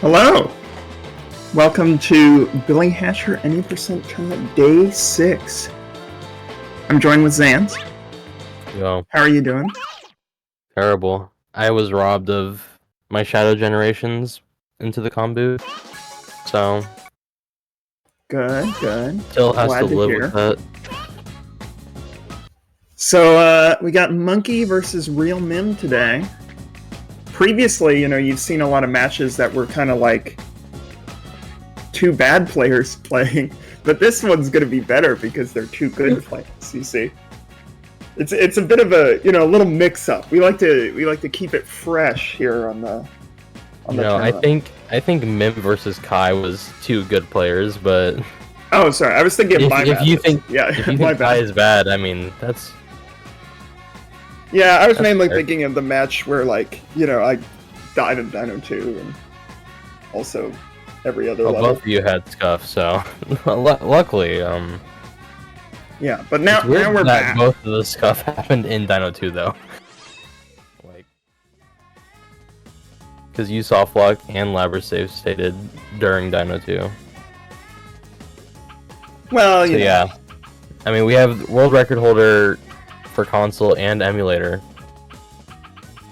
Hello! Welcome to Billy Hatcher Any% Tournament Day 6. I'm joined with Zans. Yo, How are you doing? terrible. I was robbed of my Shadow Generations into the combo, so Good, good. still has Glad to live hear. with that. So, we got Monkey versus Real Mim today. Previously, you've seen a lot of matches that were kind of like two bad players playing, but this one's going to be better because they're two good players, you see. It's a bit of a little mix up. We like to keep it fresh here on the tournament. I think Mim versus Kai was two good players, but Oh, sorry, I was thinking if you think my Kai bad. is bad, I mean that's Yeah, I was mainly fair. thinking of the match where I died in Dino 2 and also every other level. both of you had scuff, so luckily, Yeah, but now it's weird we're that back. both of the scuff happened in Dino 2 though. Like, because you saw Flock and Labra save stated during Dino 2. Well, So yeah, I mean we have world record holder for console and emulator.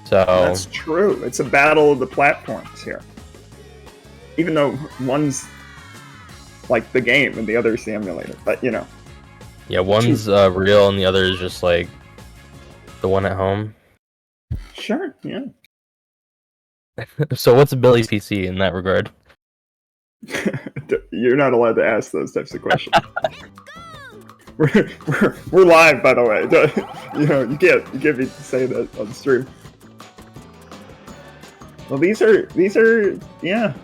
So that's true. It's a battle of the platforms here. Even though one's like the game and the other's the emulator, but yeah, one's real and the other is just like the one at home. Sure, yeah. So what's Billy's PC in that regard? You're not allowed to ask those types of questions. we're live, by the way. You can't be say that on stream. Well, these are yeah,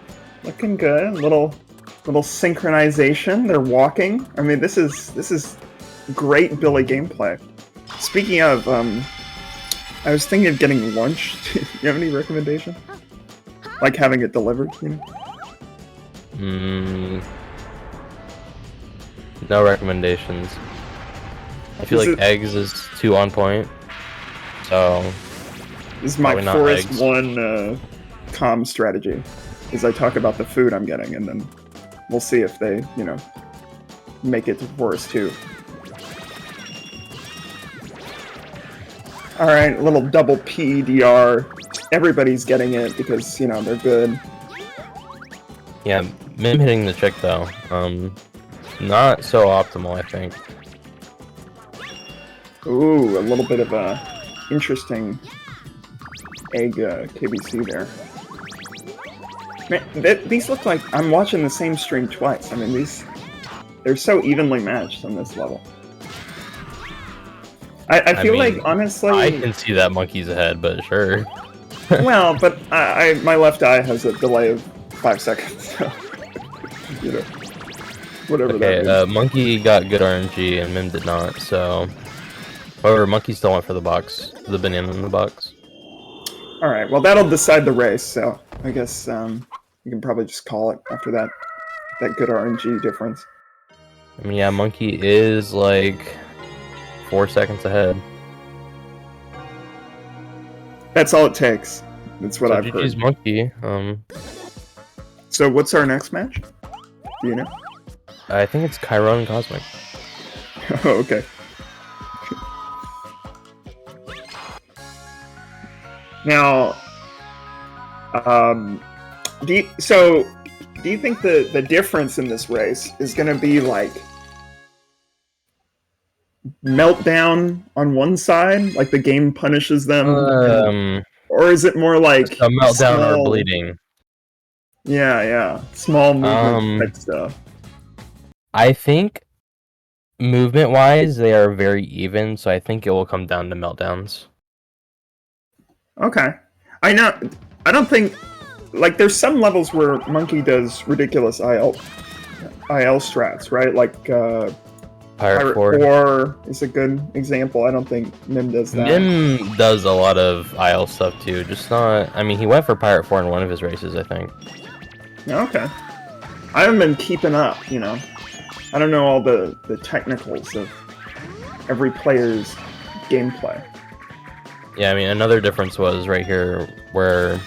looking good. Little synchronization. They're walking. I mean, this is great Billy gameplay. Speaking of, I was thinking of getting lunch. Do you have any recommendation? Like having it delivered, No recommendations. I feel like eggs is too on point. So this is my probably not Forest eggs. 1 comm strategy. Is I talk about the food I'm getting, and then we'll see if they, make it to Forest 2. Alright, a little double PDR. Everybody's getting it because, they're good. Yeah, Mim hitting the chick though. Not so optimal, I think. Ooh, a little bit of a interesting egg KBC there. Man, these look like I'm watching the same stream twice. I mean, they're so evenly matched on this level. I feel mean, like, honestly... I can see that monkey's ahead, but sure. Well, but my left eye has a delay of 5 seconds, so... whatever that means. Monkey got good RNG and Mim did not, so... However, Monkey still went for the box. The banana in the box. Alright, well that'll decide the race, so I guess you can probably just call it after that good RNG difference. I mean, yeah, Monkey is like 4 seconds ahead. That's all it takes. That's what I've GG's heard. Monkey. So what's our next match? Do you know? I think it's Chiron and Cosmic. Oh, okay. Now, do you think the difference in this race is going to be like meltdown on one side, like the game punishes them, or is it more like a meltdown small, or bleeding? Yeah, small movement type stuff. I think movement-wise, they are very even, so I think it will come down to meltdowns. Okay. I don't think... Like, there's some levels where Monkey does ridiculous IL strats, right? Like, Pirate 4 is a good example. I don't think Mim does that. Mim does a lot of IL stuff, too. Just not... I mean, he went for Pirate 4 in one of his races, I think. Okay. I haven't been keeping up, I don't know all the technicals of every player's gameplay. Yeah, I mean, another difference was right here where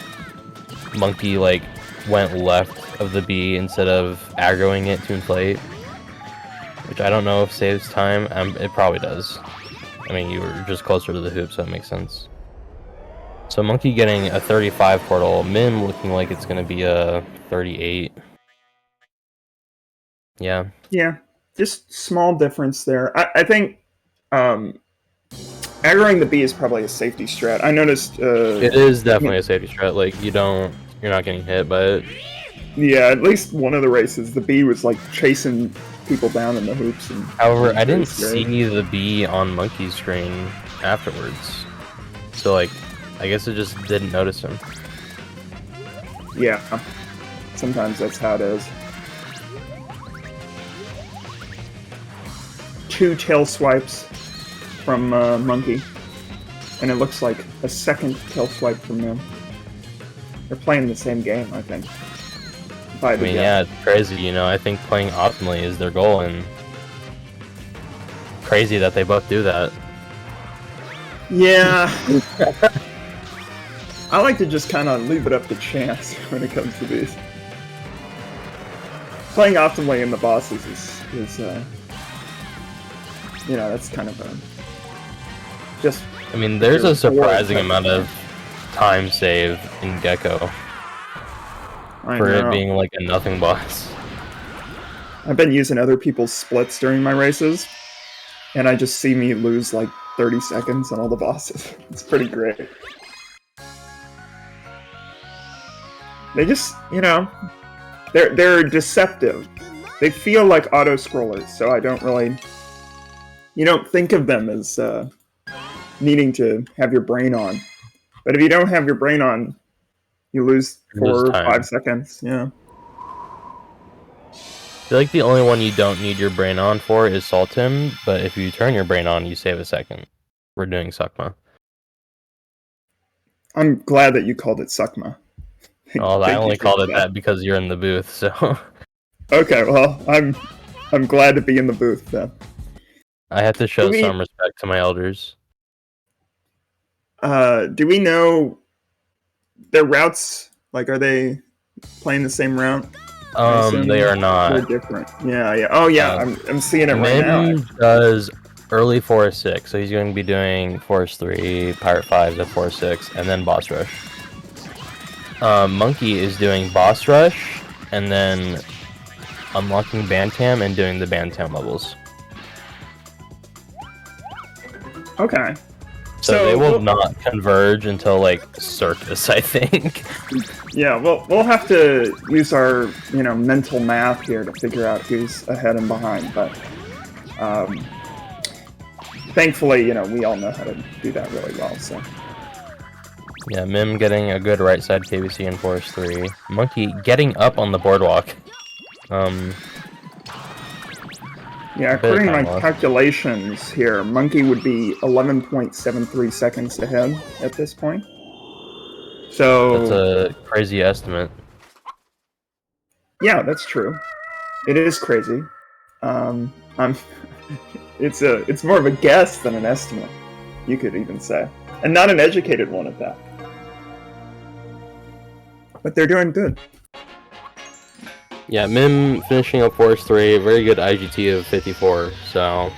Monkey, like, went left of the B instead of aggroing it to inflate, which I don't know if saves time. It probably does. I mean, you were just closer to the hoop, so it makes sense. So Monkey getting a 35 portal, Mim looking like it's going to be a 38. Yeah. Yeah, just small difference there. I think aggroing the B is probably a safety strat. I noticed. It is definitely a safety strat. Like, you're not getting hit by it. Yeah, at least one of the races, the B was like chasing people down in the hoops. And however, I didn't see the B on Monkey's screen afterwards. So, like, I guess it just didn't notice him. Yeah, sometimes that's how it is. 2 tail swipes from Monkey, and it looks like a second tail swipe from them. They're playing the same game, I think. I mean, yeah, it's crazy, you know. I think playing optimally is their goal, and crazy that they both do that. Yeah. I like to just kind of leave it up to chance when it comes to these. Playing optimally in the bosses is you know, that's kind of a just. I mean, there's a surprising amount of time save in Gecko for it being like a nothing boss. I've been using other people's splits during my races, and I just see me lose like 30 seconds on all the bosses. It's pretty great. They just, you know, they're deceptive. They feel like auto scrollers, so I don't really. You don't think of them as needing to have your brain on, but if you don't have your brain on, you lose 4 or 5 seconds. Yeah. I feel like the only one you don't need your brain on for is Saltim, but if you turn your brain on, you save a second. We're doing Suckma. I'm glad that you called it Suckma. Oh, I only called it that because you're in the booth, so. Okay, well, I'm glad to be in the booth then. I have to show some respect to my elders. Do we know their routes? Like, are they playing the same route? They are not. They're different. Yeah. Oh, yeah. I'm seeing it right now. Mim does early Forest 6, so he's going to be doing Forest 3, Pirate 5 to Forest 6, and then Boss Rush. Monkey is doing Boss Rush, and then unlocking Bantam and doing the Bantam levels. Okay. So they will not converge until, like, Circus, I think. Yeah, well, we'll have to use our, you know, mental math here to figure out who's ahead and behind, but thankfully, you know, we all know how to do that really well, so. Yeah, Mim getting a good right side KBC in Forest 3. Monkey getting up on the boardwalk. Yeah, according to my calculations here, Monkey would be 11.73 seconds ahead at this point. So that's a crazy estimate. Yeah, that's true. It is crazy. It's more of a guess than an estimate, you could even say. And not an educated one at that. But they're doing good. Yeah, Mim finishing up Forest 3, very good IGT of 54, so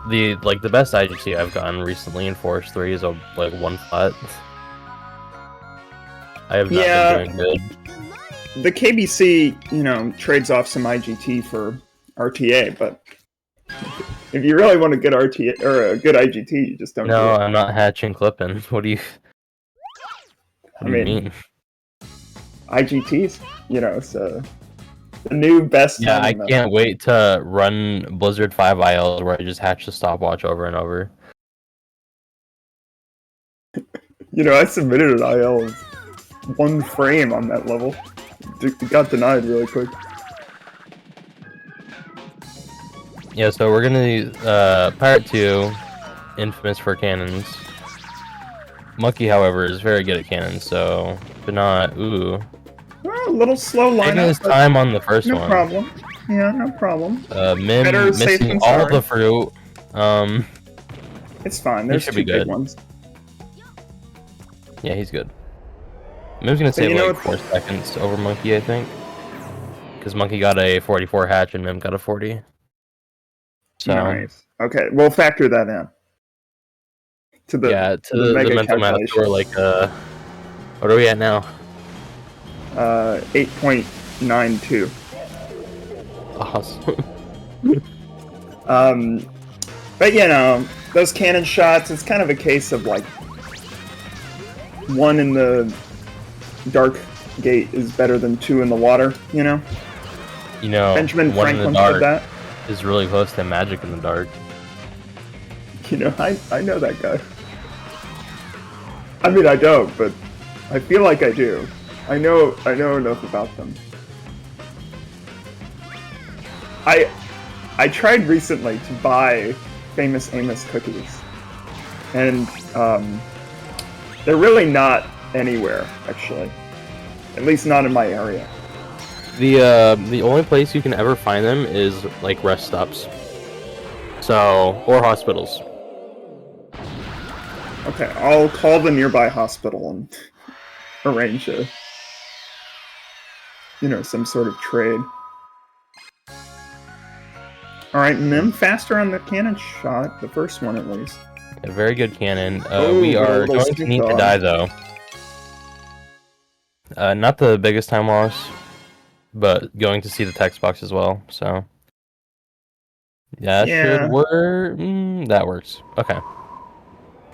the best IGT I've gotten recently in Forest 3 is like 1 flat. I have not been doing good. The KBC, you know, trades off some IGT for RTA, but if you really want a good RTA or a good IGT, you just don't. No, I'm not hatching clipping. What do you mean? IGTs, you know, so the new best. Yeah, I can't wait to run Blizzard 5 IL where I just hatch the stopwatch over and over. You know, I submitted an IL of 1 frame on that level. It got denied really quick. Yeah, so we're gonna use Pirate 2, infamous for cannons. Monkey, however, is very good at cannons, so but not Well, a little slow lineup. Taking his time on the first one. No problem. Yeah, no problem. Mim missing all the fruit. It's fine. There's 2 big ones. Yeah, he's good. Mim's gonna save you know like 4 seconds over Monkey, I think. Because Monkey got a 44 hatch and Mim got a 40. So, nice. Okay, we'll factor that in. To the yeah, to the the mega mental math, calculation. we're like, what are we at now? 8.92. Awesome. But you know, those cannon shots, it's kind of a case of like one in the dark gate is better than two in the water, you know? You know, Benjamin one in the Franklin dark said that. is really close to magic in the dark. You know, I know that guy. I mean, I don't, but I feel like I do. I know enough about them. I tried recently to buy Famous Amos cookies, and they're really not anywhere, actually. At least not in my area. The only place you can ever find them is like rest stops. So, or hospitals. Okay, I'll call the nearby hospital and arrange a, you know, some sort of trade. Alright, Mim faster on the cannon shot, the first one at least. A very good cannon. Oh, we got a are little going to sneak need to dog. die though. Not the biggest time loss, but going to see the text box as well, so. Yeah, that should work. That works. Okay.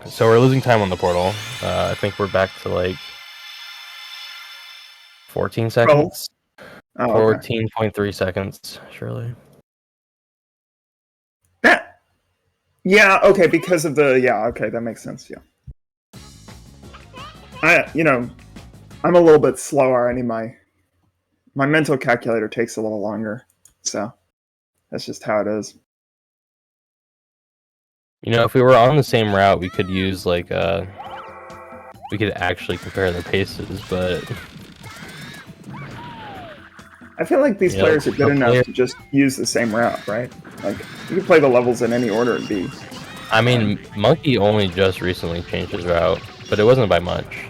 So we're losing time on the portal. I think we're back to like 14 seconds. Oh, okay. 14.3 seconds, surely. That. Yeah, okay, because of the. Yeah, okay, that makes sense, yeah. I'm a little bit slower. I need my mental calculator takes a little longer, so that's just how it is. You know, if we were on the same route, we could use like we could actually compare their paces, but I feel like these players are good enough to just use the same route, right? Like you can play the levels in any order and be. I mean, Monkey only just recently changed his route, but it wasn't by much.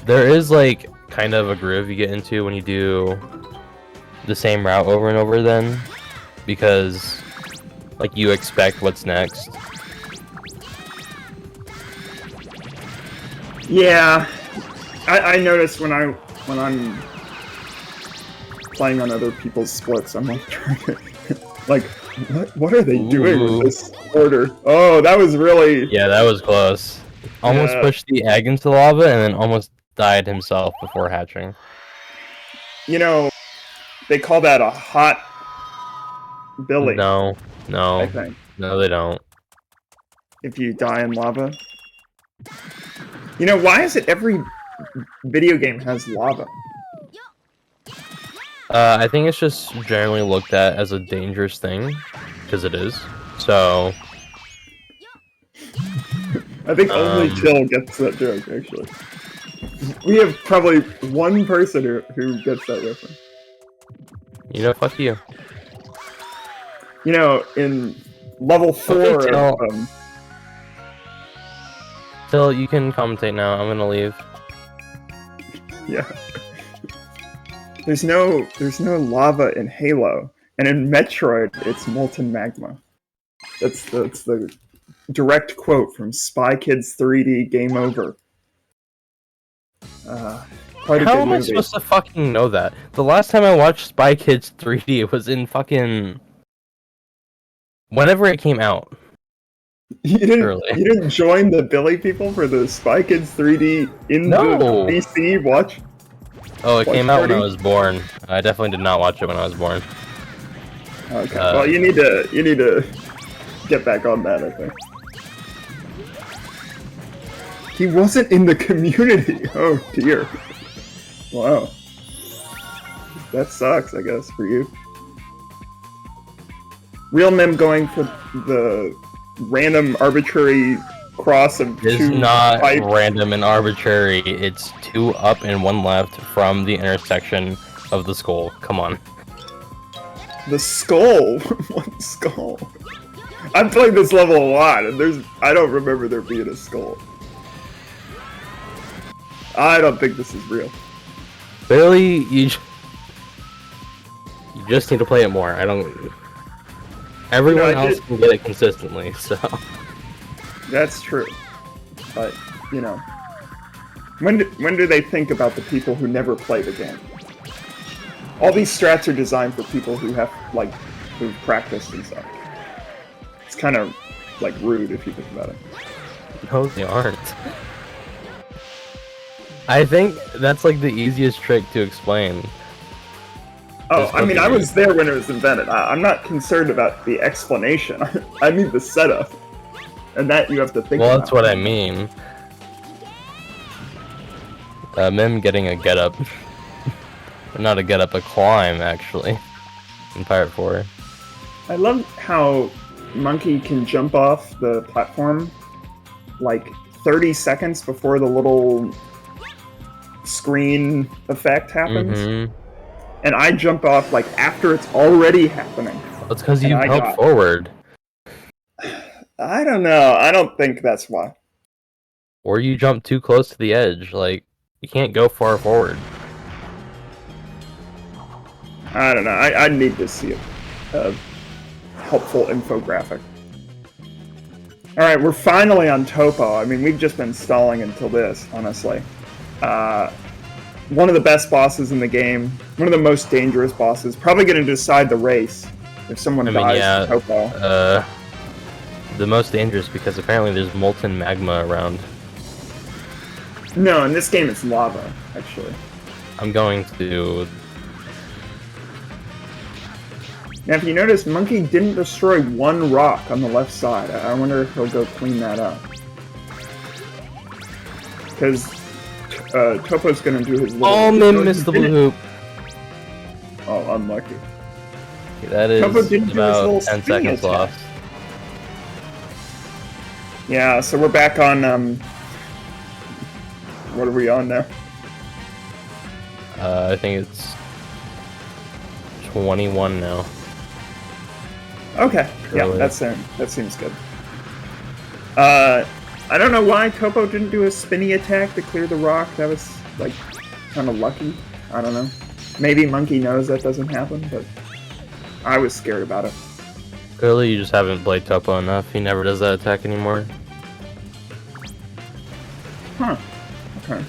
There is like kind of a groove you get into when you do the same route over and over then, because like you expect what's next. Yeah, I notice when I'm playing on other people's splits, I'm like trying to like what are they doing with this order? Oh, that was really that was close. Almost pushed the egg into lava and then almost died himself before hatching. You know, they call that a hot Billy. No, I think. No, they don't. If you die in lava. You know, why is it every video game has lava? I think it's just generally looked at as a dangerous thing, because it is. So. I think only Till gets that joke, actually. We have probably one person who gets that reference. You know, fuck you. You know, in level 4 okay, Till, you can commentate now. I'm gonna leave. Yeah. There's no lava in Halo, and in Metroid, it's molten magma. That's the direct quote from Spy Kids 3D Game Over. Quite a How good am I movie. supposed to fucking know that? The last time I watched Spy Kids 3D, it was in fucking whenever it came out. You didn't join the Billy people for the Spy Kids 3D in the PC watch? Oh, it came out when I was born. I definitely did not watch it when I was born. Okay. Well, you need to get back on that, I think. He wasn't in the community. Oh dear. Wow. That sucks, I guess, for you. Real Mim going for the random arbitrary cross of It's two not pipes. random and arbitrary. It's 2 up and 1 left from the intersection of the skull. Come on. The skull? What skull? I've played this level a lot, and I don't remember there being a skull. I don't think this is real. Clearly, you just need to play it more. I don't. Everyone else can get it consistently, so. That's true. But, you know, when do they think about the people who never play the game? All these strats are designed for people who have, like, who've practiced and stuff. It's kind of, like, rude if you think about it. No, they aren't. I think that's, like, the easiest trick to explain. Oh, I mean, I was there when it was invented. I'm not concerned about the explanation. I mean the setup. And that you have to think about. Well, that's what I mean. Mim getting a get-up. Not a get-up, a climb, actually. In Pirate 4. I love how Monkey can jump off the platform like 30 seconds before the little screen effect happens. Mm-hmm. And I jump off like after it's already happening. That's because you help forward. I don't know. I don't think that's why. Or you jump too close to the edge. Like, you can't go far forward. I don't know. I need to see a helpful infographic. Alright, we're finally on Topo. I mean, we've just been stalling until this, honestly. One of the best bosses in the game. One of the most dangerous bosses. Probably going to decide the race if someone dies to Topo. The most dangerous because apparently there's molten magma around. No, in this game it's lava, actually. I'm going to... Now, if you notice, Monkey didn't destroy one rock on the left side. I wonder if he'll go clean that up. Because Topo's gonna do his little... Oh, Mim missed the blue hoop. Oh, unlucky. That is about 10 seconds lost. Yeah, so we're back on, what are we on now? I think it's 21 now. Okay, yeah, that seems good. I don't know why Topo didn't do a spinny attack to clear the rock. That was, like, kind of lucky. I don't know. Maybe Monkey knows that doesn't happen, but I was scared about it. Clearly you just haven't played Topo enough. He never does that attack anymore. Huh. Okay.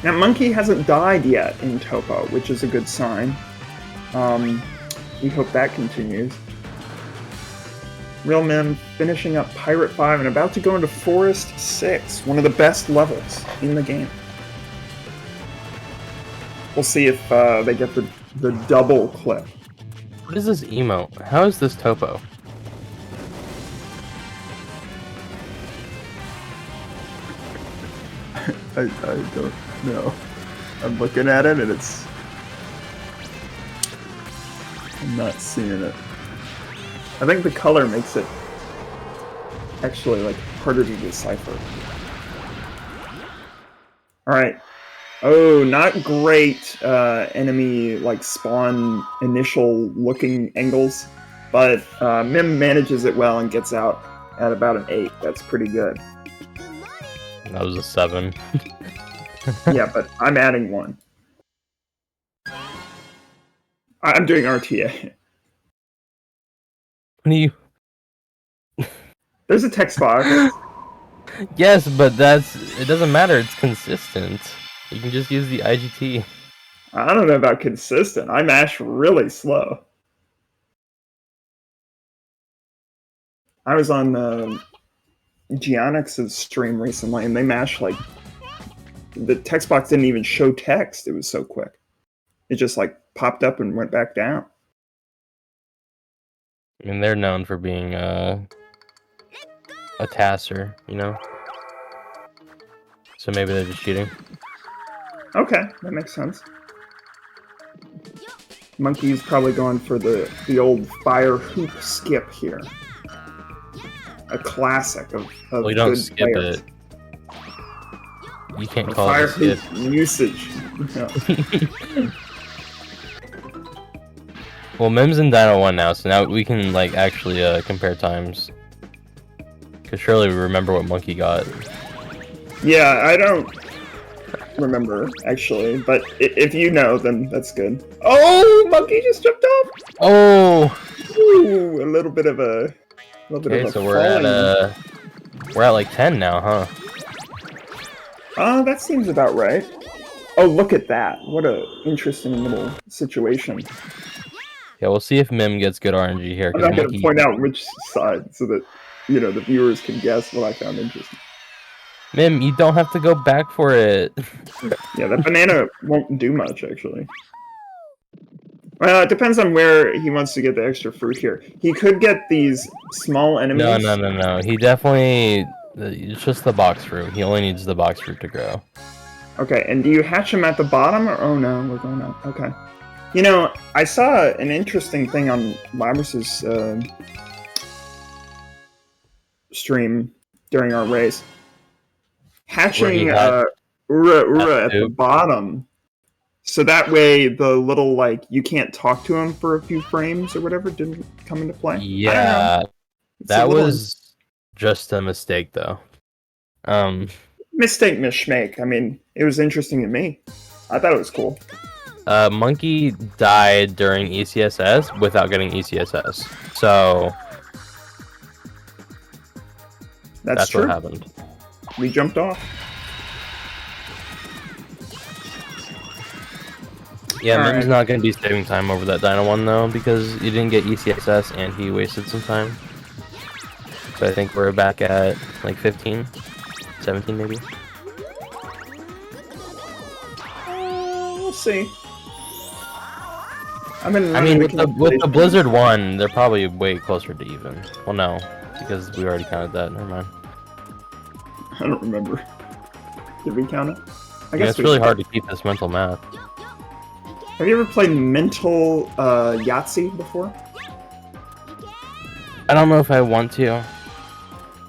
Now, Monkey hasn't died yet in Topo, which is a good sign. We hope that continues. Real Men finishing up Pirate 5 and about to go into Forest 6, one of the best levels in the game. We'll see if they get the double clip. What is this emote? How is this Topo? I don't know. I'm looking at it and I'm not seeing it. I think the color makes it actually like harder to decipher. Alright. Oh, not great enemy like spawn initial looking angles, but Mim manages it well and gets out at about an 8. That's pretty good. That was a 7. Yeah, but I'm adding 1. I'm doing RTA. What do you... There's a text box. Yes, but it doesn't matter, it's consistent. You can just use the IGT. I don't know about consistent. I mash really slow. I was on Geonix's stream recently, and they mashed like... The text box didn't even show text. It was so quick. It just like popped up and went back down. I mean, they're known for being a tasser, you know? So maybe they're just cheating. Okay, that makes sense. Monkey's probably going for the old fire hoop skip here. A classic of well, you don't good skip players. it. You can't A call fire it a skip. hoop usage. No. Well, Mim's in Dino 1 now, so now we can like actually compare times. Because surely we remember what Monkey got. Yeah, I don't... remember, actually, but if you know, then that's good. Oh, Monkey just jumped off! Oh! Ooh, a little bit of a... Okay, so we're at like 10 now, huh? That seems about right. Oh, look at that. What a interesting little situation. Yeah, we'll see if Mim gets good RNG here. I'm not going to point out which side so that, you know, the viewers can guess what I found interesting. Mim, you don't have to go back for it. Yeah, that banana won't do much, actually. It depends on where he wants to get the extra fruit here. He could get these small enemies. No. He definitely... It's just the box fruit. He only needs the box fruit to grow. Okay, and do you hatch them at the bottom, or... Oh no, we're going up. Okay. You know, I saw an interesting thing on Labrys's stream during our race. Hatching Ura at the bottom, so that way the little, like, you can't talk to him for a few frames or whatever didn't come into play. Yeah, that was just a mistake, though. Mistake, mishmake. I mean, it was interesting to me. I thought it was cool. Monkey died during ECSS without getting ECSS, so that's true. what happened. We jumped off. Yeah, Mim's not going to be saving time over that Dino one, though, because he didn't get ECSS and he wasted some time. So I think we're back at, like, 15, 17 maybe. We'll see. I mean, with the Blizzard one, they're probably way closer to even. Well, no, because we already counted that. Never mind. I don't remember. Did we count it? I guess it's really hard to keep this mental math. Have you ever played mental Yahtzee before? I don't know if I want to.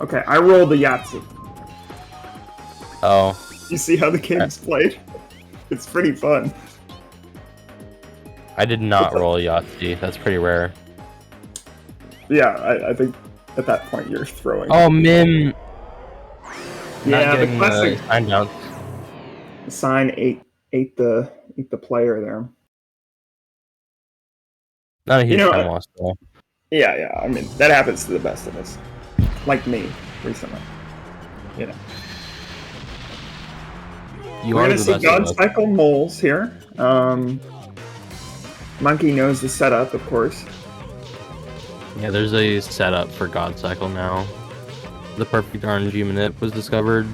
Okay, I rolled a Yahtzee. Oh. You see how the game's played? It's pretty fun. I did not roll a Yahtzee. That's pretty rare. Yeah, I think at that point you're throwing. Oh, Mim! Yeah, the classic sign down. Sign ate the player there. Not a huge time loss, though. Yeah. I mean, that happens to the best of us. Like me, recently. You know. We're gonna see God Cycle moles here. Monkey knows the setup, of course. Yeah, there's a setup for God Cycle now. The perfect RNG manip was discovered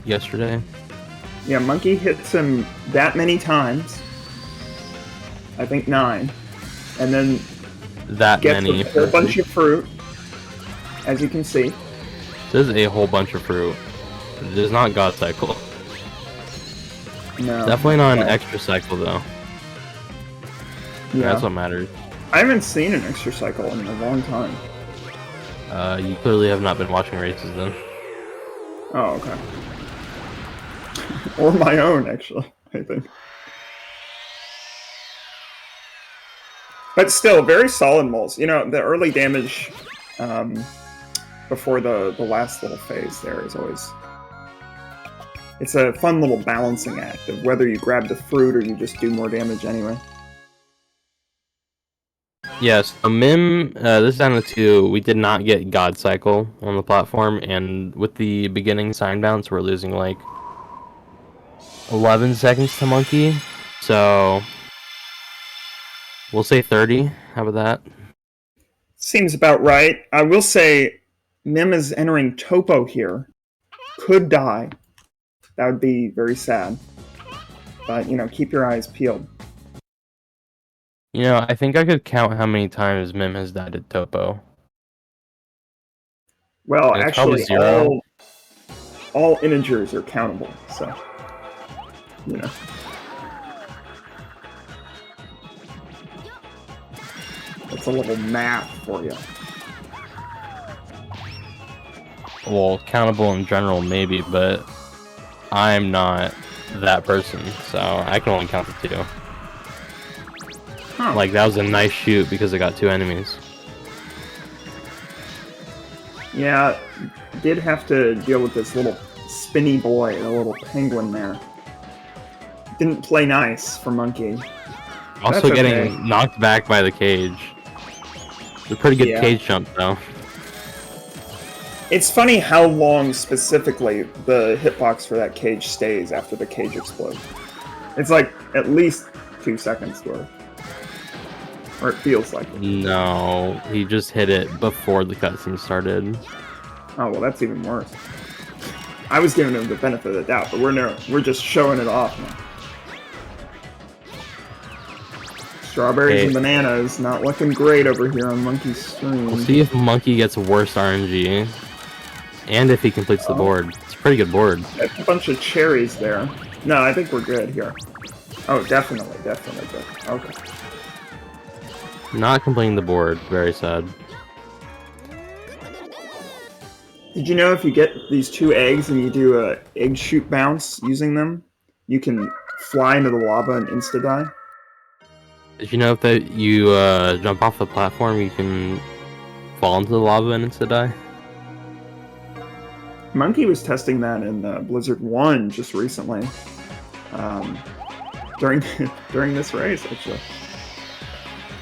yesterday. Yeah, Monkey hits him that many times. I think 9. And then gets a whole bunch of fruit, as you can see. There's a whole bunch of fruit. It is not God Cycle. No. Definitely not an extra cycle, though. Yeah. That's what matters. I haven't seen an extra cycle in a long time. You clearly have not been watching races, then. Oh, okay. Or my own, actually, I think. But still, very solid moles. You know, the early damage before the last little phase there is always... It's a fun little balancing act of whether you grab the fruit or you just do more damage anyway. Yes, Mim, this is down to 2. We did not get God Cycle on the platform, and with the beginning sign bounce, we're losing like 11 seconds to Monkey. So we'll say 30. How about that? Seems about right. I will say Mim is entering Topo here. Could die. That would be very sad. But, you know, keep your eyes peeled. You know, I think I could count how many times Mim has died at Topo. Well, actually, all integers are countable, so, you know. That's a little math for you. Well, countable in general, maybe, but I'm not that person, so I can only count to 2. Huh. Like, that was a nice shoot because I got 2 enemies. Yeah, did have to deal with this little spinny boy, a little penguin there. Didn't play nice for Monkey. Also That's getting okay. knocked back by the cage. It's a pretty good Yeah. cage jump, though. It's funny how long specifically the hitbox for that cage stays after the cage explodes. It's like at least 2 seconds worth. Or it feels like it. No, he just hit it before the cutscene started. Oh, well, that's even worse. I was giving him the benefit of the doubt, but we're just showing it off now. Strawberries Hey. and bananas not looking great over here on Monkey's stream. We'll see if Monkey gets worse RNG, and if he completes the board. It's a pretty good board. A bunch of cherries there. No, I think we're good here. Oh, definitely good. Okay. Not completing the board. Very sad. Did you know if you get these 2 eggs and you do a egg shoot bounce using them, you can fly into the lava and insta-die? Did you know if that you jump off the platform, you can fall into the lava and insta-die? Monkey was testing that in Blizzard 1 just recently. During this race, actually.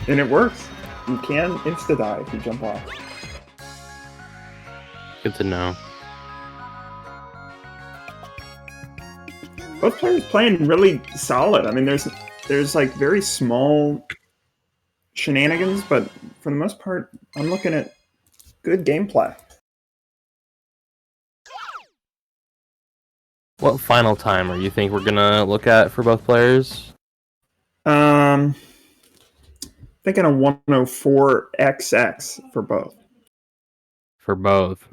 And it works. You can insta-die if you jump off. Good to know. Both players playing really solid. I mean, there's like very small shenanigans, but for the most part, I'm looking at good gameplay. What final timer you think we're gonna look at for both players? Thinking a 104XX for both. For both,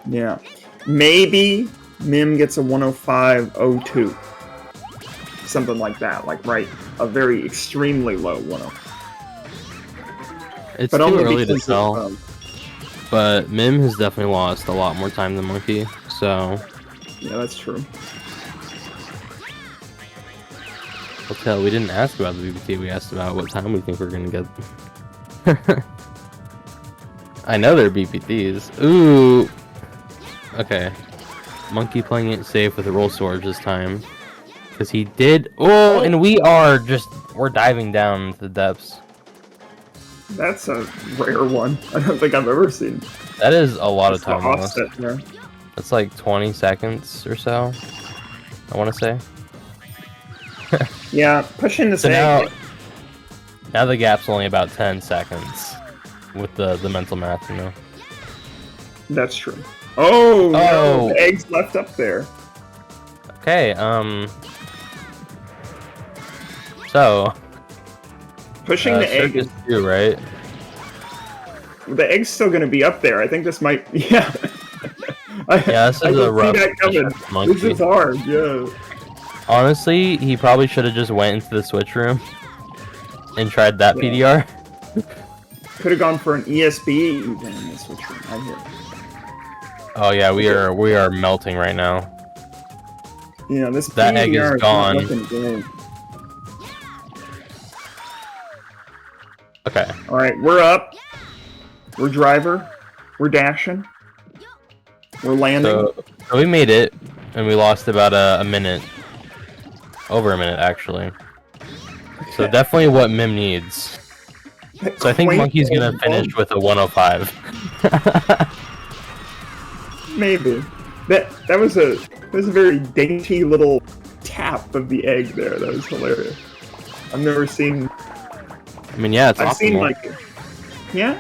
Yeah. Maybe Mim gets a 105.02. Something like that. Like, right, a very extremely low 105. It's But too only early to because tell. of, But Mim has definitely lost a lot more time than Monkey, so yeah, that's true. I'll tell. We didn't ask about the BBT. We asked about what time we think we're gonna get. I know they're BPTs. Ooh. Okay. Monkey playing it safe with a roll storage this time, because he did. Oh, and we're diving down into the depths. That's a rare one. I don't think I've ever seen. That is a lot of That's the time lost. offset there. That's like 20 seconds or so, I want to say. Yeah, pushing this So egg. now the gap's only about 10 seconds with the mental math, you know. That's true. Oh, no, Oh. the egg's left up there. Okay, so Pushing the egg is... Circus 2, right? The egg's still going to be up there. I think this might... Yeah. Yeah, this is I a can rough see that coming. monkey. This is hard, yeah. Honestly, he probably should have just went into the switch room and tried that PDR. Could have gone for an ESB even in this switch room. I hear. Oh yeah, we are melting right now. Yeah, this That egg PDR is not gone. looking good. Okay. All right, we're up. We're driver. We're dashing. We're landing. So we made it, and we lost about a minute. Over a minute, actually. So definitely what Mim needs. So I think Quaint Monkey's gonna old finish with a 105. Maybe. That was a very dainty little tap of the egg there. That was hilarious. I've never seen. I mean, yeah, it's I've seen optimal. like. Yeah.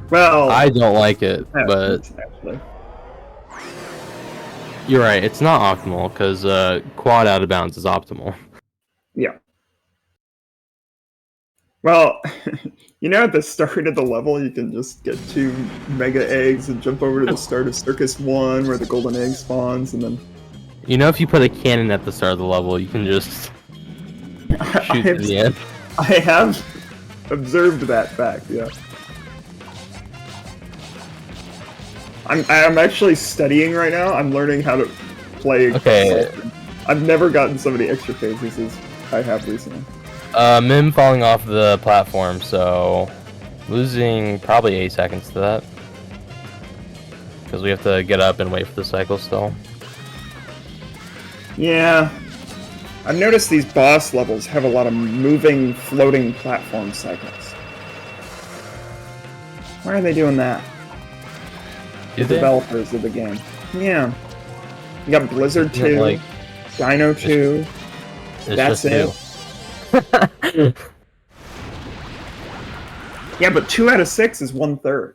Well, I don't like it, yeah, but actually. you're right. It's not optimal because quad out of bounds is optimal. Yeah. Well, at the start of the level, you can just get 2 mega eggs and jump over to the start of Circus 1 where the golden egg spawns, and then... You know, if you put a cannon at the start of the level, you can just shoot to the end. I have observed that fact, yeah. I'm actually studying right now. I'm learning how to play. Okay. I've never gotten so many extra phases as I have recently. Mim falling off the platform, so losing probably 8 seconds to that. Because we have to get up and wait for the cycle still. Yeah. I've noticed these boss levels have a lot of moving, floating platform cycles. Why are they doing that? The developers of the game. Yeah. You got Blizzard 2, like, Dino 2. That's it. Yeah, but 2 out of 6 is 1/3.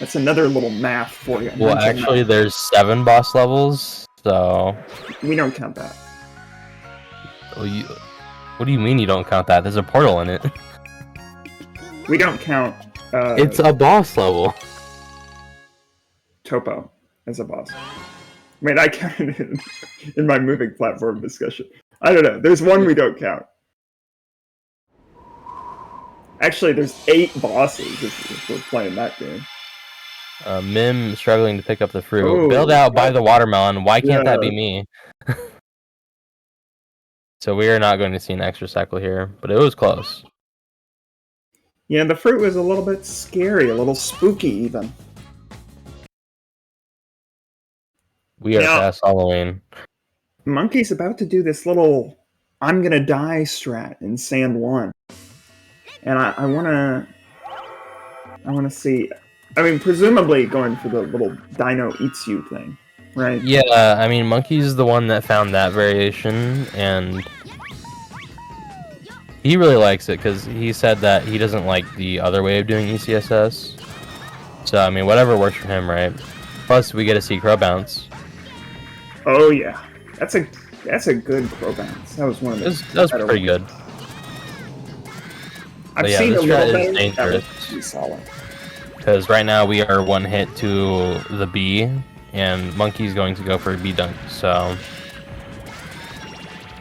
That's another little math for you. Well, actually, there's 7 boss levels, so... We don't count that. Well, what do you mean you don't count that? There's a portal in it. We don't count... it's a boss level. Topo as a boss. Wait, I counted it in my moving platform discussion. I don't know. There's one we don't count. Actually, there's 8 bosses if we're playing that game. Mim struggling to pick up the fruit. Oh, Bailed out by the watermelon. Why can't that be me? So we are not going to see an extra cycle here, but it was close. Yeah, the fruit was a little bit scary, a little spooky even. We are past Halloween. Monkey's about to do this little I'm gonna die strat in Sand 1. And I wanna see, I mean, presumably going for the little Dino eats you thing, right? Yeah, I mean, Monkey's the one that found that variation, and he really likes it because he said that he doesn't like the other way of doing ECSS. So, I mean, whatever works for him, right? Plus, we get to see Crow Bounce. Oh yeah, that's a good Crow Bounce. That was one of the. That was pretty good. I've seen a little bit. That was pretty solid. Because right now we are 1 hit to the B, and Monkey's going to go for a B dunk. So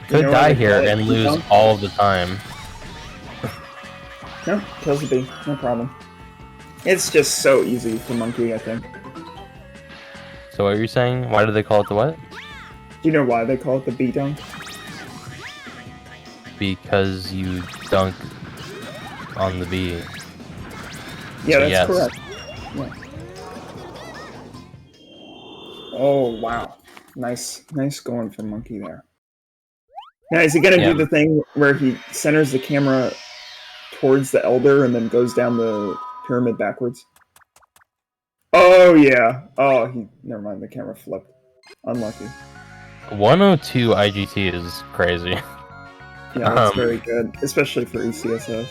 could die here and lose all of the time. No, kills the B, no problem. It's just so easy for Monkey, I think. So what are you saying? Why do they call it the what? Do you know why they call it the B dunk? Because you dunk on the B. Yeah, so that's correct. Yeah. Oh wow, nice going for Monkey there. Now is he gonna do the thing where he centers the camera towards the Elder and then goes down the pyramid backwards? Oh yeah. Oh, never mind. The camera flipped. Unlucky. 102 IGT is crazy. Yeah, that's very good, especially for ECSS.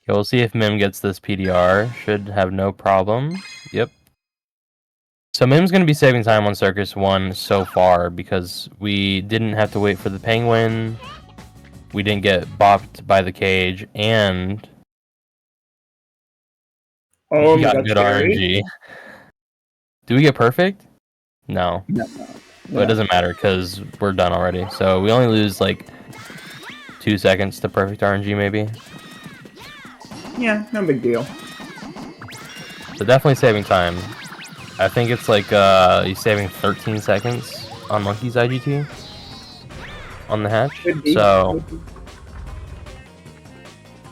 Okay, we'll see if Mim gets this PDR. Should have no problem. Yep. So Mim's going to be saving time on Circus 1 so far because we didn't have to wait for the penguin. We didn't get bopped by the cage, and we got good RNG. Do we get perfect? No. No. But it doesn't matter because we're done already. So we only lose like 2 seconds to perfect RNG maybe. Yeah, no big deal. So definitely saving time. I think it's like he's saving 13 seconds on Monkey's IGT on the hatch. So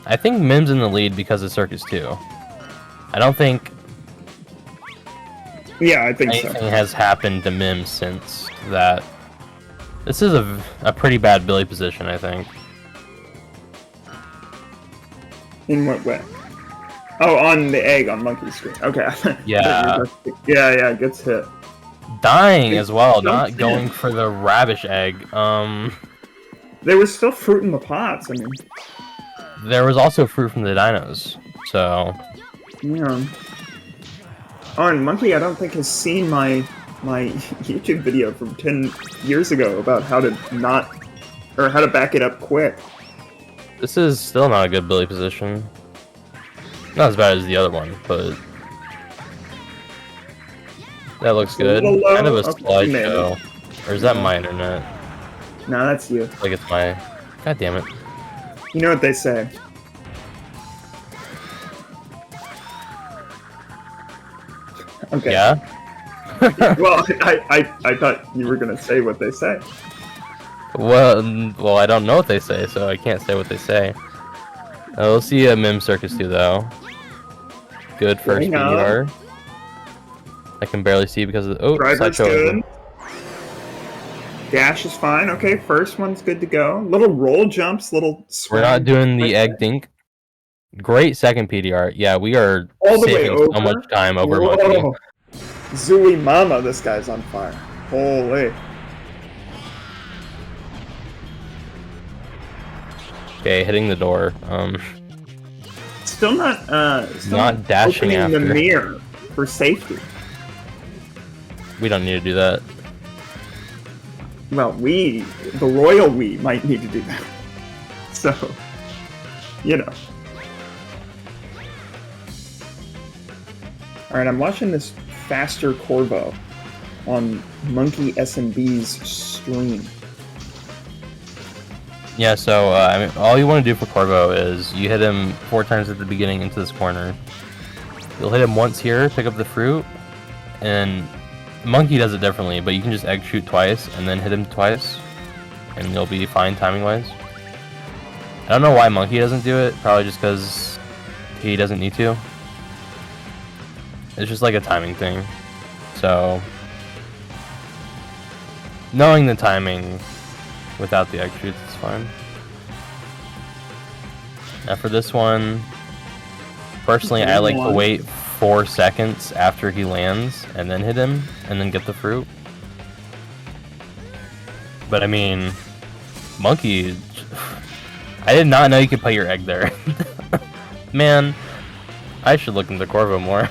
I think Mim's in the lead because of Circus 2. I don't think I think anything has happened to Mim since that. This is a pretty bad Billy position, I think. In what way? Oh, on the egg on Monkey's screen. Okay. Yeah. Yeah, it gets hit. Dying as well, not going for the Ravish egg. There was still fruit in the pots, I mean. There was also fruit from the dinos, so... Yeah. Oh, and Monkey, I don't think, has seen my YouTube video from 10 years ago about how to how to back it up quick. This is still not a good Billy position. Not as bad as the other one, but... That looks good. Kind of a slideshow. Or is that my internet? No, that's you. Like it's my... God damn it. You know what they say. Okay. Yeah? Well, I thought you were gonna say what they say. Well, I don't know what they say, so I can't say what they say. We'll see a Mim Circus 2, though. Good first PDR. I can barely see because of the... Oh, Driver's sideshow. good. Dash is fine. Okay, first one's good to go. Little roll jumps, little We're not doing the egg dink. Great second PDR. Yeah, we are all the way saving over. so much time over Whoa. Monkey. Zooey Mama, this guy's on fire. Holy. Okay, hitting the door. Still not Not dashing opening after. the mirror for safety. We don't need to do that. Well, the royal we, might need to do that. So, you know. Alright, I'm watching this Faster Corvo on Monkey SMB's stream. Yeah, so I mean, all you want to do for Corvo is you hit him 4 times at the beginning into this corner. You'll hit him once here, pick up the fruit, and Monkey does it differently, but you can just egg shoot twice and then hit him twice, and you'll be fine timing-wise. I don't know why Monkey doesn't do it, probably just because he doesn't need to. It's just like a timing thing. So, knowing the timing without the egg shoots is fine. Now for this one, personally I like to wait 4 seconds after he lands and then hit him and then get the fruit. But I mean, Monkey, I did not know you could put your egg there. Man, I should look into Corvo more.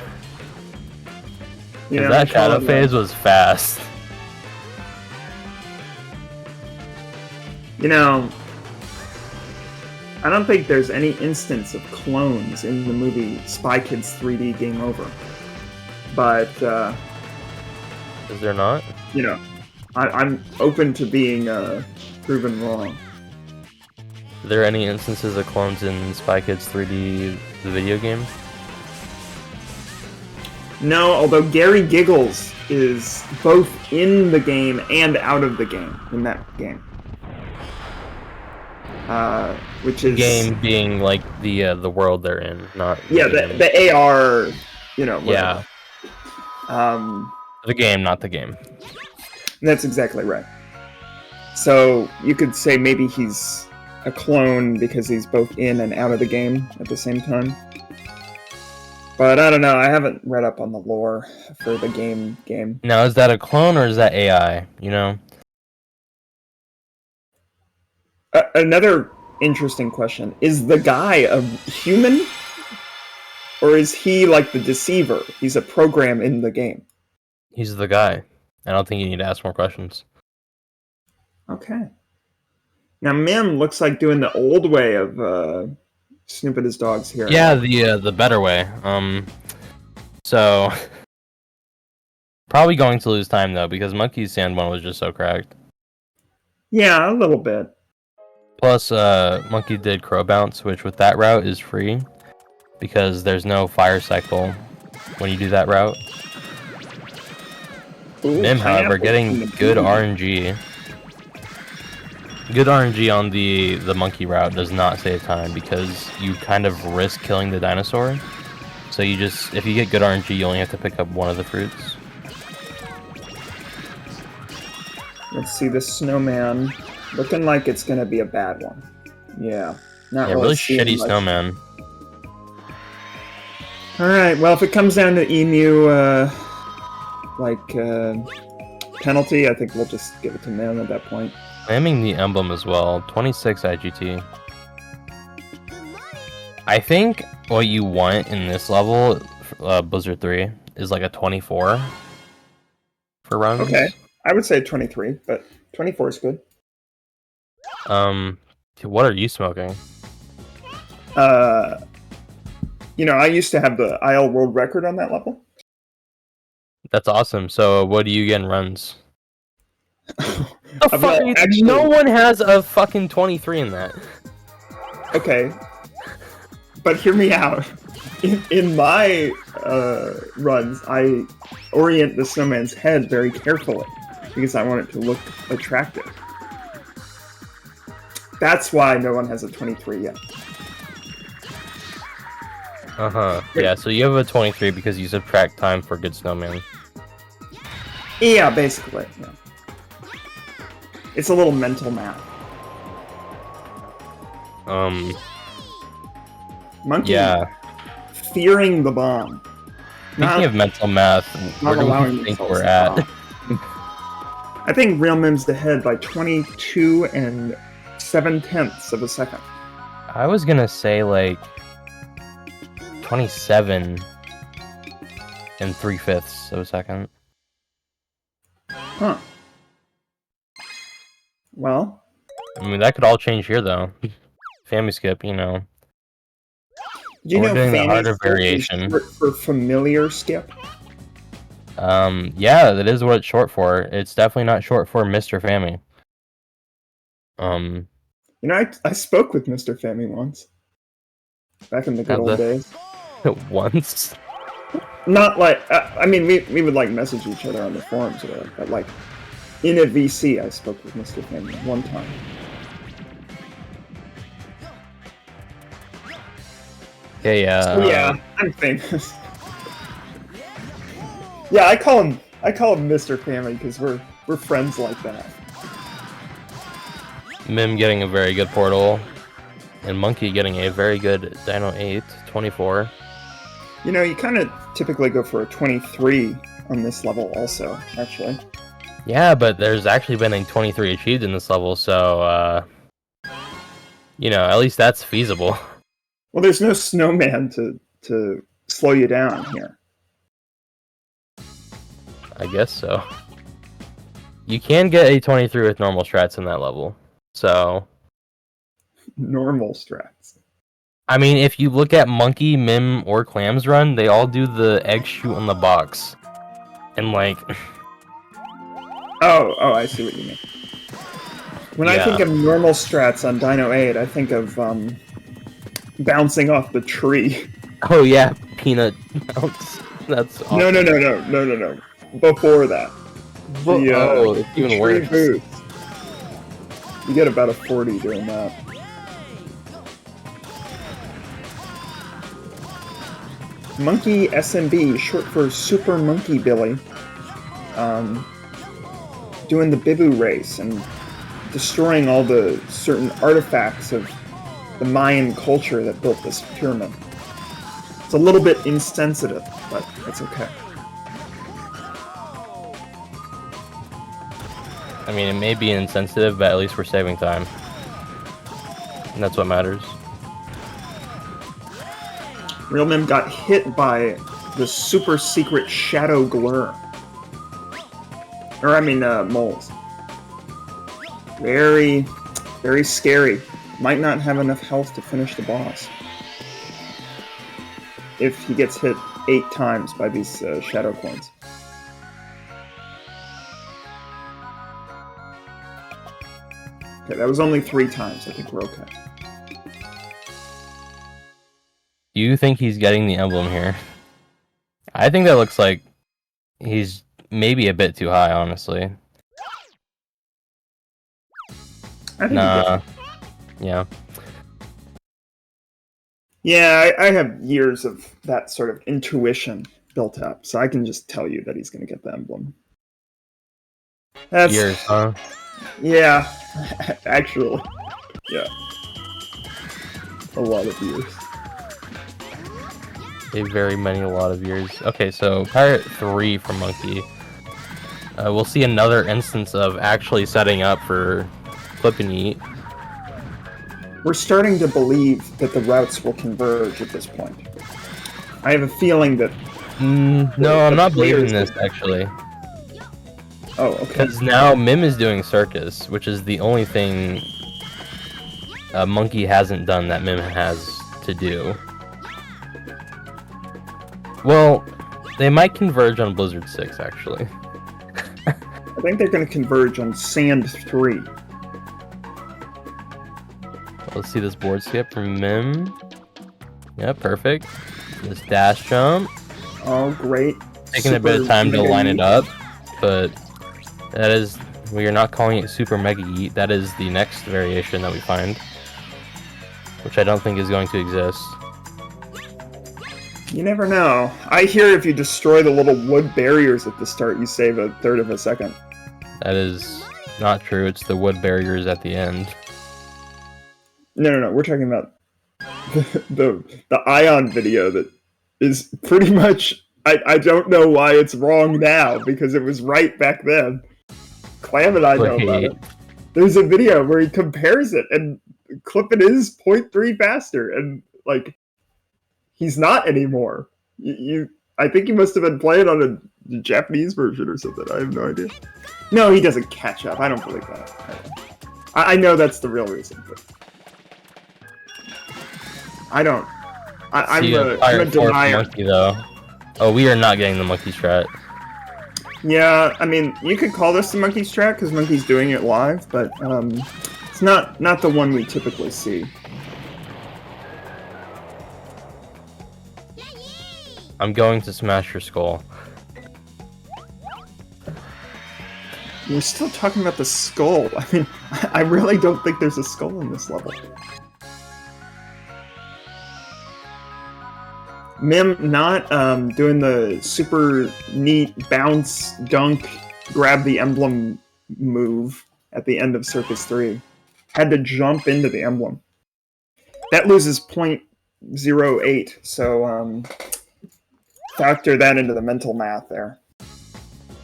Because that shadow phase was fast. You know, I don't think there's any instance of clones in the movie Spy Kids 3D Game Over. But, is there not? You know, I'm open to being proven wrong. Are there any instances of clones in Spy Kids 3D, the video game? No, although Gary Giggles is both in the game and out of the game in that game. Which is... The game being like the world they're in, not... Yeah, the AR, you know, whatever. Yeah. The game, not the game. That's exactly right. So, you could say maybe he's a clone because he's both in and out of the game at the same time. But I don't know, I haven't read up on the lore for the game. Now, is that a clone or is that AI, you know? Another interesting question. Is the guy a human? Or is he like the deceiver? He's a program in the game. He's the guy. I don't think you need to ask more questions. Okay. Now, Mim looks like doing the old way of snooping his dogs here. Yeah, the better way. So probably going to lose time though because Monkey's Sand one was just so cracked. Yeah, a little bit. Plus, Monkey did Crow Bounce, which with that route is free because there's no fire cycle when you do that route. Ooh, Mim, however, getting good RNG. Good RNG on the Monkey route does not save time because you kind of risk killing the dinosaur. So you just, if you get good RNG, you only have to pick up one of the fruits. Let's see, the snowman looking like it's gonna be a bad one. Yeah, not really shitty much. Snowman. All right, well, if it comes down to Emu, penalty, I think we'll just give it to Mim at that point. Slamming the emblem as well. 26 IGT. I think what you want in this level, Blizzard 3, is like a 24 for runs. Okay, I would say 23, but 24 is good. What are you smoking? You know, I used to have the IL world record on that level. That's awesome. So what do you get in runs? Actually, no one has a fucking 23 in that. Okay, but hear me out. In my runs, I orient the snowman's head very carefully because I want it to look attractive. That's why no one has a 23 yet. Yeah, so you have a 23 because you subtract time for good snowman. Yeah, basically. Yeah. It's a little mental math. Monkey Yeah. fearing the bomb. Speaking of mental math, where do we think we're at? I think Real Mim's ahead by 22 and 7/10 of a second. I was gonna say like 27 and 3/5 of a second. Huh. Well, I mean, that could all change here though. Family skip, you know. do you We're know doing the Fanny harder skip is variation. short for familiar skip? Yeah, that is what it's short for. It's definitely not short for Mr. Fammy. You know, I spoke with Mr. Fammy once. Back in the good old days. Once? Not like, I mean, we would like message each other on the forums or whatever, but like, in a VC, I spoke with Mr. Fammy one time. Yeah, So yeah, I'm famous. Yeah, I call him Mr. Family because we're friends like that. Mim getting a very good portal, and Monkey getting a very good Dino 8, 24. You know, you kind of typically go for a 23 on this level also, actually. Yeah, but there's actually been a 23 achieved in this level, so, you know, at least that's feasible. Well, there's no snowman to slow you down here. I guess so. You can get a 23 with normal strats in that level, so... Normal strats. I mean, if you look at Monkey, Mim, or Clam's run, they all do the egg shoot on the box. And, like... Oh, I see what you mean. When I think of normal strats on Dino 8, I think of, bouncing off the tree. Oh yeah, peanut bounce. That's awesome. No. Before that. It's even worse. Boost. You get about a 40 doing that. Monkey SMB, short for Super Monkey Billy, doing the Bibu race and destroying all the certain artifacts of the Mayan culture that built this pyramid. It's a little bit insensitive, but it's okay. I mean, it may be insensitive, but at least we're saving time. And that's what matters. Real Mim got hit by the super secret Shadow Glur. Or, I mean, moles. Very, very scary. Might not have enough health to finish the boss. If he gets hit 8 times by these Shadow Coins. Okay, that was only 3 times. I think we're okay. Do you think he's getting the emblem here? I think that looks like he's maybe a bit too high, honestly. Nah. Yeah. Yeah, I have years of that sort of intuition built up, so I can just tell you that he's going to get the emblem. That's... Years, huh? Yeah, actually. Yeah. A lot of years. A lot of years. Okay, so Pirate 3 from Monkey. We'll see another instance of actually setting up for Flip and Eat. We're starting to believe that the routes will converge at this point. I have a feeling that... no, I'm not believing this, actually. Oh, okay. Because now Mim is doing Circus, which is the only thing Monkey hasn't done that Mim has to do. Well, they might converge on Blizzard 6, actually. I think they're going to converge on Sand 3. Let's see this board skip from Mim. Yeah, perfect. This dash jump. Oh, great. Taking a bit of time to line it up, but that is... We are not calling it Super Mega Yeet. That is the next variation that we find. Which I don't think is going to exist. You never know. I hear if you destroy the little wood barriers at the start, you save a third of a second. That is not true. It's the wood barriers at the end. No. We're talking about the Ion video that is pretty much. I don't know why it's wrong now because it was right back then. Clam and I know about it. There's a video where he compares it, and Clippin is 0.3 faster, and like he's not anymore. I think he must have been playing on a Japanese version or something. I have no idea. No, he doesn't catch up. I don't believe that. I know that's the real reason, but I don't. I'm a denier. Monkey, though. Oh, we are not getting the monkey strat. Yeah, I mean, you could call this the monkey strat because Monkey's doing it live, but it's not the one we typically see. I'm going to smash your skull. We're still talking about the skull. I mean, I really don't think there's a skull in this level. Mim not doing the super neat bounce, dunk, grab the emblem move at the end of Circus 3. Had to jump into the emblem. That loses 0.08, so factor that into the mental math there.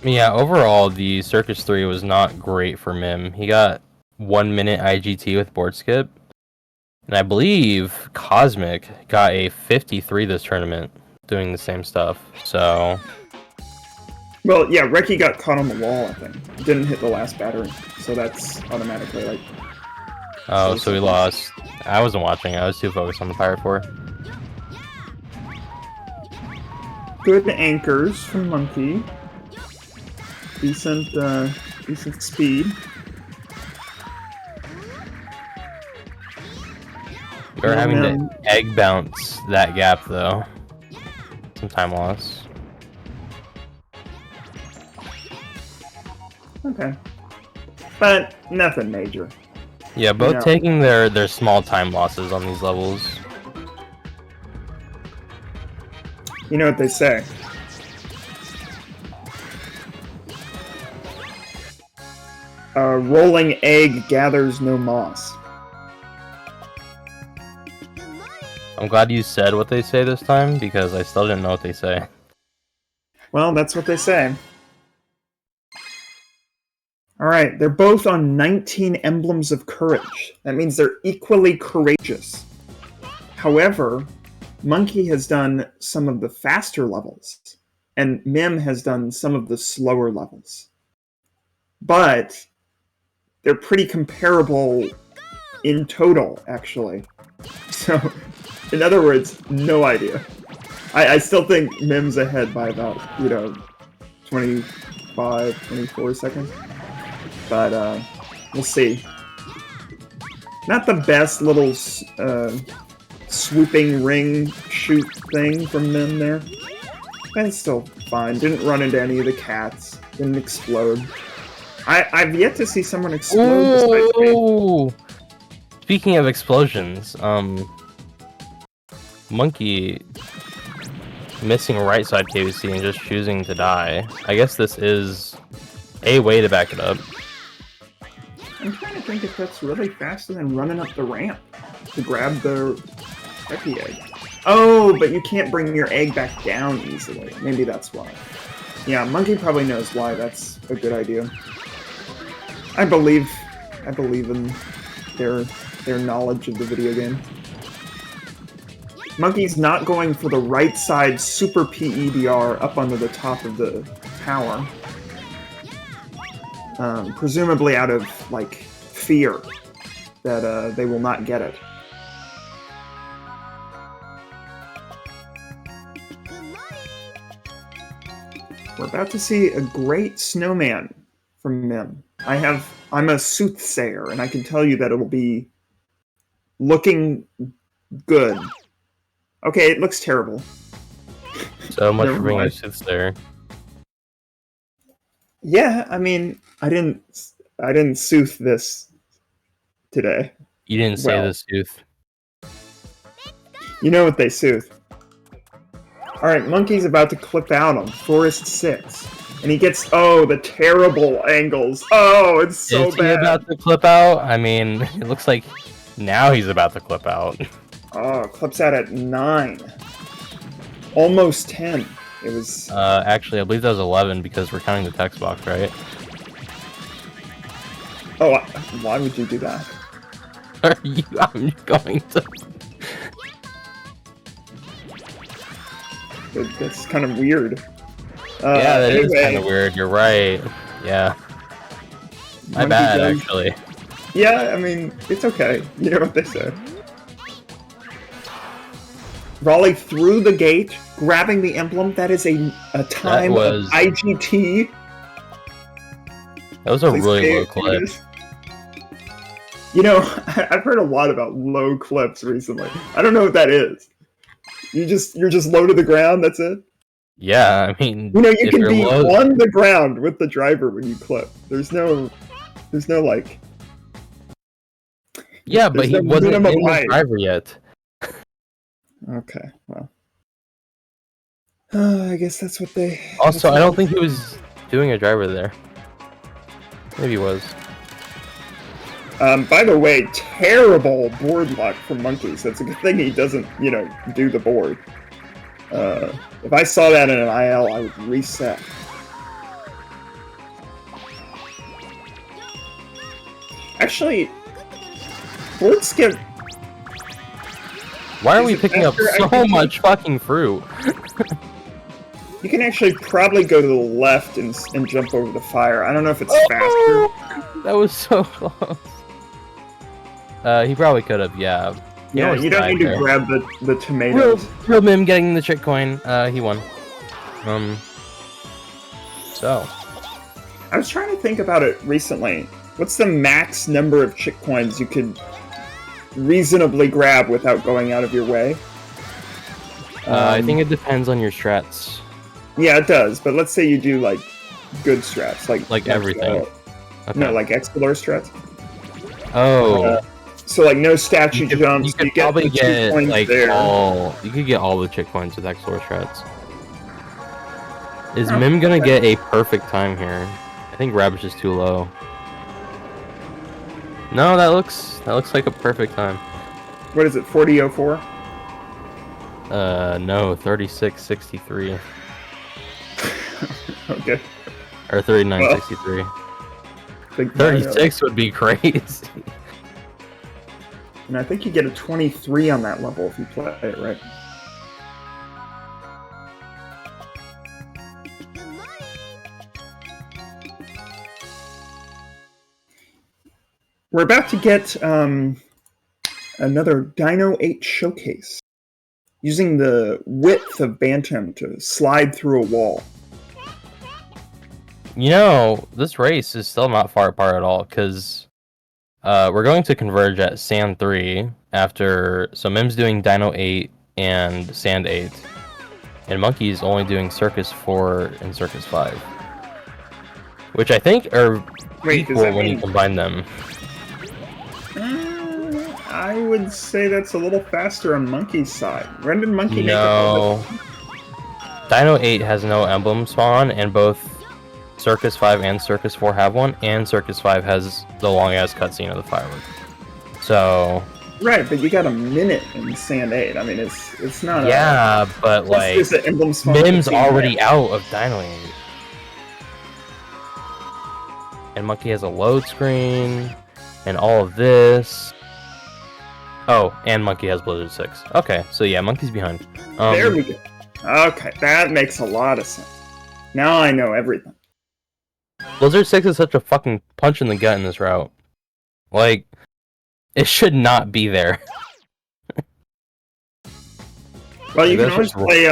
Yeah, overall, the Circus 3 was not great for Mim. He got 1 minute IGT with board skip. And I believe Cosmic got a 53 this tournament doing the same stuff, so... Well, yeah, Reki got caught on the wall, I think. Didn't hit the last battery, so that's automatically, like... Oh, so we lost. I wasn't watching, I was too focused on the Pirate 4. Good anchors from Monkey. Decent speed. You're having to egg bounce that gap, though. Some time loss. Okay. But nothing major. Yeah, both taking their small time losses on these levels. You know what they say. A rolling egg gathers no moss. I'm glad you said what they say this time, because I still didn't know what they say. Well, that's what they say. Alright, they're both on 19 emblems of courage. That means they're equally courageous. However, Monkey has done some of the faster levels, and Mim has done some of the slower levels. But they're pretty comparable in total, actually. So... in other words, no idea. I still think Mim's ahead by about, 25, 24 seconds. But, we'll see. Not the best little, swooping ring shoot thing from Mim there. But it's still fine. Didn't run into any of the cats. Didn't explode. I've yet to see someone explode besides me. Speaking of explosions, Monkey missing right side KBC and just choosing to die. I guess this is a way to back it up. I'm trying to think if that's really faster than running up the ramp to grab the Reki egg. Oh, but you can't bring your egg back down easily. Maybe that's why. Yeah, Monkey probably knows why that's a good idea. I believe in their knowledge of the video game. Monkey's not going for the right side super PEDR up onto the top of the tower. Presumably out of, like, fear that they will not get it. We're about to see a great snowman from Mim. I'm a soothsayer, and I can tell you that it'll be looking good. Okay, it looks terrible. So much for being a soothsayer. Yeah, I mean, I didn't sooth this today. You didn't say the sooth. You know what they sooth. Alright, Monkey's about to clip out on Forest 6. And he gets, oh, the terrible angles. Oh, it's so Is he bad. about to clip out? I mean, it looks like now he's about to clip out. Oh, clips out at 9. Almost 10. It was... Actually, I believe that was 11 because we're counting the text box, right? Oh, why would you do that? Are you? I'm going to... That's kind of weird. Yeah, that is anyway, kind of weird. You're right. Yeah. My Monkey bad, goes- actually. Yeah, I mean, it's okay. You know what they say. Raleigh through the gate, grabbing the emblem. That is a time was- of IGT. That was a Please really say low it, clip. Curtis. You know, I've heard a lot about low clips recently. I don't know what that is. You're just low to the ground. That's it. Yeah, I mean, You know, you if can you're be low- on the ground with the driver when you clip. There's no like. Yeah, but there's he no wasn't in minimum the height. driver yet. Okay, well. I guess that's what they. Also, I don't think he was doing a driver there. Maybe he was. By the way, terrible board luck for Monkeys. That's a good thing he doesn't, you know, do the board. If I saw that in an IL, I would reset. Actually, board skip. Why are Is we it picking up faster? I so think much fucking fruit? You can actually probably go to the left and jump over the fire. I don't know if it's faster. That was so close. He probably could have, yeah. He Yeah, almost you don't died need to there. grab the tomatoes. Real Mim getting the chick coin. He won. So. I was trying to think about it recently. What's the max number of chick coins you could reasonably grab without going out of your way? I think it depends on your strats. Yeah, it does. But let's say you do like good strats, like everything. Okay. No, like Explorer strats. Oh. So like no statue jumps. You could get probably the 2 get coins like there. you could get all the chick coins with Explore strats. Is Oh, Mim gonna okay. get a perfect time here? I think Rabbit's just too low. No, that looks like a perfect time. What is it? 40:04. No, 36:63 Okay. or 39:63. Big Mario. 36 would be crazy. And I think you get a 23 on that level if you play it right. We're about to get another Dino 8 showcase. Using the width of Bantam to slide through a wall. You know, this race is still not far apart at all, because we're going to converge at Sand 3 after... So Mim's doing Dino 8 and Sand 8, and Monkey's only doing Circus 4 and Circus 5. Which I think are Wait, does equal that when you mean... combine them. I would say that's a little faster on Monkey's side. When did Monkey make it? No. Dino 8 has no emblem spawn, and both Circus 5 and Circus 4 have one, and Circus 5 has the long-ass cutscene of the firework. So... Right, but you got a minute in Sand 8. I mean, it's not Yeah, but Plus like... there's the emblem spawn Mim's cutscene already there. out of Dino 8. And Monkey has a load screen, and all of this... Oh, and Monkey has Blizzard 6. Okay, so yeah, Monkey's behind. There we go. Okay, that makes a lot of sense. Now I know everything. Blizzard 6 is such a fucking punch in the gut in this route. Like, it should not be there. Well, you Like, can always that's just- play,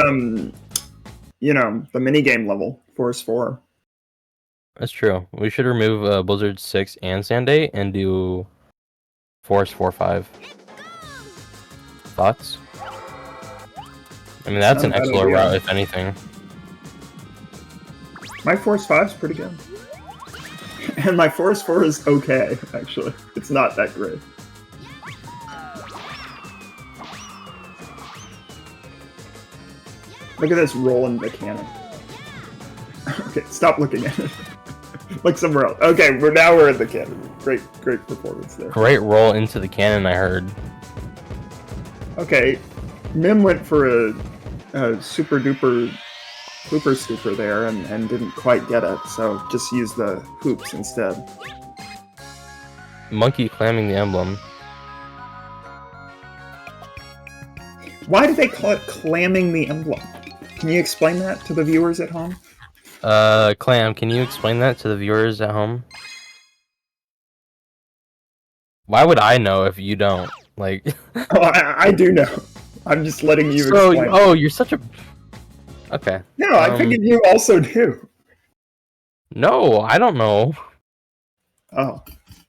you know, the minigame level, Force 4. That's true. We should remove Blizzard 6 and Sand 8 and do Force 4-5. Thoughts? I mean, that's Not an a bad Explorer idea. route, if anything. My Force 5 is pretty good. And my Force 4 is okay, actually. It's not that great. Look at this roll in the cannon. Okay, stop looking at it. Look somewhere else. Okay, we're in the cannon. Great performance there. Great roll into the cannon, I heard. Okay, Mim went for a super duper hooper scooper there and didn't quite get it, so just use the hoops instead. Monkey clamming the emblem. Why do they call it clamming the emblem? Can you explain that to the viewers at home? Clam, can you explain that to the viewers at home? Why would I know if you don't? Like... Oh, I do know. I'm just letting you so, explain. oh, you're such a... Okay. No, I figured you also do. No, I don't know. Oh.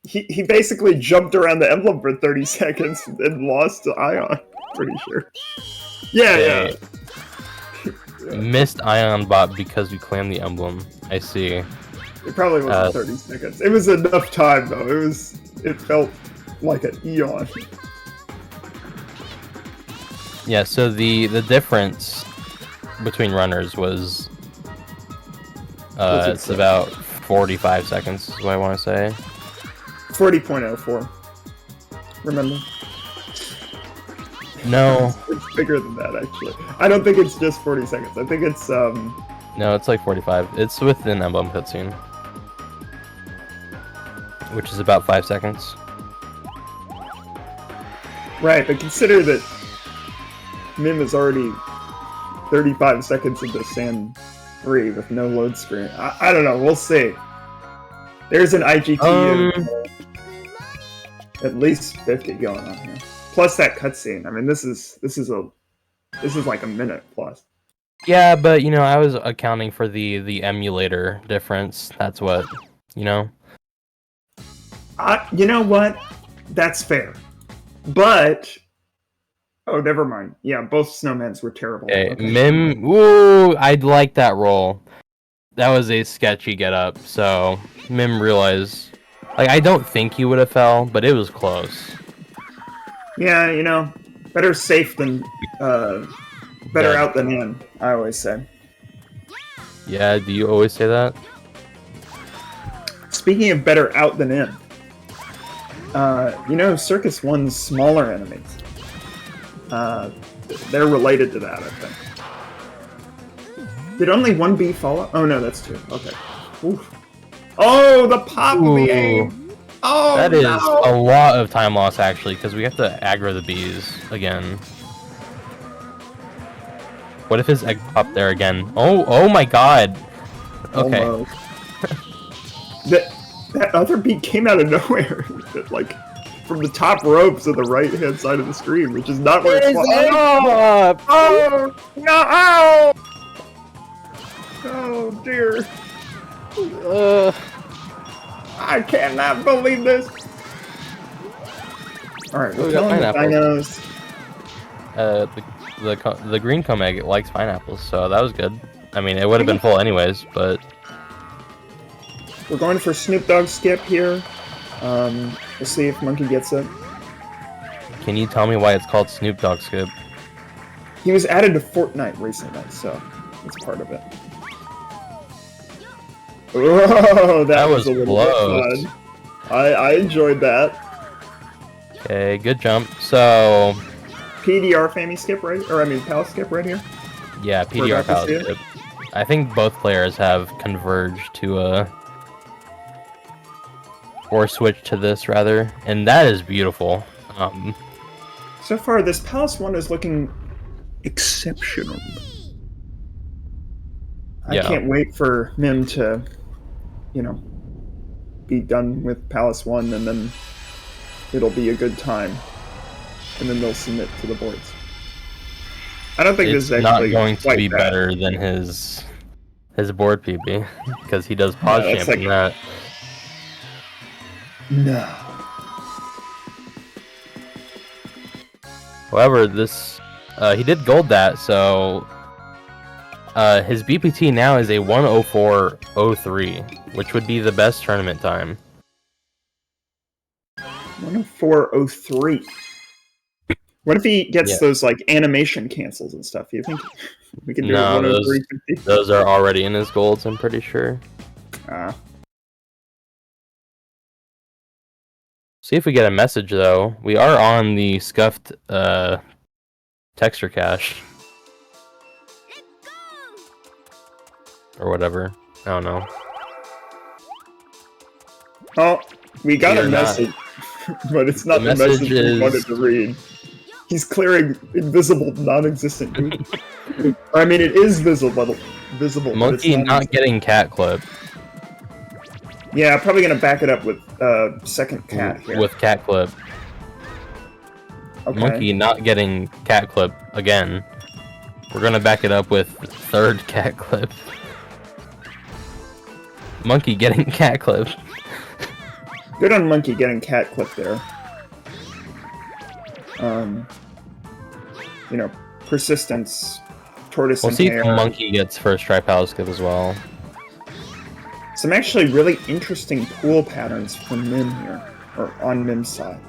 He basically jumped around the emblem for 30 seconds and lost to Ion. Pretty sure. Yeah. Missed Ion Bot because we clammed the emblem. I see. It probably wasn't 30 seconds. It was enough time though. It felt like an eon. Yeah, so the difference between runners was it's about 45 seconds is what I want to say. 40.04. Remember? No. It's bigger than that, actually. I don't think it's just 40 seconds. I think it's, No, it's like 45. It's within emblem cutscene. Which is about 5 seconds. Right, but consider that Mim is already 35 seconds into Sand 3 with no load screen. I don't know, we'll see. There's an IGT at least 50 going on here. Plus that cutscene. I mean, this is like a minute plus. Yeah, but you know, I was accounting for the emulator difference. That's what, you know. You know what? That's fair. But oh, never mind. Yeah, both snowmans were terrible. Okay. Mim, ooh, I'd like that roll. That was a sketchy getup. So Mim realized, like, I don't think he would have fell, but it was close. Yeah, you know, better safe than better out than in. I always say. Yeah, do you always say that? Speaking of better out than in, you know, Circus 1's smaller enemies. They're related to that, I think. Did only one bee fall? Oh no, that's two. Okay. Oof. Oh, the pop of the aim! Oh, that is a lot of time loss, actually, because we have to aggro the bees again. What if his egg popped there again? Oh my god! Okay. That other bee came out of nowhere, like from the top ropes of the right-hand side of the screen, which is not where it's up. Oh no! Oh dear! I cannot believe this. All right, we're killing the dinos. The green Comeg likes pineapples, so that was good. I mean, it would have been full anyways, but we're going for Snoop Dogg skip here. We'll see if Monkey gets it. Can you tell me why it's called Snoop Dogg skip? He was added to Fortnite recently, so it's part of it. Oh, that was a little close. bit fun. I enjoyed that. Okay, good jump. So PDR Fammy skip right, or I mean Palace skip right here. Yeah, PDR Palace skip. I think both players have converged to or switched to this rather, and that is beautiful. So far, this Palace one is looking exceptional. I can't wait for Mim to, you know, be done with Palace 1, and then it'll be a good time. And then they'll submit to the boards. I don't think this is actually not going to be bad. Better than his board PB, because he does pause champion that. No. However, this he did gold that, so his BPT now is a 104.03, which would be the best tournament time. 104.03. What if he gets Yeah. those like animation cancels and stuff? You think we can do No, 103.50? those are already in his golds, I'm pretty sure. See if we get a message though. We are on the scuffed texture cache. Or whatever. I don't know. Oh, we got We a are message, but it's not The the message message we is- wanted to read. He's clearing invisible, non-existent goop. I mean, it is visible, but it's Monkey not non-existent. getting cat clip Yeah, probably gonna back it up with second cat here. with cat clip. Okay. Monkey not getting cat clip again. We're gonna back it up with third cat clip. Monkey getting cat clip. Good on Monkey getting cat clip there. You know, persistence, tortoise We'll and see hare. if Monkey gets first try pal skip as well. Some actually really interesting pool patterns from Mim here, or on Mim's side.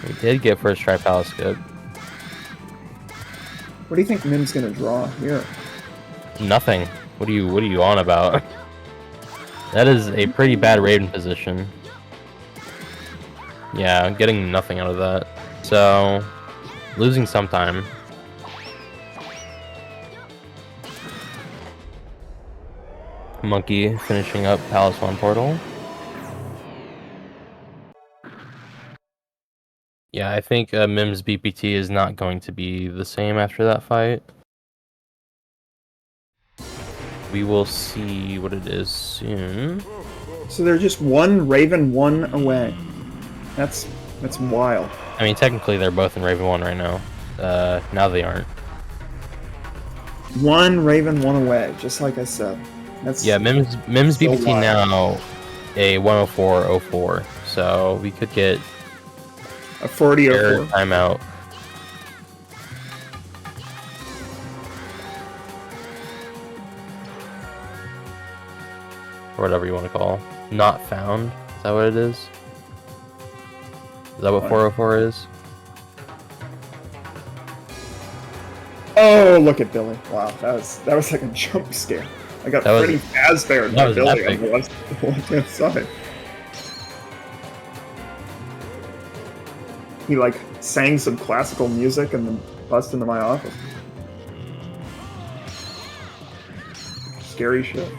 We did get first try pal skip. What do you think Mim's gonna draw here? Nothing. What are you on about? That is a pretty bad Raven position. Yeah, getting nothing out of that. So, losing some time. Monkey finishing up Palace 1 portal. Yeah, I think Mim's BPT is not going to be the same after that fight. We will see what it is soon. So they're just one Raven, one away. That's wild. I mean, technically they're both in Raven 1 right now. Now they aren't. One Raven, one away, just like I said. That's Yeah, Mim's So BPT wild. now a 104.04, so we could get a 40 error or 4. timeout. Or whatever you want to call. Not found. Is that what it is? Is that what What? 404 is? Oh, look at Billy! Wow, that was like a jump scare. I got That was- Freddy Fazbear that by was Billy epic. on the left-hand side. He like sang some classical music and then bust into my office. Scary shit.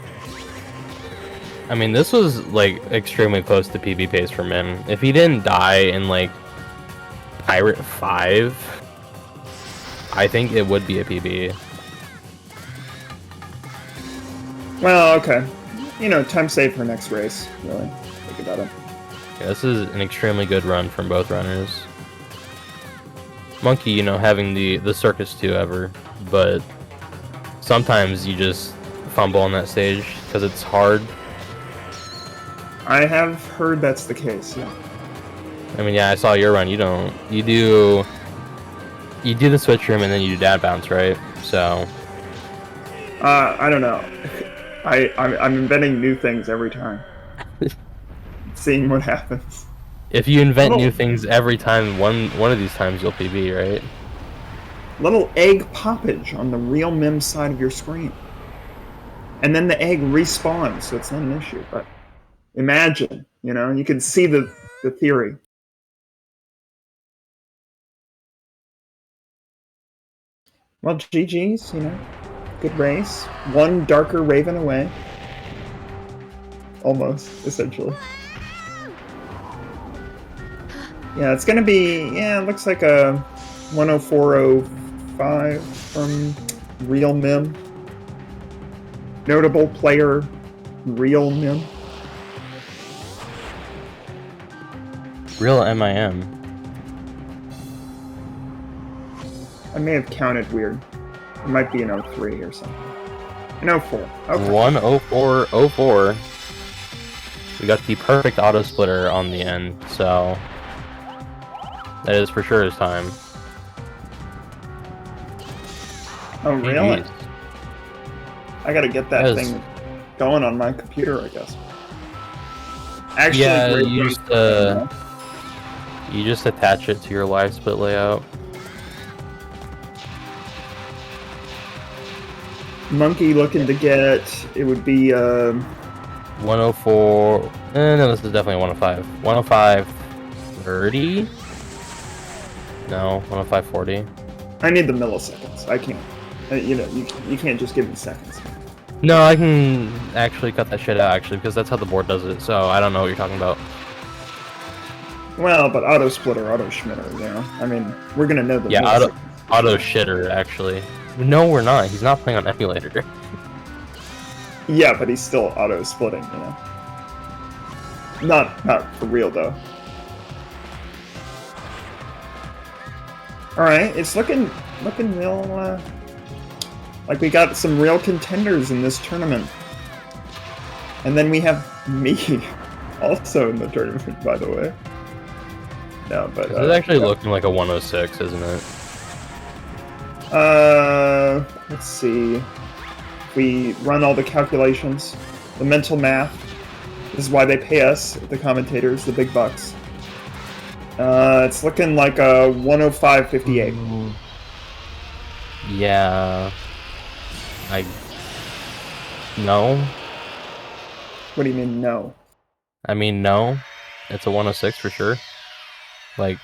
I mean, this was like extremely close to PB pace for Mim. If he didn't die in like Pirate 5, I think it would be a PB. Well, okay. You know, time save for next race, really. Think about it. Yeah, this is an extremely good run from both runners. Monkey, you know, having the circus 2 ever, but sometimes you just fumble on that stage because it's hard. I have heard that's the case, yeah. I mean, yeah, I saw your run. You do the switch room and then you do dad bounce, right? So I don't know. I'm inventing new things every time. Seeing what happens. if you invent Little- new things every time, one of these times you'll PB, right? Little egg poppage on the real Mim side of your screen. And then the egg respawns, so it's not an issue, but imagine, you know, you can see the theory. Well, GG's, you know, good race. One darker Raven away. Almost, essentially. Yeah, it's gonna be, yeah, it looks like a 104.05 from Real Mim. Notable player, Real Mim. Real MIM. I may have counted weird. It might be an 03 or something. An 04. Okay. 104.04. We got the perfect auto splitter on the end, so that is for sure his time. Oh, really? GG's. I gotta get that Yes. thing going on my computer, I guess. Actually, Yeah, great you race. just, you just attach it to your live split layout. Monkey looking to get, it would be 104. No, this is definitely 105. 105.30. No, 105.40. I need the milliseconds. I can't. You can't just give me seconds. No, I can actually cut that shit out, actually, because that's how the board does it, so I don't know what you're talking about. Well, but auto splitter, auto schmitter, I mean, we're gonna know the Yeah, milliseconds. auto shitter, actually. No, we're not. He's not playing on emulator. Yeah, but he's still auto splitting, Not for real though. All right, it's looking real. Like we got some real contenders in this tournament, and then we have me also in the tournament, by the way. No, but It's actually looking like a 106, isn't it? Let's see. If we run all the calculations, the mental math. This is why they pay us, the commentators, the big bucks. It's looking like a 105.58. Yeah. No. What do you mean, no? I mean, no. It's a 106 for sure. Like,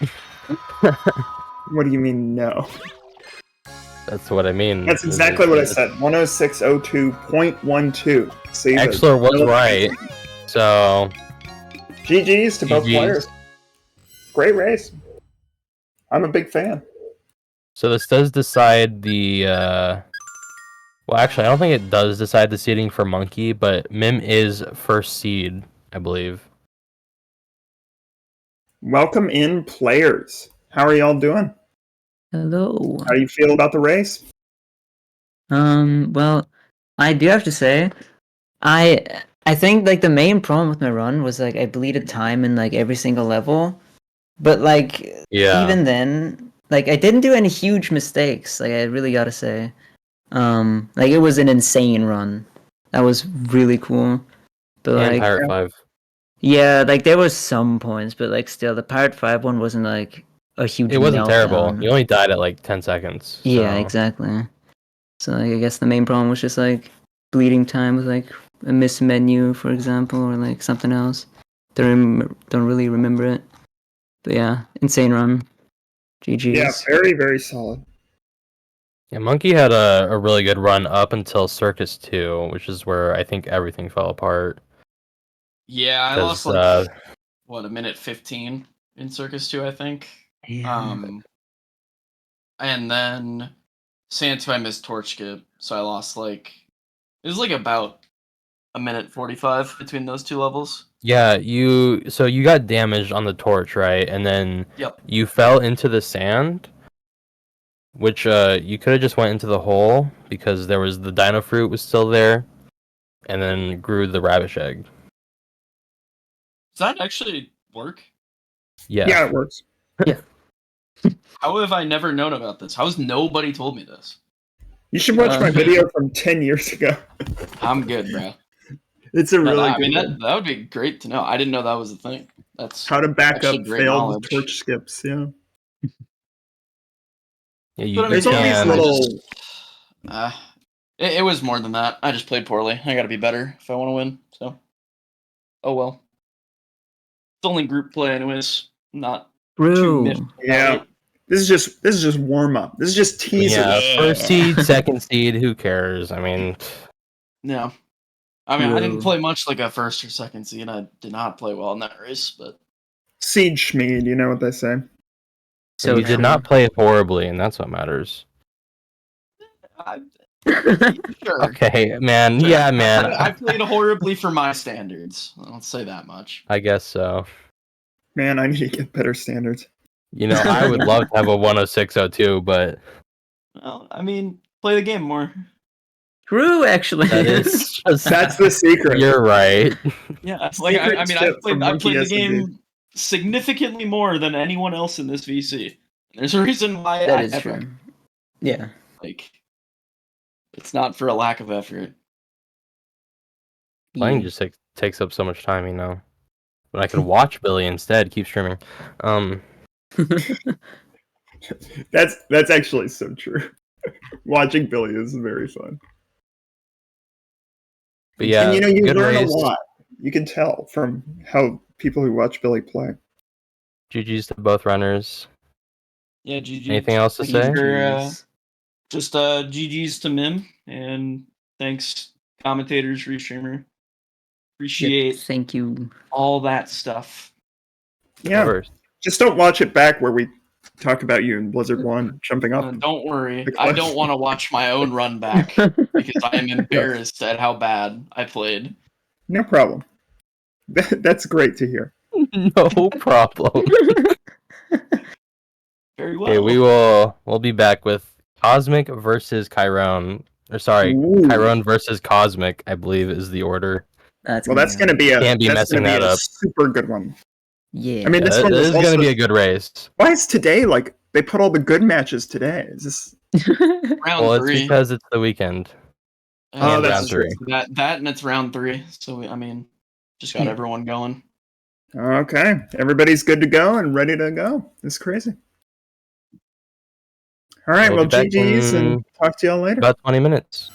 What do you mean, no? that's what I mean. That's exactly what I said. 106.02.12. See, Exler was right. So, GG's to both GGs. players. Great race. I'm a big fan. So this does decide the. Well, actually, I don't think it does decide the seeding for Monkey, but Mim is first seed, I believe. Welcome in, players. How are y'all doing? Hello. How do you feel about the race? Well, I do have to say, I think like the main problem with my run was like I bleeded time in like every single level, but like even then, like I didn't do any huge mistakes. Like I really gotta say, like it was an insane run. That was really cool. But And like Pirate 5. yeah, like there was some points, but like still the Pirate 5 one wasn't like a huge. It wasn't terrible. meltdown. You only died at like 10 seconds. Yeah, so- exactly. So like, I guess the main problem was just like bleeding time with like a missed menu, for example, or like something else. Don't really remember it. But yeah, insane run. GG's. Yeah, very, very solid. Yeah, Monkey had a really good run up until Circus 2, which is where I think everything fell apart. Yeah, I 'Cause, lost like a minute 15 in Circus 2, I think. Yeah. And then Sand 2 I missed Torch Skip, so I lost like it was like about a minute 45 between those two levels. Yeah, you got damaged on the torch, right? And then Yep. you fell into the sand, which you could have just went into the hole because there was the dino fruit was still there, and then grew the radish egg. Does that actually work? Yeah. Yeah, it works. How have I never known about this? How has nobody told me this? You should watch my video from 10 years ago. I'm good, bro. It's a really I good mean, one. that would be great to know. I didn't know that was a thing. That's How to back up actually great failed knowledge. torch skips, yeah. Yeah, you, But I mean, There's all these yeah, little... It was more than that. I just played poorly. I gotta be better if I want to win. So, oh well. It's only group play, anyways. Not too Bro. miffed about Yeah. it. This is just warm up. This is just teaser. yeah, first seed, second seed, who cares? I mean, Yeah. I mean, I didn't Bro. play much like a first or second seed. I did not play well in that race, but Siege Schmied, you know what they say. So you did not play horribly, and that's what matters. I, sure. Okay, man. Sure. Yeah, man. I played horribly for my standards. I'll say that much. I guess so. Man, I need to get better standards. You know, I would love to have a 10602, but Well, I mean, play the game more. True, actually. that is just, That's the secret. you're right. Yeah, like Secret I mean, tip from I played Monkey the SMG. game significantly more than anyone else in this VC. There's a reason why That I is ever true. Yeah. like. It's not for a lack of effort. Playing just takes up so much time, you know. When I could watch Billy instead, keep streaming. That's actually so true. Watching Billy is very fun. But yeah, and you good learn race. a lot. You can tell from how people who watch Billy play. GG's to both runners. Yeah, GG. Anything else to say? Just GG's to Mim, and thanks commentators, restreamer. Appreciate Thank you. all that stuff. Yeah, just don't watch it back where we talk about you in Blizzard 1 jumping up. Don't worry, I don't want to watch my own run back because I am embarrassed at how bad I played. No problem. That's great to hear. No problem. Very well. Okay, we'll be back with Cosmic versus Chiron. Or sorry, Chiron versus Cosmic, I believe is the order. That's going to be a super good one. Yeah. I mean, this one is going to be a good race. Why is today like they put all the good matches today? Is this round 3? It's because it's the weekend. Oh, that's round 3. That and it's round 3. So I mean, just got everyone going. Okay, everybody's good to go and ready to go. It's crazy. All right, well, GG's and talk to y'all later. About 20 minutes.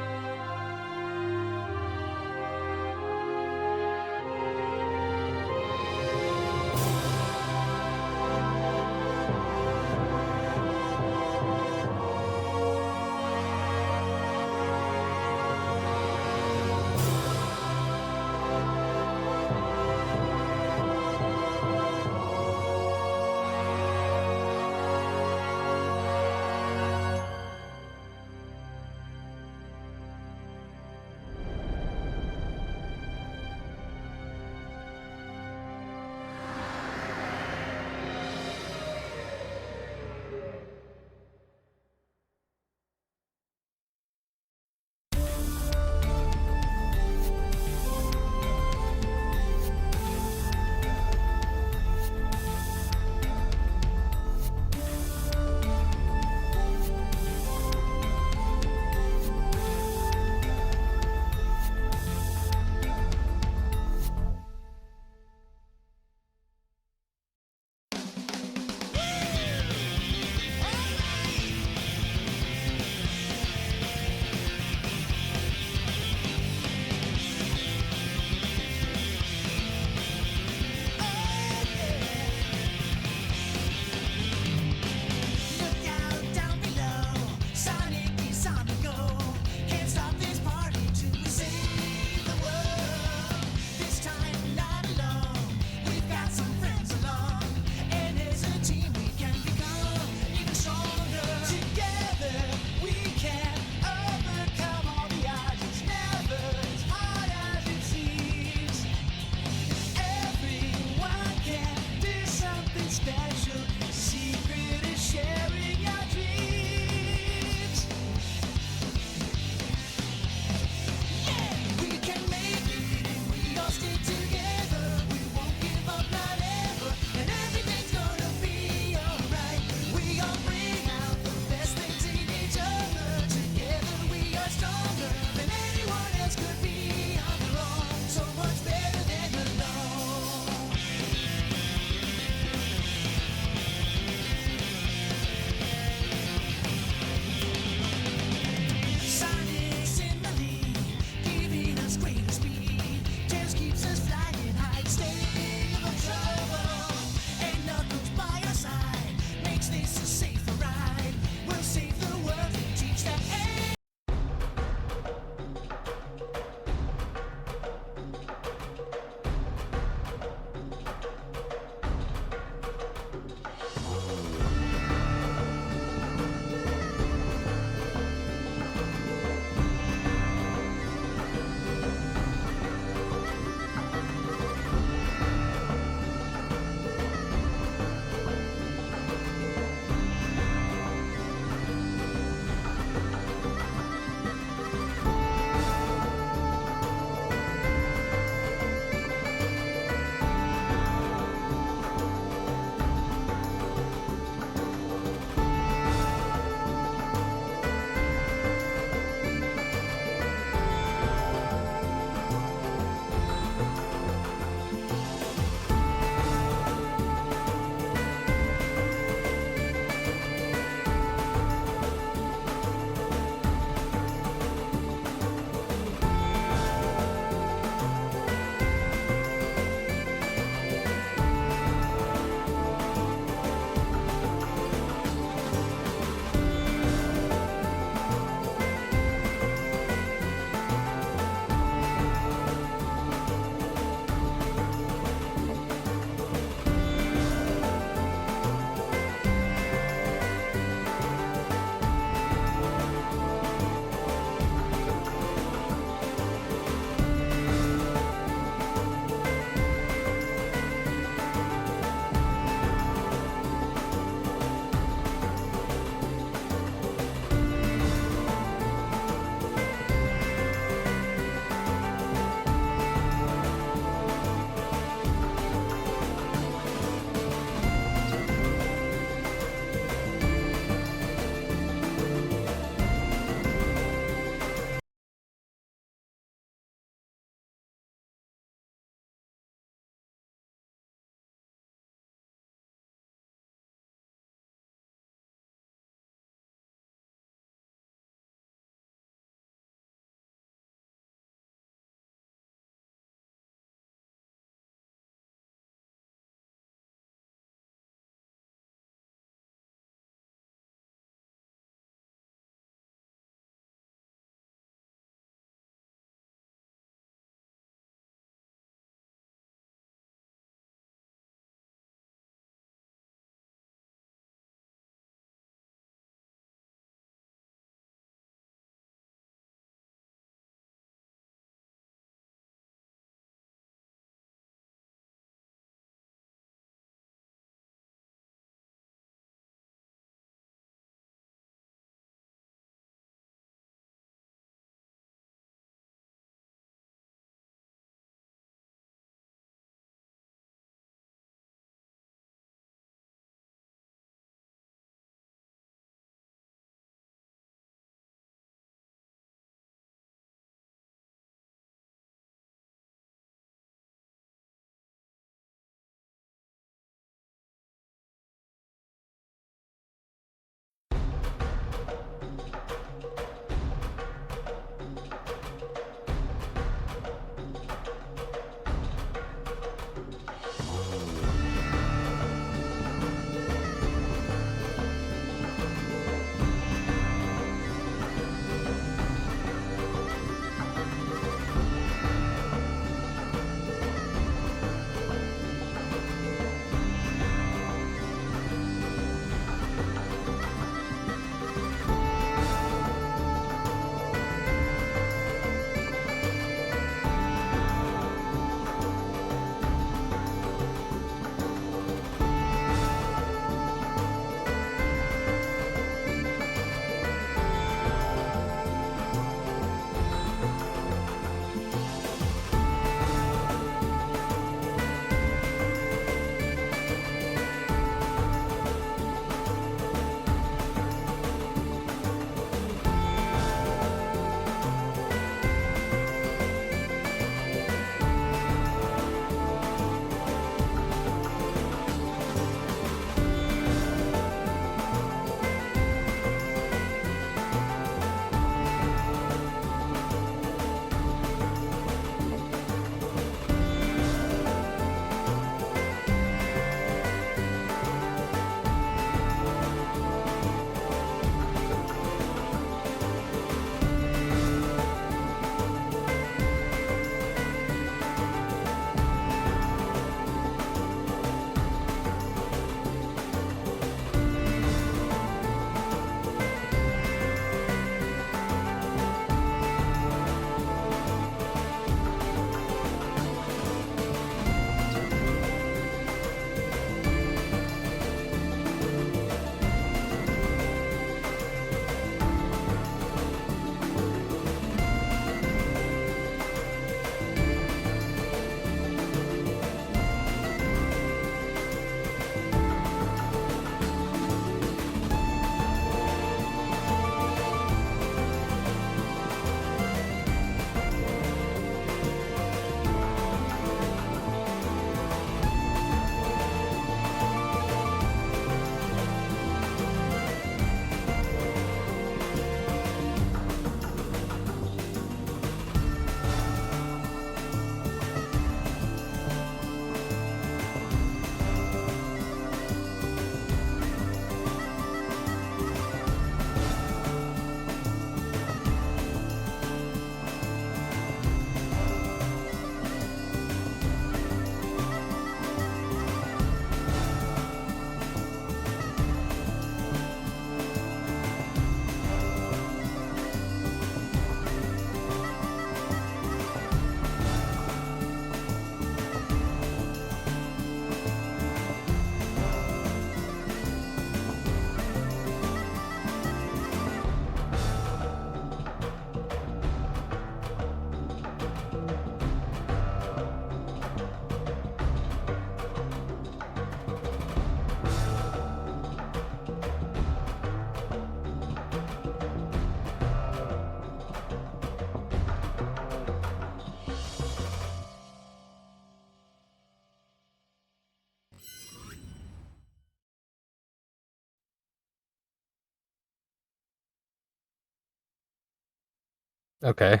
Okay.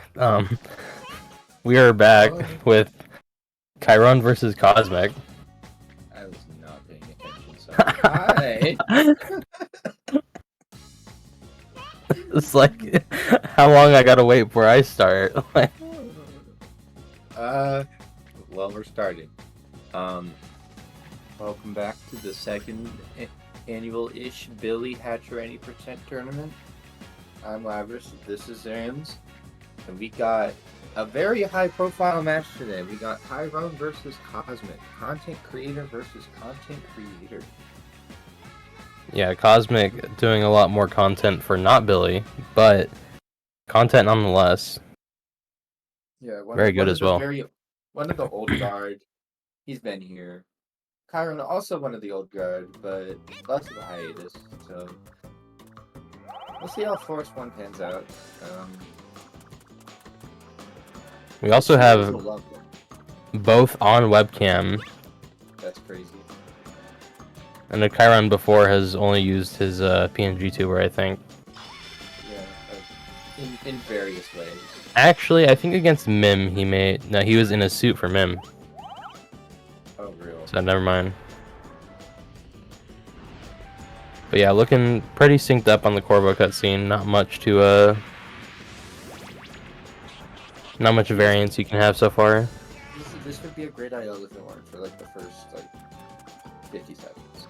We are back with Chiron versus Cosmic. I was not paying attention. Sorry. Hi. It's like, how long I gotta wait before I start? Well, we're starting. Welcome back to the second annual-ish Billy Hatcher Any Percent tournament. I'm Lavish. This is Zams. And we got a very high-profile match today. We got Chiron versus Cosmic. Content creator versus content creator. Yeah, Cosmic doing a lot more content for not Billy, but content nonetheless. Yeah, very good as well. One of the old guard. He's been here. Chiron also one of the old guard, but less of a hiatus. So we'll see how Force 1 pans out. We also have both on webcam. That's crazy. And the Chiron before has only used his PNG tuber, I think. Yeah, in various ways. Actually, I think against Mim he was in a suit for Mim. Oh, real. So never mind. But yeah, looking pretty synced up on the Corvo cutscene. Not much variance you can have so far. This would be a great IO if it weren't for like the first 50 seconds.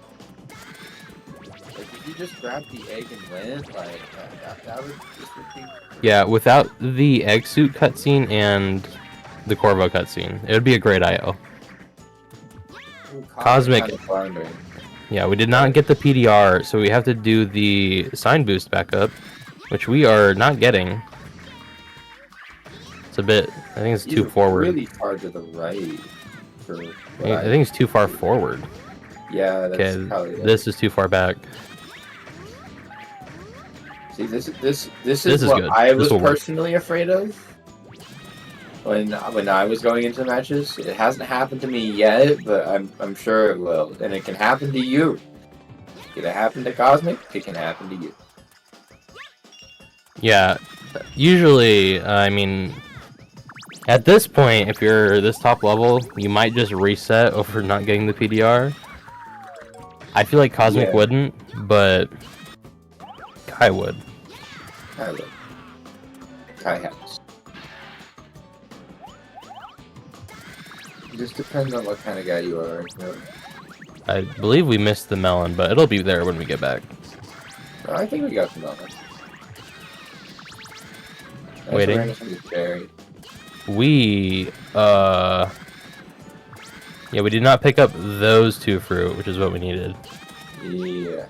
Like if you just grabbed the egg and went, like this would be. Yeah, without the egg suit cutscene and the Corvo cutscene, it would be a great IO. Cosmic. Yeah, we did not get the PDR, so we have to do the sign boost backup, which we are not getting. It's a bit. I think it's too forward. Really far to the right. I think it's too far forward. Yeah. That's okay. This is too far back. See, this is what good. I was personally afraid of when I was going into matches. It hasn't happened to me yet, but I'm sure it will, and it can happen to you. It can happen to Cosmic. It can happen to you. Yeah, usually, I mean, at this point, if you're this top level, you might just reset over not getting the PDR. I feel like Cosmic wouldn't, but Kai would. Kai would. Kai has. It just depends on what kind of guy you are. You know? I believe we missed the melon, but it'll be there when we get back. No, I think we got the melon. Waiting. We yeah, we did not pick up those two fruit, which is what we needed. Yeah.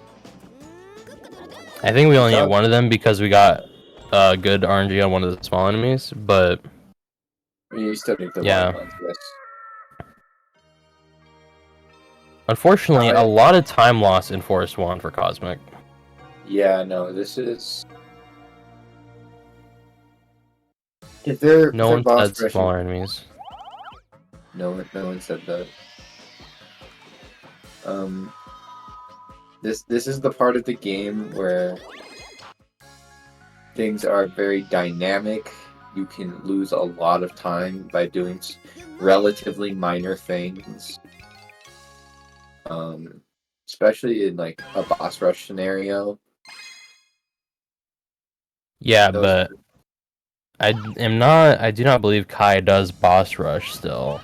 I think we only need one of them because we got good RNG on one of the small enemies, but you still need the ones, yes. Unfortunately, a lot of time lost in Forest 1 for Cosmic. Yeah, no, this is. If they're no one said smaller enemies. No one said that. This is the part of the game where things are very dynamic. You can lose a lot of time by doing relatively minor things. Especially in like a boss rush scenario. Yeah, but I do not believe Kai does boss rush still.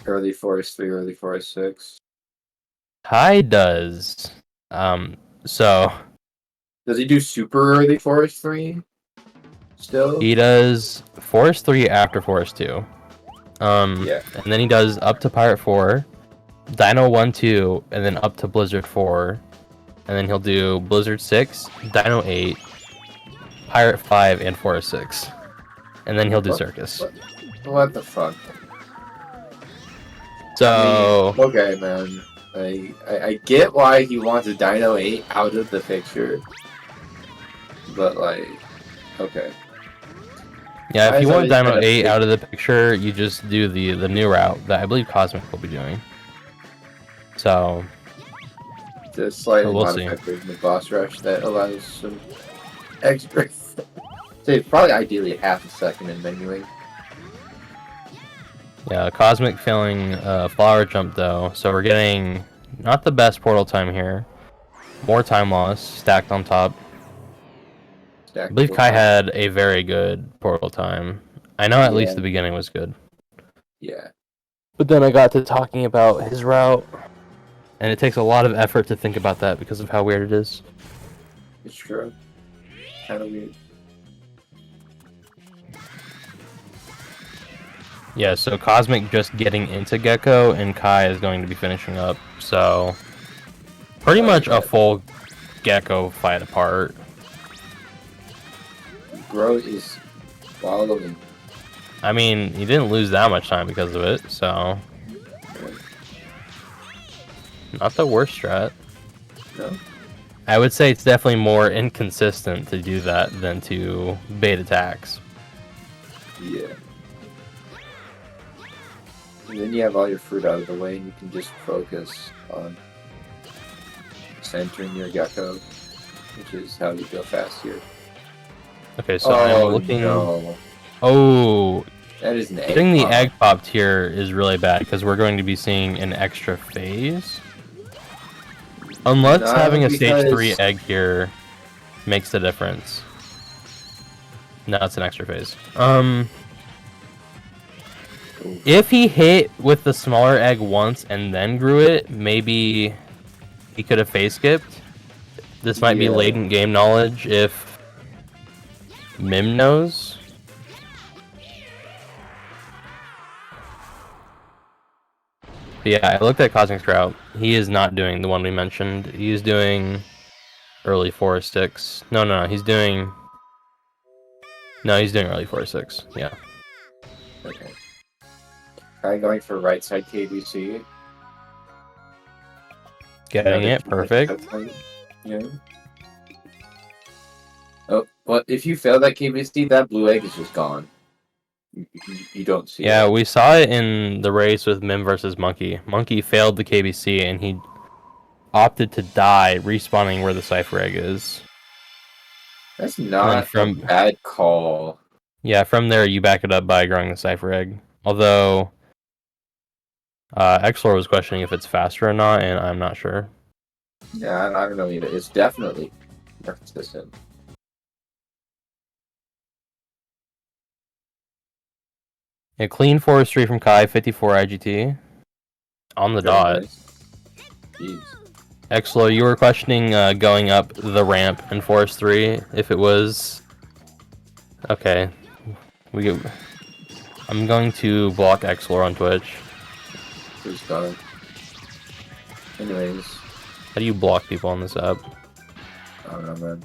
Early Forest 3, early Forest 6. Kai does. So does he do super early Forest 3? Still? He does Forest 3 after Forest 2. Yeah. And then he does up to Pirate 4, Dino 1, 2, and then up to Blizzard 4. And then he'll do Blizzard 6, Dino 8, Pirate 5, and Forest 6. And then he'll do Circus. What the fuck? So... I mean, okay, man. I get why he wants a Dino 8 out of the picture. But, like... Okay. Yeah, if you want Dino 8 out of the picture, you just do the new route that I believe Cosmic will be doing. So... Just slightly modified version of boss rush that allows some extra say probably ideally half a second in menuing. Yeah, Cosmic failing flower jump though, so we're getting not the best portal time here. More time loss stacked on top. I believe Kai had a very good portal time. I know at least the beginning was good. Yeah. But then I got to talking about his route, and it takes a lot of effort to think about that because of how weird it is. It's true. Kind of weird. Yeah, so Cosmic just getting into Gecko, and Kai is going to be finishing up, so pretty much a full Gecko fight apart. Bro is following. I mean, he didn't lose that much time because of it, so not the worst strat. No. I would say it's definitely more inconsistent to do that than to bait attacks. Yeah. And then you have all your fruit out of the way, and you can just focus on centering your Gecko, which is how you go fast here. Okay, so I'm looking. No. Oh, that is an egg. Getting the egg popped here is really bad because we're going to be seeing an extra phase. Unless having a stage 3 egg here makes the difference. No, it's an extra phase. If he hit with the smaller egg once and then grew it, maybe he could have phase skipped. This might be latent game knowledge if Mim knows. But yeah, I looked at Cosmic's route. He is not doing the one we mentioned. He's doing early 4-6. No, he's doing... No, he's doing early 4-6. Yeah. Okay. Try going for right side KBC. Getting it, perfect. Yeah. Oh, well, if you fail that KBC, that blue egg is just gone. You don't see it. Yeah, we saw it in the race with Mim versus Monkey. Monkey failed the KBC, and he opted to die, respawning where the Cypher Egg is. That's not a bad call. Yeah, from there, you back it up by growing the Cypher Egg. Although... Exlor was questioning if it's faster or not, and I'm not sure. Yeah, I don't know either. It's definitely more consistent. A clean forestry from Kai, 54 IGT. On the dot. Nice. Jeez. Exlor, you were questioning going up the ramp in Forest 3 if it was... Okay. I'm going to block Exlor on Twitch. Who's gone? Anyways. How do you block people on this app? I don't know, man.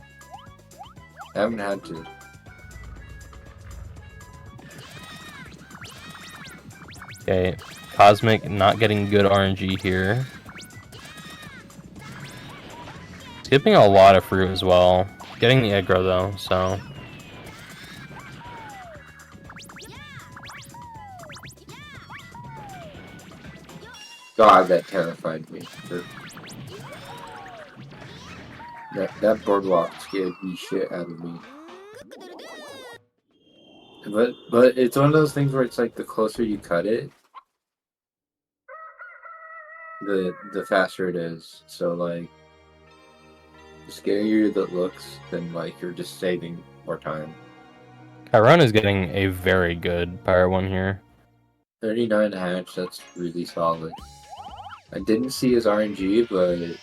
I haven't had to. Okay, Cosmic not getting good RNG here. Skipping a lot of fruit as well. Getting the aggro though, so... God, that terrified me. That boardwalk scared the shit out of me. But it's one of those things where it's like the closer you cut it, the faster it is. So like, the scarier that looks, then like you're just saving more time. Chiron is getting a very good Pyro 1 here. 39 hatch, that's really solid. I didn't see his RNG, but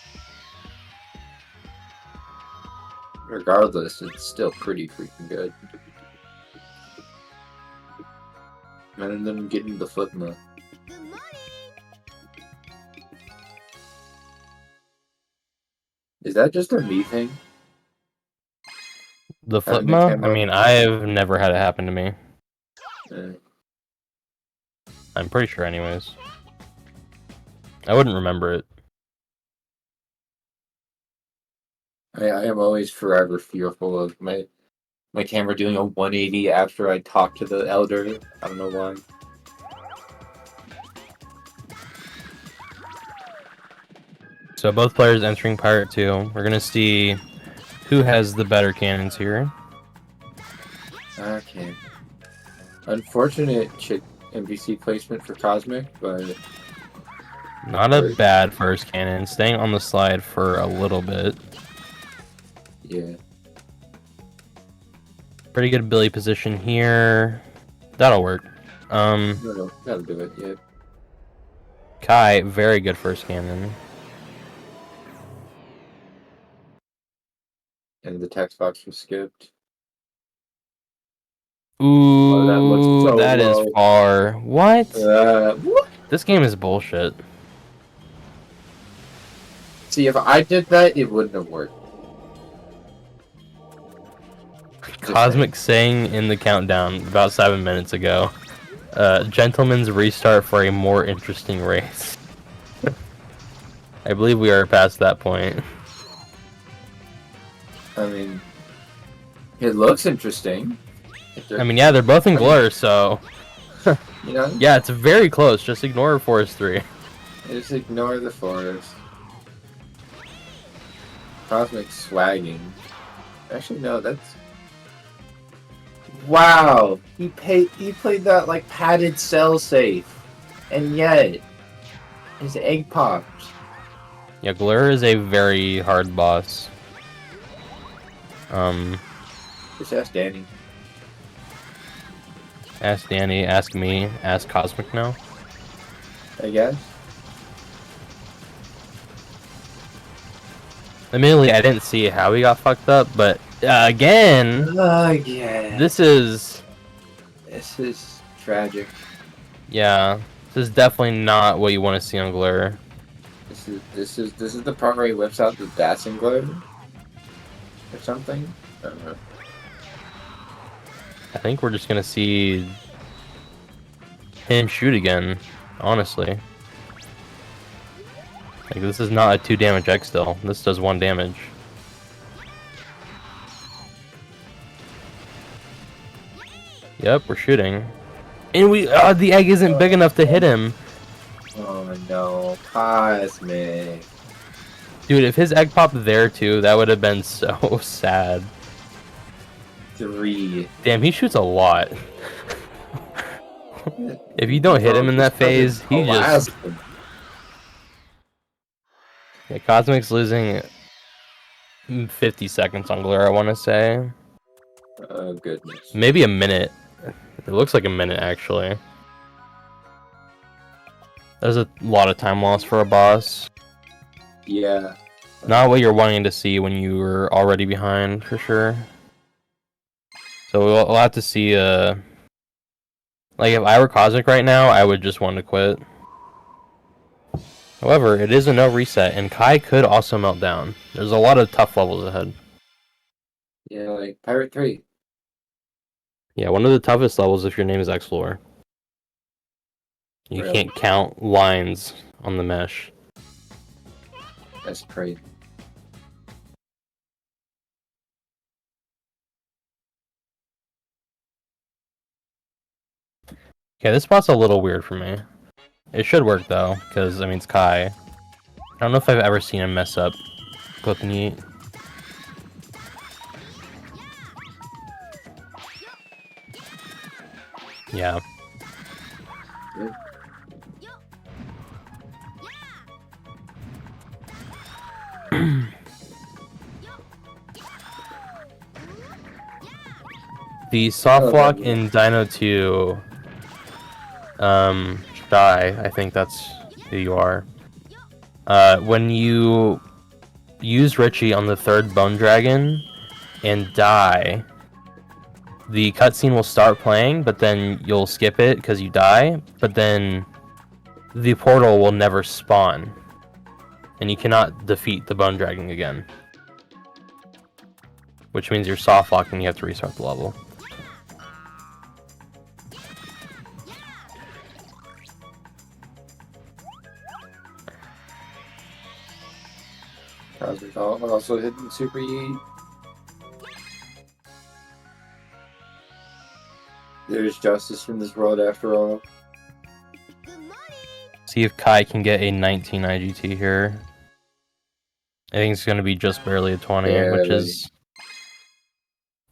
regardless, it's still pretty freaking good. And then getting the footnote. Is that just a me thing? The Flipma? I mean, I've never had it happen to me. I'm pretty sure anyways. I wouldn't remember it. I am always forever fearful of my camera doing a 180 after I talk to the elder. I don't know why. So both players entering Pirate 2. We're gonna see who has the better cannons here. Okay. Unfortunate chick NPC placement for Cosmic, but Not a bad first cannon. Staying on the slide for a little bit. yeah. Pretty good Billy position here. That'll work. No, that'll do it, yeah. Kai, very good first cannon. And the text box was skipped. Ooh, that looks so that is low. far. What? What? This game is bullshit. See, if I did that, it wouldn't have worked. Cosmic saying in the countdown about 7 minutes ago. Gentleman's restart for a more interesting race. I believe we are past that point. I mean, it looks interesting. I mean, yeah, they're both in Glur, so... You know? Yeah, it's very close. Just ignore Forest 3. Just ignore the forest. Cosmic swagging. Actually, no, that's... Wow! He played that, like, padded cell safe. And yet, his egg popped. Yeah, Glur is a very hard boss. Just ask Danny. Ask Danny, ask me, ask Cosmic now. I guess. Admittedly, I didn't see how he got fucked up, but again, Yeah. this is tragic. yeah, this is definitely not what you want to see on Glur. This is the part where he whips out the Dancing Glare or something. I don't know. I think we're just gonna see him shoot again. Honestly, like this is not a 2 damage X still. This does 1 damage. Yep, we're shooting, and the egg isn't big enough to hit him. Oh no, Cosmic. Dude, if his egg popped there too, that would have been so sad. 3. Damn, he shoots a lot. If you don't hit him in that phase, he just... Yeah, Cosmic's losing 50 seconds on Glur, I want to say. Oh goodness. Maybe a minute. It looks like a minute, actually. There's a lot of time loss for a boss. Yeah. Not what you're wanting to see when you were already behind, for sure. So we'll have to see, like, if I were Cosmic right now, I would just want to quit. However, it is a no reset, and Kai could also melt down. There's a lot of tough levels ahead. Yeah, like Pirate 3. Yeah, one of the toughest levels if your name is Explore. You Really? can't count lines on the mesh. That's crazy. Okay, this spot's a little weird for me. It should work though, because I mean it's Kai. I don't know if I've ever seen him mess up Clip and Yeet. Yeah. The soft lock in Dino 2, Shy, I think that's who you are. When you use Richie on the 3rd Bone Dragon and die, the cutscene will start playing, but then you'll skip it because you die, but then the portal will never spawn, and you cannot defeat the Bone Dragon again. Which means you're soft locked and you have to restart the level. Cosmic also hitting Super Yeet. There's justice from this world after all. See if Kai can get a 19 IGT here. I think it's going to be just barely a 20, Barely. which is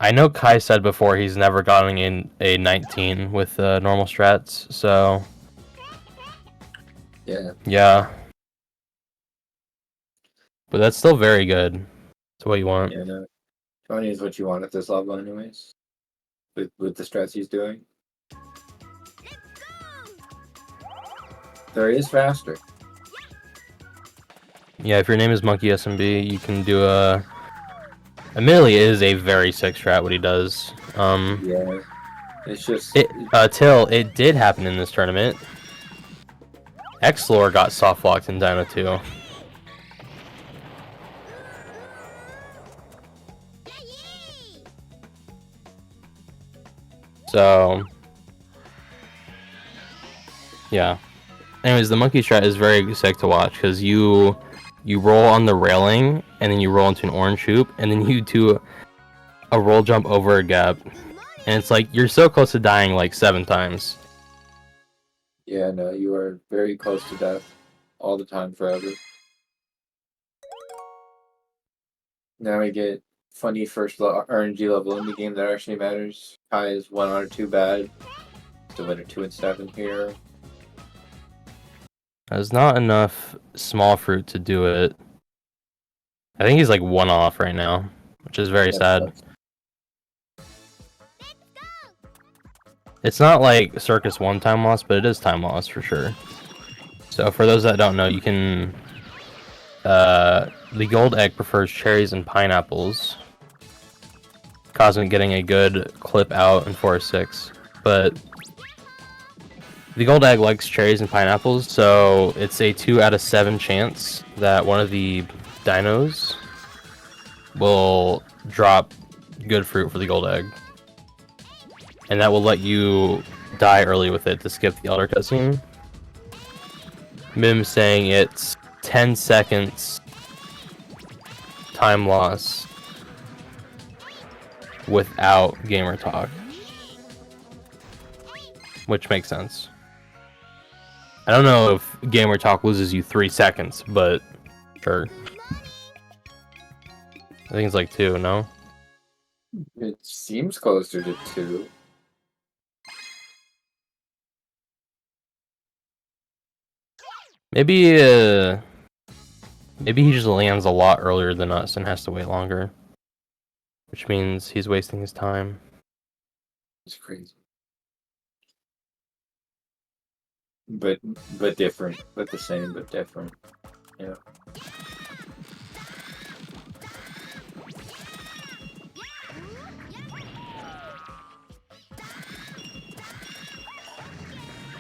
I know Kai said before he's never gotten in a 19 with normal strats, so Yeah. yeah. But that's still very good. That's what you want. Yeah, no. 20 is what you want at this level, anyways. With the strats he's doing. 30 is faster. Yeah, if your name is Monkey SMB, you can do a. Admittedly, it is a very sick strat what he does. Yeah. It's just. Till it did happen in this tournament. Xlor got soft locked in Dino 2. So, yeah. Anyways, the monkey strat is very sick to watch because you roll on the railing and then you roll into an orange hoop and then you do a roll jump over a gap, and it's like you're so close to dying like 7 times. Yeah, no, you are very close to death all the time, forever. Now we get funny first RNG level in the game that actually matters. Kai is 1 out of 2 bad. The winner 2 and 7 here. There's not enough small fruit to do it. I think he's like 1 off right now, which is very sad. It's not like Circus 1 time loss, but it is time loss for sure. So for those that don't know, you can... the gold egg prefers cherries and pineapples. Cosmic getting a good clip out in 4-6. But the gold egg likes cherries and pineapples, so it's a 2 out of 7 chance that one of the dinos will drop good fruit for the gold egg. And that will let you die early with it to skip the Elder cutscene. Mim saying it's 10 seconds time loss without gamer talk. Which makes sense. I don't know if gamer talk loses you 3 seconds, but sure. I think it's like 2, no? It seems closer to 2. Maybe he just lands a lot earlier than us and has to wait longer. Which means he's wasting his time. It's crazy. But different. But the same, but different. Yeah.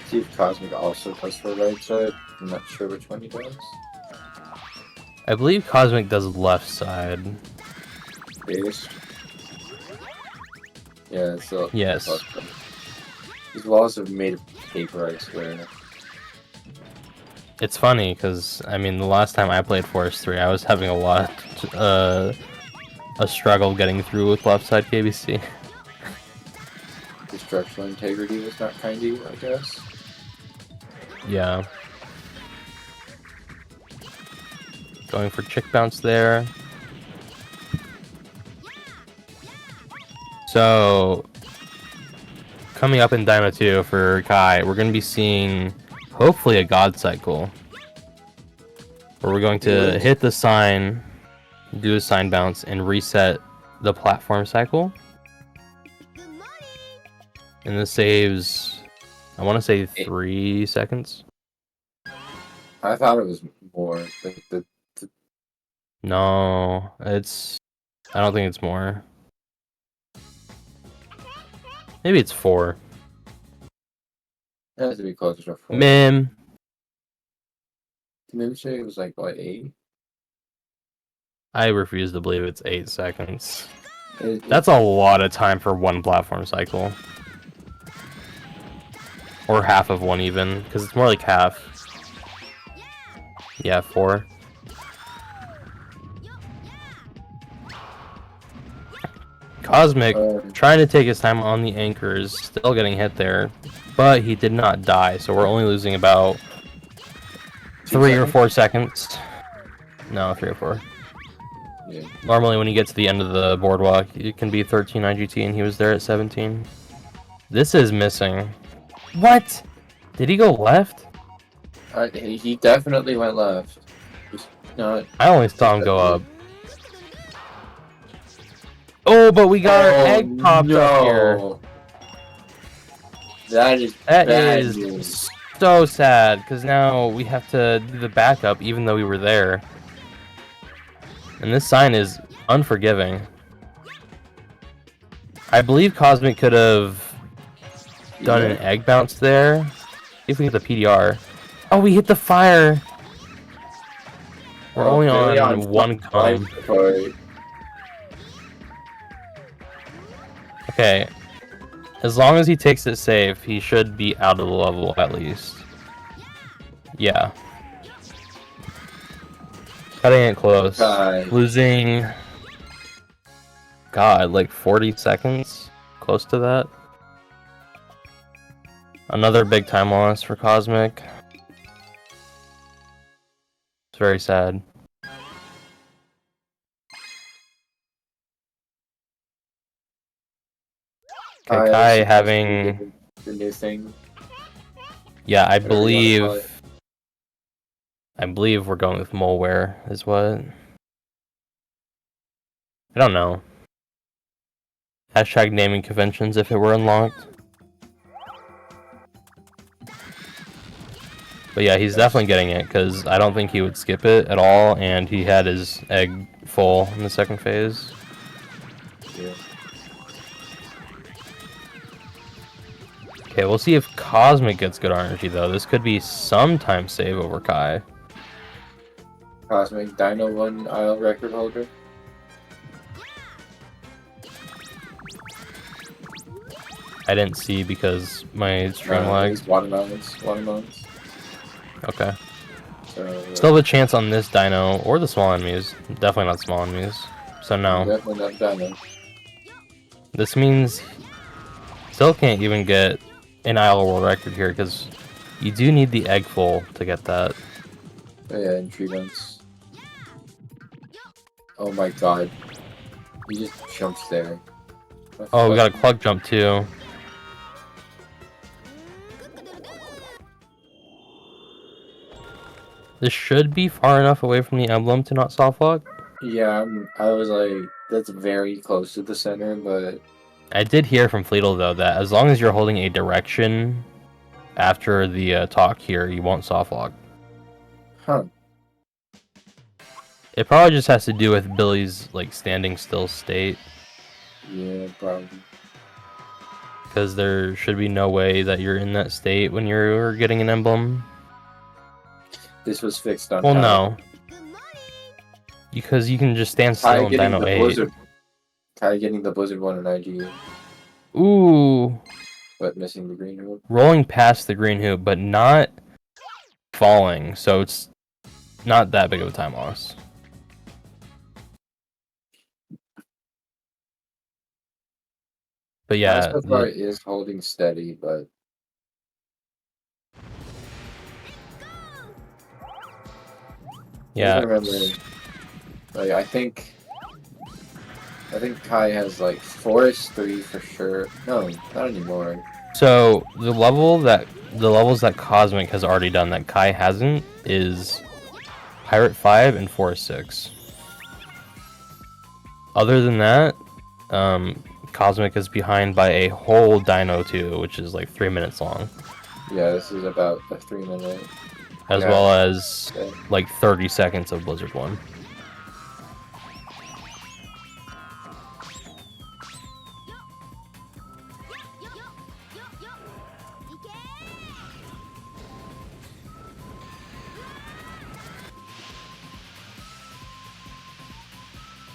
See if Cosmic also goes for the right side. I'm not sure which one he does. I believe Cosmic does left side. Based. Yeah, so Yes. These walls are made of paper, I swear. It's funny because I mean the last time I played Forest 3, I was having a struggle getting through with left side KBC. The structural integrity was not kind to you, I guess. Yeah. Going for chick bounce there. So, coming up in Dino 2 for Kai, we're going to be seeing hopefully a God Cycle. Where we're going to hit the sign, do a sign bounce, and reset the platform cycle. And this saves, I want to say 3 seconds. I thought it was more. No, I don't think it's more. Maybe it's 4. It has to be closer to 4. Mim. Maybe say it was like, what, 8? I refuse to believe it's 8 seconds. It, That's a lot of time for one platform cycle. Or half of one even, because it's more like half. Yeah, 4. Cosmic trying to take his time on the anchors, still getting hit there, but he did not die, so we're only losing about 3 or 4 seconds. No, 3 or 4. Yeah. Normally, when you get to the end of the boardwalk, it can be 13 IGT, and he was there at 17. This is missing. What? Did he go left? He definitely went left. Just not. I only saw him go up. Oh, but we got our egg popped up here. That is That bad is news. so sad, because now we have to do the backup even though we were there. And this sign is unforgiving. I believe Cosmic could have done an egg bounce there. If we get the PDR. Oh, we hit the fire! We're only on one comb. Okay. As long as he takes it safe, he should be out of the level at least. Yeah. Cutting it close. Losing... God, like 40 seconds? Close to that. Another big time loss for Cosmic. It's very sad. Okay, Kai having... the new thing. Yeah, I believe we're going with Moleware is what. I don't know. Hashtag naming conventions if it were unlocked. But yeah, he's definitely getting it because I don't think he would skip it at all, and he had his egg full in the second phase. Yeah. Okay, we'll see if Cosmic gets good energy though. This could be some time save over Kai. Cosmic Dino 1 Isle record holder. I didn't see because my stream lagged. Watermelons. Okay. So, Still have a chance on this dino or the small enemies. Definitely not small enemies. So no. Definitely not Dino. This means still can't even get an Isle world record here because you do need the egg full to get that. Oh, yeah, and tree bounce. Oh my god. He just jumps there. Oh, we got a clug jump too. This should be far enough away from the emblem to not soft lock. Yeah, I was like, that's very close to the center, but... I did hear from Fleetle though that as long as you're holding a direction after the talk here, you won't soft lock. Huh. It probably just has to do with Billy's like standing still state. Yeah, probably. Because there should be no way that you're in that state when you're getting an emblem. This was fixed on Well, time. no. Because you can just stand still in Dino 8. Kai getting the Blizzard 1 in IG, Ooh. but missing the green hoop. Rolling past the green hoop, but not falling. So it's not that big of a time loss. But yeah. So far is holding steady, but... Yeah. I remember, like, I think Kai has like Forest 3 for sure. No, not anymore. So the levels that Cosmic has already done that Kai hasn't is Pirate 5 and Forest 6. Other than that, Cosmic is behind by a whole Dino 2, which is like 3 minutes long. Yeah, this is about a 3-minute. As well as like 30 seconds of Blizzard 1.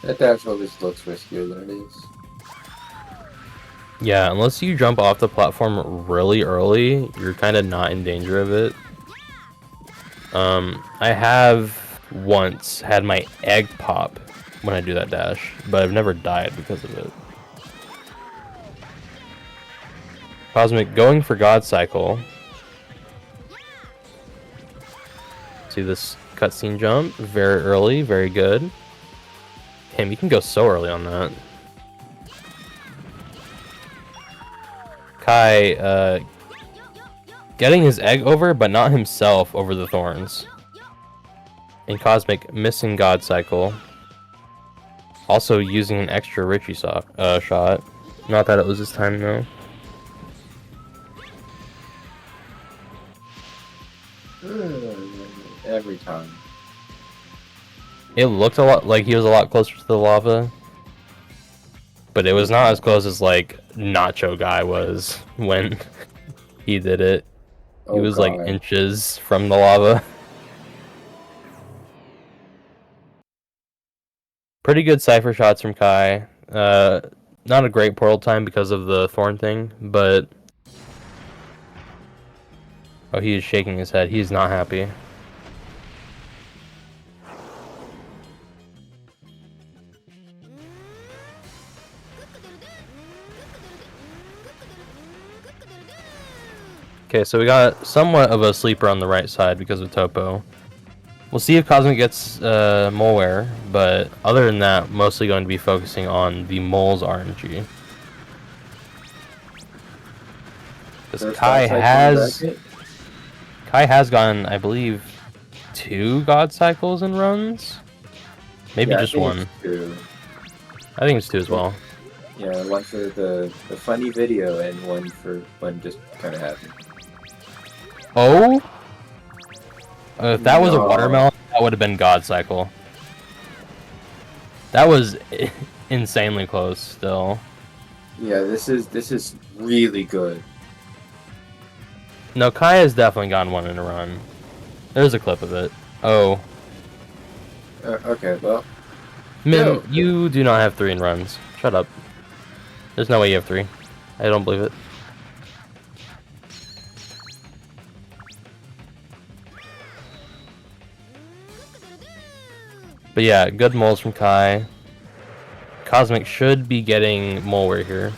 That dash always looks riskier than it is. Yeah, unless you jump off the platform really early, you're kind of not in danger of it. I have once had my egg pop when I do that dash, but I've never died because of it. Cosmic going for God Cycle. See this cutscene jump? Very early, very good. Damn, you can go so early on that. Kai, getting his egg over, but not himself over the thorns. And Cosmic missing God Cycle. Also using an extra Richie shot. Not that it was his time, though. Every time. It looked a lot like he was a lot closer to the lava. But it was not as close as, like, Nacho Guy was when he did it. He was, like, inches from the lava. Pretty good Cypher shots from Kai. Not a great portal time because of the thorn thing, but... Oh, he is shaking his head. He's not happy. Okay, so we got somewhat of a sleeper on the right side because of Topo. We'll see if Cosmic gets Moleware, but other than that, mostly going to be focusing on the Mole's RNG. Because Kai has gotten, I believe, 2 God Cycles and runs? Maybe just 1. I think it's 2 as well. Yeah, one for the funny video and one for when just kind of happened. Oh? If that was a watermelon, that would have been God Cycle. That was insanely close still. Yeah, this is really good. No, Kai has definitely gotten 1 in a run. There's a clip of it. Oh. Okay, well. Mim, you do not have 3 in runs. Shut up. There's no way you have 3. I don't believe it. But yeah, good moles from Kai. Cosmic should be getting Moleware here.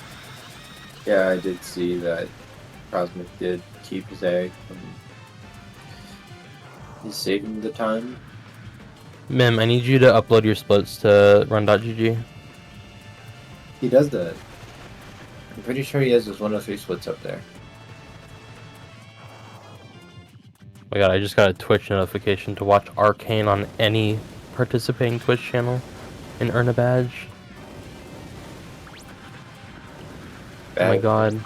Yeah, I did see that Cosmic did keep his egg. He's saving the time. Mim, I need you to upload your splits to run.gg. He does that. I'm pretty sure he has his 103 splits up there. Oh my god, I just got a Twitch notification to watch Arcane on any participating Twitch channel and earn a badge. Oh my god.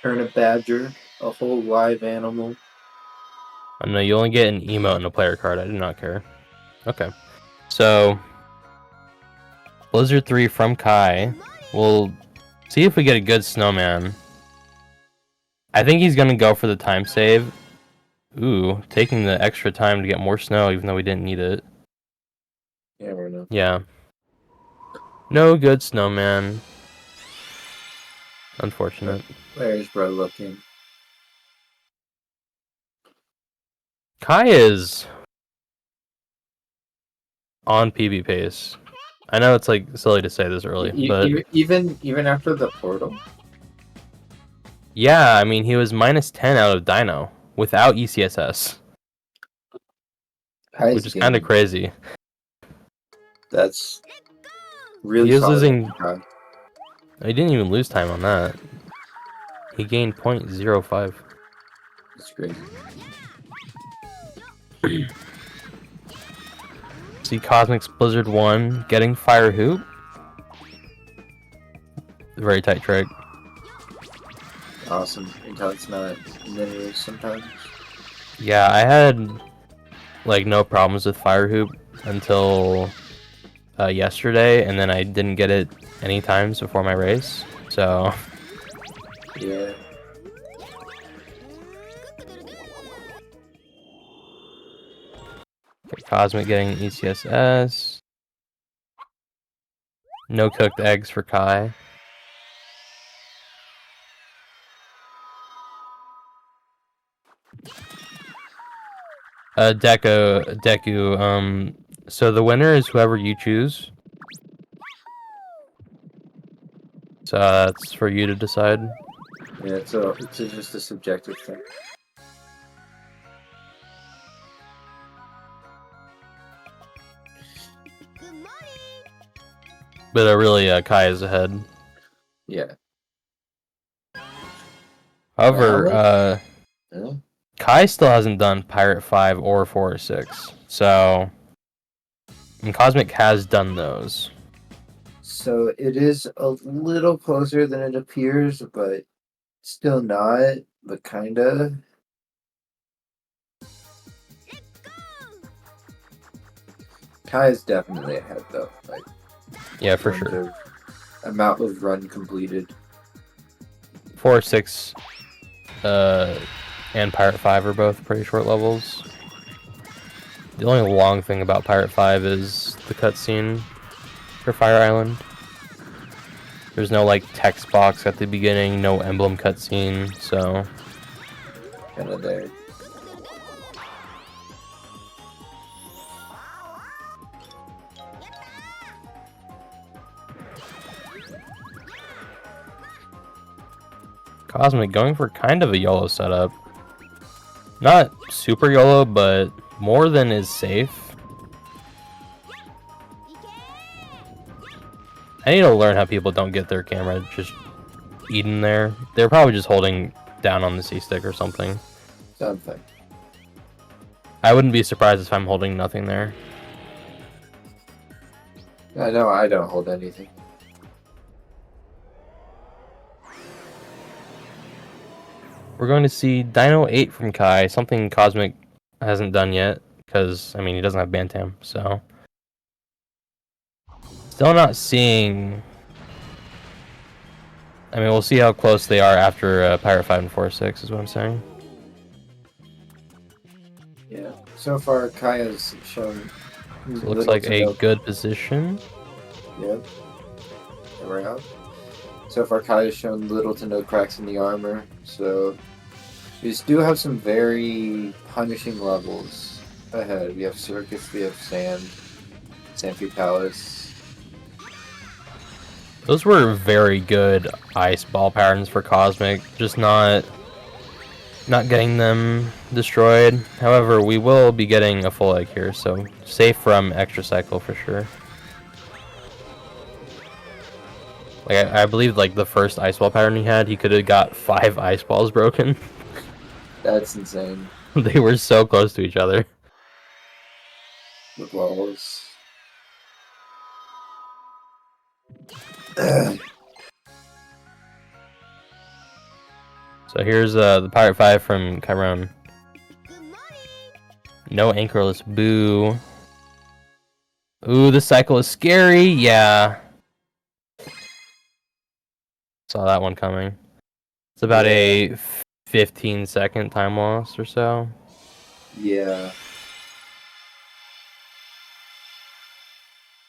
Earn a badger, a whole live animal. I know you only get an emote and a player card. I do not care. Okay. So, Blizzard 3 from Kai. We'll see if we get a good snowman. I think he's going to go for the time save. Ooh, taking the extra time to get more snow even though we didn't need it. Yeah, we're not. Yeah. No good snowman. Unfortunate. Where's bro looking? Kai is on PB pace. I know it's like silly to say this early, but even after the portal. Yeah, I mean he was -10 out of Dino without ECSS, which is kind of crazy. That's really. He was losing. He didn't even lose time on that. He gained 0.05. That's crazy. See Cosmic's Blizzard 1 getting Fire Hoop. Very tight trick. Awesome. Until it's not linear sometimes. Yeah, I had like no problems with Fire Hoop until yesterday, and then I didn't get it any times before my race. So yeah. Cosmic getting ECSS. No cooked eggs for Kai. Deku, so the winner is whoever you choose. So that's for you to decide. Yeah, it's just a subjective thing. But really, Kai is ahead. Yeah. However, Yeah. Kai still hasn't done Pirate 5 or 4 or 6. So, and Cosmic has done those. So it is a little closer than it appears, but still not, but kinda. Kai is definitely ahead though. Like, Yeah, for in sure. terms of amount of run completed. 4, 6, and Pirate 5 are both pretty short levels. The only long thing about Pirate 5 is the cutscene for Fire Island. There's no like text box at the beginning, no emblem cutscene, so Kinda there. Cosmic going for kind of a YOLO setup. Not super YOLO, but more than is safe. I need to learn how people don't get their camera just eaten there. They're probably just holding down on the C-stick or something. Something. I wouldn't be surprised if I'm holding nothing there. I know I don't hold anything. We're going to see Dino 8 from Kai, something Cosmic hasn't done yet, because, I mean, he doesn't have Bantam, so... Still not seeing... I mean, we'll see how close they are after Pirate 5 and 4 6, is what I'm saying. Yeah. So far, Kaya's shown. So it looks like a good position. Yep. Around. So far, Kaya's shown little to no cracks in the armor, so we do have some very punishing levels ahead. We have Circus, we have Sand, Sanford Palace. Those were very good ice ball patterns for Cosmic, just not getting them destroyed. However, we will be getting a full egg here, so safe from extra cycle for sure. Like I believe like the first ice ball pattern he had, he could have got 5 ice balls broken. That's insane. They were so close to each other. The balls. So here's the Pirate 5 from Chiron. No anchorless, boo. Ooh, this cycle is scary, yeah. Saw that one coming. It's about a 15-second time loss or so. Yeah.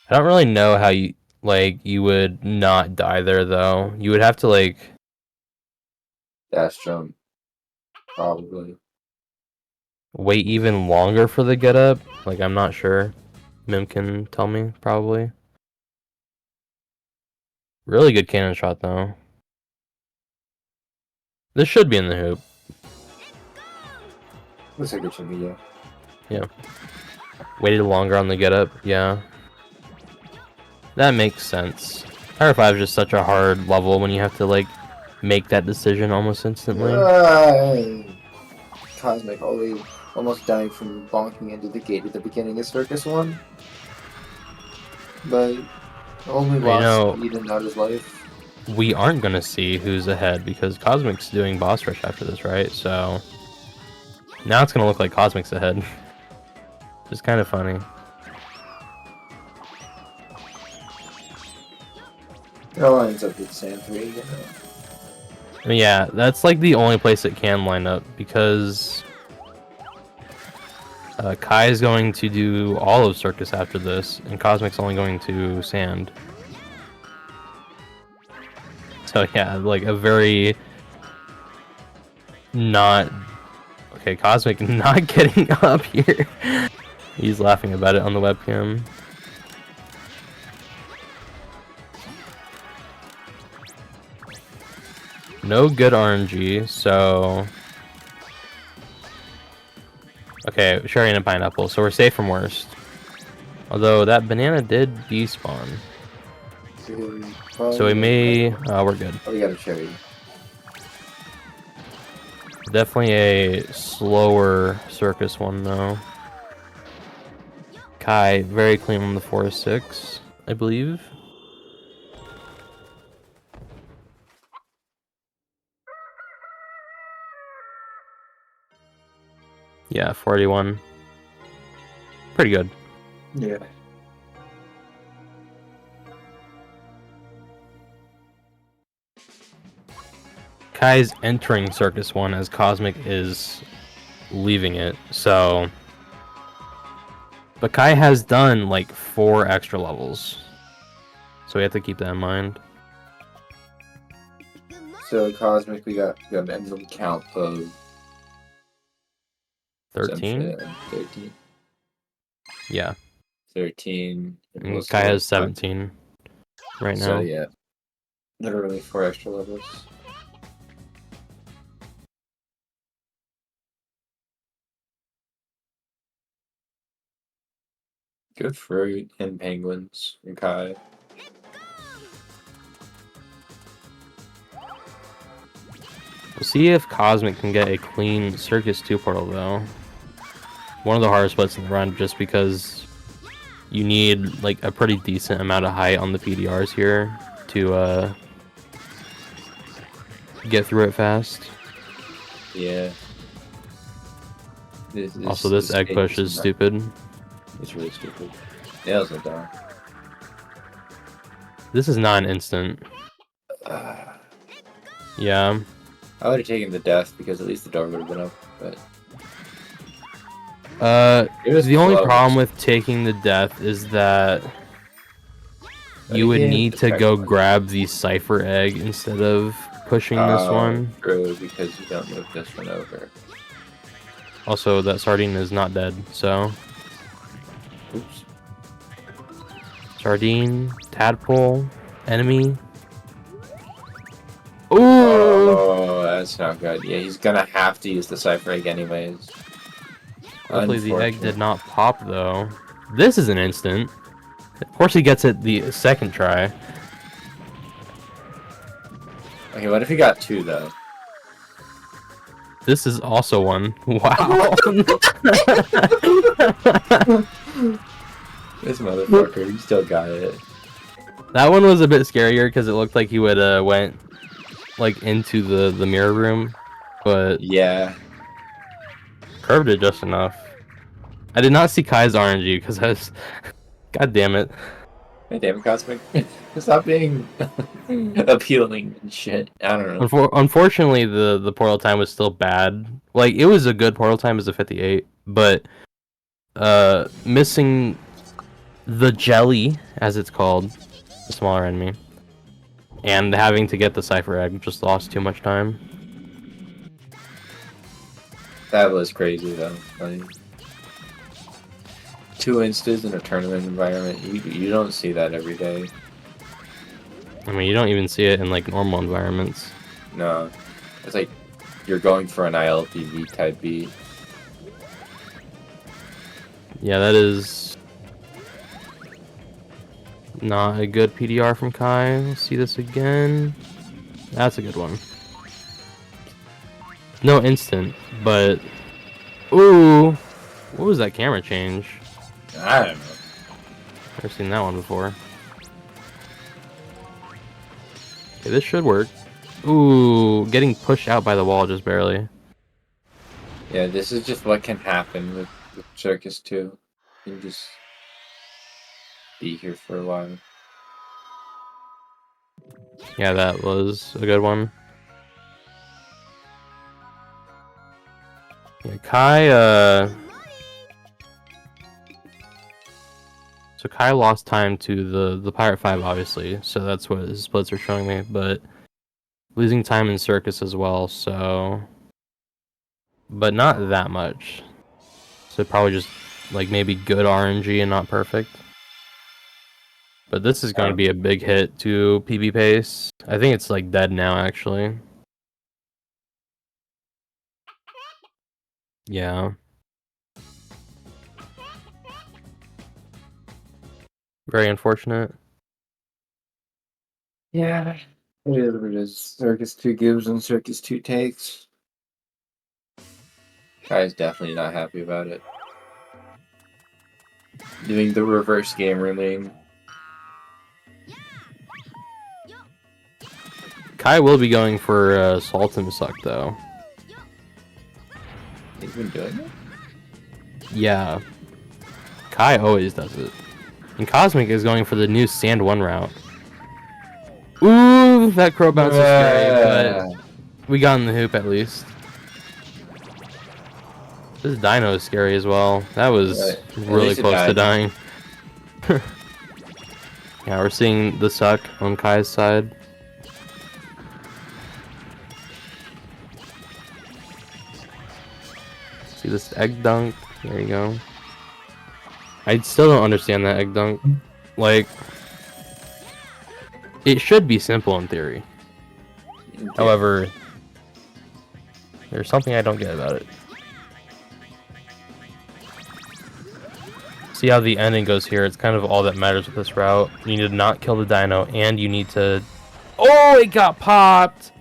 I don't really know how you would not die there though. You would have to like Dash jump. Probably. wait even longer for the get up. Like I'm not sure. Mim can tell me probably. Really good cannon shot though. This should be in the hoop. Looks like it should be, yeah. Yeah. Waited longer on the get up, yeah. That makes sense. Pirate 5 is just such a hard level when you have to like make that decision almost instantly. Cosmic almost dying from bonking into the gate at the beginning of Circus 1. But only lost speed and not his life. We aren't gonna see who's ahead because Cosmic's doing boss rush after this, right? So now it's gonna look like Cosmic's ahead. Which is kind of funny. It all ends up with Sand 3, you know. I mean, yeah, that's like the only place it can line up because Kai is going to do all of Circus after this, and Cosmic's only going to Sand. So yeah, like a very not okay. Cosmic not getting up here. He's laughing about it on the webcam. No good RNG, so... Okay, cherry and a pineapple, so we're safe from worst. Although that banana did despawn. So we may... we're good. Oh, we got a cherry. Definitely a slower circus one, though. Kai, very clean on the 4-6, I believe. Yeah, 41. Pretty good. Yeah. Kai's entering Circus 1 as Cosmic is leaving it, so... But Kai has done, like, 4 extra levels. So we have to keep that in mind. So Cosmic, we got an emblem count of 13? 13. Yeah. 13. And Kai has 17 right now. So yeah, literally 4 extra levels. Good fruit and penguins and Kai. We'll see if Cosmic can get a clean Circus 2 portal, though. One of the hardest splits in the run, just because you need like a pretty decent amount of height on the PDRs here to get through it fast. Yeah. Also, this egg push is stupid. It's really stupid. Nails are down. This is not an instant. Yeah. I would have taken the death because at least the door would have been up, but it was the only problem with taking the death is that you would need to go grab the Cypher egg instead of pushing this one. True, because you don't move this one over. Also, that Sardine is not dead, so... Oops. Sardine, Tadpole, enemy. Ooh! Oh, that's not good. Yeah, he's gonna have to use the Cypher egg anyways. Hopefully the egg did not pop, though. This is an instant. Of course he gets it the second try. Okay, what if he got 2, though? This is also one. Wow. This motherfucker, he still got it. That one was a bit scarier because it looked like he would went like into the mirror room, but yeah, curved it just enough. I did not see Kai's RNG because I was, god damn it. Hey, damn it, Cosmic. Stop being appealing and shit. I don't know. Unfortunately, the portal time was still bad. Like, it was a good portal time as a 58, but missing the jelly, as it's called, the smaller enemy, and having to get the Cypher egg just lost too much time. That was crazy, though. Like, 2 instas in a tournament environment, you don't see that every day. I mean, you don't even see it in, like, normal environments. No. It's like you're going for an ILPV type beat. Yeah, that is not a good PDR from Kai. Let's see this again. That's a good one. No instant, but... Ooh! What was that camera change? I don't know. Never seen that one before. Okay, this should work. Ooh, getting pushed out by the wall just barely. Yeah, this is just what can happen with Circus 2. You can just be here for a while. Yeah, that was a good one. Yeah, Kai, so Kai lost time to the Pirate 5, obviously, so that's what his splits are showing me, but losing time in Circus as well, so... But not that much. So probably just, like, maybe good RNG and not perfect. But this is going to be a big hit to PB Pace. I think it's, like, dead now, actually. Yeah. Very unfortunate. Yeah. It is what it is. Circus 2 gives and Circus 2 takes. Guy's definitely not happy about it. Doing the reverse game rooming. Kai will be going for Salt and Suck, though. He's been doing it? Yeah. Kai always does it. And Cosmic is going for the new Sand 1 route. Ooh, that crow bounce is scary, but we got in the hoop at least. This dino is scary as well. That was really close to dying. Yeah, we're seeing the suck on Kai's side. See this egg dunk? There you go. I still don't understand that egg dunk. Like, it should be simple in theory. However, there's something I don't get about it. See how the ending goes here? It's kind of all that matters with this route. You need to not kill the dino, and you need to... Oh, it got popped!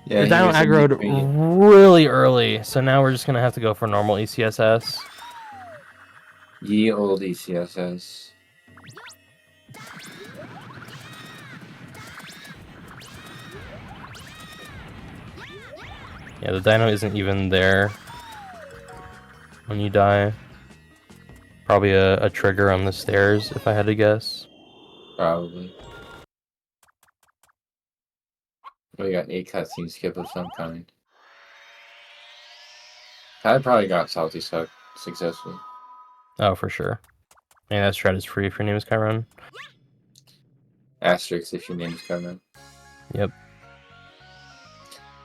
Yeah, the dino aggroed really early, so now we're just going to have to go for normal ECSS. Ye old ECSS. Yeah, the dino isn't even there when you die. Probably a trigger on the stairs, if I had to guess. Probably. We got a cutscene skip of some kind. I probably got Salty Suck successfully. Oh, for sure. And that strat is free if your name is Chiron. Asterisk if your name is Carmen. Yep.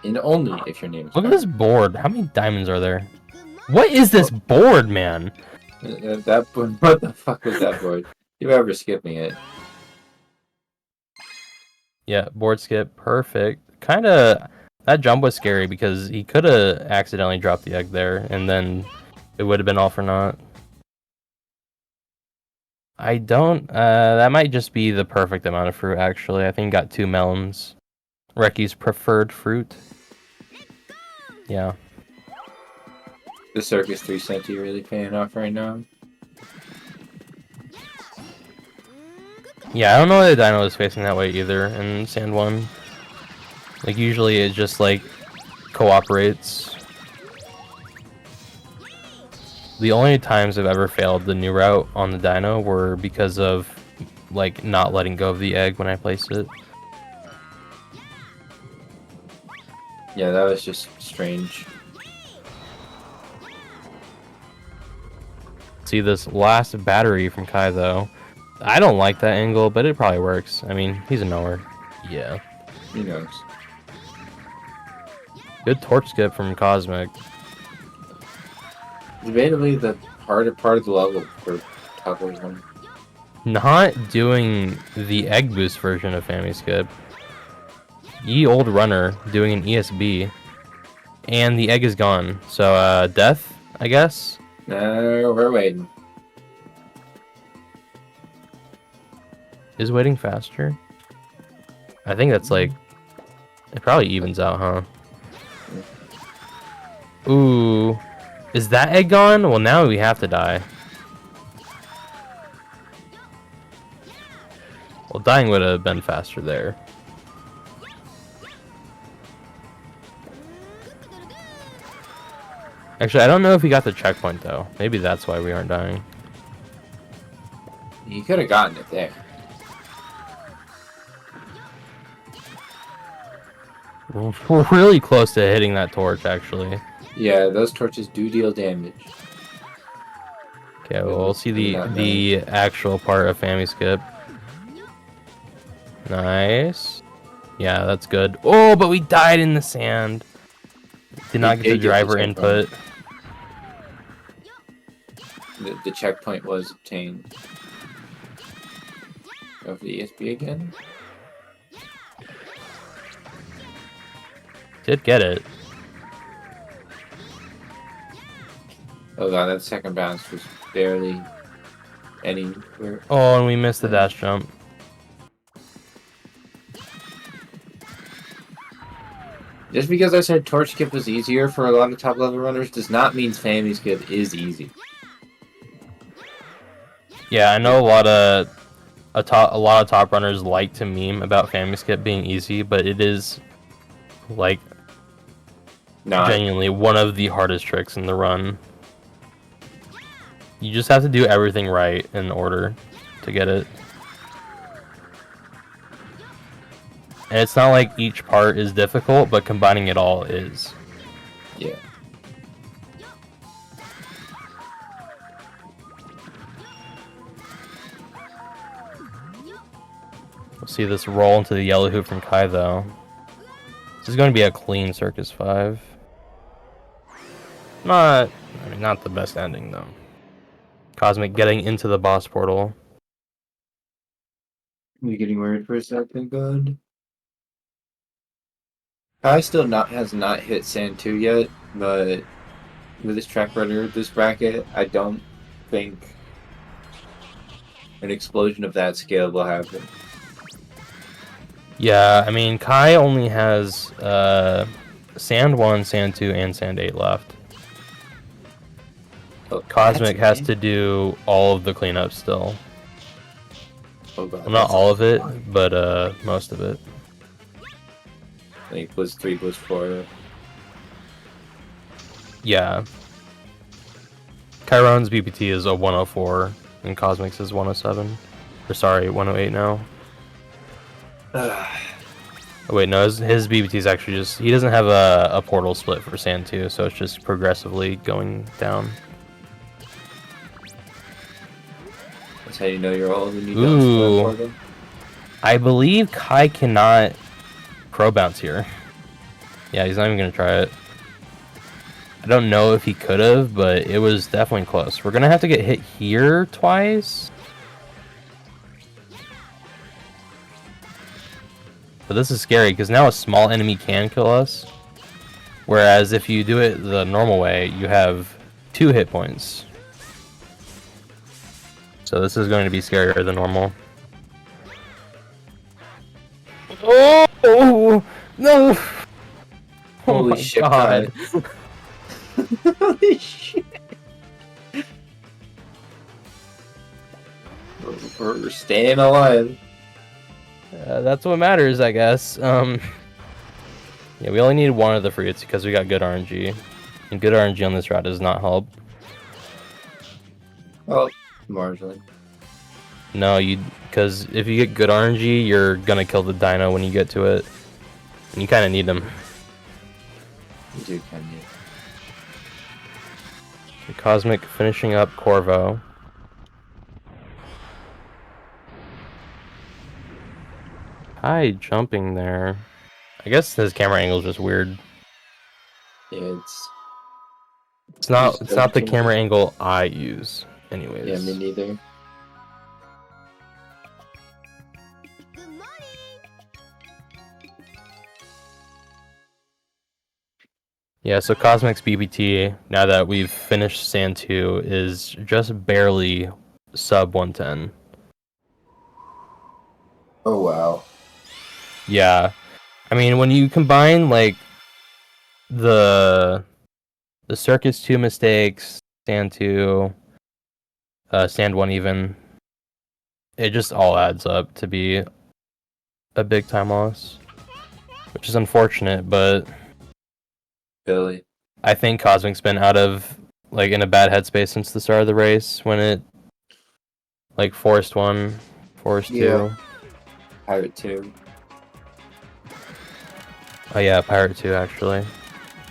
And only if your name is Look at Carmen. this board. How many diamonds are there? What is this board, man? That board, what the fuck was that board? You ever skip me it? Yeah, board skip. Perfect. Kind of... That jump was scary because he could have accidentally dropped the egg there, and then it would have been all for naught. I don't... that might just be the perfect amount of fruit, actually. I think he got 2 melons. Reki's preferred fruit. Yeah. The Circus 3 Centi really paying off right now. Yeah, I don't know why the dino is facing that way either in Sand 1. Like, usually it just, like, cooperates. The only times I've ever failed the new route on the dino were because of, like, not letting go of the egg when I placed it. Yeah, that was just strange. See this last battery from Kai, though. I don't like that angle, but it probably works. I mean, he's a knower. Yeah. Who knows? Good torch skip from Cosmic. Debatably the harder part of the level for Tuckle's one. Not doing the egg boost version of Family Skip. Ye old runner doing an ESB. And the egg is gone. So, death, I guess? No, we're waiting. Is waiting faster? I think that's like... It probably evens out, huh? Ooh. Is that egg gone? Well, now we have to die. Well, dying would have been faster there. Actually, I don't know if he got the checkpoint, though. Maybe that's why we aren't dying. You could have gotten it there. We're really close to hitting that torch, actually. Yeah, those torches do deal damage. Okay, well, we'll see the actual part of Family Skip. Nice. Yeah, that's good. Oh, but we died in the sand. Did not get the driver input. The checkpoint was obtained. Go for the ESP again. Did get it. Oh god, that second bounce was barely anywhere. Oh, and we missed the dash jump. Just because I said Torch Skip was easier for a lot of top level runners does not mean Family Skip is easy. Yeah, I know a lot of top runners like to meme about Family Skip being easy, but it is like genuinely one of the hardest tricks in the run. You just have to do everything right in order to get it. And it's not like each part is difficult, but combining it all is. Yeah. We'll see this roll into the yellow hoop from Kai, though. This is going to be a clean Circus 5. Not the best ending, though. Cosmic getting into the boss portal. You getting worried for a second, bud? Kai still has not hit Sand 2 yet, but with this track record, this bracket, I don't think an explosion of that scale will happen. Yeah, I mean, Kai only has Sand 1, Sand 2, and Sand 8 left. Oh, Cosmic has to do all of the cleanup still. Oh god, Well, not all of it, but most of it. I think Blizz 3, Blizz 4. Yeah. Chiron's BPT is a 104, and Cosmic's is 107. Or sorry, 108 now. Oh, wait, no, his BBT is actually just... He doesn't have a portal split for Sand 2, so it's just progressively going down. That's how you know you're old when you Ooh. don't split I believe Kai cannot pro bounce here. Yeah, he's not even going to try it. I don't know if he could have, but it was definitely close. We're going to have to get hit here twice. But this is scary, because now a small enemy can kill us. Whereas if you do it the normal way, you have 2 hit points. So this is going to be scarier than normal. Oh! No! Holy my shit, God. Holy shit. We're staying alive. That's what matters, I guess. Yeah, we only need one of the fruits because we got good RNG. And good RNG on this route does not help. Oh, marginally. No, because if you get good RNG, you're gonna kill the dino when you get to it. And you kind of need them. You do kind of. Cosmic finishing up Corvo. Hi, jumping there. I guess his camera angle is just weird. Yeah, It's not the camera angle I use, anyways. Yeah, me neither. Yeah, so Cosmic's BBT, now that we've finished Sand 2, is just barely sub 110. Oh wow. Yeah. I mean, when you combine, like, the Circus 2 mistakes, Sand 2, Sand 1 even, it just all adds up to be a big time loss. Which is unfortunate, but... Billy. I think Cosmic's been out of, like, in a bad headspace since the start of the race, when it, like, Forest 1, Forest 2. Yeah. Pirate 2. Oh yeah, Pirate 2, actually.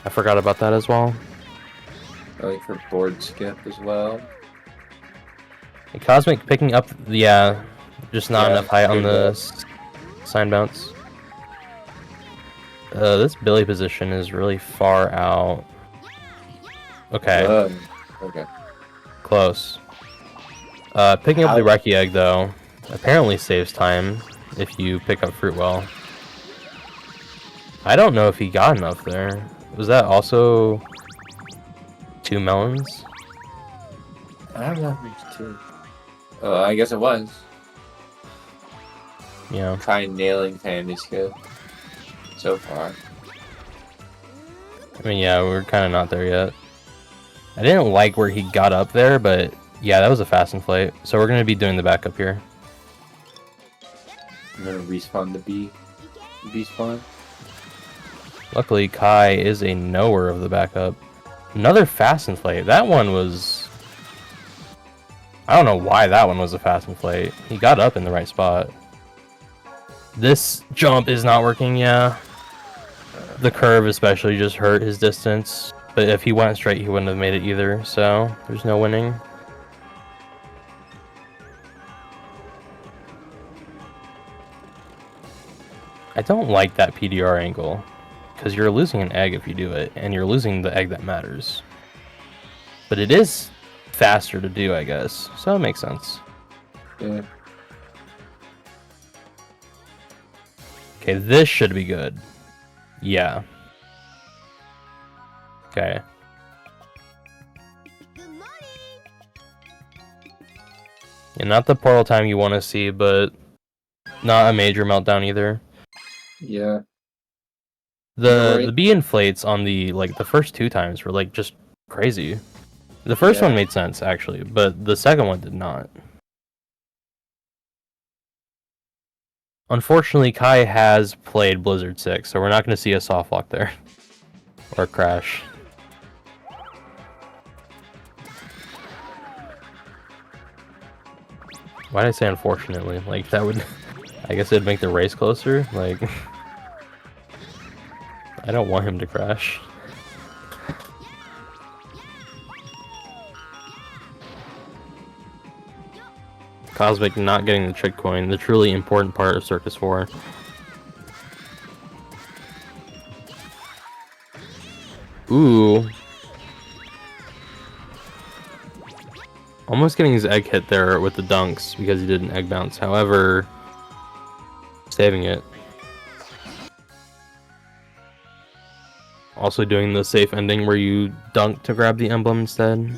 I forgot about that as well. I think for board skip as well. And Cosmic picking up, yeah, just not enough height on the good sign bounce. This Billy position is really far out. Okay. Okay. Close. Picking up the Reki Egg, though, apparently saves time if you pick up fruit well. I don't know if he got enough there. Was that also 2 melons? I have leverage too. Oh, I guess it was. Yeah. Kai nailing Tandiska so far. I mean, yeah, we're kind of not there yet. I didn't like where he got up there, but yeah, that was a fast inflate. So we're going to be doing the backup here. I'm gonna respawn the B spawn. Luckily, Kai is a knower of the backup. Another fast inflate. That one was... I don't know why that one was a fast inflate. He got up in the right spot. This jump is not working, yeah. The curve especially just hurt his distance. But if he went straight, he wouldn't have made it either. So, there's no winning. I don't like that PDR angle. Because you're losing an egg if you do it. And you're losing the egg that matters. But it is faster to do, I guess. So it makes sense. Yeah. Okay, this should be good. Yeah. Okay. And not the portal time you want to see, but not a major meltdown either. Yeah. The B inflates on the first 2 times were like just crazy. The first one made sense actually, but the second one did not. Unfortunately, Kai has played Blizzard 6, so we're not going to see a soft lock there. Or crash. Why did I say unfortunately? Like, that would... I guess it'd make the race closer? Like... I don't want him to crash. Cosmic not getting the trick coin, the truly important part of Circus 4. Ooh. Almost getting his egg hit there with the dunks because he did an egg bounce. However, saving it. Also doing the safe ending where you dunk to grab the emblem instead.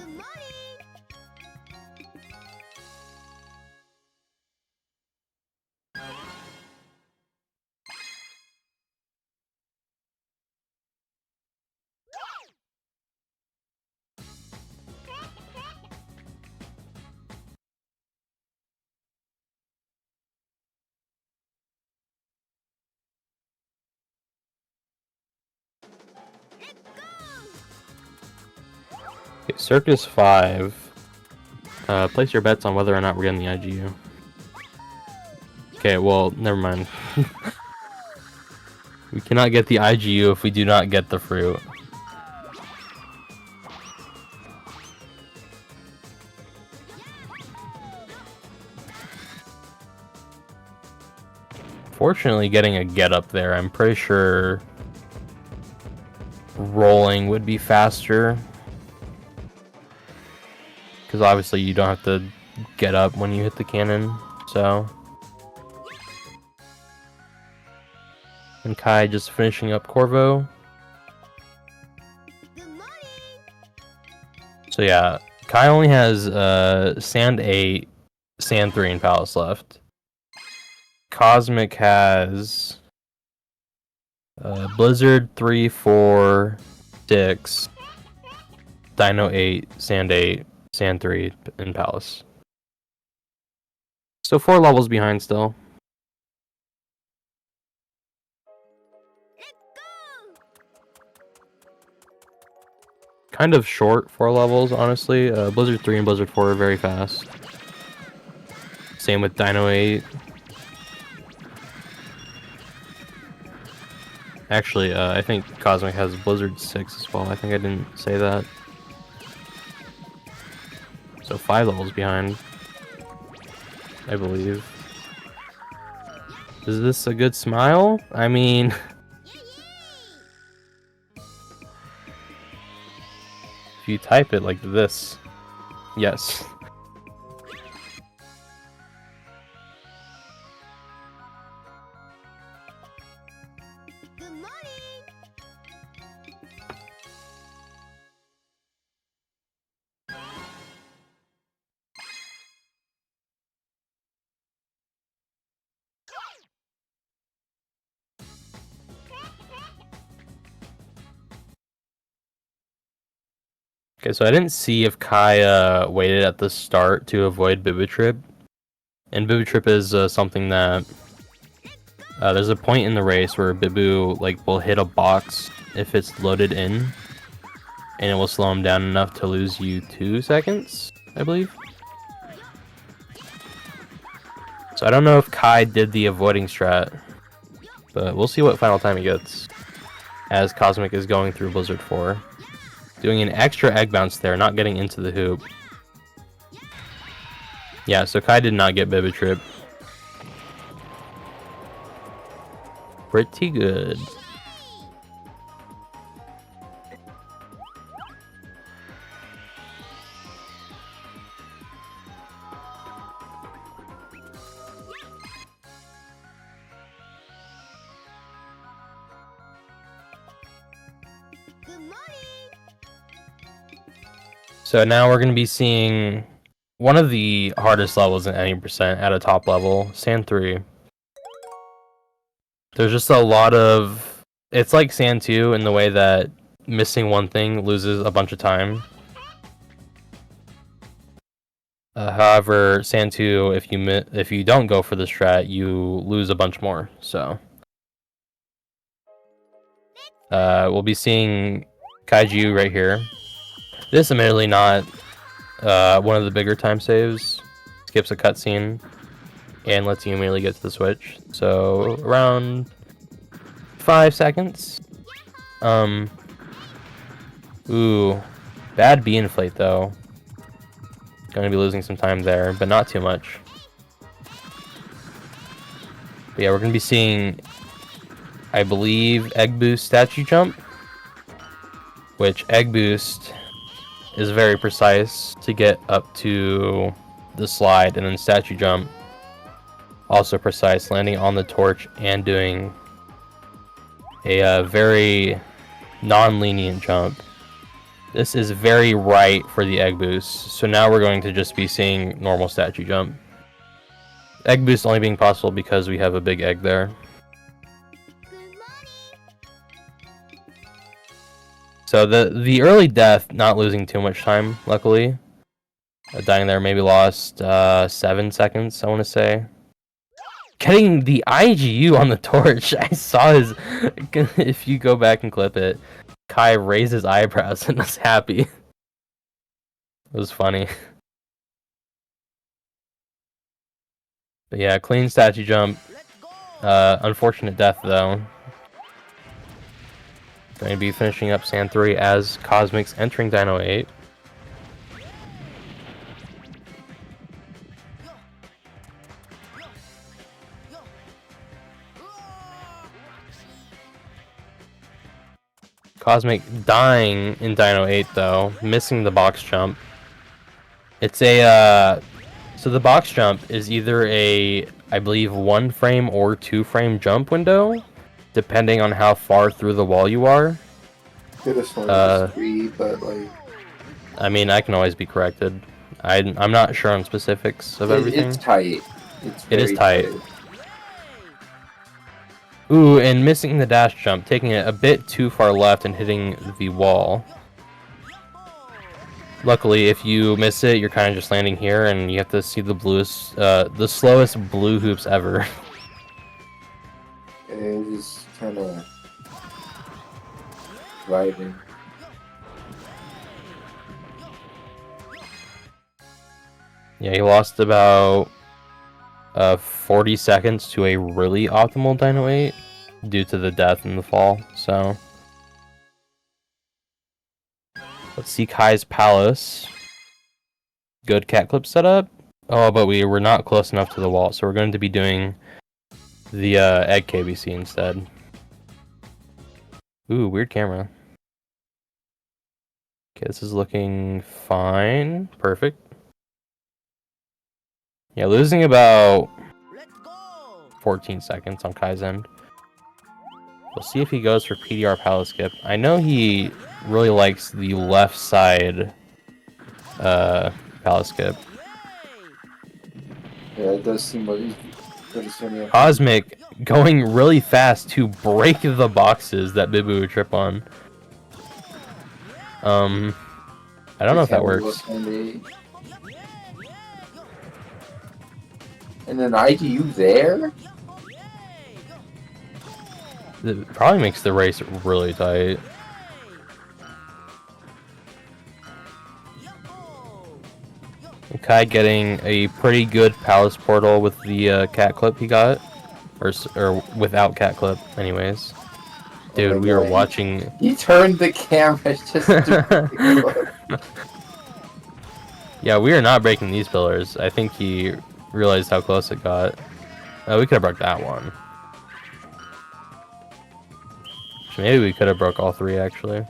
Okay, Circus 5. Place your bets on whether or not we're getting the IGU. Okay, well, never mind. We cannot get the IGU if we do not get the fruit. Fortunately, getting a get up there, I'm pretty sure rolling would be faster. Because obviously you don't have to get up when you hit the cannon, so... And Kai just finishing up Corvo. So yeah, Kai only has Sand 8, Sand 3, and Palace left. Cosmic has Blizzard 3, 4, 6, Dino 8, Sand 8, Sand 3, and Palace. So 4 levels behind still. Kind of short 4 levels, honestly. Blizzard 3 and Blizzard 4 are very fast. Same with Dino 8. Actually, I think Cosmic has Blizzard 6 as well. I think I didn't say that. So 5 levels behind, I believe. Is this a good smile? I mean... If you type it like this, yes. Okay, so I didn't see if Kai waited at the start to avoid Bibu Trip. And Bibu Trip is something that there's a point in the race where Bibu will hit a box if it's loaded in, and it will slow him down enough to lose you 2 seconds, I believe. So I don't know if Kai did the avoiding strat, but we'll see what final time he gets, as Cosmic is going through Blizzard 4. Doing an extra egg bounce there, not getting into the hoop. Yeah, so Kai did not get Bibu Trip. Pretty good. So now we're going to be seeing one of the hardest levels in any percent at a top level, Sand 3. There's just a lot of... It's like Sand 2 in the way that missing one thing loses a bunch of time. However, Sand 2, if you don't go for the strat, you lose a bunch more. So we'll be seeing Kaiju right here. This admittedly not one of the bigger time saves. Skips a cutscene and lets you immediately get to the switch. So around 5 seconds. Ooh, bad B inflate though. Going to be losing some time there, but not too much. But yeah, we're going to be seeing, I believe, Egg Boost statue jump, which Egg Boost is very precise to get up to the slide, and then statue jump also precise, landing on the torch and doing a very non-lenient jump. This is very right for the egg boost, so now we're going to just be seeing normal statue jump. Egg boost only being possible because we have a big egg there. So the early death, not losing too much time, luckily. Dying there maybe lost 7 seconds, I want to say. Getting the IGU on the torch. I saw his... If you go back and clip it, Kai raised his eyebrows and was happy. It was funny. But yeah, clean statue jump. Unfortunate death though. Going to be finishing up Sand 3 as Cosmic's entering Dino 8. Cosmic dying in Dino 8 though, missing the box jump. It's a so the box jump is either a, I believe, 1 frame or 2 frame jump window, depending on how far through the wall you are. Could have sworn it was 3, but like... I mean, I can always be corrected. I'm not sure on specifics of everything. It's tight. It is tight. Ooh, and missing the dash jump, taking it a bit too far left and hitting the wall. Luckily, if you miss it, you're kind of just landing here, and you have to see the bluest, the slowest blue hoops ever. It is kind of vibing. Yeah, he lost about 40 seconds to a really optimal Dino 8 due to the death and the fall, so... Let's see Kai's Palace. Good cat clip setup. Oh, but we were not close enough to the wall, so we're going to be doing the egg KBC instead. Ooh, weird camera. Okay, this is looking fine. Perfect. Yeah, losing about 14 seconds on Kai's end. We'll see if he goes for PDR Palace skip. I know he really likes the left side Palace skip. Yeah, it does seem like he's pretty similar. Cosmic going really fast to break the boxes that Bibu would trip on. I don't know if that works. And then IDU there? It probably makes the race really tight. Kai getting a pretty good palace portal with the cat clip he got, or without cat clip, anyways. Dude, we were watching. He turned the camera just to Yeah, we are not breaking these pillars. I think he realized how close it got. We could have broke that one. Maybe we could have broke all three, actually.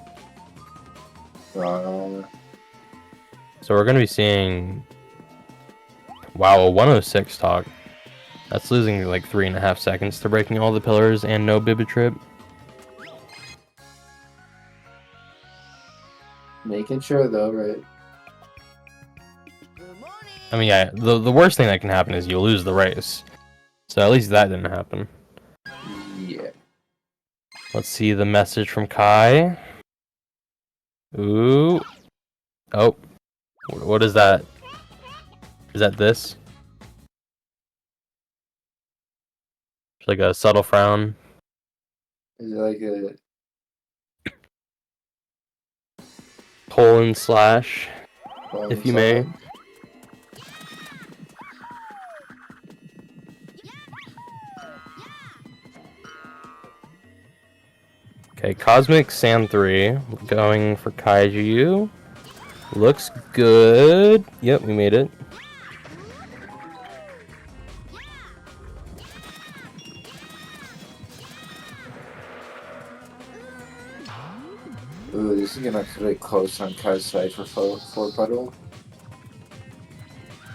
So we're going to be seeing... Wow, a 106 talk. That's losing like 3.5 seconds to breaking all the pillars and no Biba Trip. Making sure though, right? I mean, yeah, the worst thing that can happen is you lose the race. So at least that didn't happen. Yeah. Let's see the message from Kai. Ooh. Oh. What is that? Is that this? It's like a subtle frown. Is it like a : slash, if you may. Okay, Cosmic Sand 3 going for Kaiju. Looks good. Yep, we made it. Ooh, this is gonna be really close on Kai's side for 4 puddle.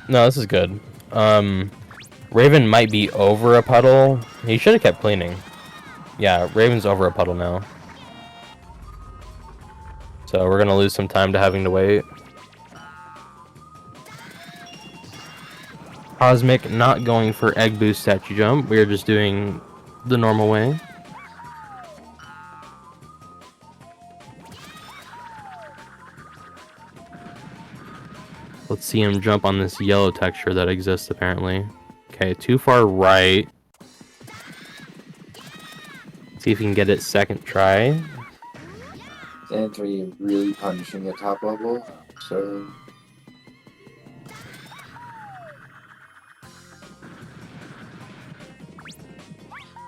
No, this is good. Raven might be over a puddle. He should have kept cleaning. Yeah, Raven's over a puddle now. So we're gonna lose some time to having to wait. Cosmic not going for egg boost statue jump. We are just doing the normal way. Let's see him jump on this yellow texture that exists apparently. Okay, too far right. See if he can get it second try. And 3 really punishing the top level, so...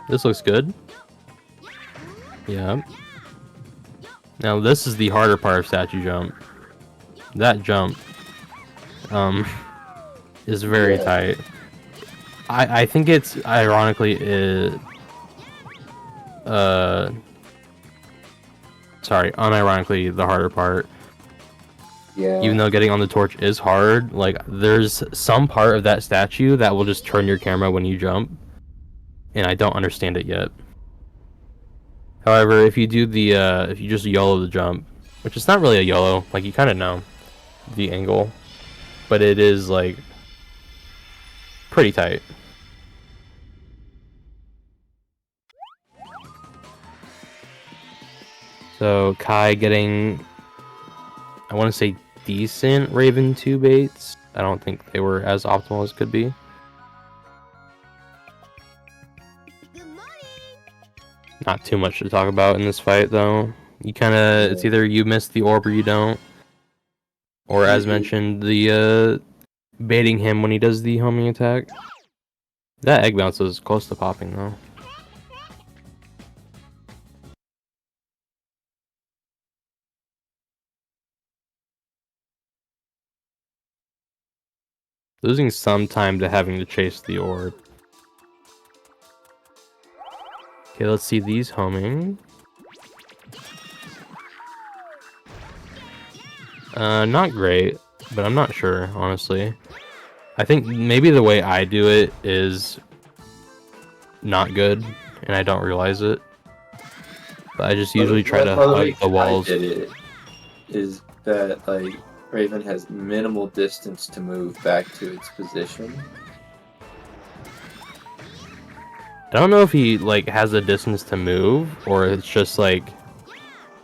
This looks good. Yeah. Now this is the harder part of statue jump. That jump is very tight. I think it's ironically unironically the harder part. Yeah. Even though getting on the torch is hard, like there's some part of that statue that will just turn your camera when you jump, and I don't understand it yet. However, if you do the if you just YOLO the jump, which is not really a YOLO, like you kind of know the angle, but it is like pretty tight. So Kai getting, I want to say, decent Raven 2 baits. I don't think they were as optimal as could be. Not too much to talk about in this fight though. You kind of, it's either you miss the orb or you don't. Or as mentioned, the baiting him when he does the homing attack. That egg bounce is close to popping though. Losing some time to having to chase the orb. Okay, let's see these homing. Not great, but I'm not sure, honestly. I think maybe the way I do it is not good, and I don't realize it. But I just usually try to hug the walls. Is that, like, Raven has minimal distance to move back to its position. I don't know if he like has a distance to move, or it's just like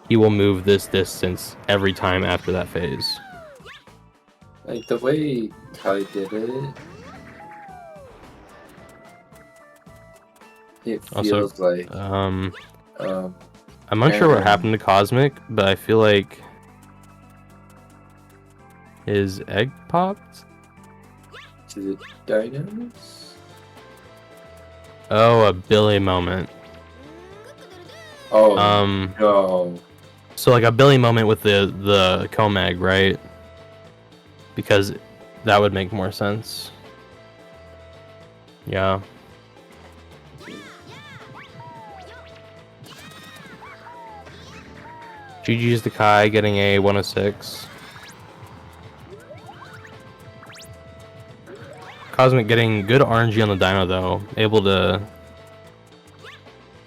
he will move this distance every time after that phase. Like the way Kai did it, it feels Also, like I'm unsure what happened to Cosmic, but I feel like his egg popped. to the Dynamos. Oh, a Billy moment. Oh no! So like a Billy moment with the Comeg, right? Because that would make more sense. Yeah. GG's to Kai getting a 106. Cosmic getting good RNG on the Dino though, able to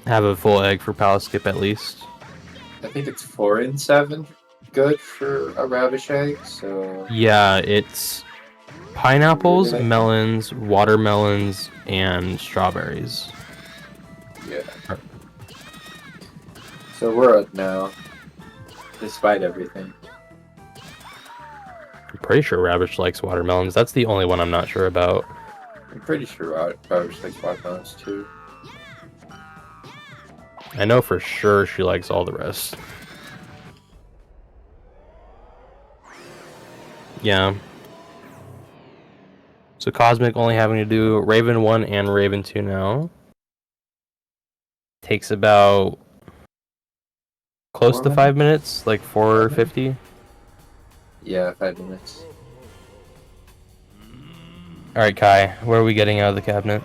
have a full egg for Palace Skip at least. I think it's 4 and 7 good for a Ravish egg. So Yeah, it's pineapples, melons, watermelons, and strawberries. yeah. So we're up now, despite everything. I'm pretty sure Ravish likes watermelons. That's the only one I'm not sure about. I'm pretty sure Ravish likes watermelons too. I know for sure she likes all the rest. Yeah. So Cosmic only having to do Raven 1 and Raven 2 now. Takes about close to 5 minutes, like 4:50. Yeah, 5 minutes. Alright, Kai, where are we getting out of the cabinet?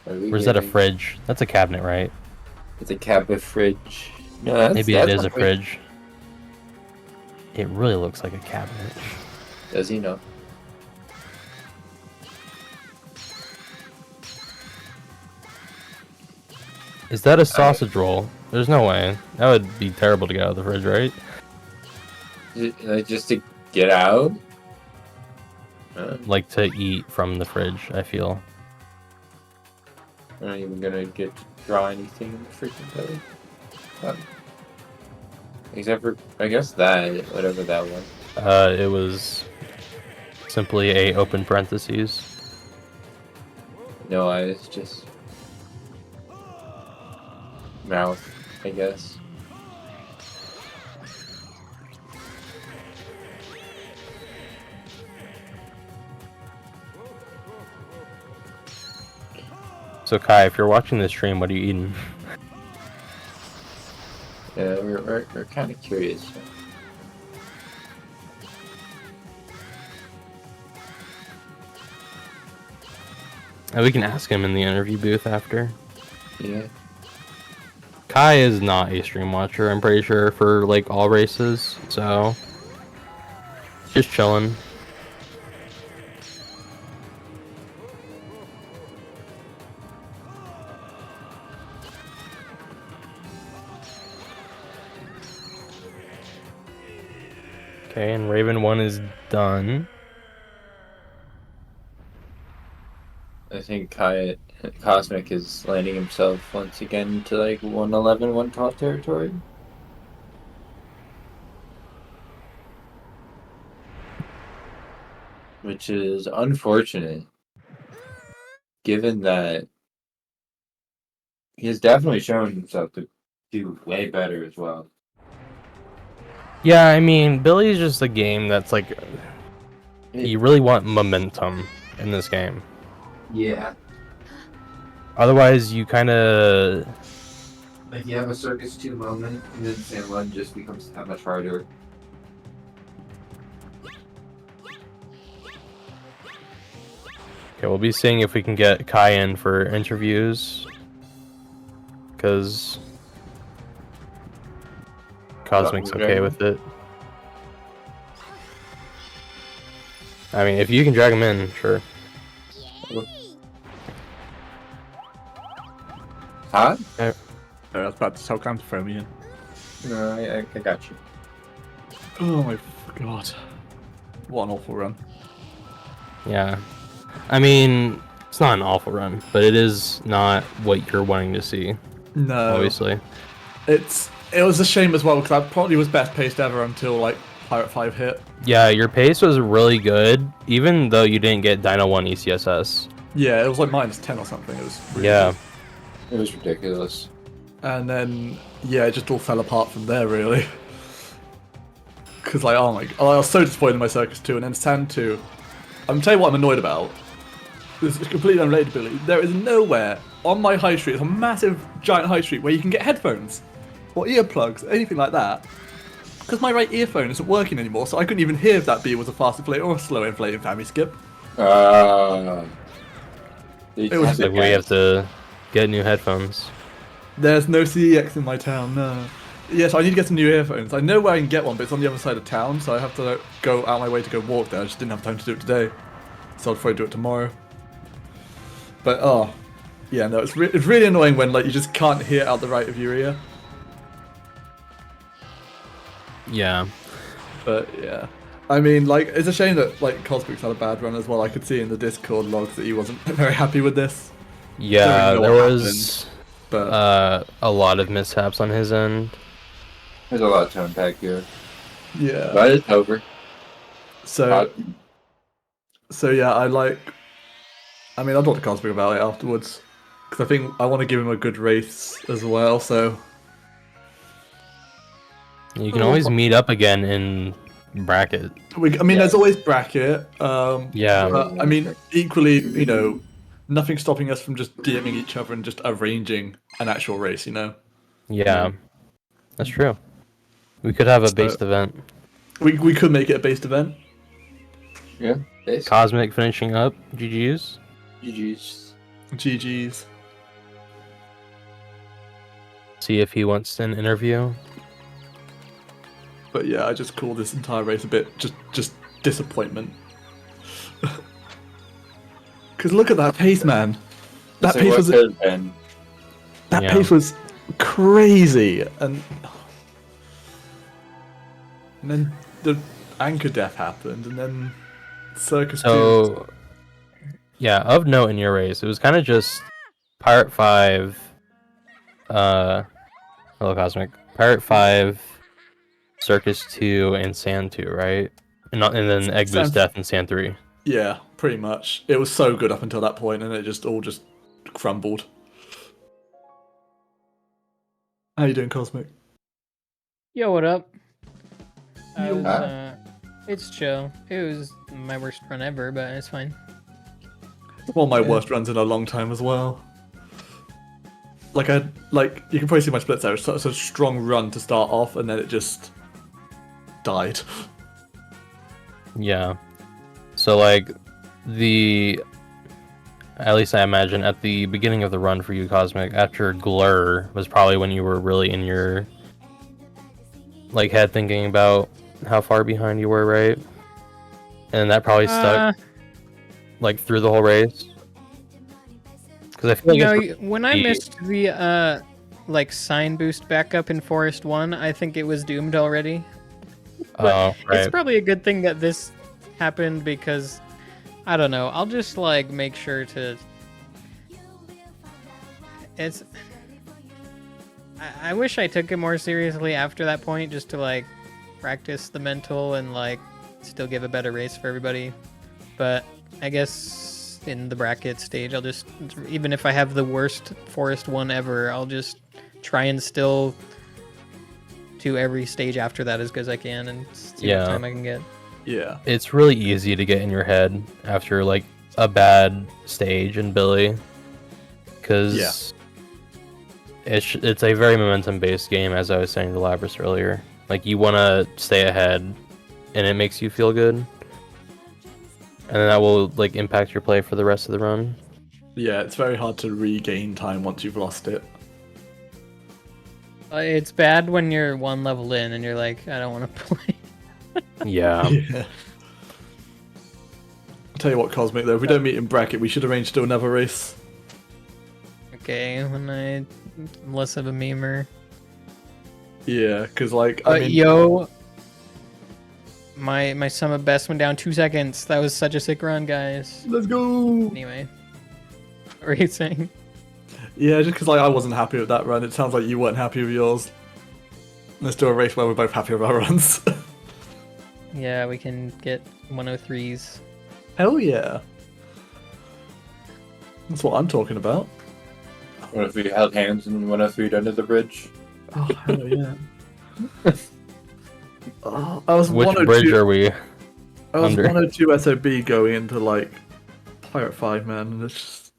What are we Or is that a getting? fridge? That's a cabinet, right? It's a cabinet fridge. No, that's, Maybe that's it is a a fridge. It really looks like a cabinet. Does he know? Is that a sausage roll? There's no way. That would be terrible to get out of the fridge, right? Just to get out? Like to eat from the fridge, I feel. I'm not even gonna get to draw anything in the freaking belly. Except for, I guess that, whatever that was. It was simply a open parentheses. No eyes, just mouth, I guess. So Kai, if you're watching this stream, what are you eating? Yeah, we're kind of curious. We can ask him in the interview booth after. Yeah. Kai is not a stream watcher, I'm pretty sure, for like all races, so just chilling. Okay, and Raven 1 is done. I think Cosmic is landing himself once again into like 111, 112 territory. Which is unfortunate, given that he has definitely shown himself to do way better as well. Yeah, I mean, Billy's just a game that's like, you really want momentum in this game. Yeah. Otherwise, you kind of... Like you have a Circus 2 moment, and then San Juan just becomes that much harder. Okay, we'll be seeing if we can get Kai in for interviews. Because Cosmic's okay with it. I mean, if you can drag him in, sure. Huh? I was about to tell Cam to throw me in. No, I got you. Oh my god. What an awful run. Yeah. I mean, it's not an awful run, but it is not what you're wanting to see, No. obviously. It was a shame as well because I probably was best paced ever until like Pirate 5 hit. Yeah, your pace was really good, even though you didn't get Dino 1 ECSS. Yeah, it was like -10 or something. It was really Yeah. good. It was ridiculous. And then, yeah, it just all fell apart from there, really. Because, like, oh my god, I was so disappointed in my Circus 2, and then Sand 2. I'm telling you what I'm annoyed about. This is completely unrelated, Billy. There is nowhere on my high street, it's a massive, giant high street, where you can get headphones, or earplugs, anything like that. Because my right earphone isn't working anymore, so I couldn't even hear if that bee was a fast inflate or a slow inflating family skip. It was Like, we have to get new headphones. There's no CEX in my town, no. Yes, I need to get some new earphones. I know where I can get one, but it's on the other side of town, so I have to go out my way to go walk there. I just didn't have time to do it today, so I'll probably do it tomorrow. But, oh, yeah, no, it's really annoying when, like, you just can't hear out the right of your ear. Yeah. But, yeah. I mean, like, it's a shame that, like, Cosmic's had a bad run as well. I could see in the Discord logs that he wasn't very happy with this. Yeah, Don't even know there what was But, a lot of mishaps on his end. There's a lot to unpack here. yeah. But it's over. So yeah, I mean, I'll talk to Cosmic about it afterwards. Because I think I want to give him a good race as well, so... You can always meet up again in bracket. There's always bracket. Yeah. But, I mean, equally, you know, nothing stopping us from just DMing each other and just arranging an actual race, you know? Yeah. That's true. We could have a based event. We could make it a based event. Yeah. Basically. Cosmic finishing up. GG's. GG's. GG's. See if he wants an interview. But yeah, I just call this entire race a bit just disappointment. Because look at that pace, man. That So pace what was could have been? that Yeah. pace was crazy, and then the anchor death happened, and then Circus 2. So, yeah, of note in your race, it was kind of just Pirate 5, hello Cosmic, Pirate 5, Circus 2, and Sand 2, right? And then Egg Boost Sand- Death and Sand 3. Yeah, pretty much. It was so good up until that point, and it just all crumbled. How you doing, Cosmic? Yo, what up? I Yo. was, it's chill. It was my worst run ever, but it's fine. One of my worst runs in a long time as well. Like you can probably see my splits there. It's such a strong run to start off, and then it just died. Yeah. So, like, at least I imagine at the beginning of the run for you, Cosmic, after Glur was probably when you were really in your, like, head thinking about how far behind you were, right? And that probably stuck, like, through the whole race. Because I feel like When I missed the like sign boost back up in Forest 1, I think it was doomed already. But right. it's probably a good thing that this happened because I don't know. I'll just like make sure to. I wish I took it more seriously after that point, just to like practice the mental and like still give a better race for everybody. But I guess in the bracket stage, I'll just, even if I have the worst Forest 1 ever, I'll just try and still do every stage after that as good as I can and see what time I can get. Yeah. It's really easy to get in your head after, like, a bad stage in Billy. Because it's a very momentum-based game, as I was saying to Labras earlier. Like, you want to stay ahead, and it makes you feel good. And then that will, like, impact your play for the rest of the run. Yeah, it's very hard to regain time once you've lost it. It's bad when you're one level in and you're like, I don't want to play. Yeah. Yeah. I'll tell you what, Cosmic, though, if we don't meet in bracket, we should arrange to do another race. Okay, when I'm less of a memer. Yeah, because, like, I mean... Yo, my summit best went down 2 seconds. That was such a sick run, guys. Let's go! Anyway, what were you saying? Yeah, just because, like, I wasn't happy with that run. It sounds like you weren't happy with yours. Let's do a race where we're both happy with our runs. Yeah, we can get 103s. Hell yeah. That's what I'm talking about. What if we held hands and 103'd under the bridge? Oh, hell yeah. Oh, I was Which 102, bridge are we I was under? 102 SOB going into, like, Pirate 5, man, and it's just...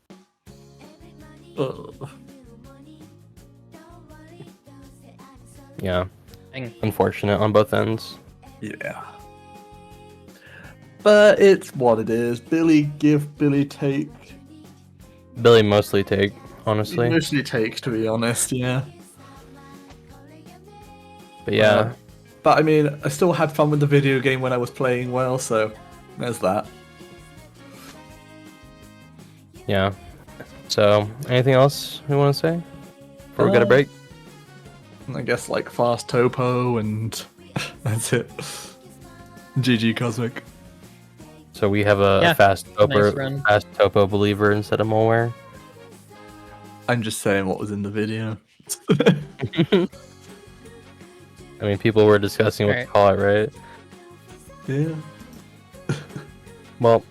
Ugh. Yeah. Dang. Unfortunate on both ends. Yeah. But it's what it is. Billy give, Billy take. Billy mostly take, honestly. Mostly takes, to be honest, yeah. But yeah, But I mean, I still had fun with the video game when I was playing well, so there's that. yeah. So, anything else we want to say before we get a break? I guess like fast topo and that's it. GG Cosmic. So we have a Yeah, fast run. topo believer instead of malware. I'm just saying what was in the video. I mean, people were discussing what to Alright. call it, right? Yeah. Well,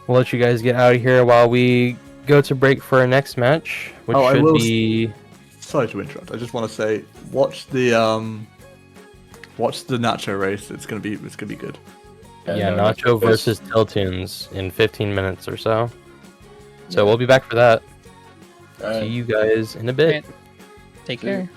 we'll let you guys get out of here while we go to break for our next match, which Oh, I should will be. Sorry to interrupt. I just want to say, watch the Nacho race. It's gonna be good. Yeah, no, Nacho that's- versus Tiltunes in 15 minutes or so. So we'll be back for that. Alright. See you guys in a bit. Alright. Take care.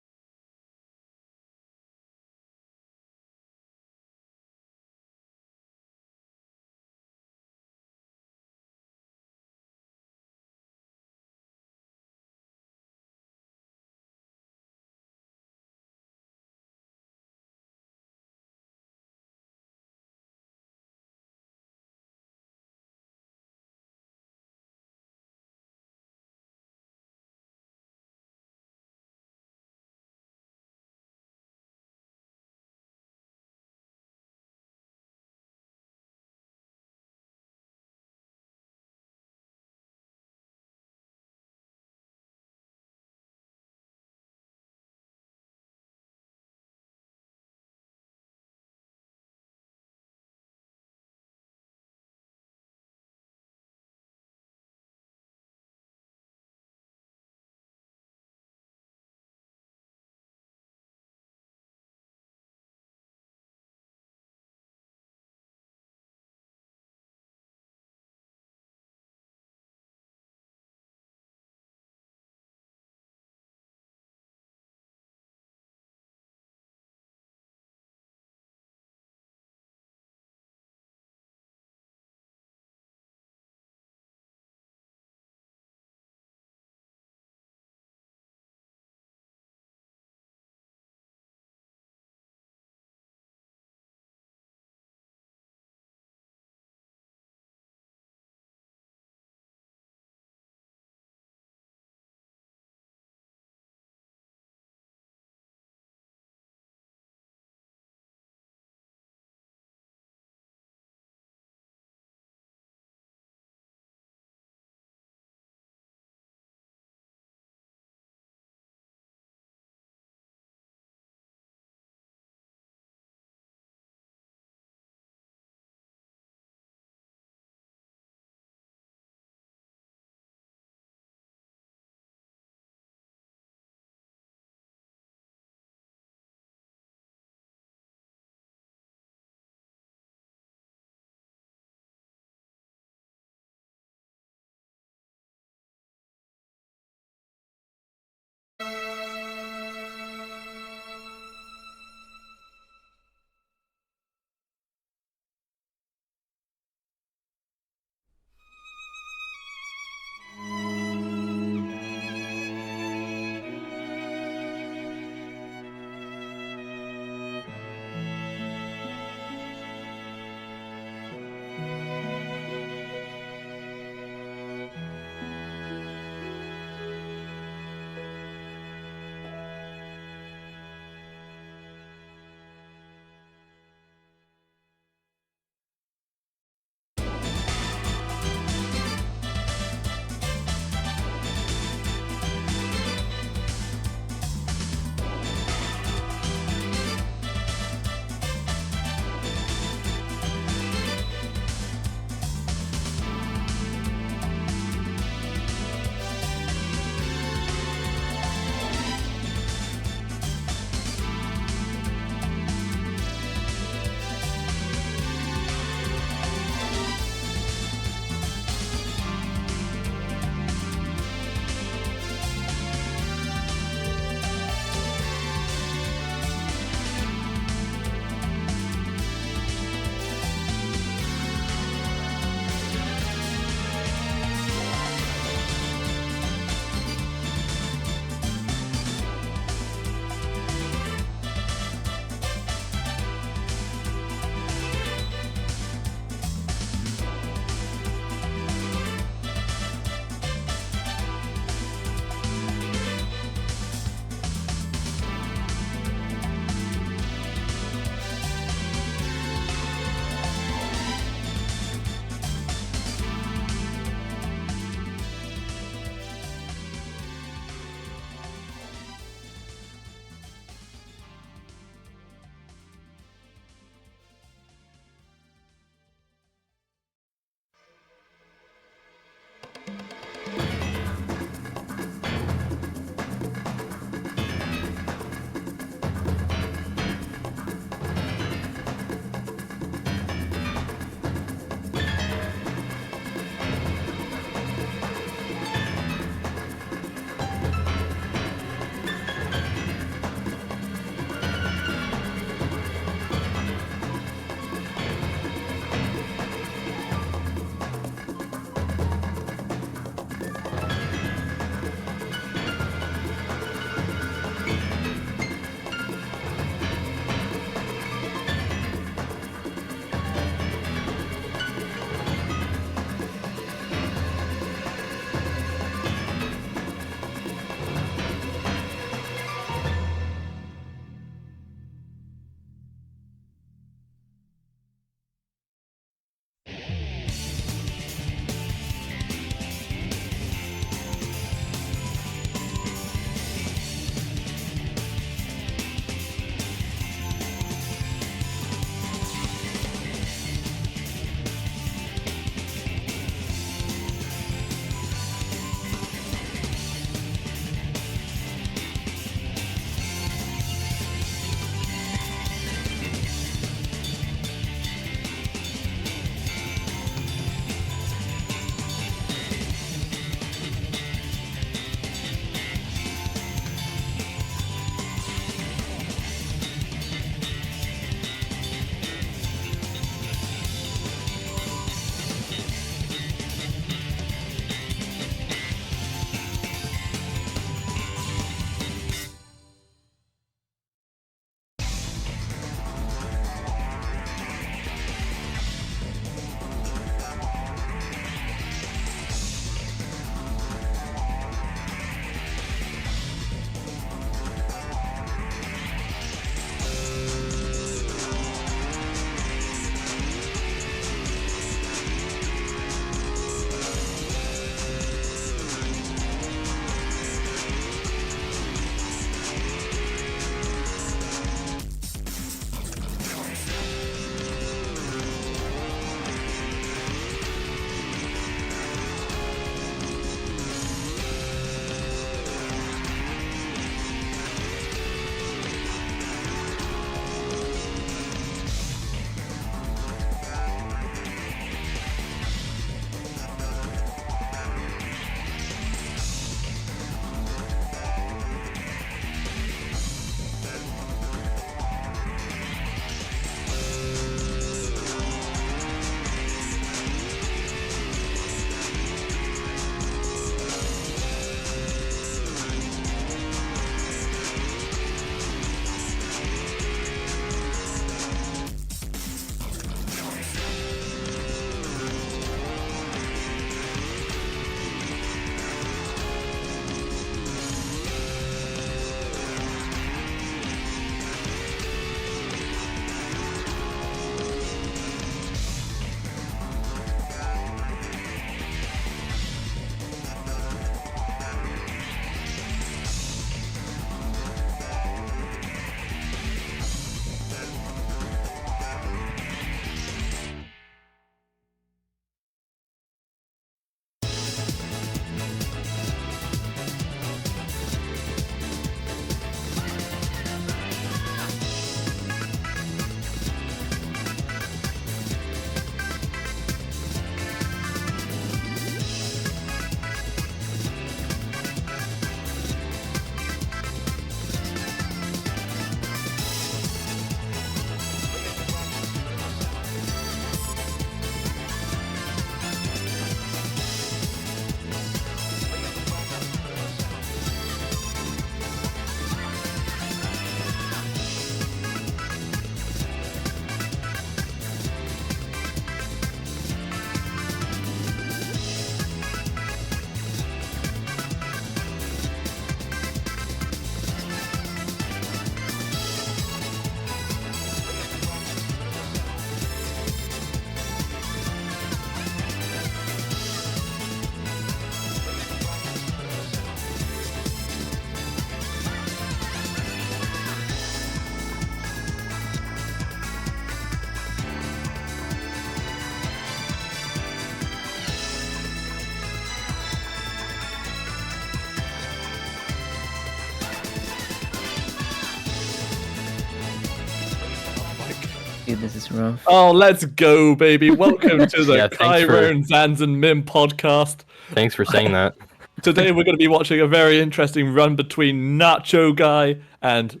Dude, this is rough. Oh, let's go, baby. Welcome to the Yeah, Kyra and Zanz and Mim podcast. Thanks for saying that. Today we're going to be watching a very interesting run between Nacho Guy and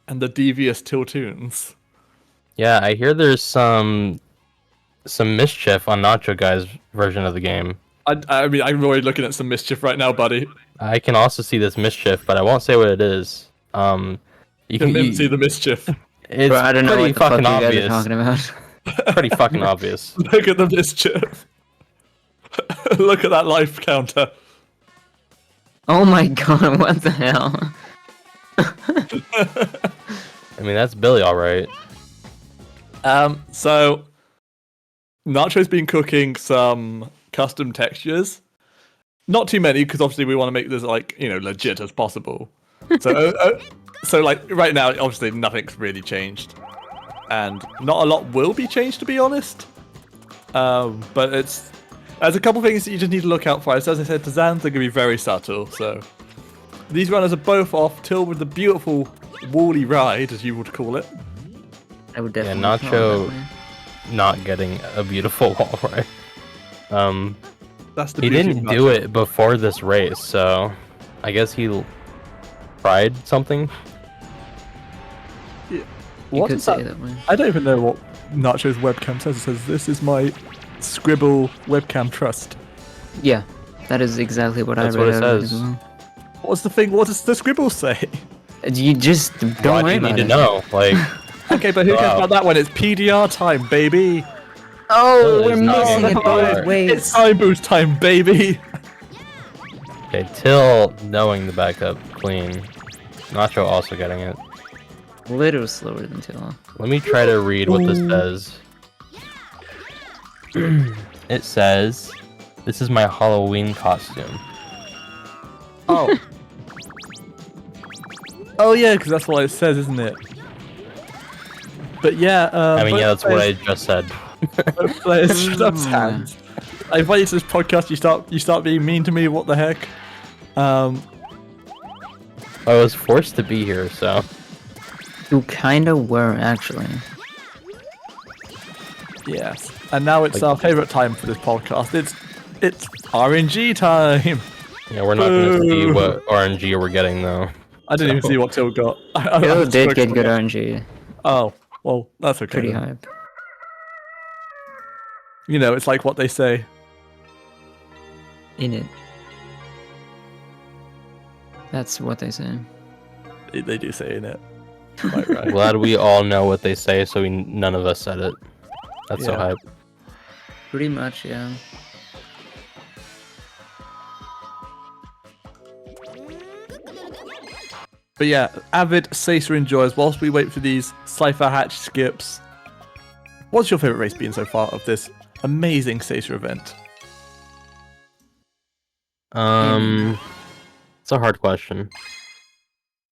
the devious Tiltoons. Yeah, I hear there's some mischief on Nacho Guy's version of the game. I mean, I'm already looking at some mischief right now, buddy. I can also see this mischief, but I won't say what it is. You You can see the mischief. It's Bro, I don't know pretty what the fuck fucking you guys obvious. are talking about. Pretty fucking obvious. Look at the mischief. Look at that life counter. Oh my god, what the hell? I mean, that's Billy, all right. So Nacho's been cooking some custom textures. Not too many, because obviously we want to make this like, you know, legit as possible. So like right now, obviously nothing's really changed, and not a lot will be changed, to be honest. But there's a couple things that you just need to look out for. As I said to Zanz, they're gonna be very subtle. So these runners are both off. Till with the beautiful woolly ride, as you would call it. I would Yeah, definitely call it Nacho that way. not getting a beautiful wall right. That's the He beauty didn't of do Nacho. it before this race, so I guess he tried something. You What could is say that? it that way. I don't even know what Nacho's webcam says. It says, "This is my Scribble webcam trust." Yeah, that is exactly what That's I what read it out of says. as well. What's the thing? What does the Scribble say? You just don't Why do worry you need about to it. know? Like, Okay, but who cares Wow. about that one? It's PDR time, baby. Oh, That we're is not missing gonna it both work. ways. It's time boost time, baby. okay, Till knowing the backup clean. Nacho also getting it. Little slower than Till. Let me try to read what this says. It says, "This is my Halloween costume." Oh. Oh yeah, because that's what it says, isn't it? But yeah, I mean, both yeah, that's what I players- just said. both players shut up, Sans. I invite you to this podcast. You start being mean to me. What the heck? I was forced to be here, so You kinda were, actually. Yes. And now it's Like- our favorite time for this podcast. It's RNG time. yeah, we're not gonna see Boo. what RNG we're getting though. I didn't even So- see what Till got. Till just did spoke get good about- RNG. Oh, well, that's okay. Pretty then. hype. You know, it's like what they say. In it. That's what they say. They do say in it. Quite right. Glad we all know what they say, so none of us said it. That's so Yeah. hype. Pretty much, yeah. But yeah, avid Sacer enjoyers, whilst we wait for these Cypher Hatch skips, what's your favourite race been so far of this amazing Sacer event? It's a hard question.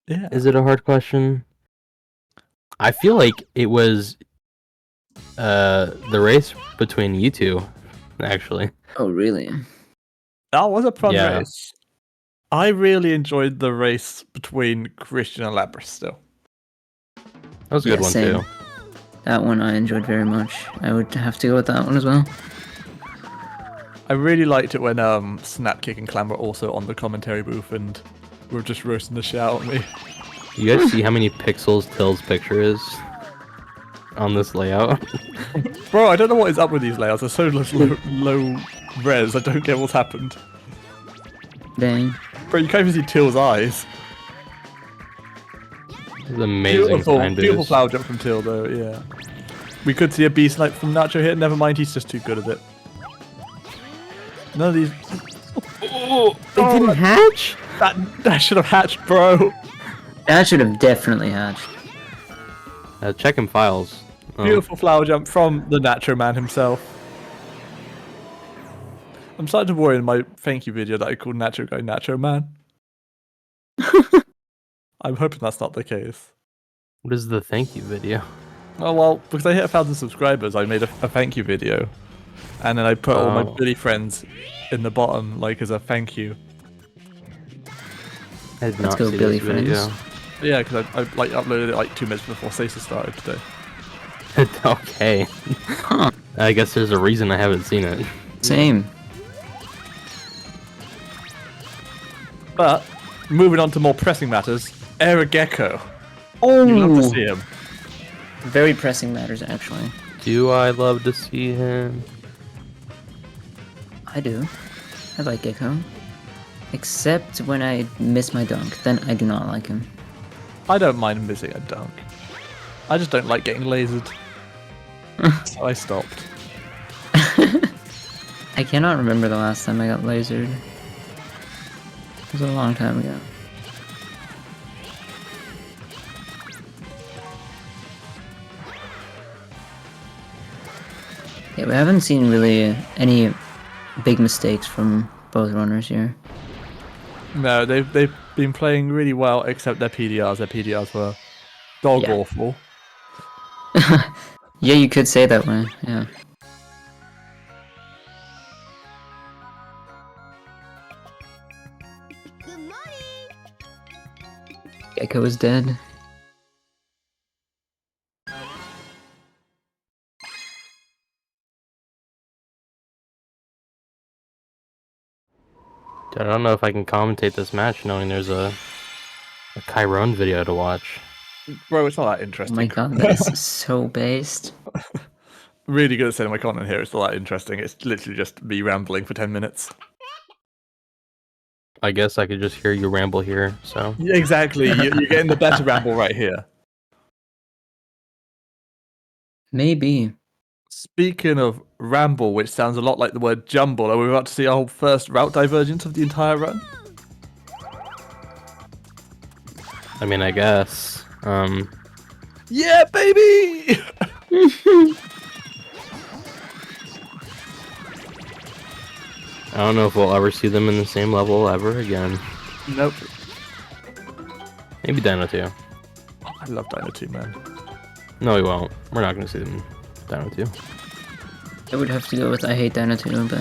Yeah. Is it a hard question? I feel like it was the race between you two, actually. Oh, really? That was a fun Yeah. race. I really enjoyed the race between Christian and Labrys still. That was a good Yeah, one same. too. That one I enjoyed very much. I would have to go with that one as well. I really liked it when Snapkick and Clam were also on the commentary booth and were just roasting the shit out of me. You guys see how many pixels Till's picture is on this layout? Bro, I don't know what is up with these layouts. They're so low res. I don't get what's happened. Dang. Bro, you can't even see Till's eyes. It's amazing Beautiful, time beautiful boost. flower jump from Till, though. Yeah, we could see a B snipe from Nacho here. Never mind, he's just too good at it. None of these. They didn't hatch? That should have hatched, bro. That should have definitely hatched. Checking files. Oh, Beautiful flower jump from the Nacho man himself. I'm starting to worry in my thank you video that I called Nacho Guy Nacho Man. I'm hoping that's not the case. What is the thank you video? Oh well, because I hit 1,000 subscribers, I made a thank you video, and then I put all my Oh. Billy friends in the bottom, like as a thank you. I did Let's not go, see Billy this video. friends. Yeah, because I like uploaded it like 2 minutes before Sacer started today. Okay. I guess there's a reason I haven't seen it. Same. But moving on to more pressing matters, Gecko. Oh, You love to see him. very pressing matters actually. Do I love to see him? I do. I like Gecko. Except when I miss my dunk, then I do not like him. I don't mind missing a dunk. I just don't like getting lasered. So I stopped. I cannot remember the last time I got lasered. It was a long time ago. Yeah, we haven't seen really any big mistakes from both runners here. No, they've been playing really well, except their PDRs. Their PDRs were dog Yeah. awful. Yeah, you could say that way, yeah. Gecko is dead. Dude, I don't know if I can commentate this match knowing there's a Chiron video to watch. Bro, it's not that Oh interesting. my god, that is so based. Really good at setting my content here. It's not that interesting. It's literally just me rambling for 10 minutes. I guess I could just hear you ramble here, so. Yeah, exactly. You're getting the better ramble right here. Maybe. Speaking of ramble, which sounds a lot like the word jumble, are we about to see our first route divergence of the entire run? I mean, I guess. Yeah, baby! I don't know if we'll ever see them in the same level ever again. Nope. Maybe Dino 2. I love Dino 2, man. No, we won't. We're not going to see them in Dino 2. I would have to go with I hate Dino 2, but...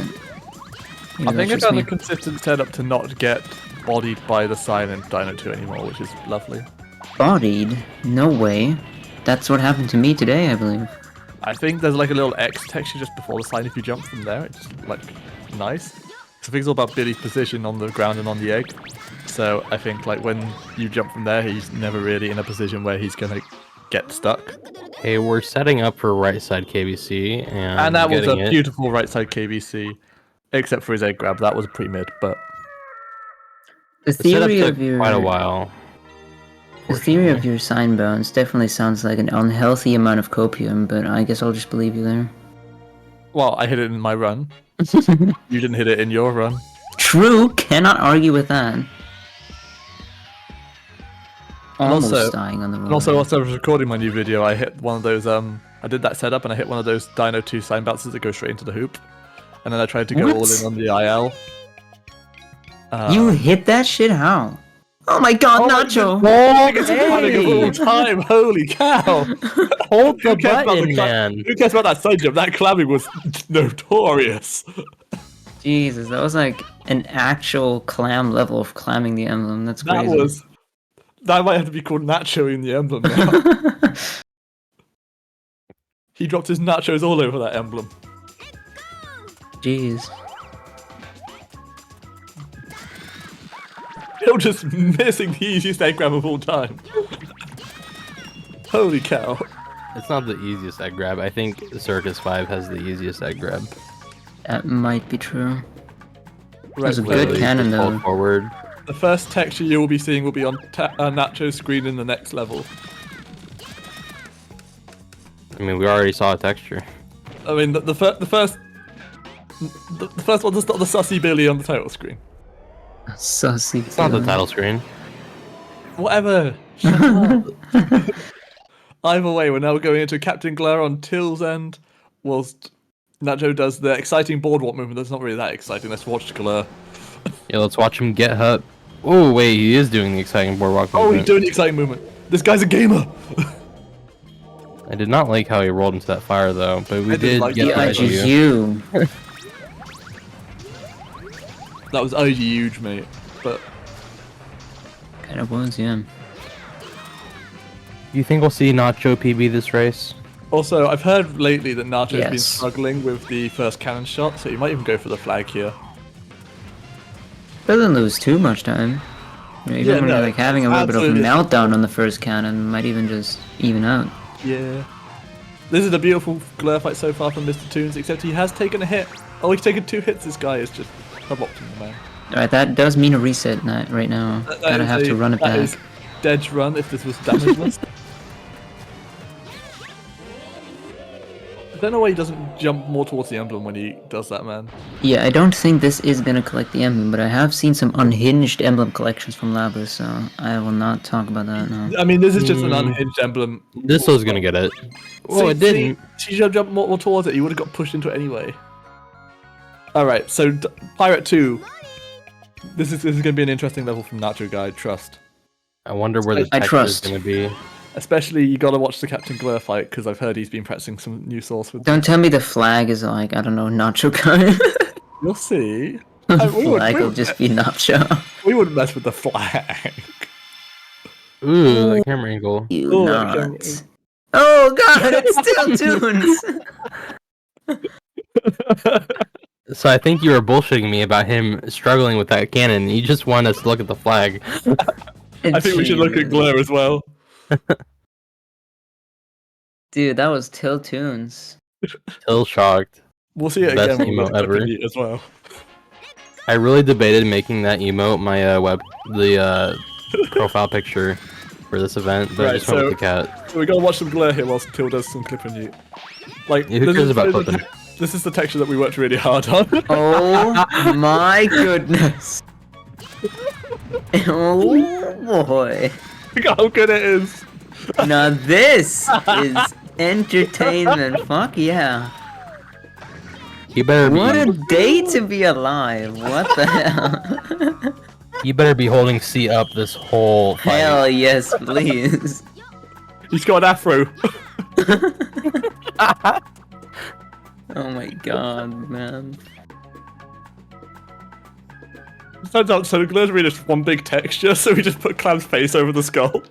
I think I found a consistent setup to not get bodied by the silent Dino 2 anymore, which is lovely. Bodied? No way. That's what happened to me today, I believe. I think there's like a little X texture just before the sign if you jump from there. It's like nice. So I think it's all about Billy's position on the ground and on the egg. So I think like when you jump from there, he's never really in a position where he's gonna get stuck. Hey, we're setting up for right side KBC, And that was a getting it. beautiful right side KBC, except for his egg grab. That was pretty mid, but The The setup theory took of your... quite a while. The theory of your sign bones definitely sounds like an unhealthy amount of copium, but I guess I'll just believe you there. well, I hit it in my run. You didn't hit it in your run. True, cannot argue with that. Almost also- dying on the road. And also, whilst I was recording my new video, I hit one of those. I did that setup and I hit one of those Dino 2 sign bounces that go straight into the hoop, and then I tried to go all What? in on the IL. You hit that shit? How? Oh my god, Nacho! Biggest panic of all time! Holy cow! Hold the Who cares about button, the man. Who cares about that side jump? That clamming was notorious. Jesus, that was like an actual clam level of clamming the emblem. That's crazy. That might have to be called Nacho in the emblem now. He dropped his nachos all over that emblem. Jeez. You're just missing the easiest egg grab of all time. Holy cow. It's not the easiest egg grab. I think Circus 5 has the easiest egg grab. That might be true. That was a Right, good Literally cannon just hold though. forward. The first texture you will be seeing will be on Nacho's screen in the next level. I mean, we already saw a texture. I mean, the first one that's not the sussy Billy on the title screen. Sussy. It's not the title screen. Whatever. Either way, we're now going into Captain Glare on Till's end, whilst Nacho does the exciting boardwalk movement. That's not really that exciting. Let's watch Glare. Yeah, let's watch him get hut. Oh, wait, he is doing the exciting boardwalk Oh, movement. he's doing the exciting movement. This guy's a gamer. I did not like how he rolled into that fire, though, but we I didn't did like get The that the idea. IGU. IGU. That was IG huge, mate. But Kind of was, yeah. You think we'll see Nacho PB this race? Also, I've heard lately that Nacho's been Yes. struggling with the first cannon shot, so he might even go for the flag here. Doesn't lose too much time. You know, even Yeah, when no, you're like having a little bit of a absolutely. meltdown on the first cannon, might even just even out. Yeah. This is a beautiful glare fight so far from Mr. Toons, except he has taken a hit. Oh, he's taken 2 hits. This guy is just suboptimal, man. Alright, that does mean a reset right now. That Gotta is have to run it that back. is Dead's run if this was damageless. I don't know why he doesn't jump more towards the emblem when he does that, man. Yeah, I don't think this is gonna collect the emblem, but I have seen some unhinged emblem collections from Labras, so I will not talk about that now. I mean, this is just an unhinged emblem. This was gonna get it. Oh, it didn't. She jumped more towards it. He would have got pushed into it anyway. Alright, so Pirate 2. This is going to be an interesting level from Nacho Guide, trust. I wonder where the I text is trust. gonna be. Especially, you got to watch the Captain Glare fight, because I've heard he's been practicing some new source with. Don't tell me the flag is like, I don't know, Nacho Guy. You'll see. The we would- flag we will would- just be Nacho. We wouldn't mess with the flag. Ooh, the camera angle. You Oh, not. okay. Oh god, it's still Toons! So I think you were bullshitting me about him struggling with that cannon. You just wanted us to look at the flag. I think we should look at Glare as well. Dude, that was Till Toons. Still shocked. We'll see it Best again when we emote look at ever. it as well. I really debated making that emote my the profile picture for this event, but I Right, just went so- with the cat. So we gotta watch some Glare here whilst Till does some clip and you. Like, Yeah, who cares about clipping? This is the texture that we worked really hard on. Oh my goodness. Oh boy. Look how good it is. Now this is entertainment. Fuck yeah. You better What a be. day to be alive. What the hell? You better be holding C up this whole fight. Hell yes, please. He's got an afro. Oh my god, man. Turns out, so Glare's really just one big texture, so we just put Clam's face over the skull.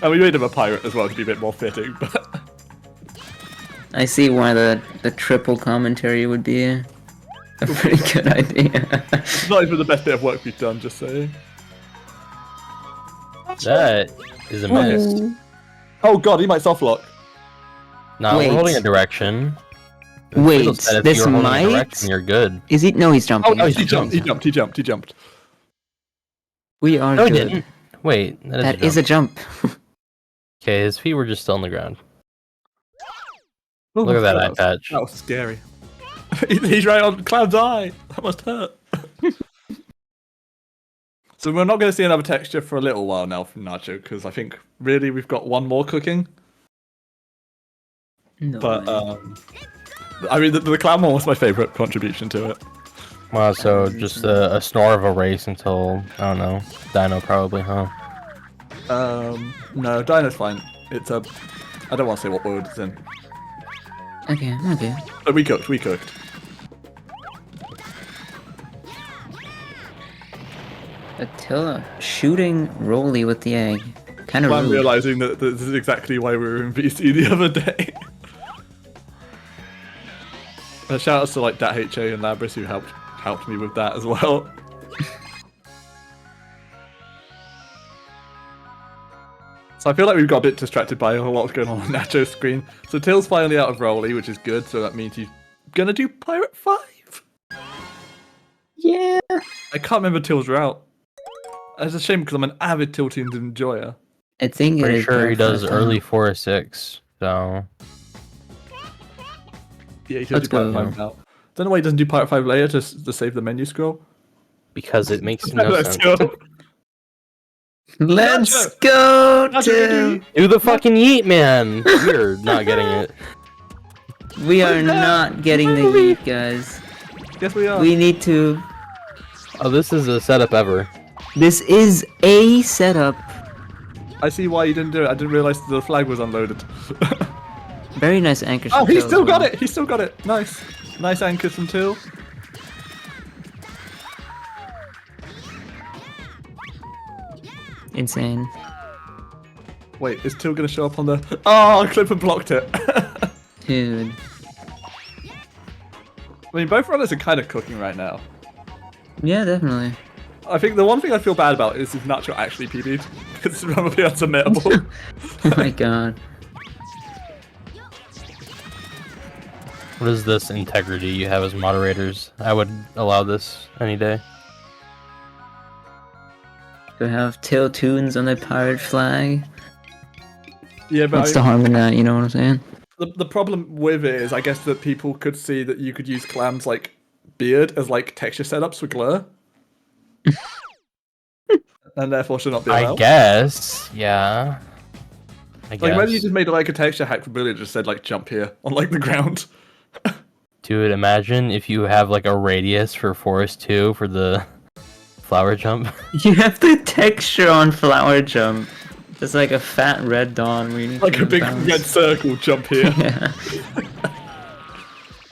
And we made him a pirate as well to be a bit more fitting, but... I see why the triple commentary would be a pretty good idea. It's not even the best bit of work we've done, just saying. That is a miss. Oh god, he might soft lock. No, Wait. we're holding a direction. Wait, Fizzle said if this you're holding a might- direction, you're good. Is he? No, he's jumping. Oh, he's he jumped, jumping. he jumped. We are No, he good. didn't. Wait, That is a jump. Okay, his feet were just still on the ground. Oh, Look at that eye was- patch. That was scary. He's right on Clam's eye. That must hurt. So we're not going to see another texture for a little while now from Nacho, because I think really we've got one more cooking. No But way. I mean, the clown one was my favorite contribution to it. Wow, so just a snore of a race until, I don't know, Dino probably, huh? No, Dino's fine. It's a. I don't want to say what word it's in, Okay, okay. but we cooked. Attila shooting Rolly with the egg. Kind of I'm rude. realizing that this is exactly why we were in VC the other day. Shout outs to like Dat HA and Labris who helped me with that as well. So I feel like we've got a bit distracted by what's going on Nacho's screen. So Till's finally out of Rolly, which is good, so that means he's gonna do Pirate 5. Yeah. I can't remember Till's route. It's a shame because I'm an avid Till Teams enjoyer. I think it Pretty is sure he the does first early time. 4 or 6, so... Yeah, he does Let's do Pirate go. 5 now. Don't know why he doesn't do Pirate 5 later to save the menu scroll. Because it makes no Let's sense. go. Let's Nacho! go Nacho, to. Do the fucking yeet, man! You're not getting it. We are not getting the yeet, guys. Yes, we are. We need to. Oh, this is a setup ever. This is a setup. I see why you didn't do it. I didn't realize the flag was unloaded. Very nice anchor. Oh, shot he as still got well. it. He still got it. Nice. Nice anchors from Till. Insane. Wait, is Till gonna show up on the... Oh, Clipper blocked it. Dude. I mean, both runners are kind of cooking right now. Yeah, definitely. I think the one thing I feel bad about is if Nacho actually PB'd, because it's probably unsubmittable. Oh my god. What is this integrity you have as moderators? I would allow this any day. To have Till Tunes on the pirate flag. Yeah, but What's the harm in that, you know what I'm saying? the problem with it is, I guess, that people could see that you could use Clam's, like, beard as, like, texture setups for Glur. And therefore should not be allowed. I guess, yeah. I guess. Like, maybe you just made, like, a texture hack for Billy and just said, like, jump here on, like, the ground. Dude, imagine if you have, like, a radius for Forest 2 for the flower jump. You have the texture on flower jump. It's like a fat red dawn where you need Like to a big bounce. red circle jump here. Yeah.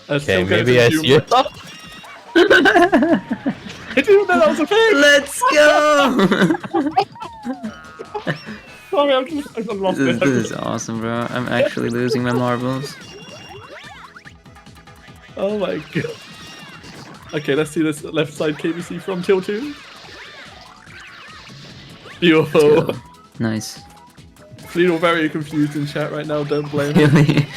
Okay, maybe I see it. I didn't know that was a thing! Let's go! Sorry, I'm lost this it. is awesome, bro. I'm actually losing my marbles. Oh my god. Okay, let's see this left side KBC from Till 2. Beautiful. Till. Nice. Feel very confused in chat right now, don't blame him. Really?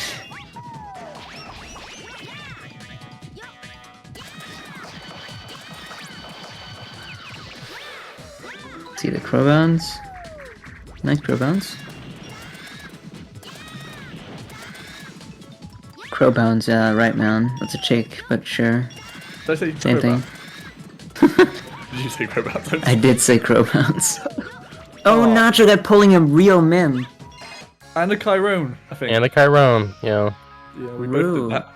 See the crowbounds? Nice crowbounds. Crowbounds, right, man. That's a chick, but sure. Did I say Same thing. Did you say Crowbounds? I did say crowbounds. Oh, Nacho, they're pulling a real mem. And a Chiron, I think. And a Chiron, yeah. Yeah, we both Ooh. did that.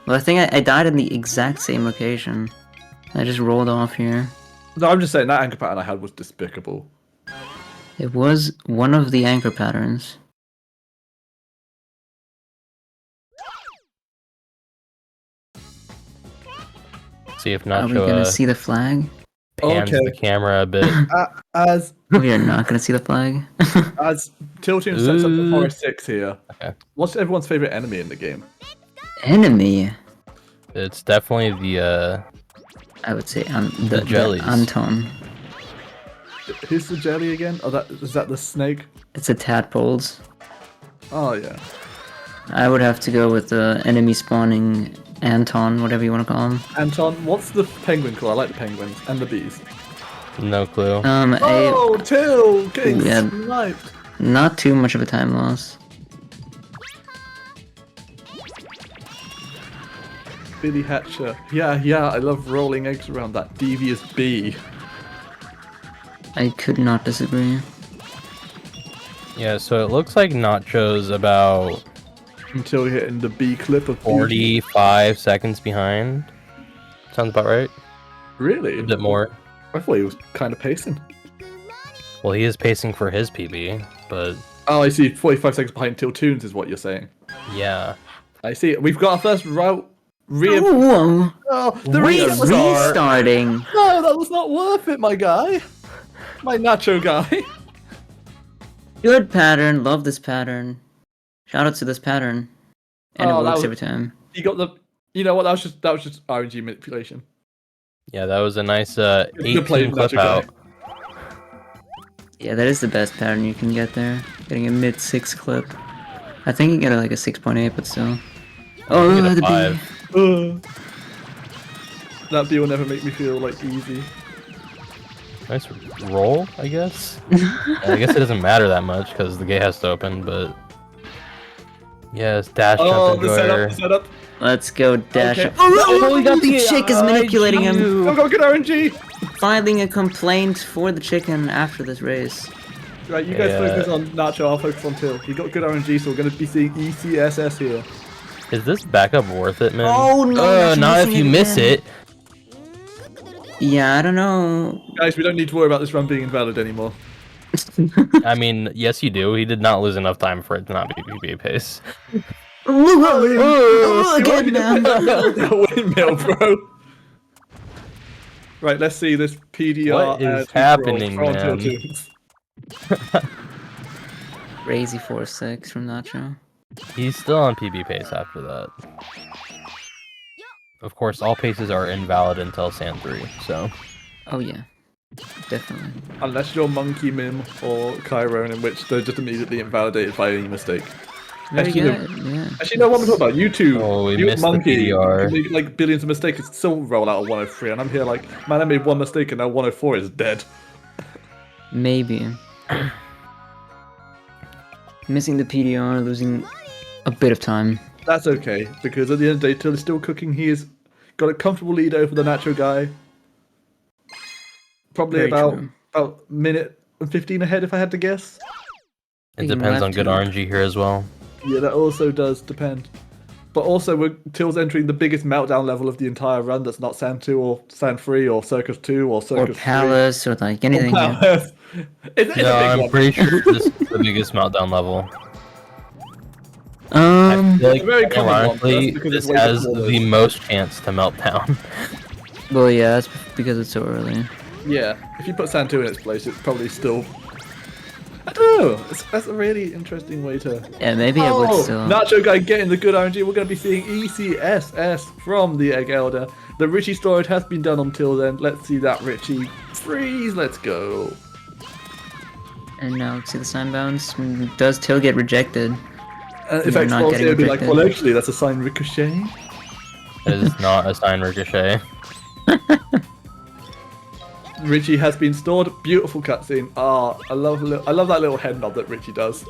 Well, I think I died in the exact same location. I just rolled off here. No, I'm just saying that anchor pattern I had was despicable. It was one of the anchor patterns. See if Are we Nacho gonna see the flag? pans the camera a bit. As We are not gonna see the flag. Tiltium sets up the Ooh. Forest 6 here, Okay. what's everyone's favorite enemy in the game? Enemy. It's definitely the I would say The jellies. Anton. Who's the jelly again? Oh, is that the snake? It's a tadpoles. Oh, yeah. I would have to go with the enemy spawning Anton, whatever you want to call him. Anton, what's the penguin called? I like the penguins and the bees. no clue. Oh, Till! Getting Yeah. sniped! Not too much of a time loss. Billy Hatcher. Yeah, I love rolling eggs around that devious bee. I could not disagree. Yeah, so it looks like Nacho's about Until hitting the bee clip of 45 seconds behind. Sounds about right. Really? A bit more. I thought he was kind of pacing. Well, he is pacing for his PB, but Oh, I see. 45 seconds behind Till Tunes is what you're saying. yeah. I see. We've got our first route. Whoa! Oh, the We are restart. restarting. No, that was not worth it, my guy. My Nacho guy. Good pattern. Love this pattern. Shout out to this pattern. And Oh, it that works was- every time. You got the. You know what? That was just RNG manipulation. Yeah, that was a nice Good play, 18 clip Nacho guy. out. Yeah, that is the best pattern you can get there. Getting a mid 6 clip. I think you get like a 6.8, but still. Oh, You get a the 5. bee. That deal will never make me feel like easy. Nice roll, I guess. I guess it doesn't matter that much because the gate has to open, but yes, dash Oh, jump the setup, enjoyer. the setup. Let's go, Dash. Okay. Oh, we got the chick is manipulating him. I've got good RNG. Filing a complaint for the chicken after this race. Right, you guys Yeah. focus on Nacho, I'll focus on Till. He got good RNG, so we're going to be seeing ECSS here. Is this backup worth it, man? Oh, no, Nacho not if missing you it miss again. it. Yeah, I don't know. Guys, we don't need to worry about this run being invalid anymore. I mean, yes, you do. He did not lose enough time for it to not be PB pace. Again, man. Windmill, bro. Right, let's see this PDR. What is and happening, from man? Till Tunes. Crazy 4-6 from Nacho. He's still on PB pace after that. Of course, all paces are invalid until Sand 3, so... Oh yeah, definitely. Unless you're Monkey Mim or Chiron, in which they're just immediately invalidated by any mistake. Very Actually, good. Yeah. Actually, no, what I'm talking about, you two, Oh, we you missed the Monkey, PDR. can make like billions of mistakes, it's still roll out of 103, and I'm here like, man, I made one mistake and now 104 is dead. Maybe. Missing the PDR, losing a bit of time. That's okay, because at the end of the day, Till is still cooking. He has got a comfortable lead over the Nacho guy. Probably Very about true. minute and 15 ahead, if I had to guess. It depends on good RNG here as well. Yeah, that also does depend. But also, Till's entering the biggest meltdown level of the entire run. That's not Sand 2 or Sand 3 or Circus 2 or Or Circus 3. Palace, or like anything. Or Yeah. Palace. It's a No, big I'm one. pretty sure this is the biggest meltdown level. I feel like, very common one, ironically, that's because it's this way has before the this. most chance to melt down. Well, yeah, that's because it's so early. Yeah, if you put Sand 2 in its place, it's probably still... I don't know. That's a really interesting way to... Yeah, maybe I would still. Nacho guy getting the good RNG. We're going to be seeing ECSS from the Egg Elder. The Richie storage has been done until then. Let's see that Richie freeze. Let's go. And now let's see the sign bounce. Does Till get rejected? If You're X not Force getting would be like, rejected. well, actually, that's a sign ricochet. It is not a sign ricochet. Richie has been stored. Beautiful cutscene. Ah, I love that little head nod that Richie does.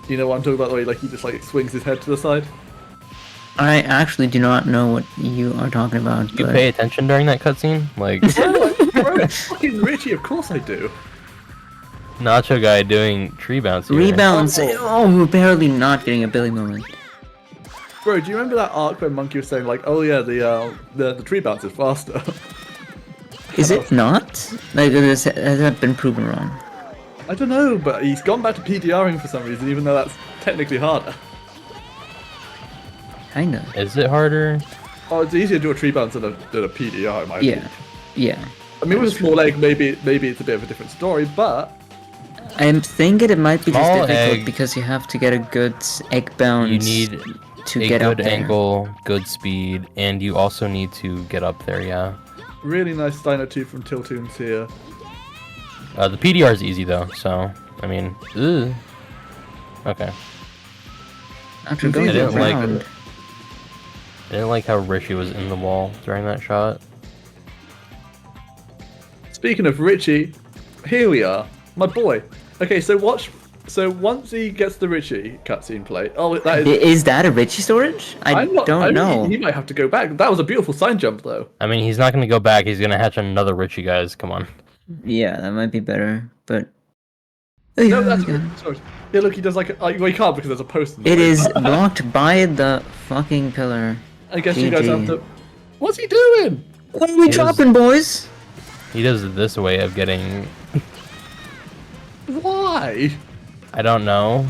You know what I'm talking about? The way like he just like swings his head to the side. I actually do not know what you are talking about. You but... pay attention during that cutscene? Like, Bro, fucking Richie, of course I do. Nacho guy doing tree bounce here. Rebounds. Oh, barely not getting a Billy moment. Bro, do you remember that arc when Monkey was saying like, oh yeah, the tree bounce is faster? Is it not? Like, has that been proven wrong? I don't know, but he's gone back to PDRing for some reason, even though that's technically harder. Kinda. Is it harder? Oh, it's easier to do a tree bounce than a PDR, in my Yeah. opinion. Yeah. I mean, with a small egg, maybe it's a bit of a different story, but I'm thinking it might be just Small difficult egg. because you have to get a good egg bounce. You need to a get up good there. angle, good speed, and you also need to get up there, yeah. really nice Dino 2 from Tiltoons here. The PDR is easy though, so, I mean, ugh. Okay. After going I didn't like around. it. I didn't like how Richie was in the wall during that shot. Speaking of Richie, here we are, my boy. Okay, so once he gets the Richie cutscene play, oh, that is. Is that a Richie storage? I don't know. He might have to go back. That was a beautiful sign jump, though. I mean, he's not going to go back, he's going to hatch another Richie, guys, come on. Yeah, that might be better, but No, that's sorry. Yeah, look, he does like well, he can't because there's a post. In the it way. is blocked by the fucking pillar. I guess you guys have GG. to. What's he doing? What are we Is- dropping, boys? He does this way of getting... Why? I don't know.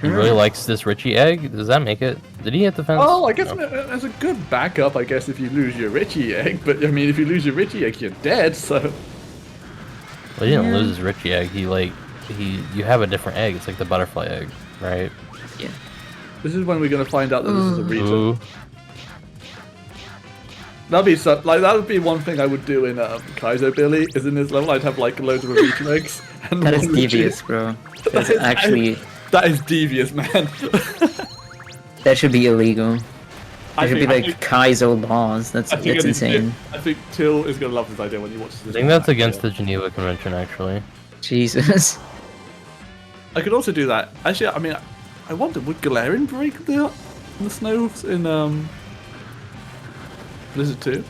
He really likes this Richie egg? Does that make it? Did he hit the fence? Oh, I guess No. there's a good backup. I guess if you lose your Richie egg, but I mean, if you lose your Richie egg, you're dead. So Well, he didn't lose his Richie egg. You have a different egg. It's like the butterfly egg, right? this is when we're gonna find out that this is a region. Ooh. That would be one thing I would do in Kaizo Billy. Is in this level, I'd have like loads of Richie eggs. And That is one Richie. devious, bro. That's actually That is devious, man. that should be illegal. I There should be think- like Kaizo laws. That's insane. I think Till is gonna love this idea when he watches this. I think that's against the Geneva Convention, actually. Jesus. I could also do that. Actually, I mean, I wonder would Galarian break the snows in Blizzard 2?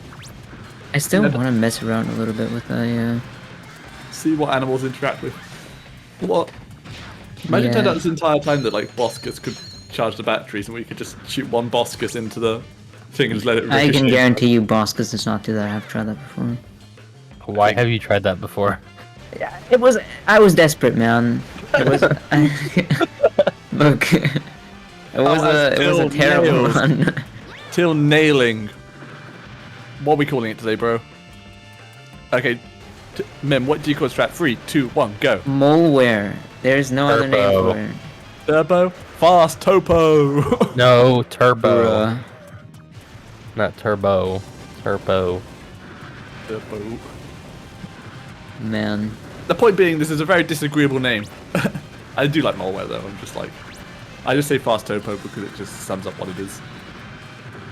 I still Yeah. want to mess around a little bit with that. Yeah. See what animals interact with. What? Imagine Yeah. turned out this entire time that like Boskus could charge the batteries and we could just shoot one Boskus into the thing and just let it I can ricochet. guarantee you, Boskus does not do that. I've tried that before. Why have you tried that before? Yeah, it was. I was desperate, man. It was. Look, it was a terrible nails. run. Till nailing. What are we calling it today, bro? Okay, Mem, what do you call strat? 3, 2, 1, go. Moleware. There's no other name Turbo. for it. Turbo? Fast Topo! No, turbo. Bruh. Not turbo. Turbo. Turbo. Man. The point being, this is a very disagreeable name. I do like Malware though, I just say Fast Topo because it just sums up what it is.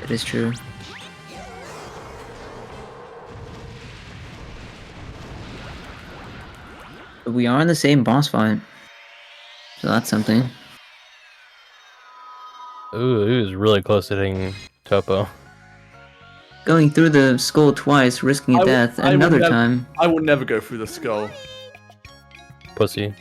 It is true. But we are in the same boss fight. So that's something. Ooh, he was really close to hitting Topo. Going through the skull twice, risking a death another time. I will never go through the skull. Pussy.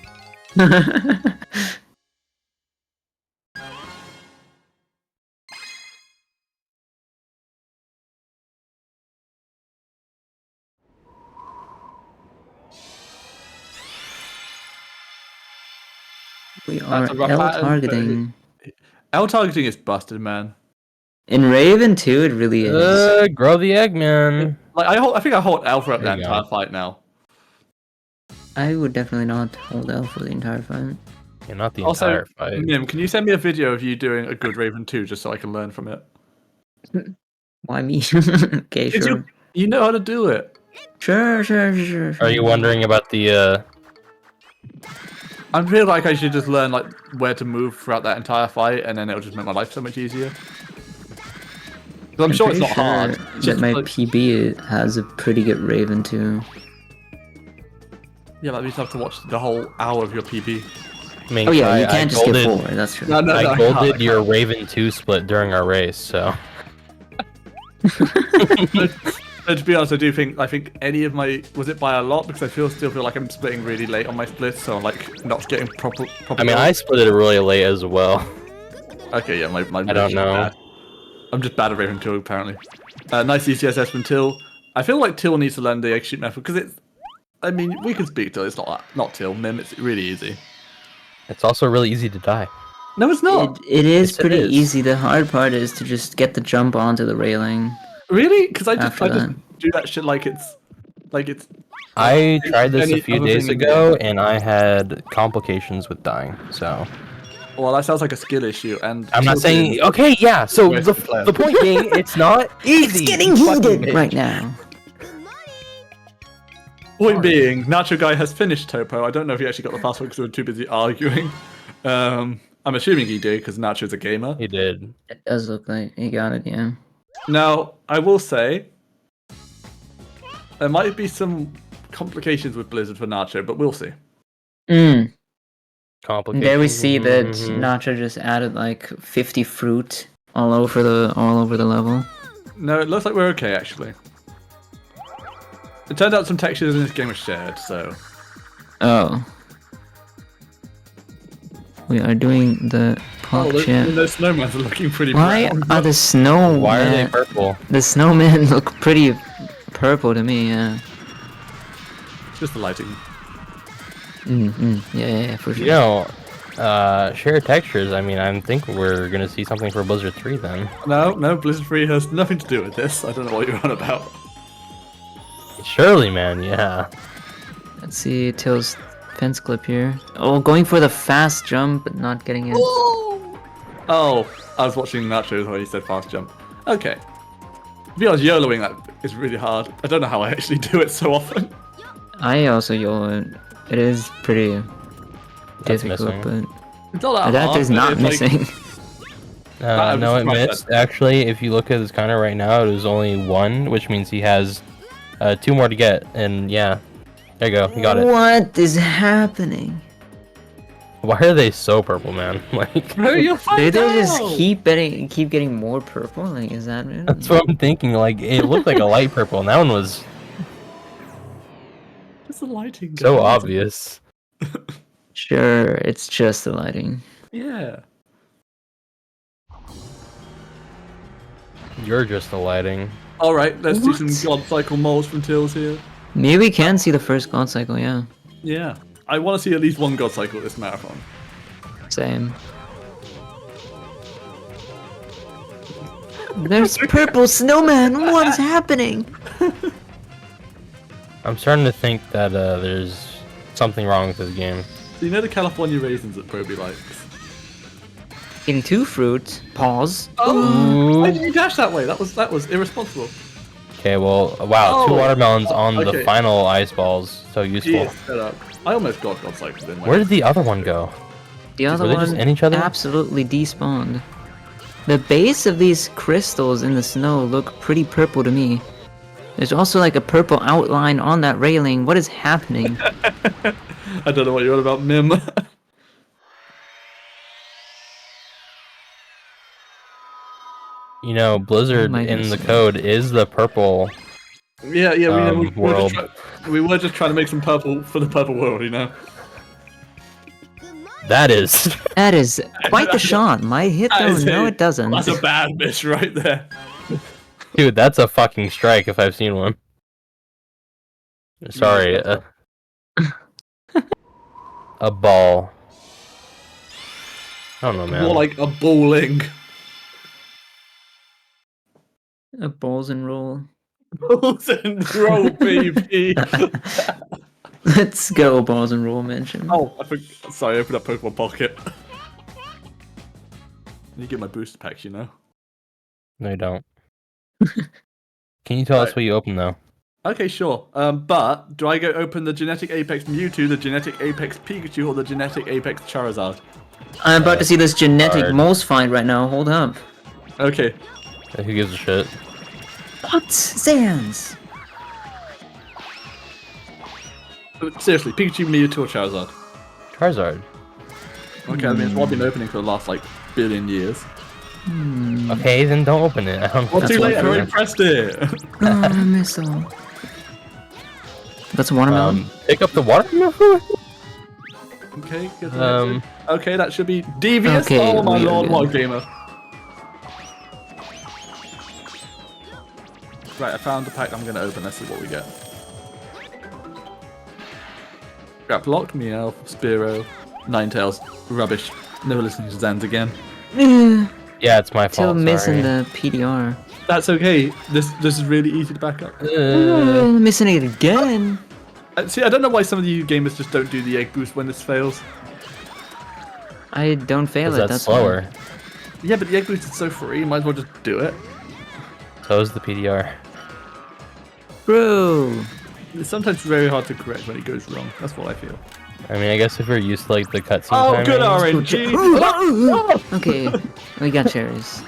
We are a rough L pattern, targeting. L targeting is busted, man. In Raven 2, it really is. Grow the egg, man. Like I think I hold L throughout There that you entire go. fight now. I would definitely not hold L for the entire fight. Yeah, not the Also, entire fight. Nim, can you send me a video of you doing a good Raven 2 just so I can learn from it? Why me? Okay, Because sure. you know how to do it. Sure. Are you wondering about the I feel like I should just learn like where to move throughout that entire fight, and then it'll just make my life so much easier. 'Cause I'm sure it's not pretty hard. sure It's that just my like, PB has a pretty good Raven too. yeah, like we just have to watch the whole hour of your PB. I mean, Oh yeah, you I can't just get golded- forward. That's true. No, I can't, golded I your can't. Raven 2 split during our race, so But to be honest, I think any of my was it by a lot because I still feel like I'm splitting really late on my splits, so I'm like not getting proper. I mean, I split it really late as well. Okay, yeah, my I don't know. bad. I'm just bad at Raven 2 apparently. Nice ECSS from Till. I feel like Till needs to learn the egg shoot method because it's. I mean, we can speak Till. It's not Till. Mim, it's really easy. It's also really easy to die. No, it's not. It is Yes, it pretty is. easy. The hard part is to just get the jump onto the railing. Really? Because I After just that. do that shit like it's. I tried this a Any few other days thing in ago, and I had complications with dying. So Well, that sounds like a skill issue, and I'm not Till saying did- okay. Yeah. So Where's the the plan? the point being, it's not easy. It's getting you fucking heated bitch. right now. Point being, Nacho Guy has finished Topo. I don't know if he actually got the password because we were too busy arguing. I'm assuming he did because Nacho's a gamer. He did. It does look like he got it, yeah. Now, I will say, there might be some complications with Blizzard for Nacho, but we'll see. Mm. Complicated. There we see that Mhm. Nacho just added like 50 fruit all over the level. No, it looks like we're okay actually. It turned out some textures in this game are shared, so Oh. We are doing the pop those chip. snowmans are looking pretty Why brown. are the snow? Why are they purple? The snowmen look pretty purple to me, yeah. Just the lighting. Yeah, for sure. You know, shared textures. I mean, I think we're gonna see something for Blizzard 3 then. No, Blizzard 3 has nothing to do with this. I don't know what you're on about. Surely, man. Yeah. Let's see Till's fence clip here. Oh, going for the fast jump, but not getting it. Oh, I was watching Nacho's where he said fast jump. Okay. To be honest, YOLOing that is really hard. I don't know how I actually do it so often. I also YOLO it. It is pretty That's difficult, missing. but It's not that that hard, is but not it's like- missing. I was No, it surprised missed. Actually, if you look at his counter right now, it is only 1, which means he has 2 more to get. And yeah, there you go. He got it. What is happening? Why are they so purple, man? Like, You'll Do find they just out! keep getting more purple? Like, is that it? that's what I'm thinking. Like, it looked like a light purple, and that one was It's the lighting. so guys. obvious. Sure, it's just the lighting. Yeah. You're just the lighting. Alright, let's do What? some God Cycle moles from Tills here. Maybe we can see the first God Cycle, yeah. Yeah. I want to see at least one God Cycle at this marathon. Same. There's purple snowman. What is happening? I'm starting to think that there's something wrong with this game. You know the California raisins that Proby likes? Getting 2 fruits. Pause. Oh! Why did you dash that way? That was irresponsible. Okay, well, wow, 2 Oh. watermelons on Okay. the final ice balls. So useful. Jeez, shut up. I almost got God's then. Where did the other one go? The other Were they just one in each other? absolutely despawned. The base of these crystals in the snow look pretty purple to me. There's also like a purple outline on that railing. What is happening? I don't know what you're on about, Mim. You know, Blizzard my in the goodness. code is the purple. yeah, World. We were just trying to make some purple for the purple world, you know. That is. That is quite the shot. Might hit That though. is No, a- it doesn't. That's a bad miss right there. Dude, that's a fucking strike if I've seen one. Sorry. A ball. I don't know, man. More like a bowling. A balls and roll. Balls and roll, baby. Let's go, balls and roll mention. Oh, sorry, I opened up Pokemon Pocket. You get my booster packs, you know. No, you don't. Can you tell us Right. what you opened, though? Okay, sure. But do I go open the Genetic Apex Mewtwo, the Genetic Apex Pikachu, or the Genetic Apex Charizard? I'm about to see this genetic Hard. moles find right now. Hold up. Okay. Who gives a shit? What? Sans? Seriously, Pikachu, Mewtwo, or Charizard? Charizard. Okay, I mean, it's what I've been opening for the last, like, billion years. Okay, then don't open it. I don't Well, That's too late, I've what- already pressed it. Oh, missile. That's a watermelon. Pick up the watermelon? Okay, good. Um, Okay, that should be devious. Okay, Oh my we are lord, good. what a gamer. Right, I found the pack I'm going to open. Let's see what we get. Grab Locked, Meowth, Spearow, Ninetales. Rubbish. Never listening to Zans again. yeah, it's my Still fault. missing sorry. the PDR. That's okay. This is really easy to back up. Missing it again. See, I don't know why some of you gamers just don't do the egg boost when this fails. I don't fail 'Cause it. that's That's slower. Yeah, but the egg boost is so free. Might as well just do it. So is the PDR. Why. Bro. It's sometimes very hard to correct when it goes wrong. That's what I feel. I mean, I guess if you're used to like the cutscene Oh, timing. good RNG! Okay, we got cherries.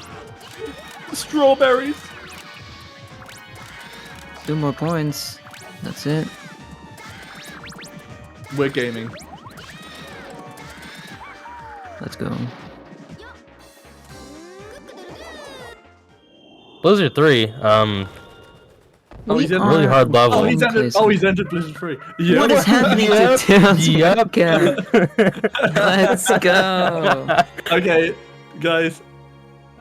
Strawberries! 2 more points. That's it. We're gaming. Let's go. Blizzard 3. Oh, he's in really hard level. Oh, he's entered. Places. Oh, he's entered Blizzard 3. Yeah. What is happening to Tails? Yep. Let's go. Okay, guys.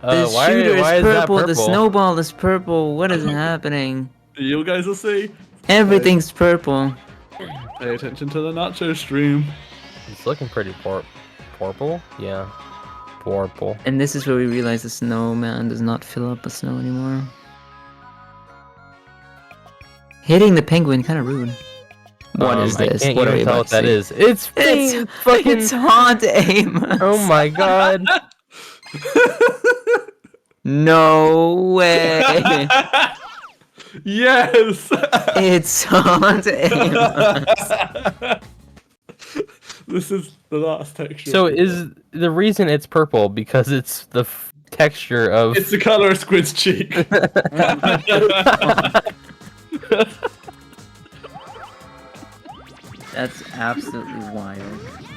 The why shooter why is is that purple, the purple? snowball is purple. What is happening? You guys will see. Everything's purple. Pay attention to the nacho stream. It's looking pretty purple. Yeah. Purple. And this is where we realize the snowman does not fill up with snow anymore. Hitting the penguin, kind of rude. What is this? I can't What are even we tell about what to that see? is. It's It's fucking. it's haunt Amos. Oh my god. No way. Yes! It's haunt Amos. This is the last texture. So is the reason it's purple because it's the texture of. It's the color of Squid's cheek. That's absolutely wild.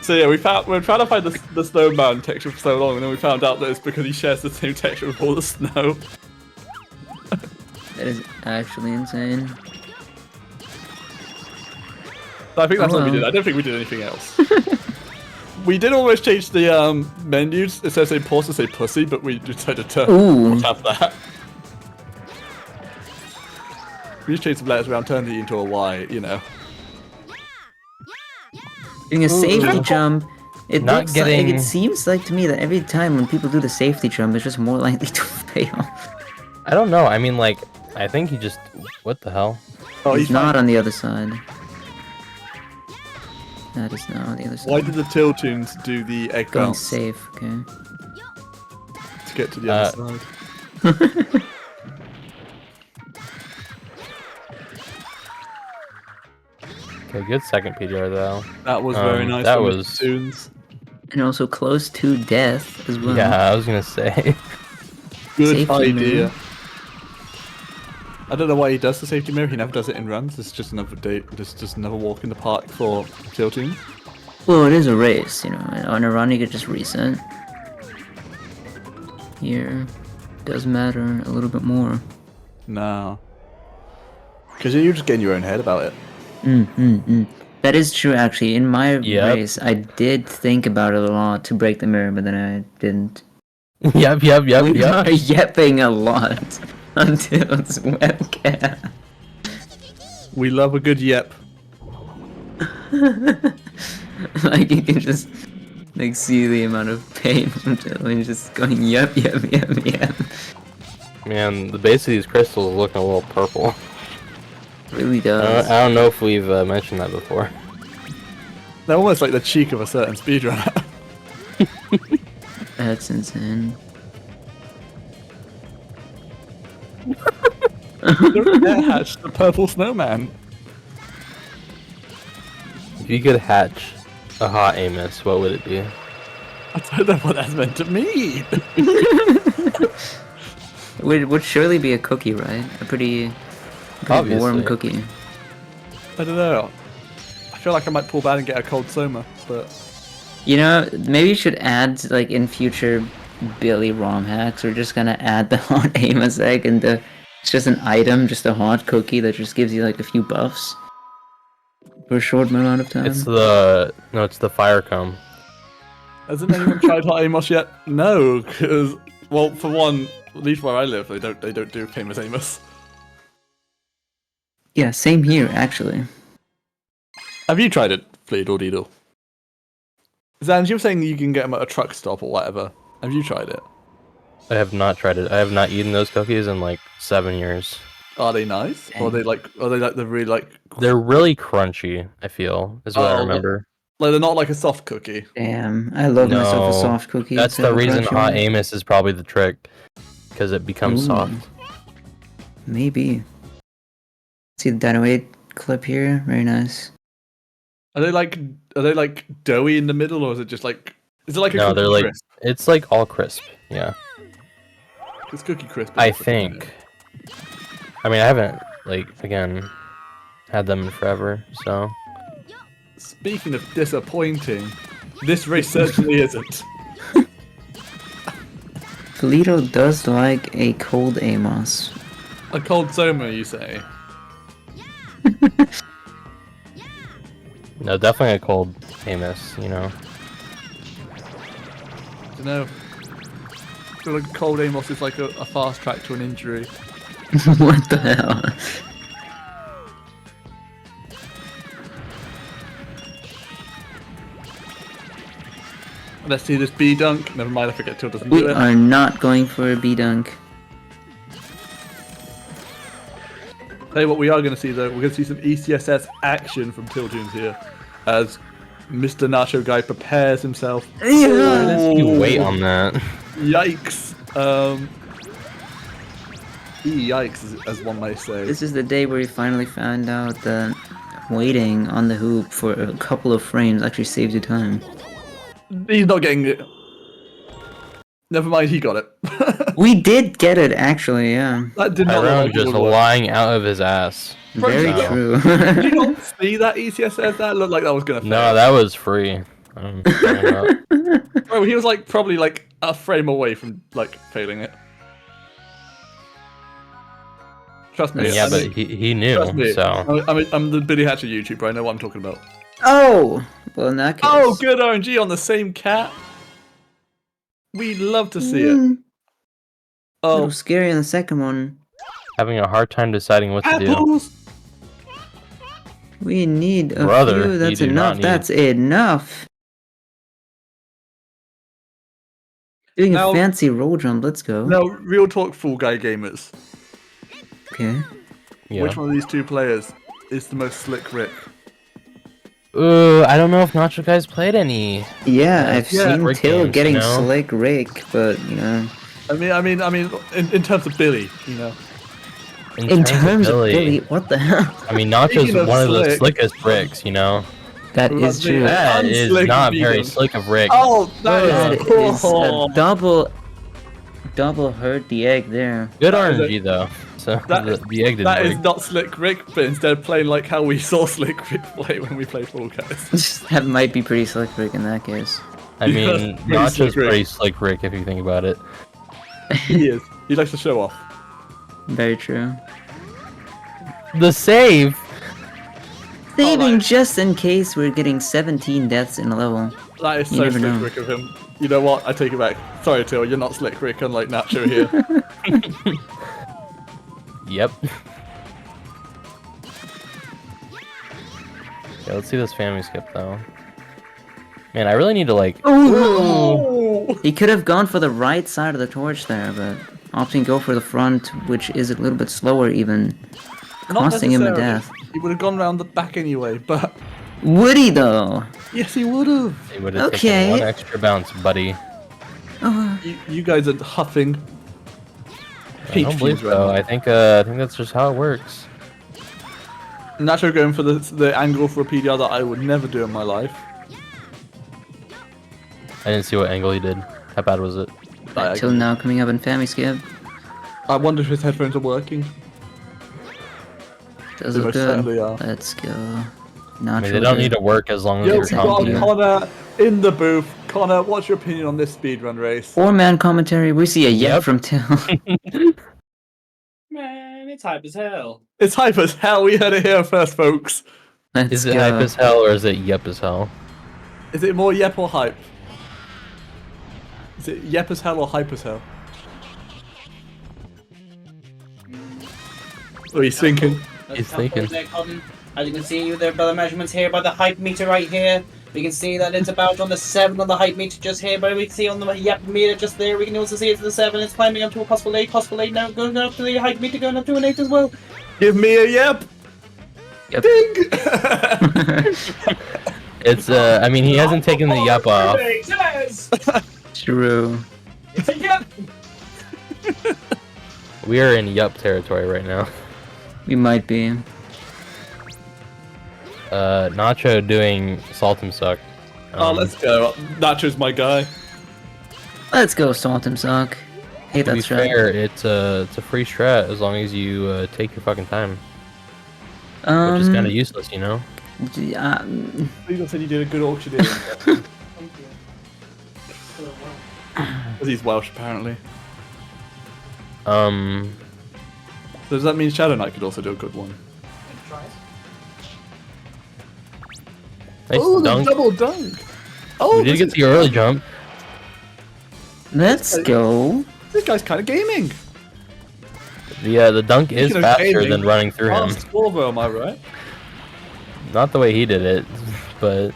So yeah, we're trying to find the snowman texture for so long, and then we found out that it's because he shares the same texture with all the snow. That is actually insane. So I think that's Oh, what we well. did. I don't think we did anything else. We did almost change the menus. Instead of saying pause to say pussy, but we decided to Ooh. not have that. We just changed some letters around, turned it into a Y, you know. Doing a safety Ooh. jump. It Not looks getting- like it seems like to me that every time when people do the safety jump, it's just more likely to fail. I don't know. I mean, like, I think he just. What the hell? Oh, He's not on the other side. That is now on the other side. Why did the Tiltoons do the egg Going bounce safe, okay. to get to the other side? Okay, good second PDR though. That was very nice. That from was- Mr. Toons. And also close to death as well. Yeah, I was gonna say. Good Safety idea. mirror. I don't know why he does the safety mirror. He never does it in runs. It's just another day. Just another walk in the park for Tiltoons. Well, it is a race, you know. On a run, you could just reset. Here, does matter a little bit more. No. Because you're just getting your own head about it. That is true, actually. In my Yep. race, I did think about it a lot to break the mirror, but then I didn't. Yep. We are yapping a lot until it's webcam. We love a good yep. Like, you can just, like, see the amount of pain from Dylan just going, yep. Man, the base of these crystals is looking a little purple. Really I does. don't know if we've mentioned that before. They're almost like the cheek of a certain speedrunner. That's insane. Don't hatch the purple snowman. If you could hatch a hot Amos, what would it be? I don't know what that's meant to mean. It would surely be a cookie, right? A pretty warm Obviously. cookie. I don't know. I feel like I might pull back and get a cold soma, but You know, maybe you should add, like, in future Billy ROM hacks, we're just gonna add the hot Amos egg and it's just an item, just a hot cookie that just gives you, like, a few buffs. For a short amount of time. It's the fire comb. hasn't anyone tried hot Amos yet? No, because well, for one, at least where I live, they don't do famous Amos. Yeah, same here, actually. Have you tried it, Fleet or Deedle? Zan, you were saying you can get them at a truck stop or whatever. Have you tried it? I have not tried it. I have not eaten those cookies in like 7 years. Are they nice? Or are they like the really like They're really crunchy, I feel, is what I Oh, remember. like they're not like a soft cookie? Damn, I love myself a No, soft cookie. That's instead the of a reason crunchy hot one. Amos is probably the trick. Because it becomes Ooh. soft. Maybe. See the Dino 8 clip here? Very nice. Are they like doughy in the middle, or is it like a No, cookie they're like, crisp? it's like all crisp. Yeah. It's cookie crisp. I think. I mean, I haven't, like, again, had them in forever, so. Speaking of disappointing, this race certainly isn't. Toledo does like a cold Amos. A cold soma, you say? No, definitely a cold Amos, you know. I don't know. I feel like cold Amos is like a fast track to an injury. What the hell? Let's see this B dunk. Never mind, I forget Till doesn't We do it. are not going for a B dunk. Tell you what we are going to see though, we're going to see some ECSS action from Tiltoons here, as Mr. Nacho Guy prepares himself. You wait on that. Yikes! Yikes, as one might say. This is the day where we finally found out that waiting on the hoop for a couple of frames actually saves you time. He's not getting it. Never mind, he got it. We did get it, actually, yeah. That did not look Tyrone like it just would work. lying out of his ass. Very No. true. Did you not see that ECSS? That looked like that was going to fail. No, that was free. I don't know. Bro, he was like probably like a frame away from like failing it. Trust me. Yeah, I but mean, he knew, trust me. so. I'm the Billy Hatcher YouTuber. I know what I'm talking about. Oh! Well, in that case... Oh, good RNG on the same cat. We'd love to see it. A little Oh, scary on the second one. Having a hard time deciding what to do. apples. We need a Brother, few. you That's do not enough. need- That's enough. Doing Now- a fancy roll jump. Let's go. Now, real talk, Full Guy gamers. Okay. Yeah. Which one of these two players is the most slick Rick? I don't know if Nacho guys played any. Yeah, I've Yeah. seen Rick Till games, getting you know? Slick Rick, but I mean, in terms of Billy, in terms of Billy, what the hell? I mean, Nacho's Speaking of one of the slick- slickest Ricks, you know? That is true. That is Unslick not beat very him. slick of Rick. Oh, That is is cool. a double hurt the egg there. Good that is RNG though. So That- the egg didn't That break. is not Slick Rick, but instead playing like how we saw Slick Rick play when we played Fall Guys. That might be pretty Slick Rick in that case. I mean, pretty Nacho's slick Rick. pretty slick Rick if you think about it. He is. He likes to show off. Very true. The save. Saving just in case we're getting 17 deaths in a level. That is You so never Slick know. Rick of him. You know what? I take it back. Sorry, Till, you're not Slick Rick, unlike Nacho here. Yep. Yeah, let's see this family skip though. Man, I really need to like. Oh! He could have gone for the right side of the torch there, but opting to go for the front, which is a little bit slower even, Not costing him a necessarily. death. He would have gone round the back anyway, but Would he though? yes, he would have. It would have Okay. taken one extra bounce, buddy. Oh, You guys are huffing. I don't believe Peach so. right I think that's just how it works. now. Nacho going for the angle for a PDR that I would never do in my life. I didn't see what angle he did. How bad was it? Till now coming up in Family Skip. I wonder if his headphones are working. Does They look most good. certainly are. Let's go. I Not mean, they don't need to work as long as Yo, you're we got competing. Connor in the booth. Connor, what's your opinion on this speedrun race? 4-man commentary. We see a yep Yep. from Till. Man, it's hype as hell. It's hype as hell. We heard it here first, folks. Let's Is it go. hype as hell or is it yep as hell? Is it more yep or hype? Is it yep as hell or hype as hell? Oh, he's thinking. He's thinking. As you can see there by the measurements here, by the hype meter right here, we can see that it's about on the 7 on the hype meter just here, but we can see on the yep meter just there, we can also see it's the 7, it's climbing up to a possible 8 now, going up to the hype meter, going up to an 8 as well. Give me a yep. Yep. Ding. It's I mean, he hasn't taken the yep off. True. Yep. We are in yep territory right now. We might be. Nacho doing salt and suck. Oh, let's go. Nacho's my guy. Let's go, Salt and Suck. Hate To that be strat. fair, it's a free strat as long as you take your fucking time, which is kind of useless, you know. You said you did a good auctioneering. Because he's Welsh, apparently. So does that mean Shadow Knight could also do a good one? Nice Oh, the dunk. double dunk! Oh, We did get the early jump. Let's go. This guy's kind of gaming. The dunk is Speaking of faster gaming, than running through him. Last Corvo, am I right? Not the way he did it, but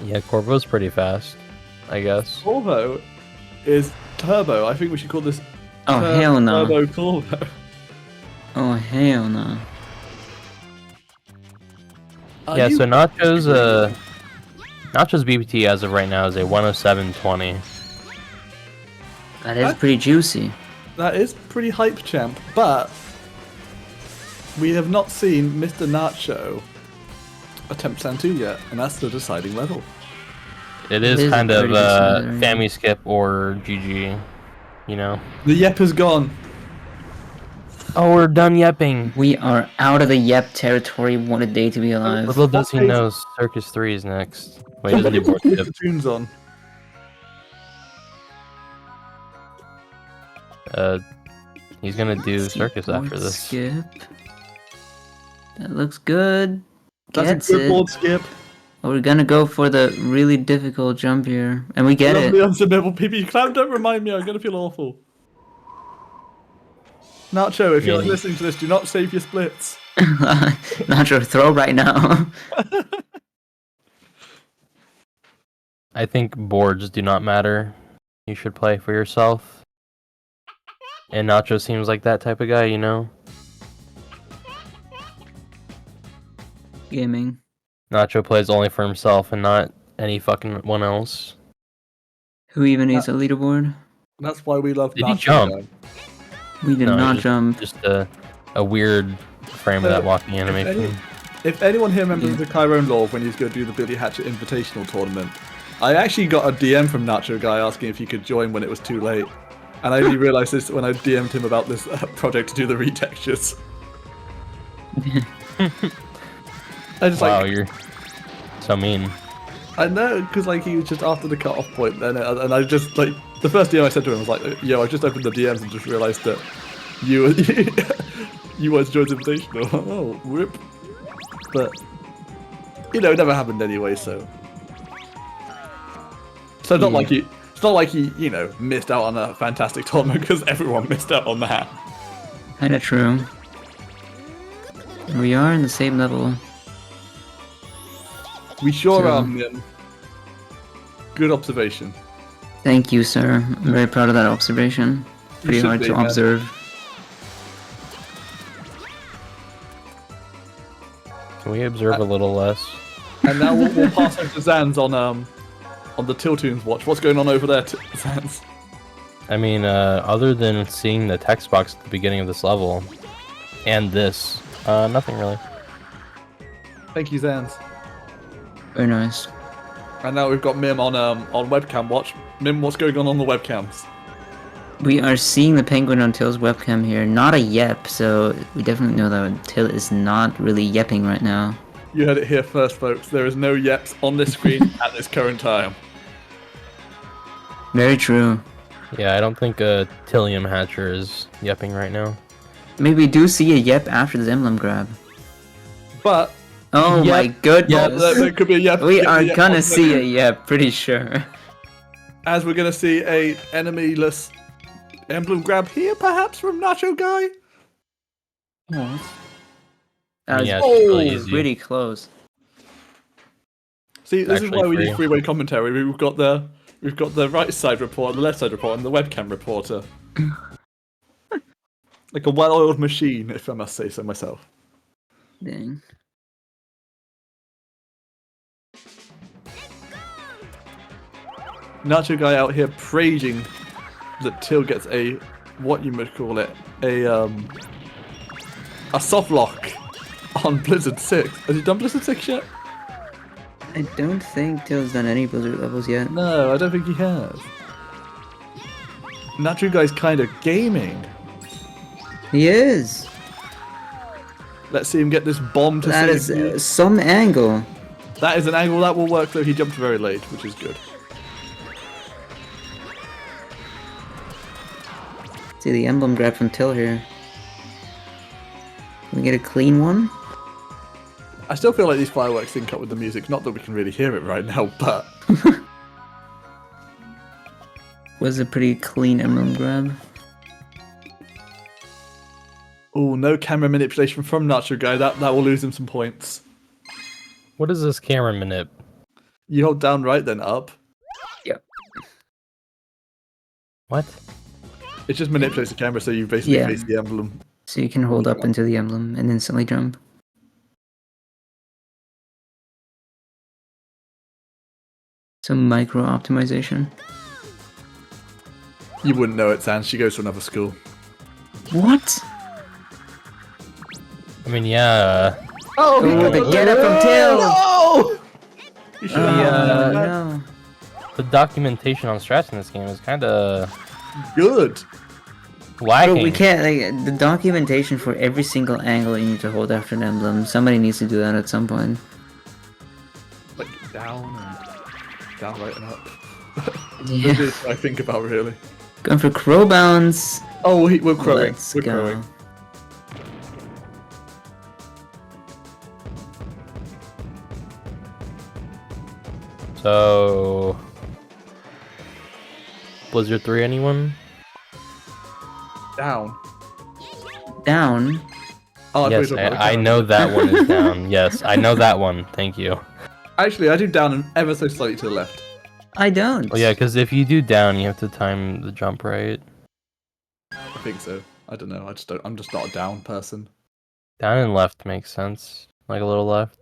yeah, Corvo's pretty fast, I guess. Corvo is turbo. I think we should call this Oh, hell no. Turbo Corvo. Oh, hell no. Yeah, so Nacho's BPT as of right now is a 107.20. That is pretty juicy. That is pretty hype, champ. But we have not seen Mr. Nacho attempt Stand 2 yet, and that's the deciding level. It It is is kind of pretty deciding. family skip or GG, you know. The yep is gone. Oh, we're done yepping. We are out of the yep territory. What a day to be alive. Little does he know, Circus 3 is next. Wait, he doesn't do board Put skip. the tunes on. He's gonna do Circus after Board this. Skip. That looks good. That's Gets a good it. board skip. We're gonna go for the really difficult jump here. And we get Lovely it. unsubmittable PP. Clown, don't remind me, I'm gonna feel awful. Nacho, if you're Really? listening to this, do not save your splits. Not sure throw right now. I think boards do not matter. You should play for yourself. And Nacho seems like that type of guy, you know? Gaming. Nacho plays only for himself and not any fucking one else. Who even needs a leaderboard? That's why we love Did he Nacho jump? Guy. We did No, not just, jump. Just a weird frame of that walking animation. If anyone here remembers the Chiron Law when he was going to do the Billy Hatchet Invitational Tournament, I actually got a DM from Nacho Guy asking if he could join when it was too late. And I only realised this when I DM'd him about this project to do the retextures. I just Wow, like, you're so mean. I know, because like he was just after the cut-off point then, and I just like the first DM I said to him was like, "Yo, I just opened the DMs and just realised that you you wanted to join the Invitational." Oh, rip. But you know, it never happened anyway, so it's not like he. It's not like he, you know, missed out on a fantastic tournament because everyone missed out on that. Kinda true. We are in the same level. We sure True. are, Mim. Good observation. Thank you, sir. I'm very proud of that observation. Pretty should hard be, to man. observe. Can we observe a little less? And now we'll pass over to Zanz on the Tiltoons watch. What's going on over there, Zanz? I mean, other than seeing the text box at the beginning of this level, and this, nothing really. Thank you, Zanz. Very nice. And now we've got Mim on webcam watch. Mim, what's going on the webcams? We are seeing the penguin on Till's webcam here. Not a yep, so we definitely know that Till is not really yepping right now. You heard it here first, folks. There is no yeps on this screen at this current time. Very true. Yeah, I don't think Tillium Hatcher is yepping right now. Maybe we do see a yep after the emblem grab. But Oh my goodness. yeah, there could be a yep. We yep, are yep gonna on see there. a yep, pretty sure. As we're gonna see a enemy-less emblem grab here, perhaps from Nacho Guy. That was Yeah, it's really easy. pretty close. See, this is Actually why we free. need three-way commentary. We've got the right side report, the left side report, and the webcam reporter. Like a well-oiled machine, if I must say so myself. Dang. Nacho Guy out here praising that Till gets a what you would call it a soft lock on Blizzard 6. Has he done Blizzard 6 yet? I don't think Till's done any Blizzard levels yet. No, I don't think he has. Nacho Guy's kind of gaming. He is. Let's see him get this bomb to That save is me. some angle. That is an angle that will work, though. He jumped very late, which is good. See the emblem grab from Till here. Can we get a clean one? I still feel like these fireworks sync up with the music. Not that we can really hear it right now, but Was a pretty clean emblem grab. oh, no camera manipulation from Nacho Guy. That will lose him some points. What is this camera manip? You hold down right, then up. What? It just manipulates the camera so you basically Yeah. face the emblem. So you can hold up into the emblem and instantly jump. Some micro optimization. You wouldn't know it, Sans. She goes to another school. What? I mean, yeah. Oh, Ooh, the get up from Till! No! You should have No. The documentation on strats in this game is kind of Good. lacking. Bro, we can't, like, the documentation for every single angle you need to hold after an emblem. Somebody needs to do that at some point. Like down and down, right and up. Yeah. This is what I think about really. Going for crow bounce. Oh, we're crowing. Let's We're go. crowing. So, Blizzard 3, anyone? Down. Down. Oh, Yes, thought you were talking about I down. know that one is down. Yes, I know that one. Thank you. Actually, I do down and ever so slightly to the left. I don't. Oh yeah, because if you do down, you have to time the jump right. I think so. I don't know. I'm just not a down person. Down and left makes sense. like a little left.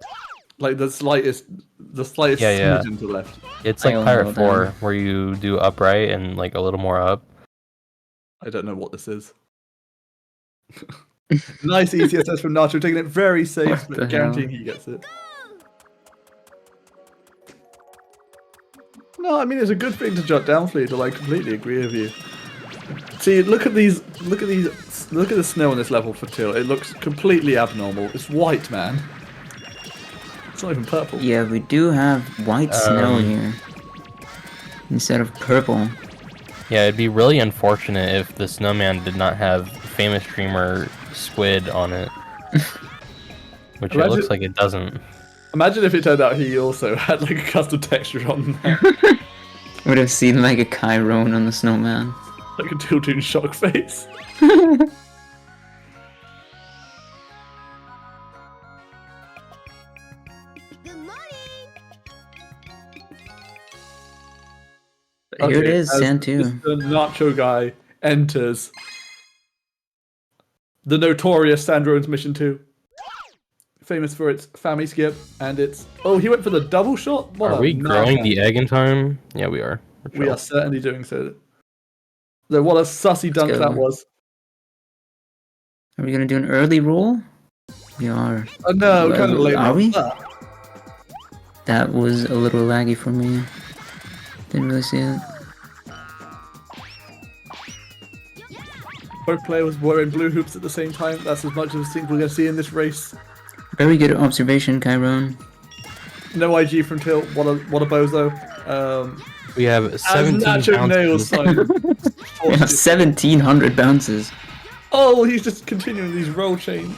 Like the slightest Yeah. smidgen to the left. It's I like don't Pirate know 4, then. where you do upright and like a little more up. I don't know what this is. Nice easy SS from Nacho, taking it very safe, What the but guaranteeing he gets it. No, I mean it's a good thing to jot down for you. To like completely agree with you. See, look at the snow on this level for Till. It looks completely abnormal. It's white, man. It's not even purple. Yeah, we do have white snow here instead of purple. Yeah, it'd be really unfortunate if the snowman did not have famous streamer Squid on it. Which it looks like it doesn't. Imagine if it turned out he also had like a custom texture on there. Would have seen like a Chiron on the snowman. Like a Tiltoon shock face. But here it Okay, is, as Santu. The Nacho guy enters the notorious Sandrone's Mission 2. Famous for its family skip and its... Oh, he went for the double shot? What Are a we growing madman. the egg in time? Yeah, we are. We are certainly doing so. Though what a sussy dunk go. that was. Are we gonna do an early roll? We are. Oh no, kind of late. Are we? Ah, That was a little laggy for me. Didn't really see it. both players were in blue hoops at the same time. That's as much as I think we're going to see in this race. Very good observation, Chiron. No IG from Till. What a bozo. We have 17 Nacho nails bounces. Yeah, 1,700 bounces. Oh, he's just continuing these roll chains.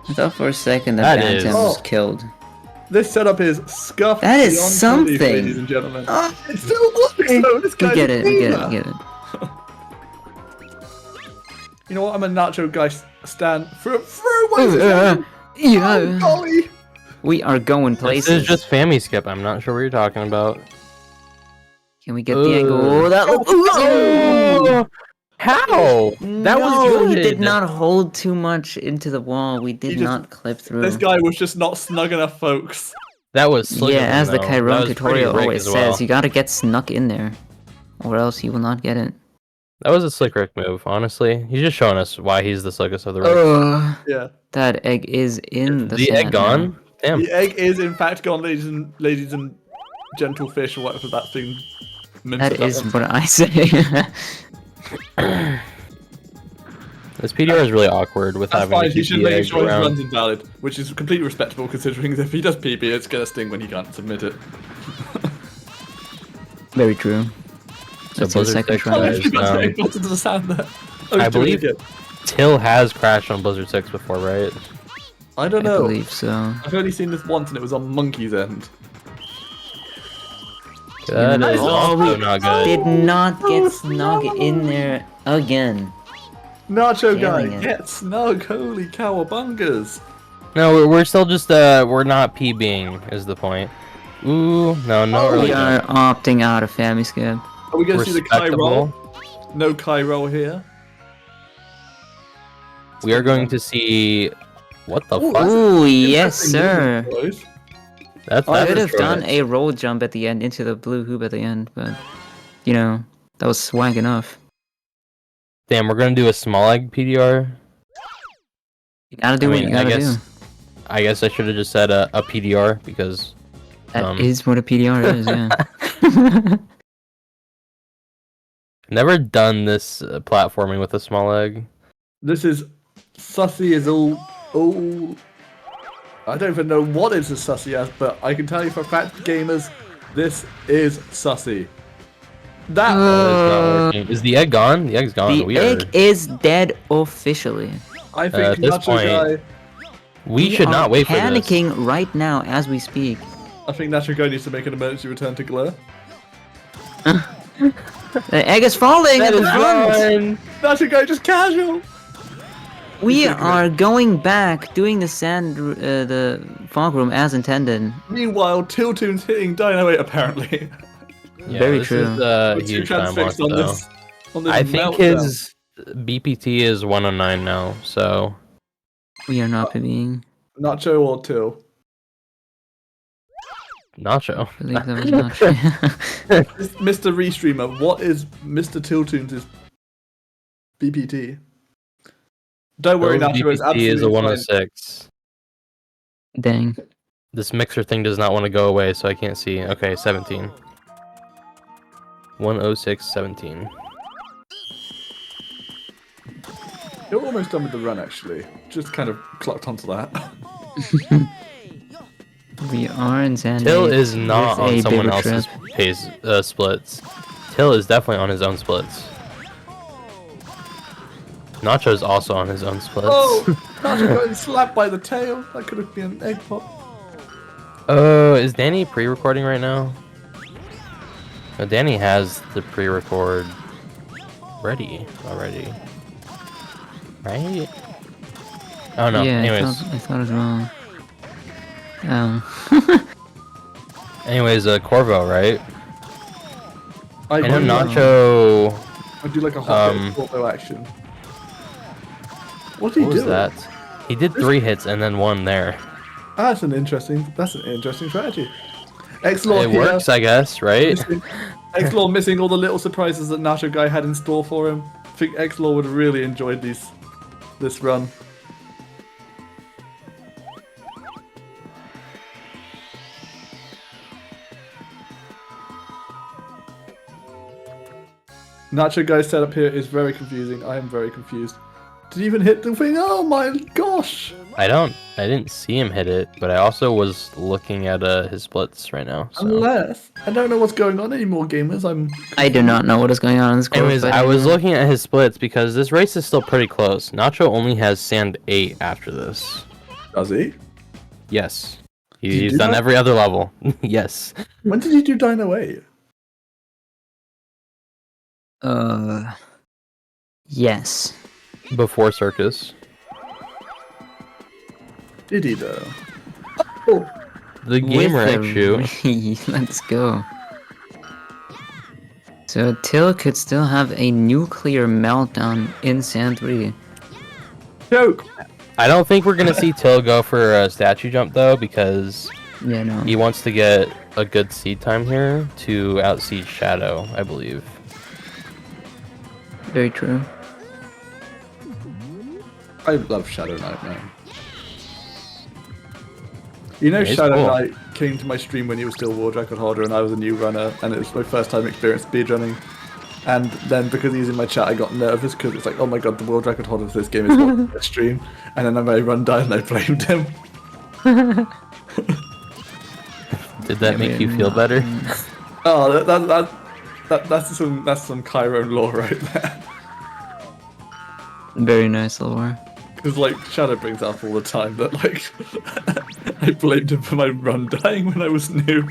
I thought for a second That that is- Bantam was killed. This setup is scuffed. That is beyond something. belief, ladies and gentlemen. Oh, It still works though. This we guy's get a it, we get it, gamer. we get it. You know what? I'm a Nacho guy. Stand for one. Yeah, Golly. we are going This places. is just Fammy Skip. I'm not sure what you're talking about. Can we get the angle? Oh, that looked. Oh! How? That was No, he good. did not hold too much into the wall. We did He just- not clip through. This guy was just not snug enough, folks. That was slick Yeah, of him, as the though. Chiron That was pretty tutorial rigged always as well. says, you gotta get snuck in there, or else you will not get it. That was a slick Rick move, honestly. He's just showing us why he's the slickest of the Ricks. Oh, Yeah. that egg is in the the sand egg gone? Damn. The egg is in fact gone, ladies and gentle fish, or whatever that thing meant. That for is one. what I say. This PDR is really awkward with That's having fine. to He keep should the make egg sure his around. run's invalid, which is completely respectable considering if he does PB, it's gonna sting when he can't submit it. Very true. So That's your Blizzard second 6 try. Oh, guys, he's got um, the egg button to the sand there. Oh, I he's doing it believe- again. Till has crashed on Blizzard 6 before, right? I don't I know. believe so. I've only seen this once, and it was on Monkey's End. That is Oh, also we not good. Did not get snug in there again. Nacho guy, Killing it. get snug! Holy cowabungas! No, we're still just, we're not PBing, is the point. Ooh, no, Oh, really. We are opting out of Fammy Skip. Are we gonna see the Kai roll? Respectable. No Kai roll here. We are going to see. What the fuck? Ooh, yes, Interesting sir. movement, boys. That's I that's could have a done choice. a roll jump at the end into the blue hoop at the end, but you know, that was swag enough. Damn, we're gonna do a small egg PDR. You gotta do I what mean, you I gotta guess- do. I guess I should have just said a PDR because That is what a PDR is, yeah. never done this platforming with a small egg. This is sussy as all. I don't even know what it's as sussy as, but I can tell you for a fact, gamers, this is sussy. That That is not working. Is the egg gone? The egg's gone. The we egg is dead officially. I think at this Nacho point, guy. we should are not wait for this. panicking right now as we speak. I think Nacho guy needs to make an emergency return to Glare. The egg is falling at the front. Nacho guy just casual. We are going back, doing the the fog room as intended. Meanwhile, Tiltoon's hitting Dynamite apparently. Yeah, Very this true. Is a With two huge time transfixed loss, on though. this. On this I think meltdown. his BPT is 109 now, so We are not being. Nacho or Till? Nacho. I believe that was Nacho. Mr. Restreamer, what is Mr. Tiltoons' BPT? Don't worry, Bill's Nacho, it's BPT absolutely is a fine. 106. Dang. This mixer thing does not want to go away, so I can't see. Okay, 17. 106.17. You're almost done with the run, actually. Just kind of clocked onto that. We are in San Till Diego is not with on a someone bigger else's trip. splits. Till is definitely on his own splits. Nacho's also on his own splits. Oh! Nacho got slapped by the tail. That could have been an egg pop. Oh, is Danny pre-recording right now? No, Danny has the pre-record ready already. Right? Oh no, Yeah, anyways. I thought as well. Oh. Anyways, Corvo, right? I know do- Nacho... I do like a hot auto action. What did he What do? was that? He did 3 hits and then 1 there. That's an interesting strategy. X-Law It here, works, I guess, right? X-Law missing all the little surprises that Nacho Guy had in store for him. I think X-Law would have really enjoyed this run. Nacho Guy's setup here is very confusing. I am very confused. Did he even hit the thing? Oh my gosh! I didn't see him hit it, but I also was looking at his splits right now. So. Unless I don't know what's going on anymore, gamers. I do not know what is going on in this course. Anyways, I was looking at his splits because this race is still pretty close. Nacho only has Sand 8 after this. Does he? Yes. Did you He's do done that? every other level. Yes. When did he do Dino 8? Yes. Before Circus. Did he though? The gamer issue. Let's go. So Till could still have a nuclear meltdown in Sand 3. Joke! I don't think we're gonna see Till go for a statue jump though, because Yeah, no. he wants to get a good seed time here to outseed Shadow, I believe. Very true. I love Shadow Knight, man. You know, Yeah, he's Shadow cool. Knight came to my stream when he was still world record holder and I was a new runner, and it was my first time experience speedrunning. And then because he's in my chat, I got nervous because it's like, oh my god, the world record holder for this game is watching my stream. And then my run died and I blamed him. Did that make you feel better? Oh, that's some Chiron lore right there. Very nice lore. Because like Shadow brings up all the time that like I blamed him for my run dying when I was new.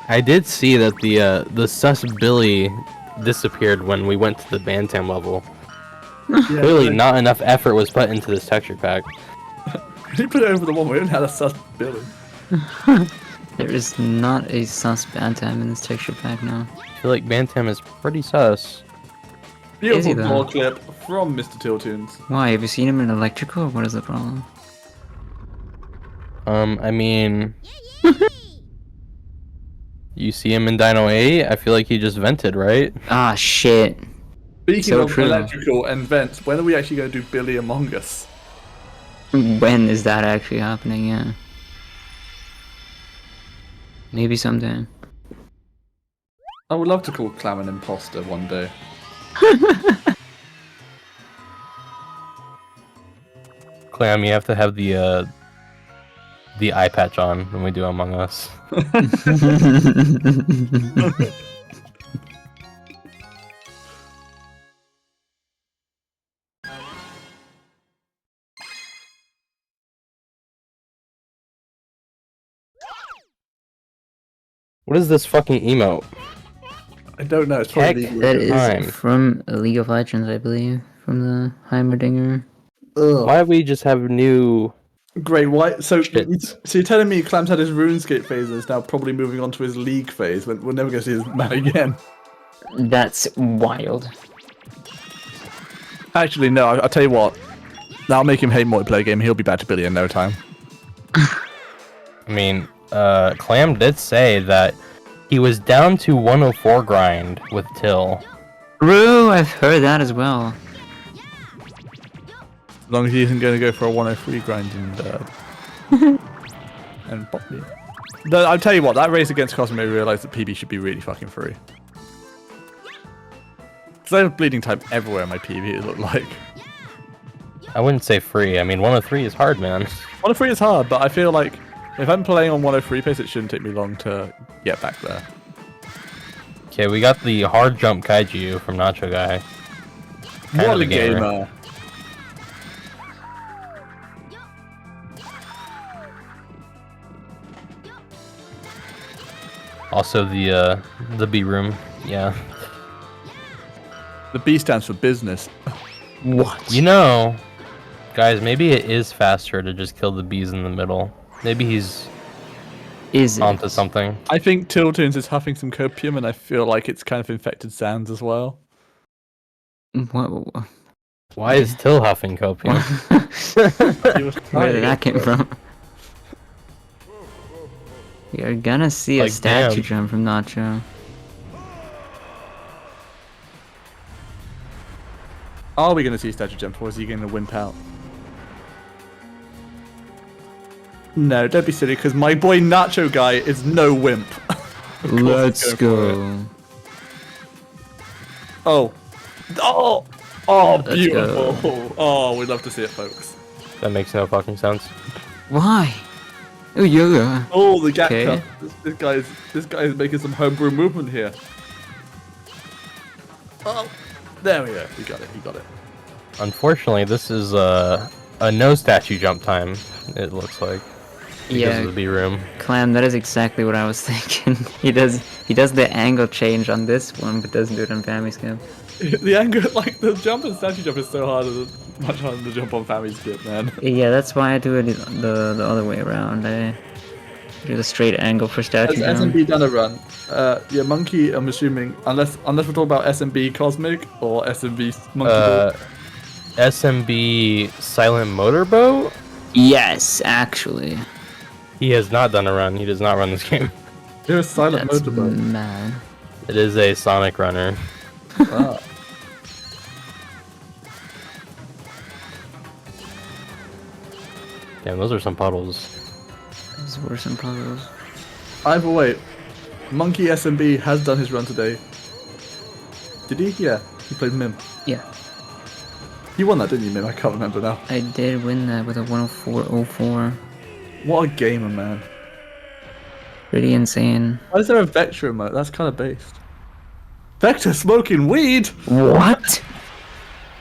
I did see that the sus Billy disappeared when we went to the Bantam level. Clearly, not enough effort was put into this texture pack. He put it over the one where we had a sus Billy. There is not a sus Bantam in this texture pack now. I feel like Bantam is pretty sus. Beautiful though? lore clip from Mr. Tiltoons. Why? Have you seen him in electrical? Or what is the problem? I mean, you see him in Dino 8. I feel like he just vented, right? Ah, shit. Speaking So of true. electrical and vents, when are we actually going to do Billy Among Us? When is that actually happening? Yeah. Maybe someday. I would love to call Clam an imposter one day. Clam, you have to have the eye patch on when we do Among Us. What is this fucking emote? I don't know. It's probably Heck. the That is Time. from League of Legends, I believe. From the Heimerdinger. Ugh. Why do we just have new Great. Why? So Shit. you're telling me Clams had his RuneScape phase and is now probably moving on to his League phase? We're never going to see this man again. That's wild. Actually, no. I'll tell you what. That'll make him hate multiplayer game. He'll be back to Billy in no time. I mean, Clam did say that he was down to 104 grind with Till. True, I've heard that as well. As long as he isn't going to go for a 103 grind and pop me. I'll tell you what, that race against Cosmo made me realise that PB should be really fucking free. Because I have bleeding type everywhere in my PB, it looked like. I wouldn't say free. I mean, 103 is hard, man. 103 is hard, but I feel like if I'm playing on 103 pace, it shouldn't take me long to get back there. Okay, we got the hard jump kaiju from Nacho Guy. Kind What of a a gamer. gamer. Also the B room. Yeah. The B stands for business. What? You know, guys, maybe it is faster to just kill the bees in the middle. Maybe he's Is it? onto something. I think Tiltoons is huffing some copium, and I feel like it's kind of infected Sans as well. What? Why is Till huffing copium? Where did that come from? You're gonna see a Like, statue damn. jump from Nacho. Are we going to see statue jump, or is he going to wimp out? No, don't be silly, because my boy Nacho Guy is no wimp. Let's he's go. Oh. Oh! Oh, Let's beautiful. go. Oh, we'd love to see it, folks. That makes no fucking sense. Why? Oh, yeah. Oh, the gap Okay. cut. This guy is making some homebrew movement here. Oh, there we go. He got it. He got it. Unfortunately, this is a no statue jump time. It looks like because Yeah, of the B room. Clam, that is exactly what I was thinking. He does the angle change on this one, but doesn't do it on Family Skip. The angle, like the jump and statue jump, is so hard. Much harder to jump on Family Skip, man. Yeah, that's why I do it the other way around. I do the straight angle for statue Has jump. SMB done a run? Yeah, Monkey. I'm assuming, unless we're talking about SMB Cosmic or SMB Monkey Ball. SMB Silent Motorboat? Yes, actually. He has not done a run. He does not run this game. You're a silent That's motorboat. mad. It is a Sonic runner. Wow. Damn, those are some puddles. Those were some puzzles. Either way, Monkey SMB has done his run today. Did he? Yeah, he played Mim. Yeah, You won that, didn't you, Mim? I can't remember now. I did win that with a 104.04. What a gamer, man. Pretty insane. Why is there a Vector emote? That's kind of based. Vector smoking weed? What?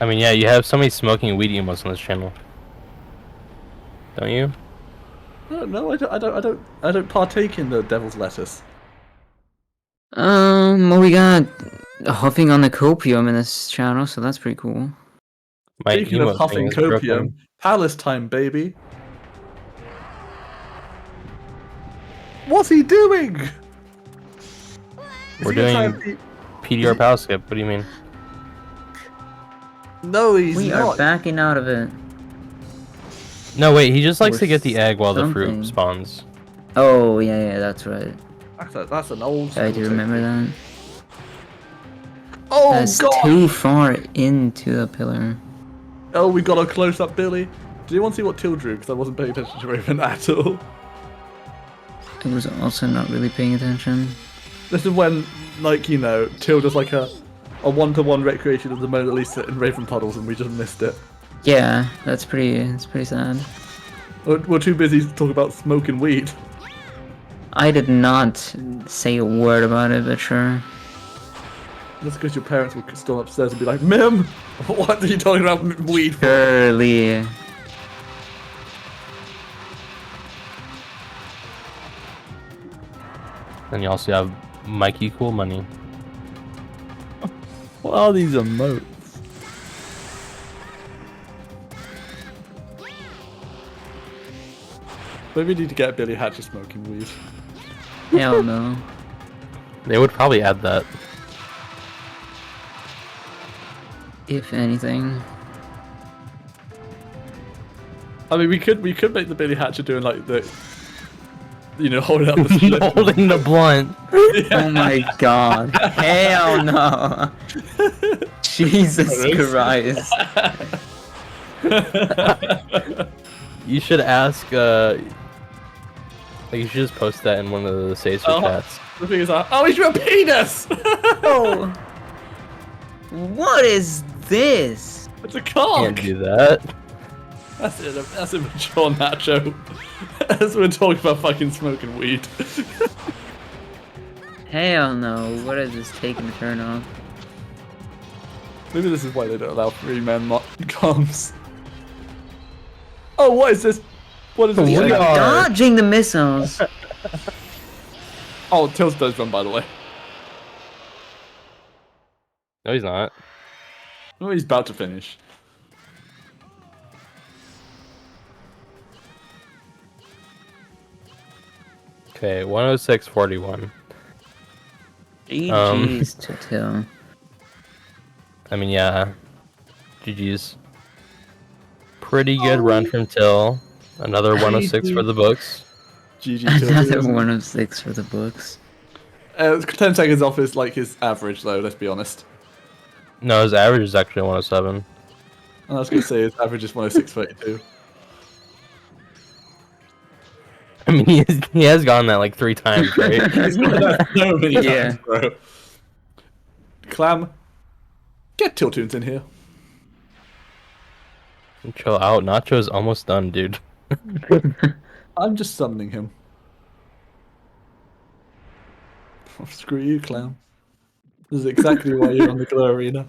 I mean, yeah, you have so many smoking weed emotes on this channel. Don't you? No, I don't partake in the devil's lettuce. Well, we got huffing on the copium in this channel, so that's pretty cool. My Speaking of emote huffing thing is broken. copium, Palace time, baby. What's he doing? Is We're he gonna try doing- and PDR power skip, what do you mean? No, he's We not. are backing out of it. No, wait, he just likes Or to get the egg while the something. fruit spawns. Oh, yeah, that's right. That's an old. I school do remember technique. that. Oh That's god! too far into the pillar. Oh, we got a close up, Billy. Did you want to see what Till drew? Because I wasn't paying attention to Raven at all. I was also not really paying attention. This is when, like, you know, Till does like a one-to-one recreation of the Mona Lisa in Raven puddles, and we just missed it. Yeah, it's pretty sad. We're too busy to talk about smoking weed. I did not say a word about it, but sure. That's because your parents will storm upstairs and be like, Mim, what are you talking about weed for? Surely. Then you also have Mikey Cool Money. What are these emotes? Maybe we need to get Billy Hatcher smoking weed. Hell no. They would probably add that. If anything. I mean, we could make the Billy Hatcher doing like the, holding up the split. Holding the blunt. Oh my god. Hell no. Jesus Christ. You should ask. You should just post that in one of the Sacer chats. The thing is, he's your penis. Oh. What is this? It's a cock. Can't do that. That's it. That's a mature Nacho. As we're talking about fucking smoking weed. Hell no. What is this taking a turn off? Maybe this is why they don't allow 3-man comms. Oh, what is this? What is this? You're dodging the missiles. Oh, Tills does run, by the way. No, he's not. Oh, he's about to finish. Okay, 106.41. GG's to Till. I mean, yeah. GG's. Pretty good run from Till. Another 106 for the books. GG Tills. Another 106 for the books. 10 seconds off is like his average, though, let's be honest. No, his average is actually 107. I was going to say his average is 106.32. I mean, he has gone that like 3 times, right? He's got that so many times, bro. Clam, get Tiltoons in here. Chill out. Nacho's almost done, dude. I'm just summoning him. Oh, screw you, Clam. This is exactly why you're on the Glow Arena.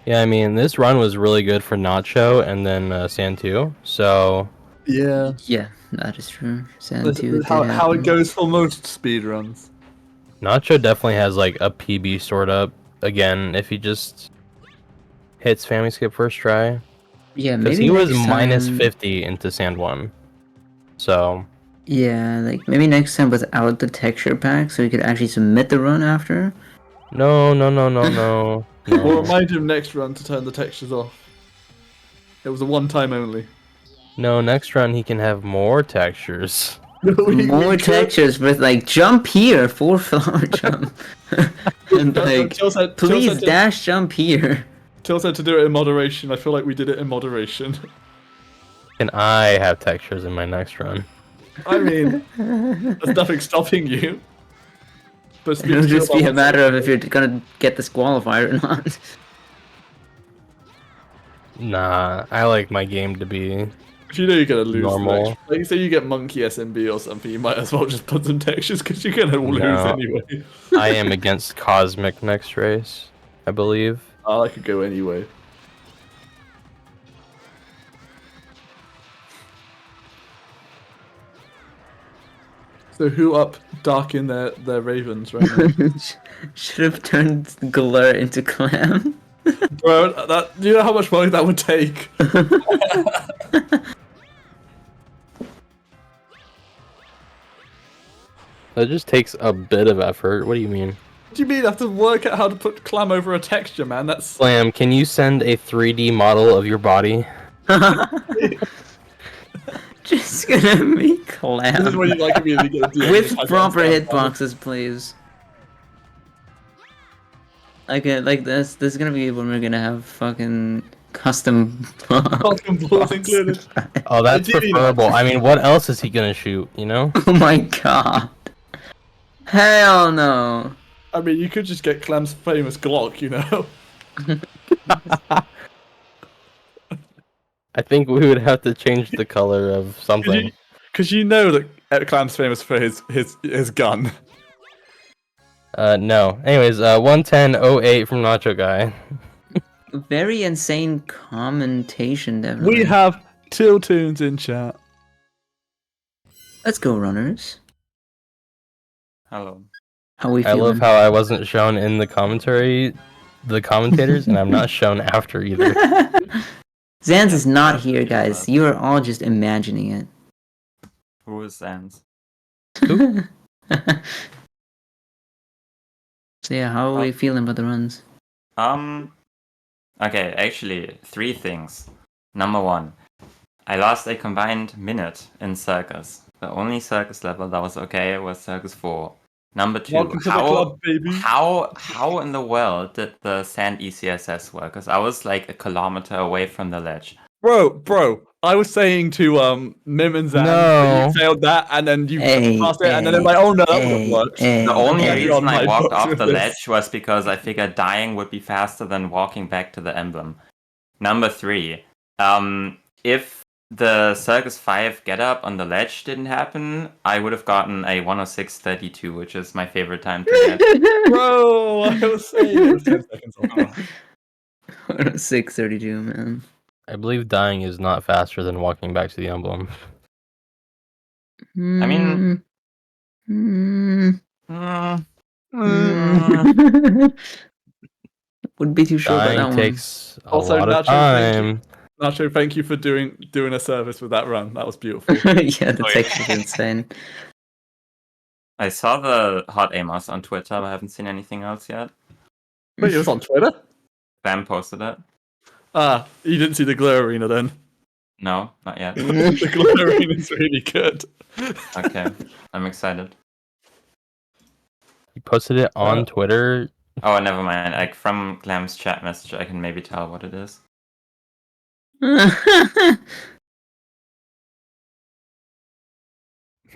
Yeah, I mean, this run was really good for Nacho and then Santu, so... Yeah. Yeah, that is true. This is how it goes for most speedruns. Nacho definitely has like a PB stored up. Again, if he just hits Family Skip first try. Yeah, Because maybe he was next minus time- 50 into Sand 1. So... Yeah, like maybe next time without the texture pack, so you could actually submit the run after. No. We'll remind him next run to turn the textures off. It was a one-time only. No, next run he can have more textures. More textures with like jump here, 4 flower jump, and like please dash jump here. Till said to do it in moderation. I feel like we did it in moderation. Can I have textures in my next run? I mean, there's nothing stopping you. But It'll just be a matter of if you're gonna get disqualified or not. Nah, I like my game to be if you know you're gonna lose, normal. Like say you get Monkey SMB or something, you might as well just put some textures because you're gonna lose anyway. I am against Cosmic next race, I believe. Oh, I could go anyway. So who up dark in their ravens right now? Should have turned Glur into Clam. Bro, do you know how much work that would take? That just takes a bit of effort. What do you mean? What do you mean I have to work out how to put Clam over a texture, man? That's Slam, can you send a 3D model of your body? Just gonna make Clam. This is what you like me to get with proper hitboxes, please. Okay, like this is gonna be when we're gonna have fucking custom balls included. Oh, that's preferable. I mean, what else is he gonna shoot, you know? Oh my god. Hell no. I mean, you could just get Clam's famous Glock, you know? I think we would have to change the color of something. Because you know that Clam's famous for his gun. No. Anyways, 110.08 from Nacho Guy. Very insane commentation, definitely. We have Tiltoons in chat. Let's go, runners. Hello. How we I feeling? love how I wasn't shown in the commentators, and I'm not shown after either. Zans is not here, guys. You are all just imagining it. Who is Sans? So yeah, how are we feeling about the runs? Okay, actually, 3 things. Number 1, I lost a combined minute in Circus. The only Circus level that was okay was Circus 4. Number 2, Welcome to the club, baby. how in the world did the Sand ECSS work? Because I was like a kilometer away from the ledge. Bro, I was saying to Mim and Zan that you failed that, and then you passed it, and then I'm like, oh no, that would have worked. The only You're reason on I my walked books off with the this. ledge was because I figured dying would be faster than walking back to the emblem. Number 3, if the Circus 5 get up on the ledge didn't happen, I would have gotten a 106.32, which is my favorite time to get. Bro, I was saying it was 10 seconds off. 106.32, man. I believe dying is not faster than walking back to the emblem. I mean, Wouldn't be too sure about that Dying one. takes a Also, lot of Nacho, thank time. Nacho, thank you for doing a service with that run. That was beautiful. Yeah, the text is insane. I saw the Hot Amos on Twitter, but I haven't seen anything else yet. Wait, it was on Twitter? Bam posted it. Ah, you didn't see the Glow Arena then? No, not yet. The Glow Arena is really good. Okay, I'm excited. You posted it on Twitter. Oh, never mind. Like from Glam's chat message, I can maybe tell what it is.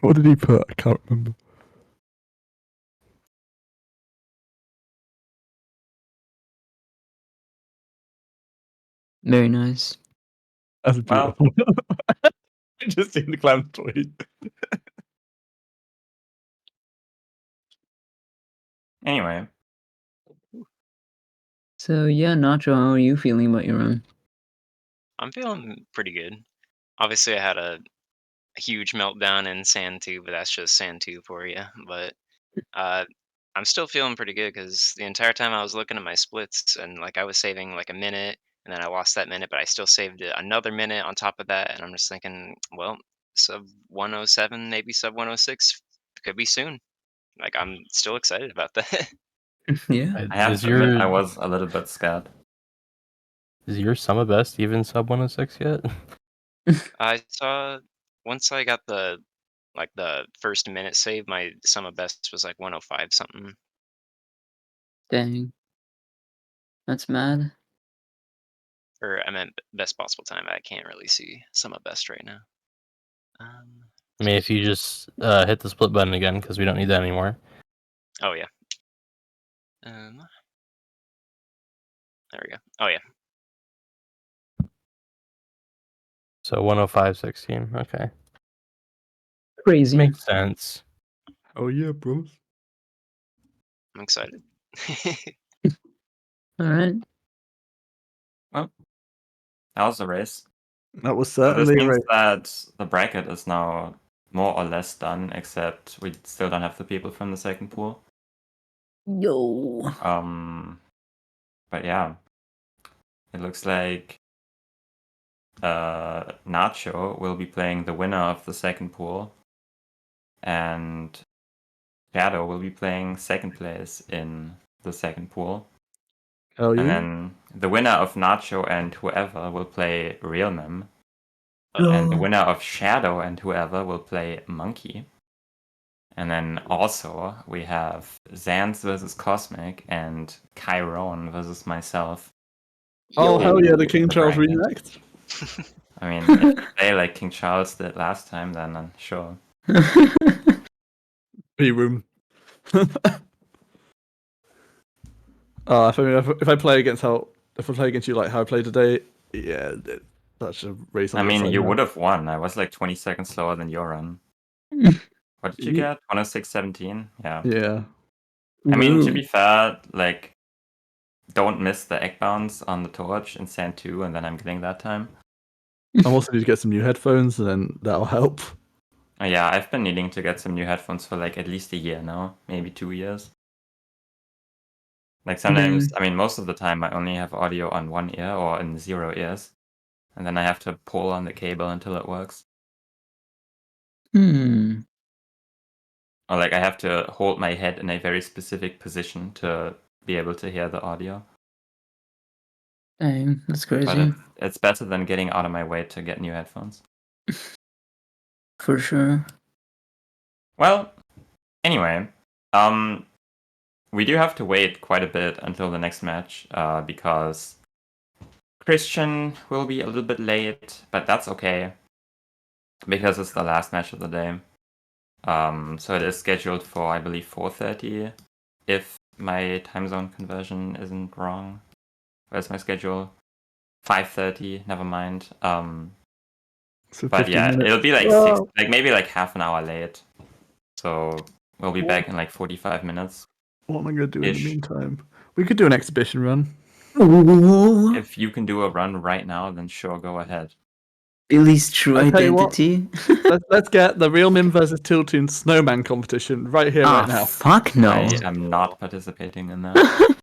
What did he put? I can't remember. Very nice. That's beautiful. I just seen the Glam tweet. Anyway. So yeah, Nacho, how are you feeling about your run? I'm feeling pretty good. Obviously, I had a huge meltdown in Sand 2, but that's just Sand 2 for you. But I'm still feeling pretty good because the entire time I was looking at my splits and like I was saving like a minute and then I lost that minute, but I still saved another minute on top of that. And I'm just thinking, well, sub 107, maybe sub 106 could be soon. Like I'm still excited about that. Yeah. I have to admit, I was a little bit scared. Is your summer best even sub 106 yet? I saw once I got the first minute save, my summer best was like 105 something. Dang. That's mad. Or I meant best possible time. I can't really see summer best right now. I mean, if you just hit the split button again, because we don't need that anymore. Oh yeah. There we go. Oh yeah. So 105.16. Okay. Crazy. Makes sense. Oh yeah, bros. I'm excited. All right. Well, that was the race. That was So this certainly a means race. that the bracket is now more or less done, except we still don't have the people from the second pool. Yo. But yeah, it looks like Nacho will be playing the winner of the second pool, and Shadow will be playing second place in the second pool. Oh yeah. And then the winner of Nacho and whoever will play Real Mem. And the winner of Shadow and whoever will play Monkey. And then also we have Zans versus Cosmic and Chiron versus myself. Oh hell yeah, the King The Charles bracket. react. I mean, if you play like King Charles did last time, then I'm sure. B room. If I play against you like how I played today, yeah, that's a race. I mean, you would have won. I was like 20 seconds slower than your run. What did you get? 106.17? Yeah. Yeah. I mean, to be fair, like, don't miss the egg bounce on the torch in Sand 2, and then I'm getting that time. I'm also need to get some new headphones, and then that'll help. Yeah, I've been needing to get some new headphones for like at least a year now, maybe 2 years. Like sometimes, I mean, most of the time I only have audio on one ear or in 0 ears, and then I have to pull on the cable until it works. Hmm. Or like I have to hold my head in a very specific position to be able to hear the audio. Dang, that's crazy. But it's better than getting out of my way to get new headphones. For sure. Well, anyway, we do have to wait quite a bit until the next match, because Christian will be a little bit late, but that's okay, because it's the last match of the day. So it is scheduled for, I believe, 4:30, if my time zone conversion isn't wrong. Where's my schedule? 5:30. Never mind. But yeah, it'll be like maybe like half an hour late. So we'll be back in like 45 minutes. What am I going to do in the meantime? We could do an exhibition run. If you can do a run right now, then sure, go ahead. Billy's true identity. Let's get the Real Mim versus Tiltoon Snowman competition right here, right now. Fuck no. I am not participating in that.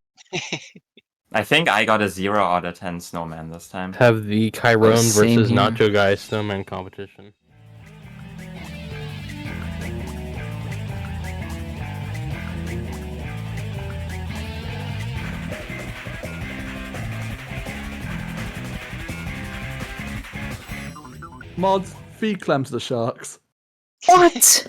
I think I got a 0 out of 10 snowman this time. Have the Chiron versus Nacho Guy snowman competition. Mods, feed Clem to the sharks. What?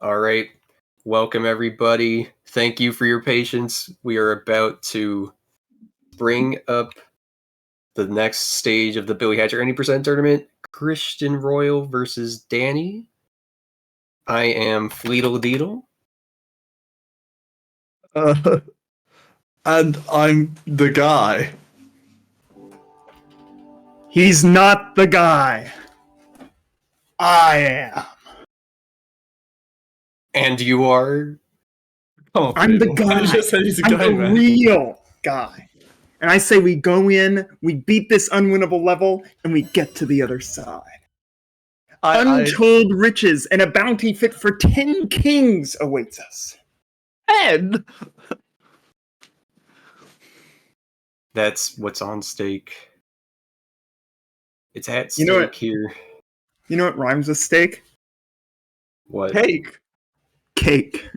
All right. Welcome, everybody. Thank you for your patience. We are about to bring up the next stage of the Billy Hatcher Any Percent tournament. Christian Royal versus Danny. I am Fleetle Deedle. And I'm the guy. He's not the guy. I am. And you are? Come on, I'm the Fleetle. guy. You just said he's a I'm guy, the man. real guy. And I say we go in, we beat this unwinnable level, and we get to the other side. Untold riches and a bounty fit for 10 kings awaits us. 10? That's what's on stake. It's at You stake know what? here. You know what rhymes with steak? What? Cake. Cake.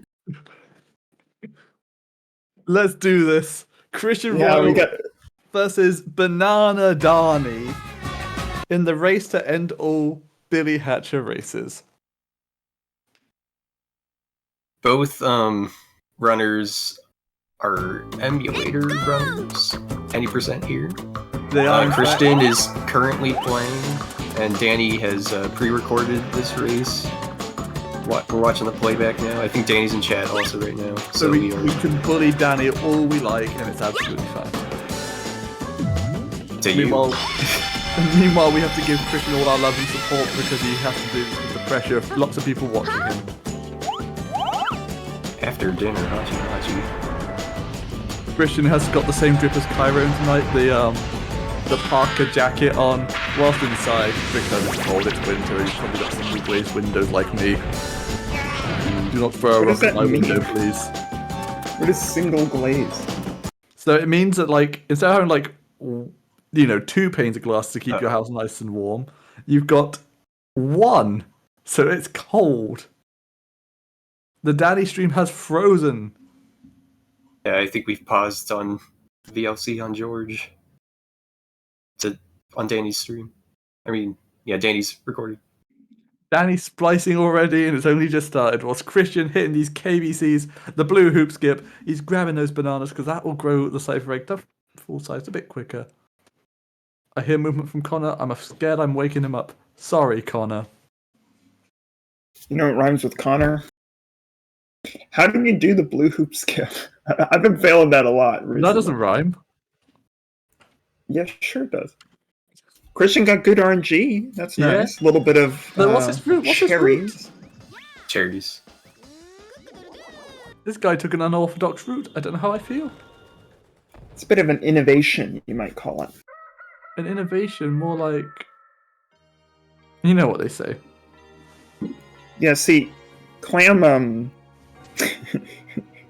Let's do this. Christian Yeah, Royal we got. versus Banana Darnie in the race to end all Billy Hatcher races. Both runners are emulator runners. Any percent here. They are. Christian is currently playing, and Danny has pre-recorded this race. We're watching the playback now. I think Danny's in chat also right now. So we can bully Danny all we like, and it's absolutely fine. Meanwhile, we have to give Christian all our love and support because he has to do this with the pressure of lots of people watching him. After dinner, Hachi. Christian has got the same drip as Cairo tonight, the Parker jacket on, whilst inside, because it's cold, it's winter, he's probably got some glazed windows like me. Do not throw a What rock does at that my mean? window, please. What is single glaze? So it means that, like, instead of having, like, 2 panes of glass to keep your house nice and warm, you've got 1, so it's cold. The Danny stream has frozen. Yeah, I think we've paused on VLC on George. On Danny's stream. I mean, yeah, Danny's recording. Danny's splicing already, and it's only just started. Whilst Christian hitting these KBCs, the blue hoop skip, he's grabbing those bananas because that will grow the cypher egg to full size a bit quicker. I hear movement from Connor. I'm scared I'm waking him up. Sorry, Connor. You know what rhymes with Connor? How do you do the blue hoop skip? I've been failing that a lot recently. That doesn't rhyme. Yeah, sure it does. Christian got good RNG. That's Yeah. nice. A little bit of But what's his fruit? What's his fruit? cherries. Cherries. This guy took an unorthodox route. I don't know how I feel. It's a bit of an innovation, you might call it. An innovation, more like... You know what they say. Yeah, see, Clam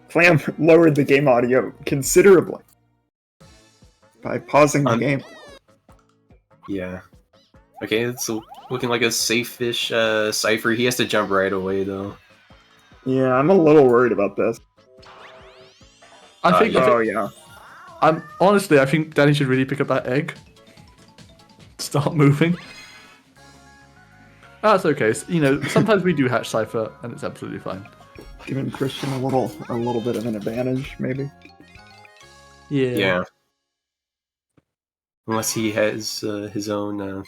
Clam lowered the game audio considerably by pausing the game. Yeah. Okay, it's looking like a safe-ish Cypher. He has to jump right away, though. Yeah, I'm a little worried about this. I think. yeah. Honestly, I think Danny should really pick up that egg. Start moving. That's okay. Sometimes we do hatch Cypher, and it's absolutely fine. Giving Christian a little bit of an advantage, maybe. Yeah. Unless he has his own.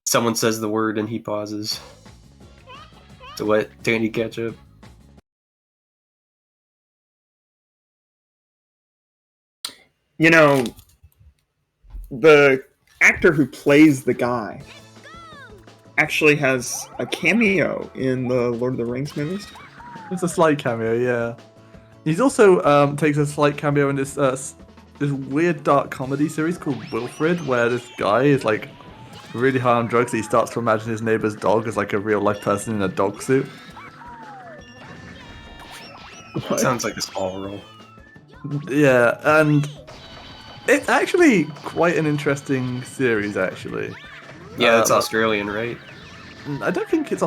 Someone says the word and he pauses to let Danny catch up. You know, the actor who plays the guy actually has a cameo in the Lord of the Rings movies. It's a slight cameo, yeah. He's also takes a slight cameo in this this weird dark comedy series called Wilfred, where this guy is like really high on drugs. He starts to imagine his neighbor's dog as like a real life person in a dog suit. Sounds like a small role. Yeah, and it's actually quite an interesting series, actually. Yeah, it's Australian, right? I don't think it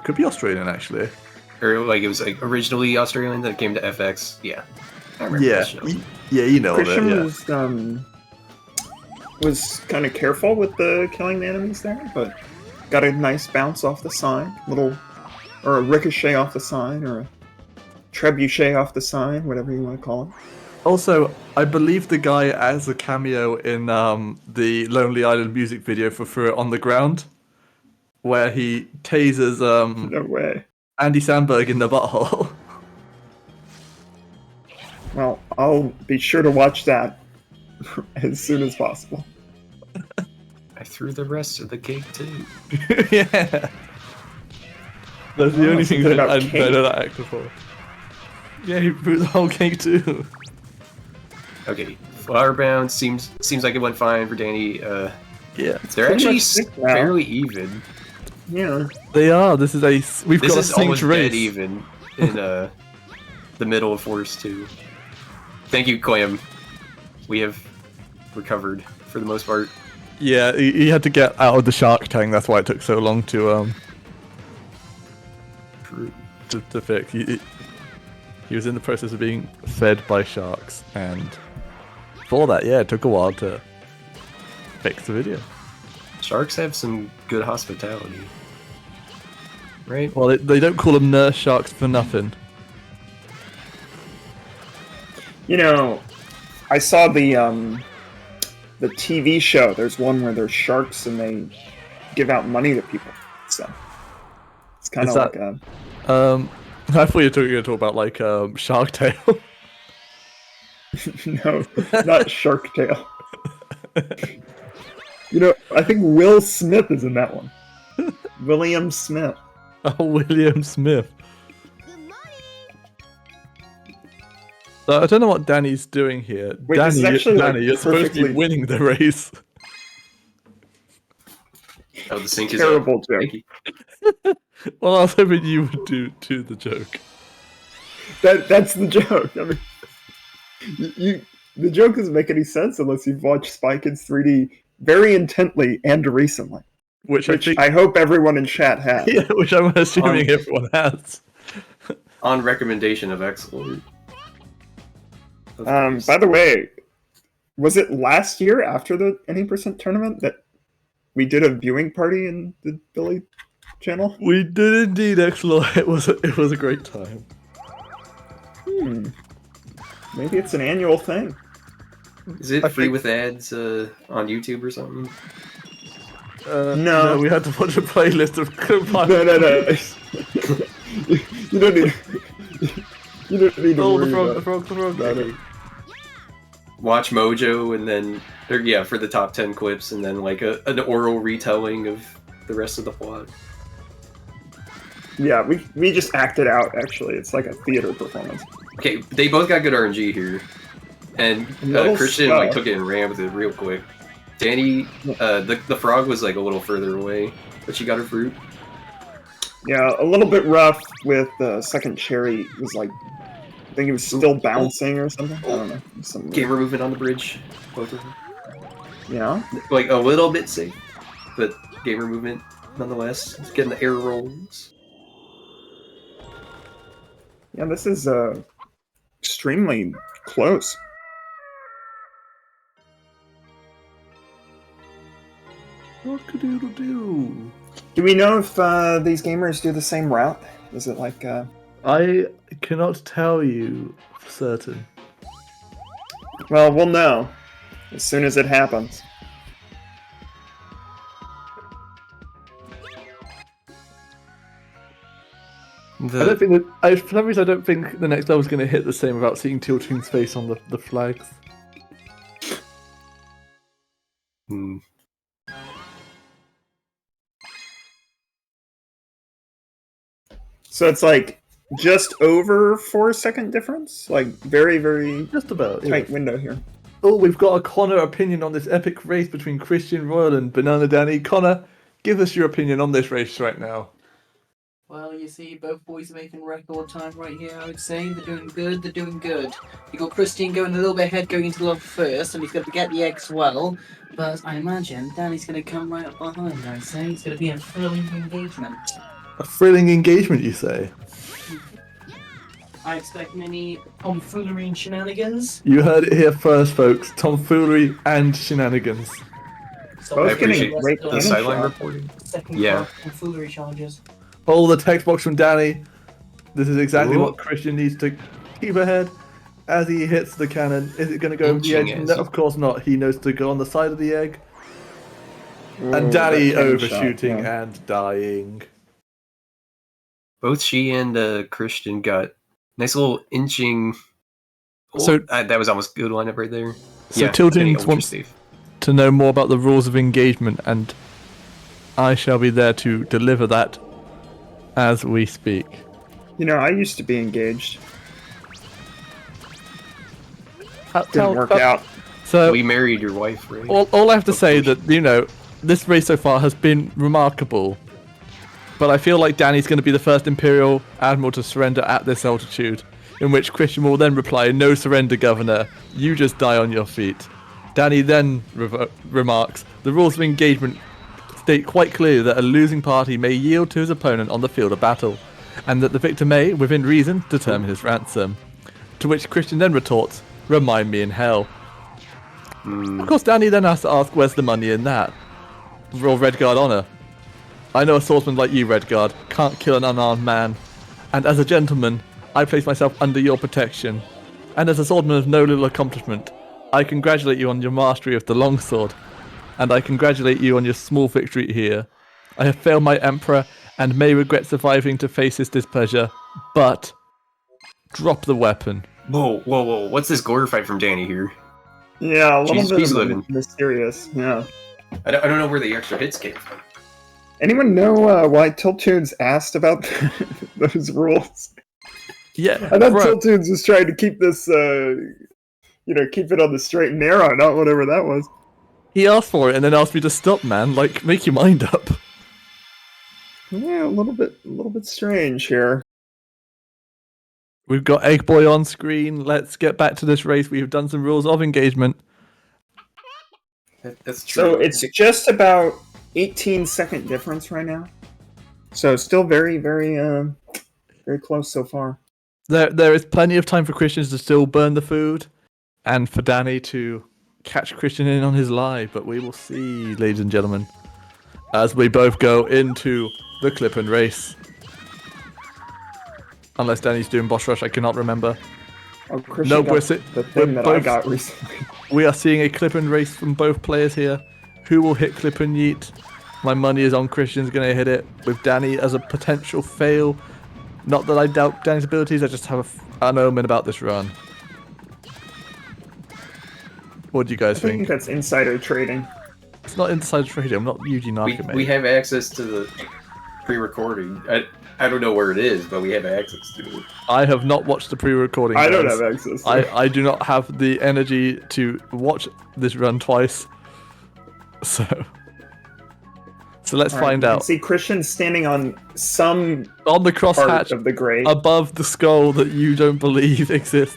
could be Australian, actually. Or like it was like originally Australian, then it came to FX. Yeah, I remember Yeah, that show. yeah, you know Christian it. Yeah. was kind of careful with the killing the enemies there, but got a nice bounce off the sign, or a ricochet off the sign, or a trebuchet off the sign, whatever you want to call it. Also, I believe the guy has a cameo in the Lonely Island music video for Throw It on the Ground, where he tasers No way. Andy Samberg in the butthole. Well, I'll be sure to watch that as soon as possible. I threw the rest of the cake too. Yeah. That's the only thing something that about I cake. know that actor for. Yeah, he threw the whole cake too. Okay, Flower Bound seems like it went fine for Danny. Yeah. They're Pretty actually much sick now. fairly even. Yeah. They are. This is we've This got a is almost synced race. dead even in the middle of Force 2. Thank you, Clam. We have recovered for the most part. Yeah, he had to get out of the shark tank. That's why it took so long to fix. He was in the process of being fed by sharks, and for that, yeah, it took a while to fix the video. Sharks have some good hospitality, right? Well, they don't call them nurse sharks for nothing. You know, I saw the TV show. There's one where there's sharks and they give out money to people. So it's kind of Is like that- a I thought you were going to talk about like Shark Tale. no, not Shark Tale. You know, I think Will Smith is in that one. William Smith. Oh, William Smith. So I don't know what Danny's doing here. Wait, this is Danny, actually, like, you're supposed to be perfectly- winning the race. Oh, the sync is Terrible up. joke. Thank you. Well, I was hoping you would do the joke. That's the joke. I mean, the joke doesn't make any sense unless you've watched Spy Kids 3D very intently and recently. Which Which I think, I hope everyone in chat has. yeah, which I'm assuming everyone has. On recommendation of Excellent. Of course. By the way, was it last year after the Any Percent tournament that we did a viewing party in the Billy channel? We did indeed, Exlor. It was a great time. Maybe it's an annual thing. Is it I free think- with ads on YouTube or something? No. We had to watch a playlist of No. You don't need. You don't need to Oh, worry the about frog. about it. Watch Mojo and then, for the top 10 clips, and then like an oral retelling of the rest of the plot. Yeah, we just acted out. Actually, it's like a theater performance. Okay, they both got good RNG here, and Little Christian stuff. like took it and ran with it real quick. Danny, the frog was like a little further away, but she got her fruit. Yeah, a little bit rough with the second cherry. It was like, I think it was still bouncing or something. I don't know. Something weird. Gamer movement on the bridge, both of them. Yeah. Like a little bit safe, but gamer movement nonetheless. It's getting the air rolls. Yeah, this is extremely close. Rock-a-doodle-doo. Do we know if these gamers do the same route? Is it like I cannot tell you for certain. well, we'll know as soon as it happens. I don't think that. For some reason, I don't think the next level is going to hit the same without seeing Tilting's face on the flags. Hmm. So it's like just over 4-second difference, like very, very Just about. tight window here. Oh, we've got a Connor opinion on this epic race between Christian Royal and Banana Danny. Connor, give us your opinion on this race right now. Well, you see, both boys are making record time right here, I would say. They're doing good, You got Christian going a little bit ahead going into the level first, and he's going to get the eggs well. But I imagine Danny's going to come right up behind, I'd say. It's going to be a thrilling engagement. A thrilling engagement, you say? I expect many tomfoolery and shenanigans. You heard it here first, folks. Tomfoolery and shenanigans. So Both I appreciate let's great do the a sideline shot. reporting. second Yeah. foolery challenges. Oh, the text box from Danny. This is exactly Ooh. what Christian needs to keep ahead as he hits the cannon. Is it going to go over the Inching edge? as No, of course not. He knows to go on the side of the egg. Ooh, And that Danny cannon shot, overshooting yeah. and dying. Both she and Christian got nice little inching. So- that was almost a good lineup right there. So yeah, Tilton getting ultra wants safe. to know more about the rules of engagement, and I shall be there to deliver that as we speak. You know, I used to be engaged. How- Didn't work out. So We married your wife, right? all I have to say that, you know, this race so far has been remarkable, but I feel like Danny's going to be the first Imperial Admiral to surrender at this altitude, in which Christian will then reply, "No surrender, Governor. You just die on your feet." Danny then remarks, "The rules of engagement state quite clearly that a losing party may yield to his opponent on the field of battle, and that the victor may, within reason, determine his ransom." To which Christian then retorts, "Remind me in hell." Of course, Danny then has to ask, where's the money in that? Royal Redguard honor. I know a swordsman like you, Redguard, can't kill an unarmed man. And as a gentleman, I place myself under your protection. And as a swordman of no little accomplishment, I congratulate you on your mastery of the longsword. And I congratulate you on your small victory here. I have failed my emperor and may regret surviving to face his displeasure, but drop the weapon. Whoa! What's this gore fight from Danny here? Yeah, a little She's bit of living. mysterious. Yeah. I don't know where the extra hits came from. Anyone know why Tiltunes asked about those rules? Yeah, I thought bro. Tiltunes was trying to keep this, keep it on the straight and narrow, not whatever that was. He asked for it and then asked me to stop, man. Like, make your mind up. Yeah, a little bit strange here. We've got Egg Boy on screen. Let's get back to this race. We've done some rules of engagement. That's true. So it's just about 18-second difference right now. So still very, very, very close so far. There is plenty of time for Christians to still burn the food, and for Danny to catch Christian in on his lie. But we will see, ladies and gentlemen, as we both go into the clip and race. Unless Danny's doing boss rush, I cannot remember. Oh, Christian No, got we're the thing that I got recently. We are seeing a clip and race from both players here. Who will hit clip and yeet? My money is on Christian's going to hit it, with Danny as a potential fail. Not that I doubt Danny's abilities, I just have an omen about this run. What do you guys I think think? that's insider trading. It's not inside trading, I'm not Yuji Nakame. we have access to the pre-recording. I don't know where it is, but we have access to it. I have not watched the pre-recording. I don't guys. have access. I do not have the energy to watch this run twice. So let's All right, find you can out. see Christian standing on some On the part crosshatch of the grate. above the skull that you don't believe exists.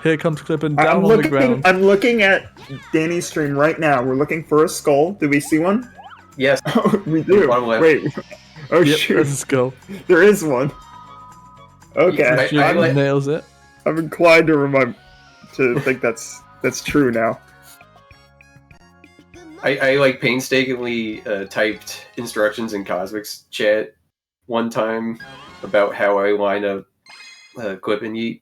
Here comes Clippin down on the ground. I'm looking at Danny's stream right now. We're looking for a skull. Do we see one? Yes. Oh, we do. Bottom left. Wait. Oh Yep, shoot. there's a skull. There is one. Okay. Christian I- nails it. I'm inclined to think that's true now. I like painstakingly typed instructions in Cosmic's chat one time about how I line up clip and yeet.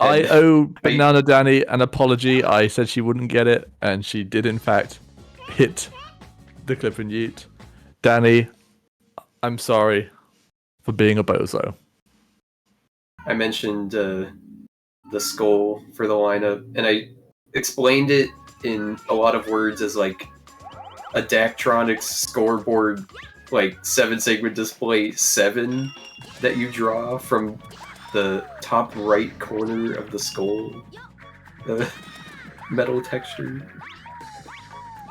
I And owe Banana Danny an apology. I said she wouldn't get it, and she did in fact hit the clip and yeet. Danny, I'm sorry for being a bozo. I mentioned the skull for the lineup, and I explained it in a lot of words as like a Daktronics scoreboard, like 7-segment display 7 that you draw from the top right corner of the skull. The metal texture.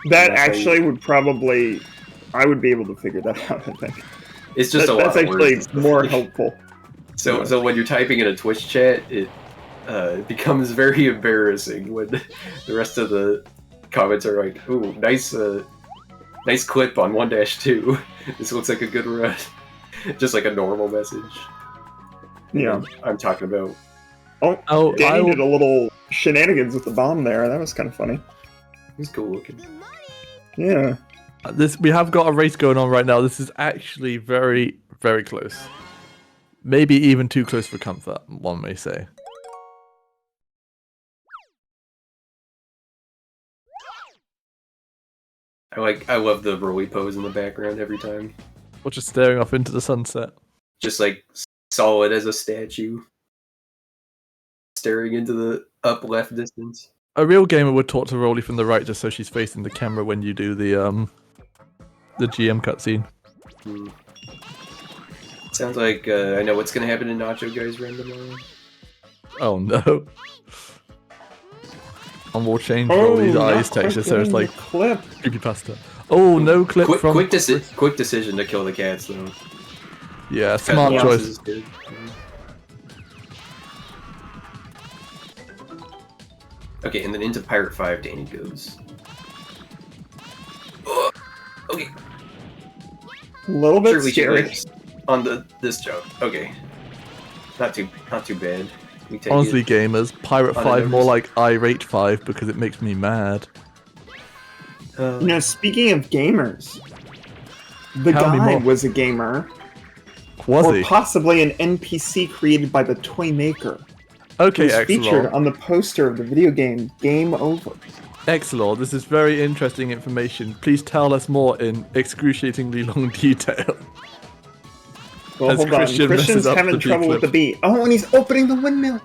That That's how actually would probably, I would be able to figure that out. I think It's just a lot that's of actually words. more helpful. So when you're typing in a Twitch chat, it becomes very embarrassing when the rest of the comments are like, "Ooh, nice clip on 1-2. This looks like a good run." Just like a normal message. Yeah. I'm talking about. Oh, Danny did a little shenanigans with the bomb there. That was kind of funny. He's cool looking. Yeah. We have got a race going on right now. This is actually very, very close. Maybe even too close for comfort, one may say. I love the Broly pose in the background every time. Or just staring off into the sunset. Just like solid as a statue. Staring into the up left distance. A real gamer would talk to Rolly from the right just so she's facing the camera when you do the GM cutscene. Sounds like I know what's gonna happen in Nacho Guy's random. Oh no. And we'll change Rolly's eyes texture so it's like clip. creepypasta. Oh, no clip from... Quick decision to kill the cats though. Yeah, smart choice. Okay, and then into Pirate 5 Danny goes. Oh, okay. A little bit Surely scary. On this jump. Okay. Not too bad. We take Honestly, it. gamers, Pirate 5 more like Irate 5 because it makes me mad. Speaking of gamers, the Tell me guy more. was a gamer. Was or he? possibly an NPC created by the toy maker. Okay, who's featured excellent. on the poster of the video game Game Over. Excellent. This is very interesting information. Please tell us more in excruciatingly long detail. Well, As hold on. Christian Christian's messes up having the trouble with the beat beat. Oh, and he's opening the windmill.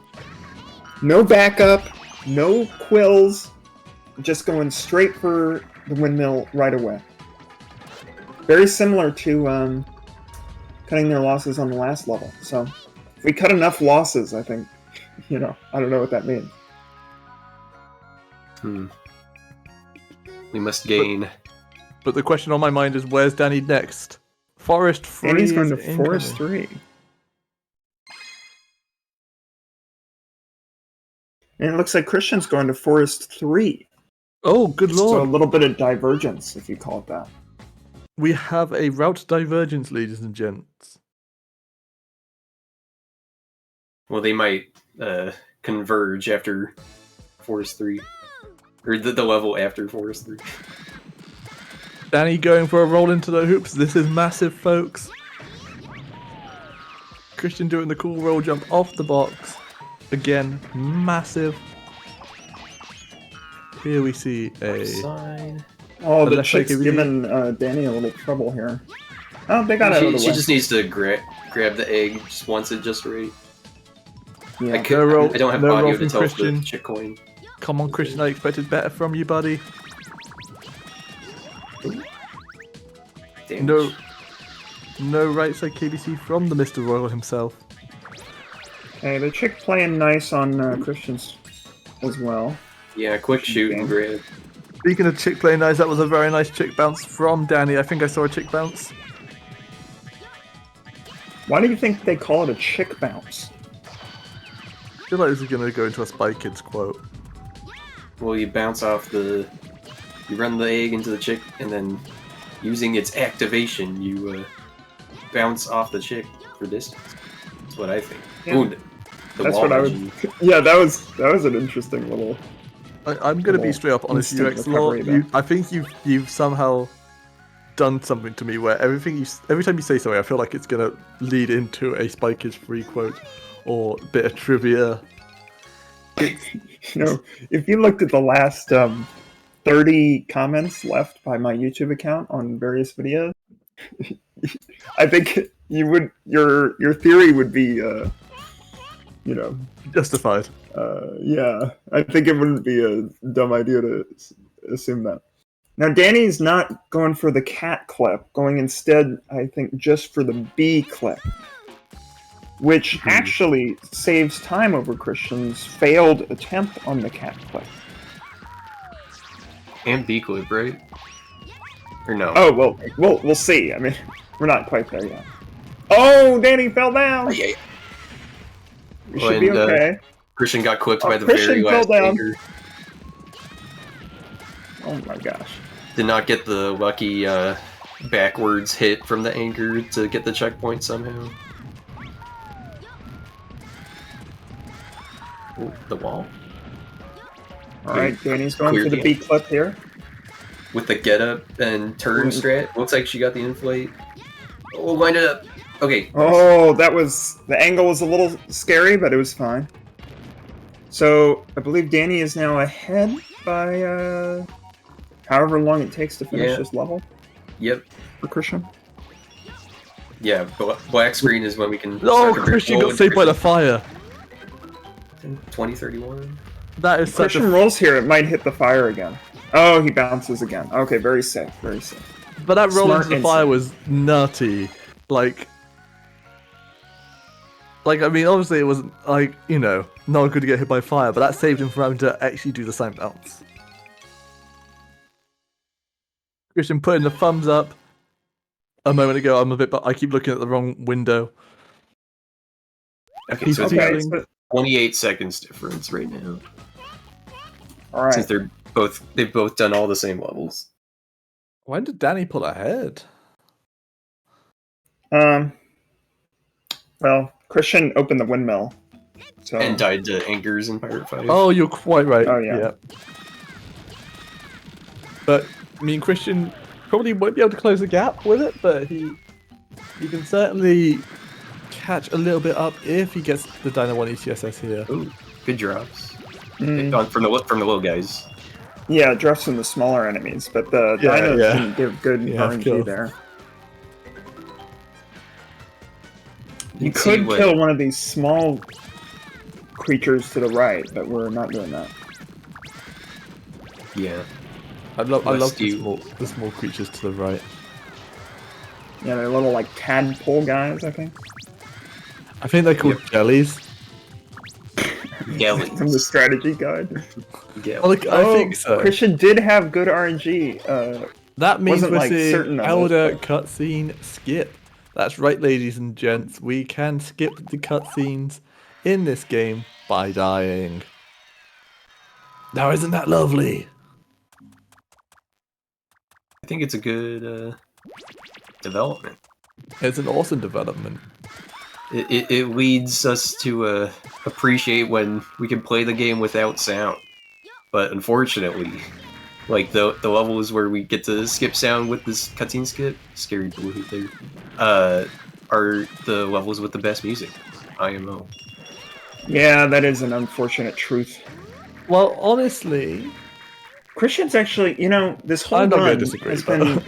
No backup, no quills, just going straight for the windmill right away. Very similar to cutting their losses on the last level. So, if we cut enough losses, I think, I don't know what that means. We must gain. But the question on my mind is, where's Danny next? Forest 3 And he's going is to Forest incoming. 3. And it looks like Christian's going to Forest 3. Oh, good lord. So a little bit of divergence, if you call it that. We have a route divergence, ladies and gents. Well, they might converge after Forest 3. Or the level after Forest 3. Danny going for a roll into the hoops. This is massive, folks. Christian doing the cool roll jump off the box. Again, massive. Here we see a... Oh, the left chick's leg giving Danny a little trouble here. Oh, they got out of the She way. just needs to grab the egg just once it just right. Yeah. I don't have no audio roll to from tell if Christian. the chick coin. Come on, Christian, I expected better from you, buddy. Damage. No right side KBC from the Mr. Royal himself. Hey, the chick playing nice on Christian's as well. Yeah, quick shoot and grab. Speaking of chick playing nice, that was a very nice chick bounce from Danny. I think I saw a chick bounce. Why do you think they call it a chick bounce? I feel like this is going to go into a Spy Kids quote. Well, you bounce off you run the egg into the chick, and then using its activation, you bounce off the chick for distance. That's what I think. Yeah. Ooh, the That's wall what I would. engine. Yeah, that was an interesting little. I'm going to be straight up honest, instant UX Law. recovery there. I think you've somehow done something to me where every time you say something, I feel like it's going to lead into a Spy Kids free quote or a bit of trivia. If you looked at the last 30 comments left by my YouTube account on various videos, I think you would your theory would be justified. Yeah, I think it wouldn't be a dumb idea to assume that. Now Danny's not going for the cat clip, going instead, I think, just for the bee clip, which actually saves time over Christian's failed attempt on the cat clip. And B clip, right? Or no? Oh, well, we'll see. I mean, we're not quite there yet. Oh, Danny fell down! We should be okay. Christian got clipped by the Christian very fell last down. anchor. Oh my gosh. Did not get the lucky backwards hit from the anchor to get the checkpoint somehow. Ooh, the wall. Alright, Danny's going for the Clear B clip here. with the get up and turn strat. Looks like she got the inflate. Oh, line it up. Okay. Oh, the angle was a little scary, but it was fine. So I believe Danny is now ahead by however long it takes to finish this level. Yep. For Christian. Yeah, black screen is when we can. Oh, Christian got saved by the fire. 2031. That is such Christian rolls here. It might hit the fire again. Oh, he bounces again. Okay, very safe. Very safe. But that roll Smart into the fire was nutty. Like, I mean, obviously it wasn't, like, you know, not good to get hit by fire, but that saved him from having to actually do the same bounce. Christian putting the thumbs up a moment ago. I keep looking at the wrong window. Okay, He's so feeling- it's 28 seconds difference right now. All right. Since they've both done all the same levels. When did Danny pull ahead? Well, Christian opened the windmill. So. And died to Anchors in Pirate 5. Oh, you're quite right. Oh, yeah. But, I mean, Christian probably won't be able to close the gap with it, but he can certainly catch a little bit up if he gets the Dino 1 ETSS here. Ooh, good drops. From the little guys. Yeah, drops from the smaller enemies, but the dinos didn't give good RNG there. You could kill one of these small creatures to the right, but we're not doing that. Yeah. I love the small creatures to the right. Yeah, they're little like tadpole guys, I think. I think they're called jellies. Jellies. From the strategy guide. Well, I think so. Christian did have good RNG. That means we're like seeing certain of Elder it, cutscene skip. That's right, ladies and gents. We can skip the cutscenes in this game by dying. Now, isn't that lovely? I think it's a good development. It's an awesome development. It leads us to appreciate when we can play the game without sound. But unfortunately, like the levels where we get to skip sound with this cutscene skip, scary blue there, are the levels with the best music. IMO. Yeah, that is an unfortunate truth. Well, honestly, Christian's actually, you know, this whole run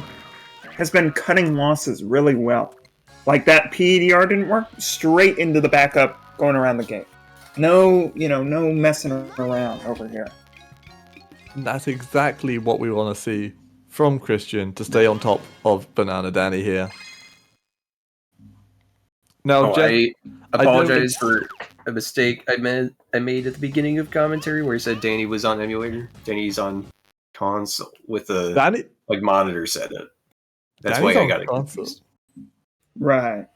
has been cutting losses really well. Like that PEDR didn't work, straight into the backup going around the gate. No, no messing around over here. That's exactly what we want to see from Christian to stay on top of Banana Danny here. Now, I apologize for a mistake I made at the beginning of commentary where he said Danny was on emulator. Danny's on console with a monitor setup. That's why I got it confused. Right.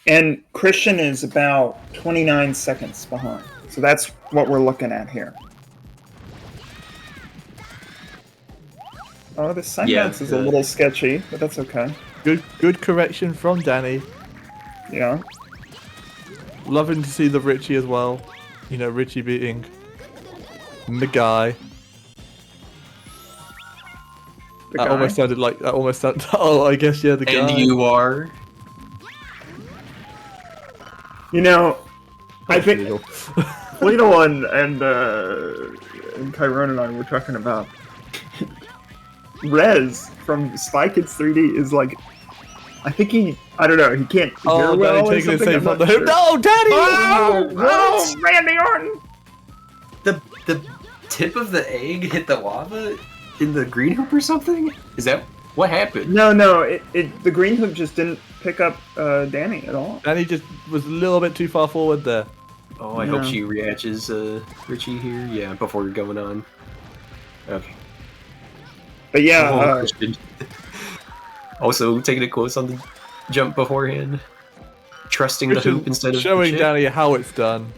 And Christian is about 29 seconds behind. So that's what we're looking at here. Oh, the sign bounce is a little sketchy, but that's okay. Good correction from Danny. Yeah. Loving to see the Richie as well. You know, Richie beating the guy. That almost sounded like oh, I guess the guy. And you are. You know, I think Fleetle and Chiron and I were talking about Rez from Spy Kids 3D is like, I think I don't know, he can't hear well or something. I'm not sure. No, Daddy! Oh, Randy Orton! The tip of the egg hit the lava in the green hoop or something? Is that what happened? No, the green hoop just didn't pick up Danny at all. Danny just was a little bit too far forward there. Oh, I hope she reaches Richie here. Yeah, before going on. Okay. But yeah, also taking it close on the jump beforehand, trusting the hoop instead of showing Danny how it's done.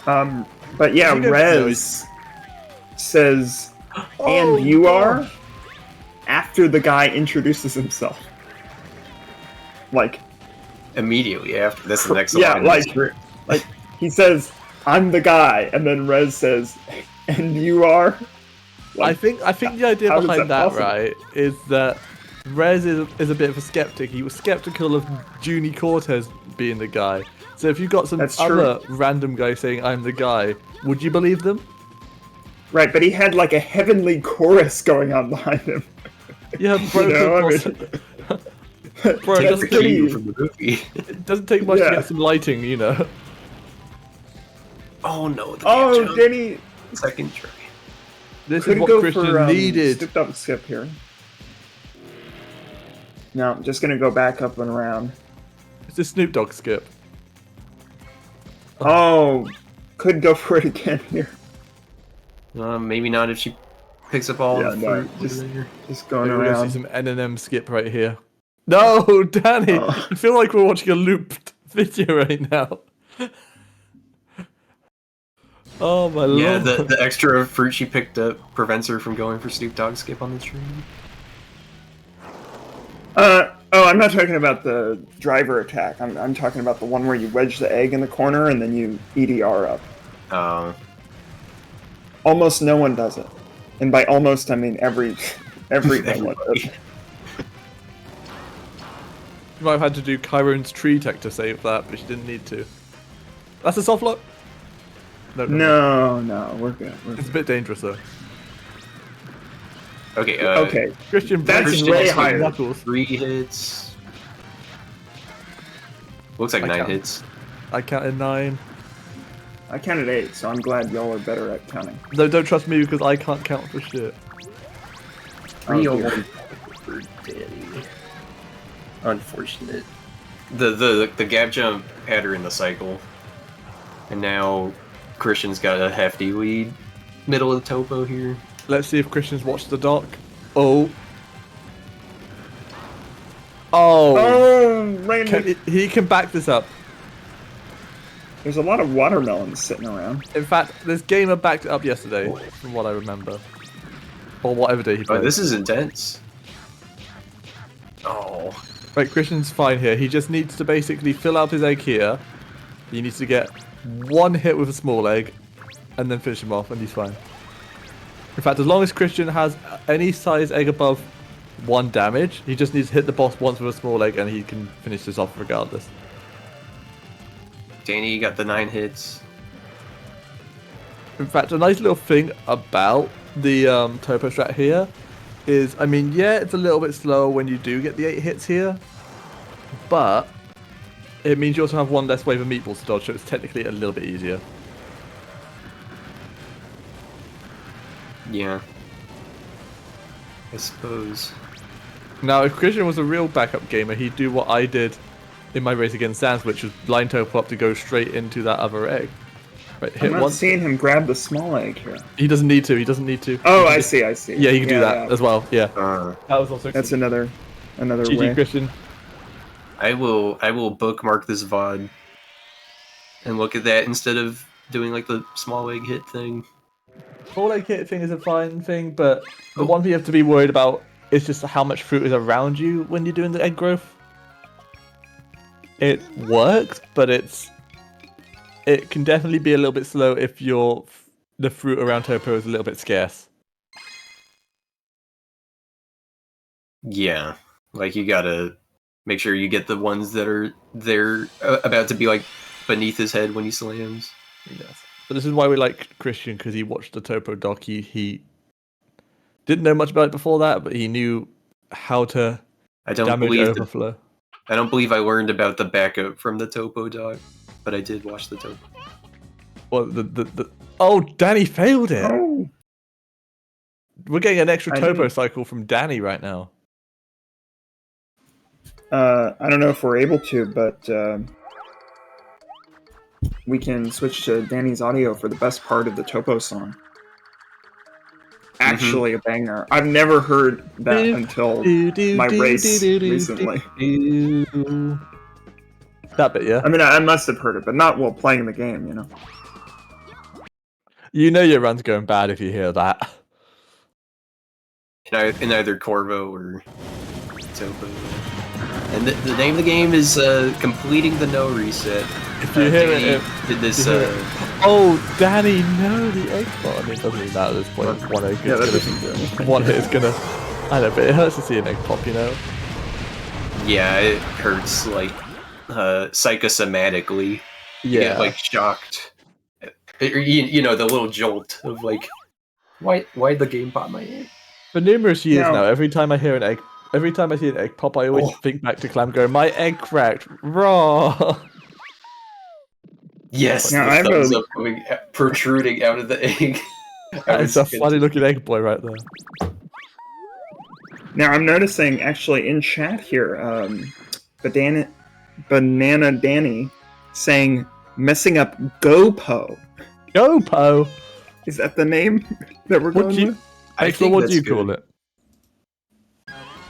But yeah, Rez says, "And you are," after the guy introduces himself. Like immediately after. That's the next line. Yeah, like he says, "I'm the guy," and then Rez says, and you are. I think the idea how is behind that that, possible? right, is that Rez is a bit of a skeptic. He was skeptical of Junie Cortez being the guy. So if you got some That's true. other random guy saying I'm the guy, would you believe them? Right, but he had like a heavenly chorus going on behind him. Yeah, bro. You know, I mean, Bro, it that's doesn't, pretty- from the movie. it doesn't take much to Yeah. get some lighting, you know. Oh no! The Oh, gap jump. Denny Second try. This could is what go Christian for needed. Snoop Dogg skip here. No, I'm just gonna go back up and around. It's a Snoop Dogg skip. Oh, could go for it again here. Maybe not if she picks up all Yeah, the no, fruit. just going Maybe we're gonna around. see some N&M skip right here. No, Danny! Oh. I feel like we're watching a looped video right now. Oh my Yeah, lord. the extra fruit she picked up prevents her from going for Snoop Dogg skip on the tree. Oh, I'm not talking about the driver attack. I'm talking about the one where you wedge the egg in the corner and then you EDR up. Almost no one does it, and by almost I mean everyone does it. You might have had to do Chiron's tree tech to save that, but she didn't need to. That's a soft lock? No, we're good. It's a bit dangerous though. Okay. Okay, Christian, that's Christian way has, like, higher. Knuckles. 3 hits. Looks like I 9 count. hits. I counted 9. I counted 8, so I'm glad y'all are better at counting. No, don't trust me because I can't count for shit. Oh, 301 dear. for Danny. Unfortunate. The gap jump had her in the cycle, and now Christian's got a hefty lead. Middle of the topo here. Let's see if Christian's watched the doc. Oh. Oh. Oh, Raymond. He can back this up. There's a lot of watermelons sitting around. In fact, this gamer backed it up yesterday, from what I remember. Or whatever day he Oh, played. this is intense. Oh. Right, Christian's fine here. He just needs to basically fill up his egg here. He needs to get 1 hit with a small egg, and then finish him off, and he's fine. In fact, as long as Christian has any size egg above 1 damage, he just needs to hit the boss once with a small egg, and he can finish this off regardless. Danny got the 9 hits. In fact, a nice little thing about the Topo strat here is, I mean, yeah, it's a little bit slower when you do get the 8 hits here, but it means you also have 1 less wave of meatballs to dodge, so it's technically a little bit easier. Yeah. I suppose. Now, if Christian was a real backup gamer, he'd do what I did in my race against Sans, which was line Topo up to go straight into that other egg. Right, hit I'm not once. seeing him grab the small egg here. He doesn't need to. He doesn't need to. Oh, He can I just- see. I see. Yeah, he can do that yeah. as well. Yeah. That was also. That's another GG, way. Christian. I will bookmark this VOD and look at that instead of doing like the small egg hit thing. Full egg hit thing is a fine thing, but the one thing you have to be worried about is just how much fruit is around you when you're doing the egg growth. It works, but it can definitely be a little bit slow if the fruit around Topo is a little bit scarce. Yeah, like you gotta make sure you get the ones that are there about to be like beneath his head when he slams. Yes. But this is why we like Christian, because he watched the Topo doc. He didn't know much about it before that, but he knew how to I don't damage believe overflow. I don't believe I learned about the backup from the Topo doc, but I did watch the Topo. Well, the oh, Danny failed it. Oh. We're getting an extra I Topo didn't- cycle from Danny right now. I don't know if we're able to, but we can switch to Danny's audio for the best part of the Topo song. Actually, a banger. I've never heard that until my race recently. That bit, yeah. I mean, I must have heard it, but not while playing the game, you know. You know your run's going bad if you hear that. In either Corvo or Topo. And the name of the game is completing the no reset. If you hear Danny it, did this. oh, Danny, no, the egg pot. I mean, it doesn't really matter at this point. One egg Yeah, that is doesn't do anything. one hit is gonna. I know, but it hurts to see an egg pop, you know. Yeah, it hurts like psychosomatically. You Yeah. get like shocked. You know, the little jolt of like, why'd the game pop my egg? For numerous years No. now, every time I see an egg pop, I always think back to Clam going, "My egg cracked, raw." Yes, Now, the I have thumbs a- up coming, protruding out of the egg. It's a funny looking egg boy right there. Now I'm noticing actually in chat here, Banana Danny saying messing up GoPo. GoPo. Is that the name that we're What going do you? with? Actually, what do you call it?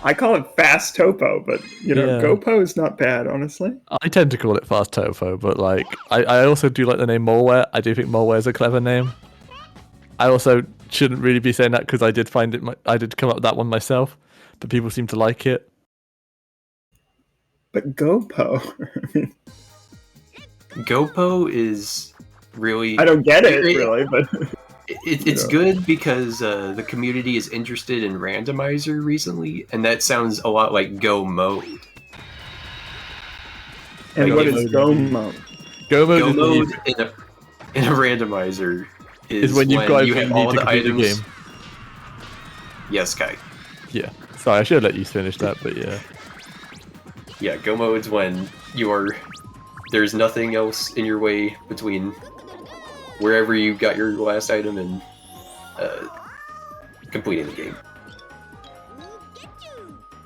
I call it Fast Topo, but you know, Yeah. GoPo is not bad, honestly. I tend to call it Fast Topo, but like I also do like the name Malware. I do think Malware is a clever name. I also shouldn't really be saying that because I did find it. I did come up with that one myself, but people seem to like it. But GoPo, GoPo is really. I don't get it really, but It's Yeah. good because the community is interested in randomizer recently, and that sounds a lot like Go Mode. and Like what if- is Go Mode? Go mode, Go is, when Mode in a randomizer is when you've got you everything have you all need to the complete the items. game. Yes, Kai. Yeah. Sorry, I should have let you finish that, but yeah. Yeah, Go Mode's when there's nothing else in your way between wherever you got your last item and completing the game.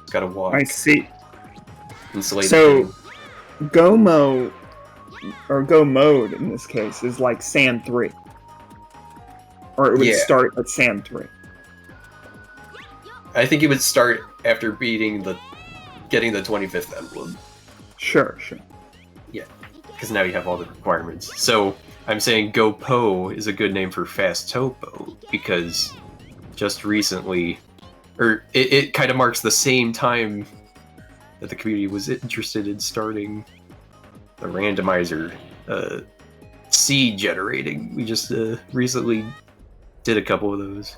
It's gotta walk I see. and slay the So, game. GoMo or Go Mode in this case is like Sand 3, or it would Yeah. start at Sand 3. I think it would start after getting the 25th emblem. Sure. Because now you have all the requirements. So I'm saying GoPo is a good name for Fast Topo because just recently, or it kind of marks the same time that the community was interested in starting the randomizer seed generating. We just recently did a couple of those.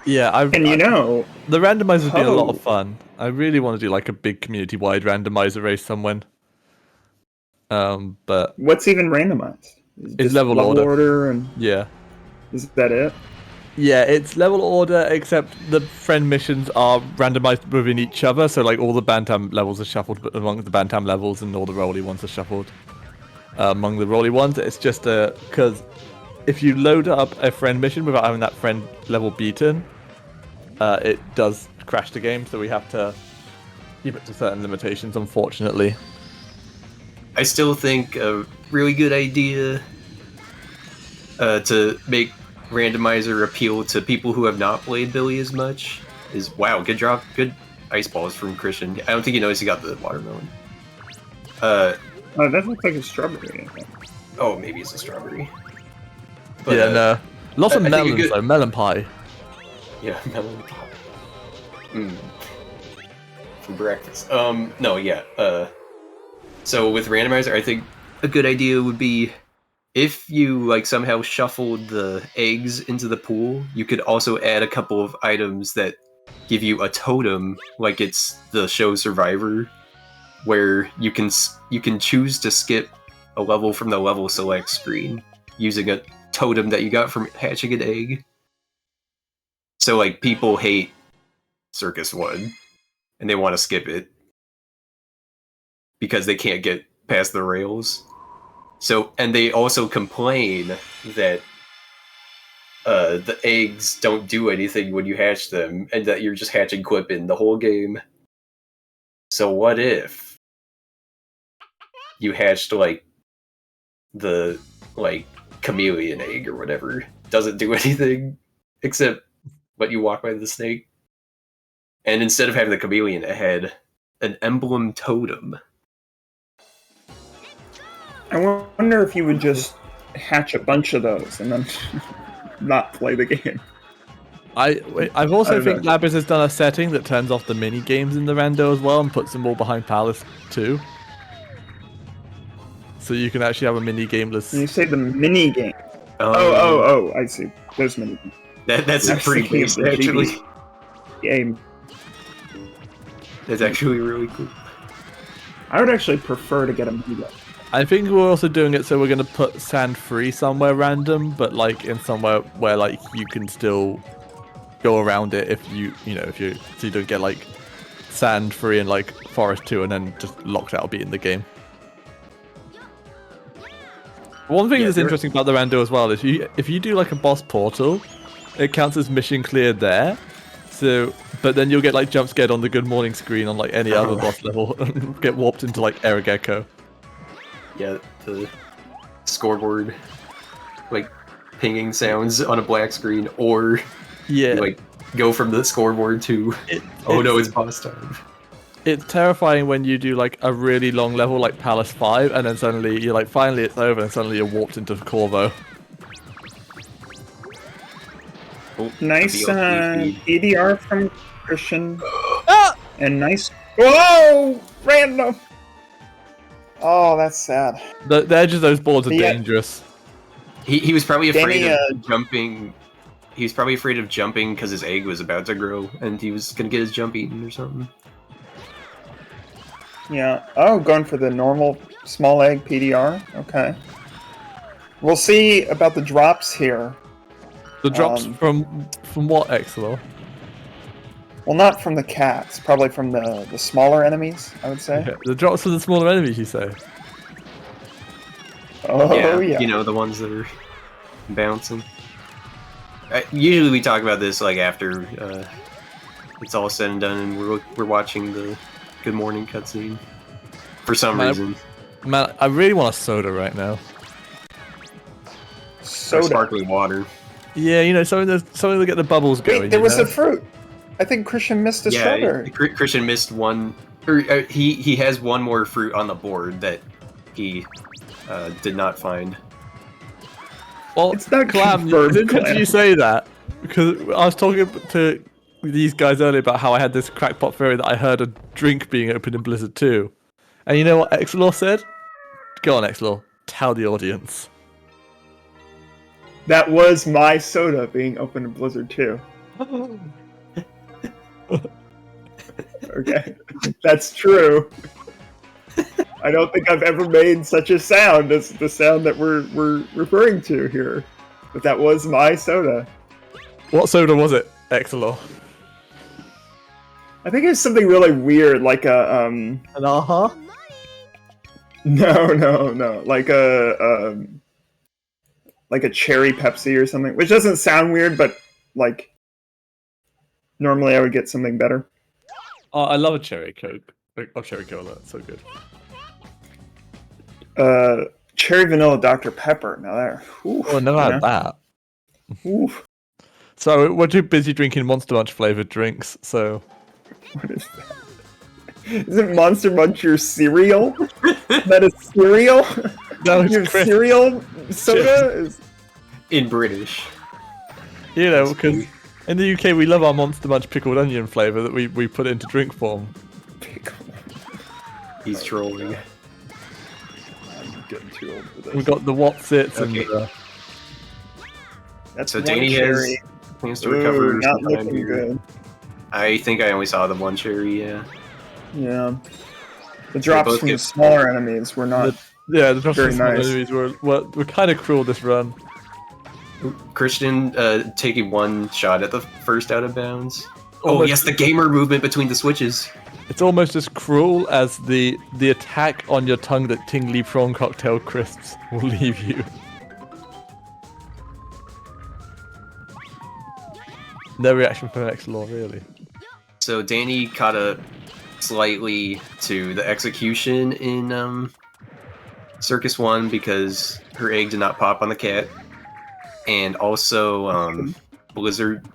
Yeah, And you know, the randomizer's been a lot Oh. of fun. I really want to do like a big community-wide randomizer race somewhere. But what's even randomized? Is it It's just level order. and yeah, is that it? yeah, it's level order except the friend missions are randomized within each other. So like all the Bantam levels are shuffled among the Bantam levels, and all the Roly ones are shuffled among the Roly ones. It's just because if you load up a friend mission without having that friend level beaten, it does crash the game. So we have to keep it to certain limitations, unfortunately. I still think a really good idea to make randomizer appeal to people who have not played Billy as much is good drop, good ice balls from Christian. I don't think he knows he got the watermelon. Oh, that looks like a strawberry. I think. Oh, maybe it's a strawberry. Yeah, no. Lots of I think a melons good- though, melon pie. Yeah, melon pie. For breakfast. No, yeah. So with randomizer, I think a good idea would be if you like somehow shuffled the eggs into the pool, you could also add a couple of items that give you a totem, like it's the show Survivor, where you can choose to skip a level from the level select screen using a totem that you got from hatching an egg. So like people hate Circus 1 and they want to skip it because they can't get past the rails. So, and they also complain that the eggs don't do anything when you hatch them, and that you're just hatching Quippin the whole game. So what if you hatched like the chameleon egg or whatever? Doesn't do anything except let you walk by the snake. And instead of having the chameleon ahead, an emblem totem. I wonder if you would just hatch a bunch of those and then not play the game. I've also think Lapis has done a setting that turns off the mini games in the rando as well and puts them all behind Palace too. So you can actually have a mini gameless. You say the mini game. Oh, I see. Those mini games. That's a pretty basic, actually. Game. That's actually really cool. I would actually prefer to get a mini game. I think we're also doing it so we're going to put sand free somewhere random, but like in somewhere where like you can still go around it if you don't get like sand free in like Forest 2 and then just locked out beating the game. One thing that's interesting about the rando as well is if you do like a boss portal, it counts as mission cleared there. So, but then you'll get like jump scared on the good morning screen on like any other boss level and get warped into like Eragekko. Yeah, the scoreboard, like pinging sounds on a black screen, or you, like go from the scoreboard to no, it's boss time. It's terrifying when you do like a really long level like Palace 5 and then suddenly you're like finally it's over and suddenly you're warped into Corvo. Nice EDR from Christian. And nice. Whoa! Random! Oh, that's sad. The edge of those boards are dangerous. He was probably afraid of jumping. He was probably afraid of jumping because his egg was about to grow and he was going to get his jump eaten or something. Yeah. Oh, going for the normal small egg PDR. Okay. We'll see about the drops here. The drops from what, Exelor? Well, not from the cats. Probably from the smaller enemies, I would say. Yeah, the drops from the smaller enemies, you say? Oh, yeah. You know, the ones that are bouncing. Usually we talk about this like after it's all said and done and we're watching the Good Morning cutscene. For some reason. Man, I really want a soda right now. Soda. Sparkling water. Yeah, you know, something to get the bubbles going. Wait, there was a fruit. I think Christian missed a strawberry. Christian missed one. Or he has one more fruit on the board that he did not find. Well, it's not Clam. Did you say that? Because I was talking to these guys earlier about how I had this crackpot theory that I heard a drink being opened in Blizzard 2. And you know what Exelor said? Go on, Exelor. Tell the audience. That was my soda being opened in Blizzard 2. Okay, that's true. I don't think I've ever made such a sound as the sound that we're referring to here. But that was my soda. What soda was it, Exelor? I think it was something really weird, like a An aha? No. Like a cherry Pepsi or something, which doesn't sound weird, but like normally I would get something better. Oh, I love a cherry Coke. Oh, cherry cola, that's so good. Cherry vanilla Dr. Pepper. Now there. Oof, oh, never had that. Oof. So we're too busy drinking Monster Munch flavored drinks. So. What is that? Isn't Monster Munch your cereal? That is cereal? No, it's your cereal soda is in British. You know, because in the UK we love our Monster Munch pickled onion flavour that we put into drink form. He's trolling. I'm getting too old for this. We got the Whatsits and. That's so Danny has plans to recover. Not looking good. I think I only saw the one cherry. Yeah. Yeah. The drops from the smaller enemies were not. The drops very from the smaller nice. enemies were kind of cruel this run. Christian taking one shot at the first out of bounds. Almost, oh yes, the gamer movement between the switches. It's almost as cruel as the attack on your tongue that tingly prawn cocktail crisps will leave you. No reaction from Exelor, really. So Danny caught up slightly to the execution in Circus 1 because her egg did not pop on the cat. And also Blizzard...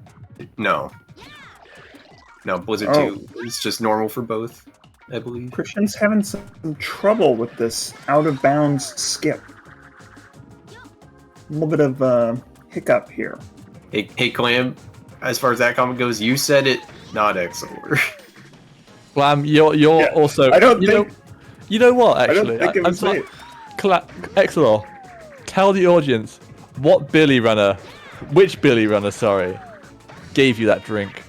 No, Blizzard 2 is just normal for both, I believe. Christian's having some trouble with this out-of-bounds skip. A little bit of hiccup here. Hey, Clam, as far as that comment goes, you said it, not Exor. Clam, you're also. I don't think. You know what? Actually, I don't think it was me. Exor, tell the audience which Billy Runner, sorry, gave you that drink.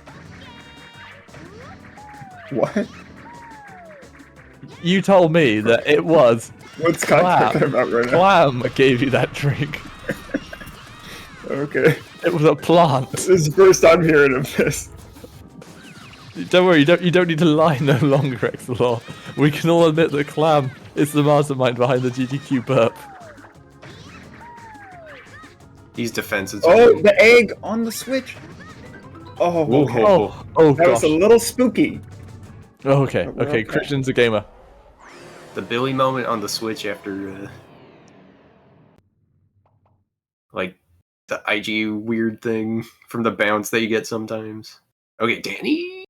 What? You told me that it was. What's Kai talking about right now? Clam gave you that drink. Okay. It was a plant. This is the first I'm hearing of this. Don't worry, you don't need to lie no longer, Exor. We can all admit that Clam is the mastermind behind the GDQ burp. He's defensive. Oh, the egg on the Switch. Oh, okay. Oh, that was a little spooky. Oh, okay. Christian's a gamer. The Billy moment on the Switch after, like, the IG weird thing from the bounce that you get sometimes. Okay, Danny?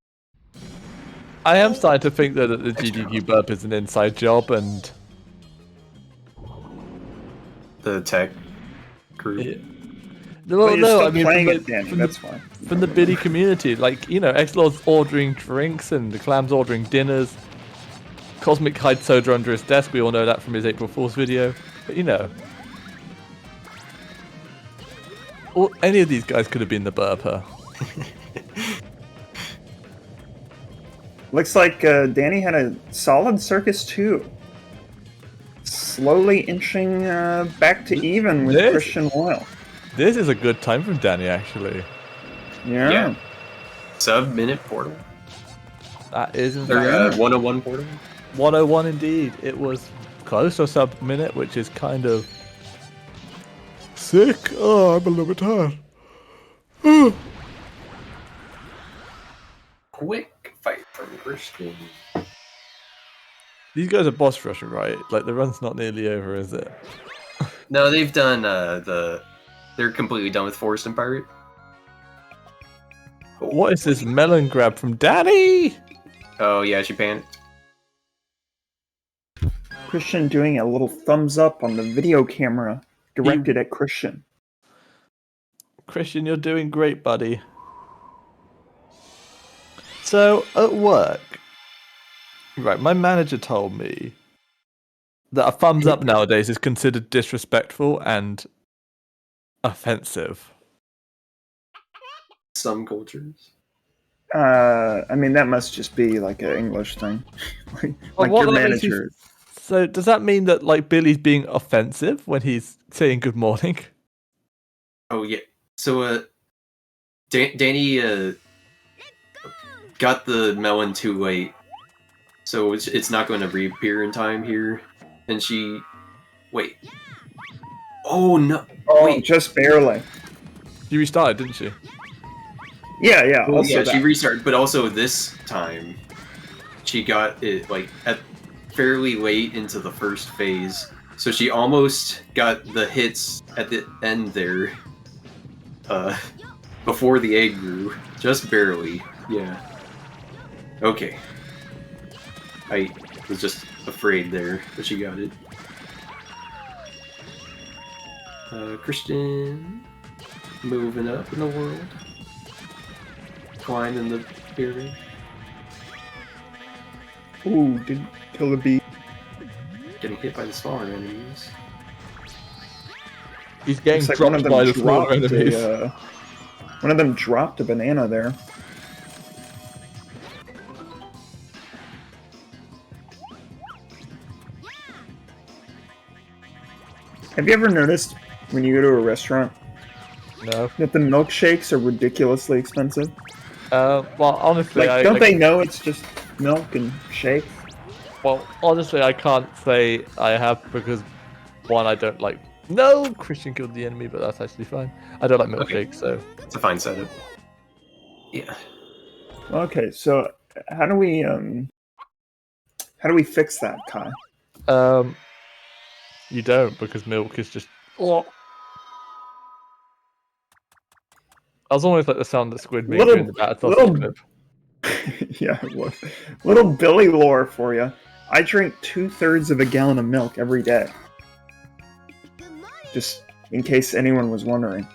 I am starting to think that the GDQ burp is an inside job, and the tech crew. Yeah. No, I mean, playing it, Danny. That's fine. From the Billy community, like, you know, Exlord's ordering drinks and the Clam's ordering dinners. Cosmic hides soda under his desk. We all know that from his April Fool's video. But you know, any of these guys could have been the burper. Looks like Danny had a solid Circus 2. Slowly inching back to even with Christian Loyal. This is a good time from Danny, actually. Yeah. Sub-minute portal. That is in fact 101 portal. 101 indeed. It was close to a sub-minute, which is kind of sick. Oh, I'm a little bit tired. Quick fight from Christian. These guys are boss rushing, right? Like, the run's not nearly over, is it? No, they've done they're completely done with Forest and Pirate. What is this melon grab from Danny? Oh yeah, she panicked. Christian doing a little thumbs up on the video camera directed at Christian. Christian, you're doing great, buddy. So, at work, right, my manager told me that a thumbs up nowadays is considered disrespectful and offensive. Some cultures. I mean, that must just be like an English thing. like your manager. So does that mean that, like, Billy's being offensive when he's saying good morning? Oh yeah. So Danny got the melon too late, so it's not going to reappear in time here. And she, wait. Oh no! Oh, wait, just barely. She restarted, didn't she? Yeah. Well, also she restarted, but also this time she got it like at fairly late into the first phase, so she almost got the hits at the end there, before the egg grew, just barely. Yeah. Okay. I was just afraid there, but she got it. Christian moving up in the world, climbing the pyramid. Ooh, didn't kill the bee. Getting hit by the smaller enemies. He's getting like dropped by the smaller enemies. One of them dropped a banana there. Have you ever noticed when you go to a restaurant No. that the milkshakes are ridiculously expensive? Well, honestly, Like, don't they know it's just milk and shake? Well, honestly, I can't say I have because, one, I don't like... No! Christian killed the enemy, but that's actually fine. I don't like milkshakes, so... It's a fine setup. Yeah. Okay, so how do we fix that, Kai? You don't, because milk is just... Oh. I was almost like the sound that Squid made during the Battle clip. Yeah, it was. Little Billy lore for you. I drink 2/3 of a gallon of milk every day. Just in case anyone was wondering.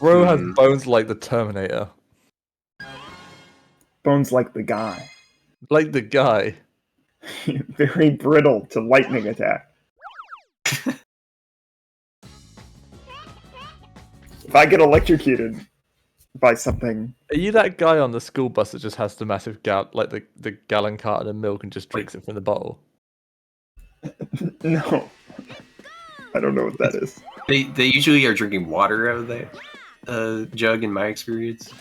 Bro has bones like the Terminator. Bones like the guy. Like the guy. Very brittle to lightning attack. If I get electrocuted by something... Are you that guy on the school bus that just has the massive the gallon carton of milk and just drinks it from the bottle? No. I don't know what that is. They usually are drinking water out of that jug in my experience.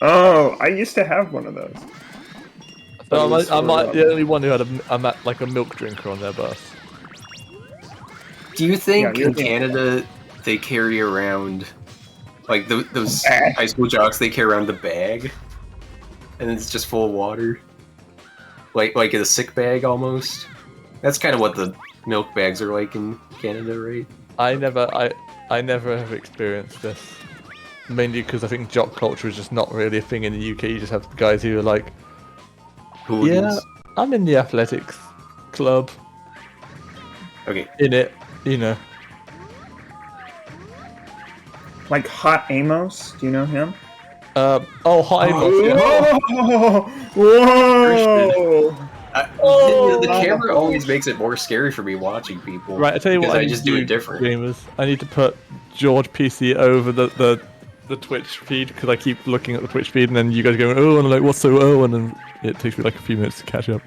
Oh, I used to have one of those. So I'm the only one who had a milk drinker on their bus. Do you think in Canada they carry around like those high school jocks? They carry around the bag, and it's just full of water, like in a sick bag almost. That's kind of what the milk bags are like in Canada, right? I never have experienced this. Mainly because I think jock culture is just not really a thing in the UK. You just have guys who are like, hooligans. Yeah, I'm in the athletics club. Okay. In it, you know. Like Hot Amos, do you know him? Hot Amos. Yeah. Whoa! The camera always makes it more scary for me watching people. Right, I tell you what, I just do it different. Gamers, I need to put George PC over the Twitch feed because I keep looking at the Twitch feed and then you guys go, oh, and I'm like, what's so and then it takes me like a few minutes to catch up.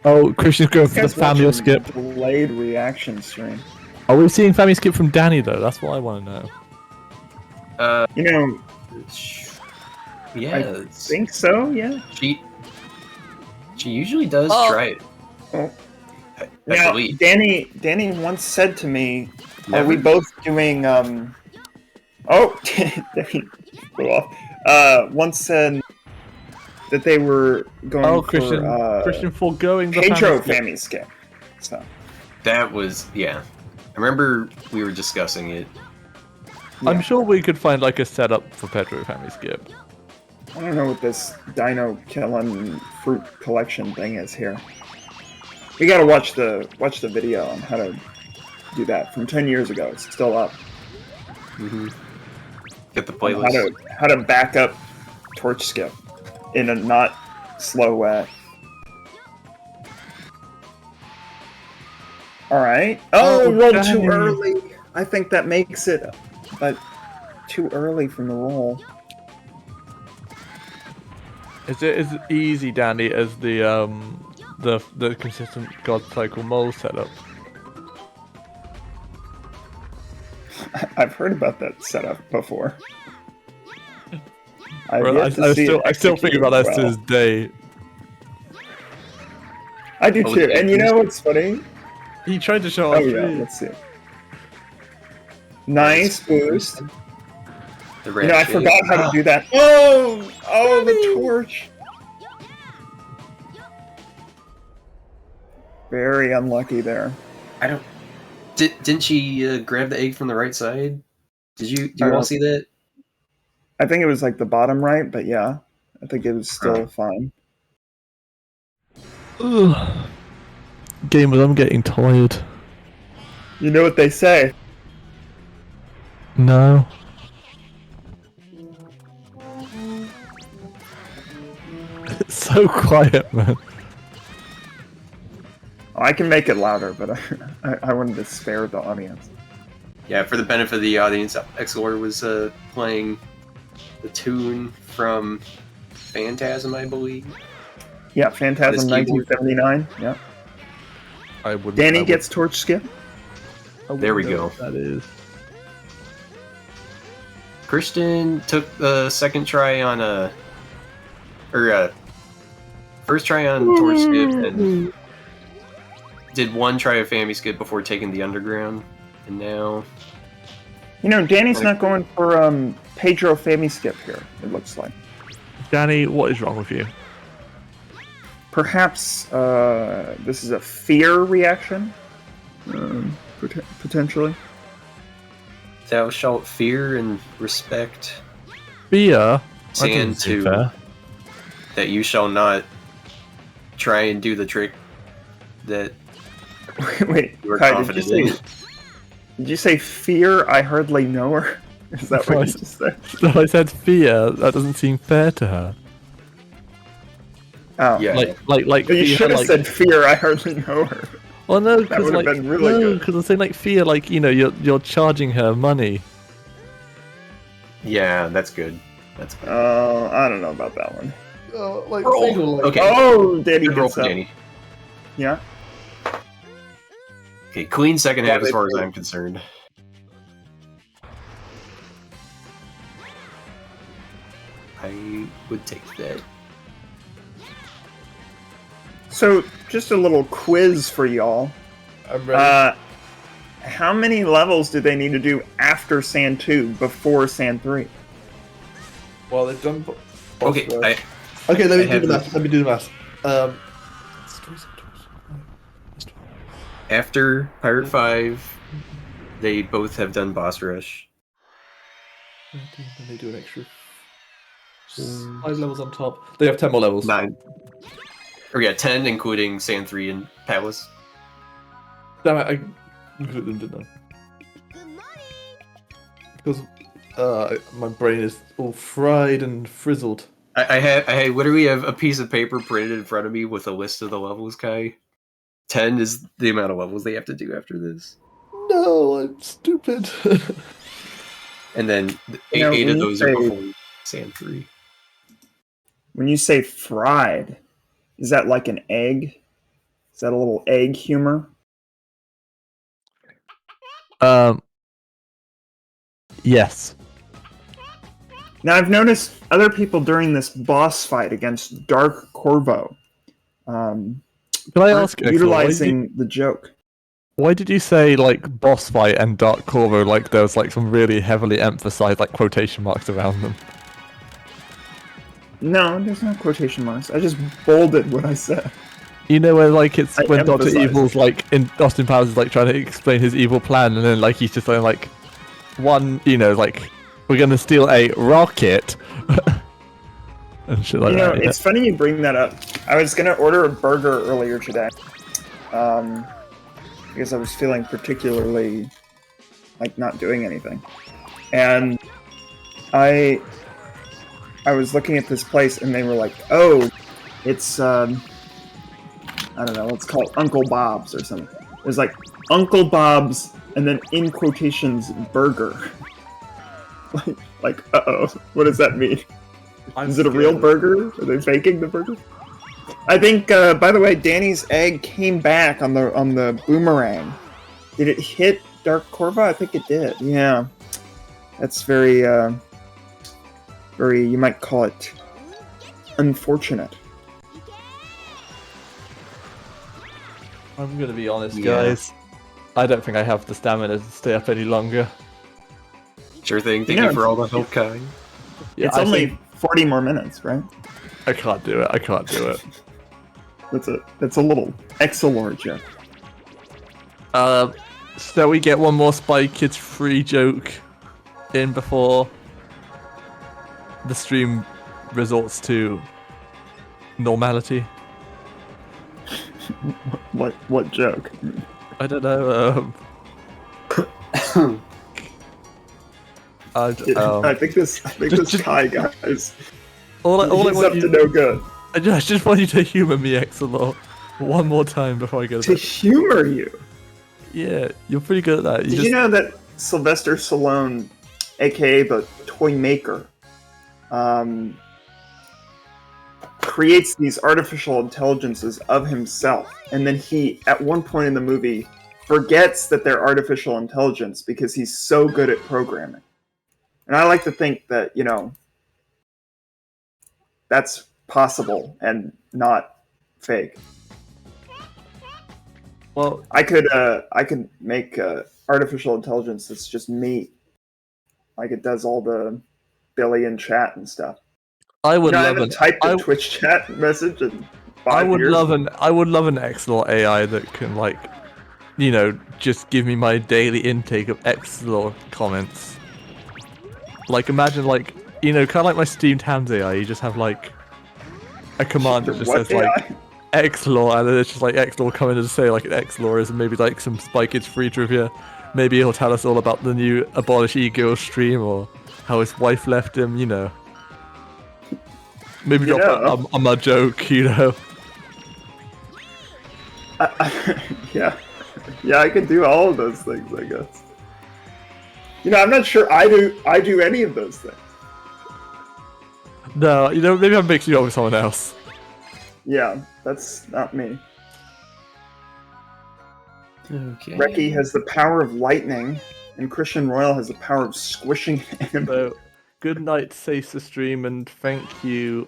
Oh, Christian's going for the family skip. Delayed reaction stream. Are we seeing family skip from Danny though? That's what I want to know. You know, yeah, I think so. Yeah, she usually does try it. Oh. I Now, believe. Danny once said to me, "Are we both doing?" Oh, Danny flew off. Once said that they were going Christian foregoing the Pedro family family skip. So That was I remember we were discussing it. I'm sure we could find like a setup for Pedro family skip. I don't know what this dino killing fruit collection thing is here. We gotta watch the video on how to do that from 10 years ago. It's still up. Mm-hmm. Get the On playlist. How to back up torch skip in a not slow way. All right. Oh, rolled too early. I think that makes it, but too early from the roll. Is it as easy, Danny, as the consistent God Cycle mole setup? I've heard about that setup before. I still think about that to this day. I do too. And you know what's funny? He tried to show off. Oh yeah, let's see. Nice boost. You know, I forgot how to do that. Oh, the torch. Very unlucky there. I don't. Didn't she grab the egg from the right side? Did you all see that? I think it was like the bottom right, but yeah, I think it was still fine. Ugh. Gamers, I'm getting tired. You know what they say? No. It's so quiet, man. I can make it louder, but I wanted to spare the audience. Yeah, for the benefit of the audience, Exor was playing the tune from Phantasm, I believe. Yeah, Phantasm 1979. Yeah. Danny gets torch skip. There we go. That is. Christian took the second try on first try on torch skip and did one try of family skip before taking the underground, and now. You know, Danny's not going for Pedro family skip here. It looks like. Danny, what is wrong with you? Perhaps this is a fear reaction, potentially. Thou shalt fear and respect. Fear? Sand to that you shall not try and do the trick that wait, you were Kai, confident in. Did you say fear? I hardly know her. Is that what you just said? No, I said fear. That doesn't seem fair to her. Oh, Yeah. Like you Fia, should have like, said Fear. I hardly know her. well, no, That because would have like been really good. because I'm saying like Fia, like you're charging her money. Yeah, that's good. That's good. I don't know about that one. Okay. Oh, Danny Good roll gets for up. Danny. Yeah. Okay, clean second half as they far as do. I'm concerned. I would take that. So, just a little quiz for y'all. I'm ready. How many levels do they need to do after Sand 2 before Sand 3? Well, they've done. Okay, Okay, let me I do have the math. Let me do the math. after Pirate 5, they both have done boss rush. Then they do an extra 5 levels on top. They have 10 more levels. 9. Or yeah, 10 including Sand 3 and Palace. Damn it, I included them, didn't I? Because my brain is all fried and frizzled. I literally have a piece of paper printed in front of me with a list of the levels, Kai. 10 is the amount of levels they have to do after this. No, I'm stupid. And then You know, 8 when of you those are say- before Sand 3. When you say fried, is that like an egg? Is that a little egg humor? Yes. Now, I've noticed other people during this boss fight against Dark Corvo Can I ask, Exor, utilizing the joke. why did you say like boss fight and Dark Corvo like there was like some really heavily emphasized like quotation marks around them? No, there's no quotation marks. I just bolded what I said. You know where like it's I when Dr. emphasize Evil's like in Austin Powers is like trying to explain his evil plan and then like he's just saying like one, like we're gonna steal a rocket and shit like that. It's funny you bring that up. I was gonna order a burger earlier today, because I was feeling particularly like not doing anything, and I was looking at this place and they were like, "Oh, it's I don't know, let's call it Uncle Bob's or something." It was like Uncle Bob's and then in quotations burger. like, uh-oh, what does that mean? Is it a real burger? Are they faking the burger? I think, by the way, Danny's egg came back on the boomerang. Did it hit Dark Corvo? I think it did. Yeah, that's very, you might call it unfortunate. I'm gonna be honest, Yeah. guys. I don't think I have the stamina to stay up any longer. Sure thing. Thank you for all the help, Kai. Yeah, It's I only think 40 more minutes, right? I can't do it. I can't do it. That's a little Exilor joke. So we get one more Spy Kids free joke in before the stream resorts to normality. What joke? I don't know. I think this Kai guy is all I he's want up you to no good. I just want you to humor me, Exilor, one more time before I go to To bed. humor you. Yeah, you're pretty good at that. Did you know that Sylvester Stallone, aka the Toy Maker, creates these artificial intelligences of himself, and then he, at one point in the movie, forgets that they're artificial intelligence because he's so good at programming. And I like to think that, that's possible and not fake. Well, I could make artificial intelligence that's just me, like it does all the Billy and chat and stuff. I would I love haven't typed a Twitch chat message in 5 I would years. love an Exilor AI that can just give me my daily intake of Exilor comments. Like imagine kind of like my Steamed Hams AI. You just have like a command that just What says like AI? Exilor, and then it's just like Exilor coming to say like Exilor is, and maybe like some Spy Kids free trivia. Maybe he'll tell us all about the new Abolish E-Girl stream or how his wife left him. Maybe You drop know. on my joke, you know. Yeah. Yeah, I could do all of those things, I guess. You know, I'm not sure I do any of those things. No, you know, maybe I'm mixing you up with someone else. Yeah, that's not me. Okay. Reki has the power of lightning, and Christian Royal has the power of squishing enemies. So, good night, safe the stream, and thank you.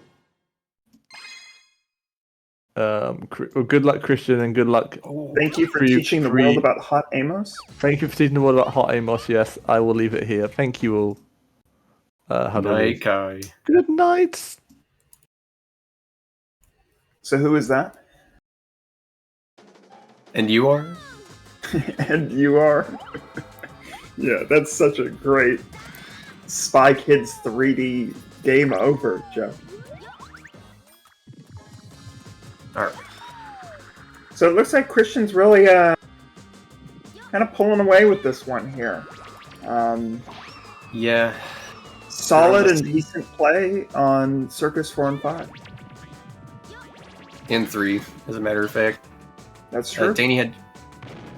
Well, good luck, Christian, and good luck. Thank you for teaching the world about Hot Amos. Thank you for teaching the world about Hot Amos. Yes, I will leave it here. Thank you all. How do I Night, leave? Kai. Good night. So who is that? And you are? And you are? Yeah, that's such a great Spy Kids 3D game over, Joe. Alright. So it looks like Christian's really kind of pulling away with this one here. Yeah. Solid and decent play on Circus 4 and 5. And 3, as a matter of fact. That's true. Danny had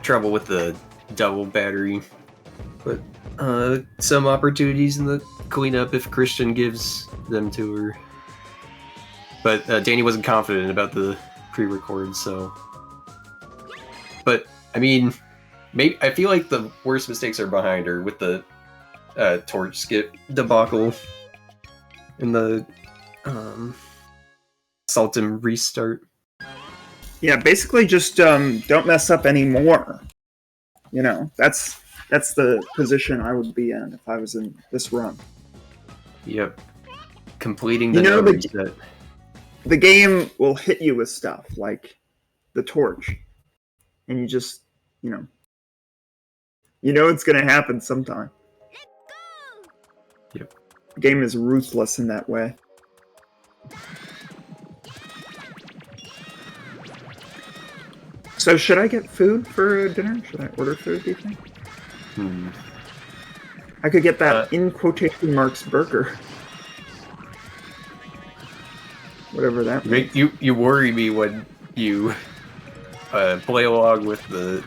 trouble with the double battery, but some opportunities in the cleanup if Christian gives them to her. But Danny wasn't confident about the pre-record, so. But I mean, maybe I feel like the worst mistakes are behind her with the torch skip debacle and the Sultan restart. Yeah, basically just don't mess up anymore. You know, that's the position I would be in if I was in this run. Yep. Completing the the game will hit you with stuff like the torch. And you just, you know it's going to happen sometime. Yep. The game is ruthless in that way. So should I get food for dinner? Should I order food, do you think? I could get that in quotation marks burger. Whatever that means. You worry me when you play along with the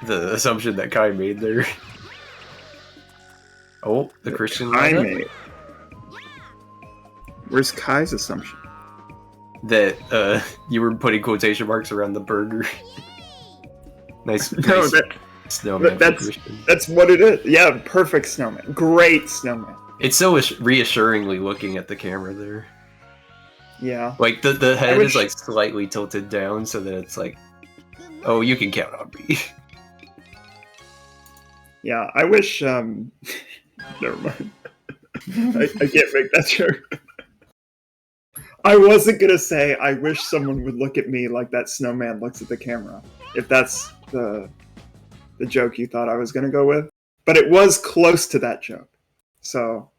assumption that Kai made there. Oh, the Christian Kai lineup? made. Where's Kai's assumption? That you were putting quotation marks around the burger. nice. No, nice snowman. That's what it is. Yeah, perfect snowman. Great snowman. It's so reassuringly looking at the camera there. Yeah. Like the head is like slightly tilted down so that it's like, oh, you can count on me. Yeah, I wish. Never mind. I can't make that joke. I wasn't gonna say I wish someone would look at me like that snowman looks at the camera. If that's the joke you thought I was gonna go with, but it was close to that joke. So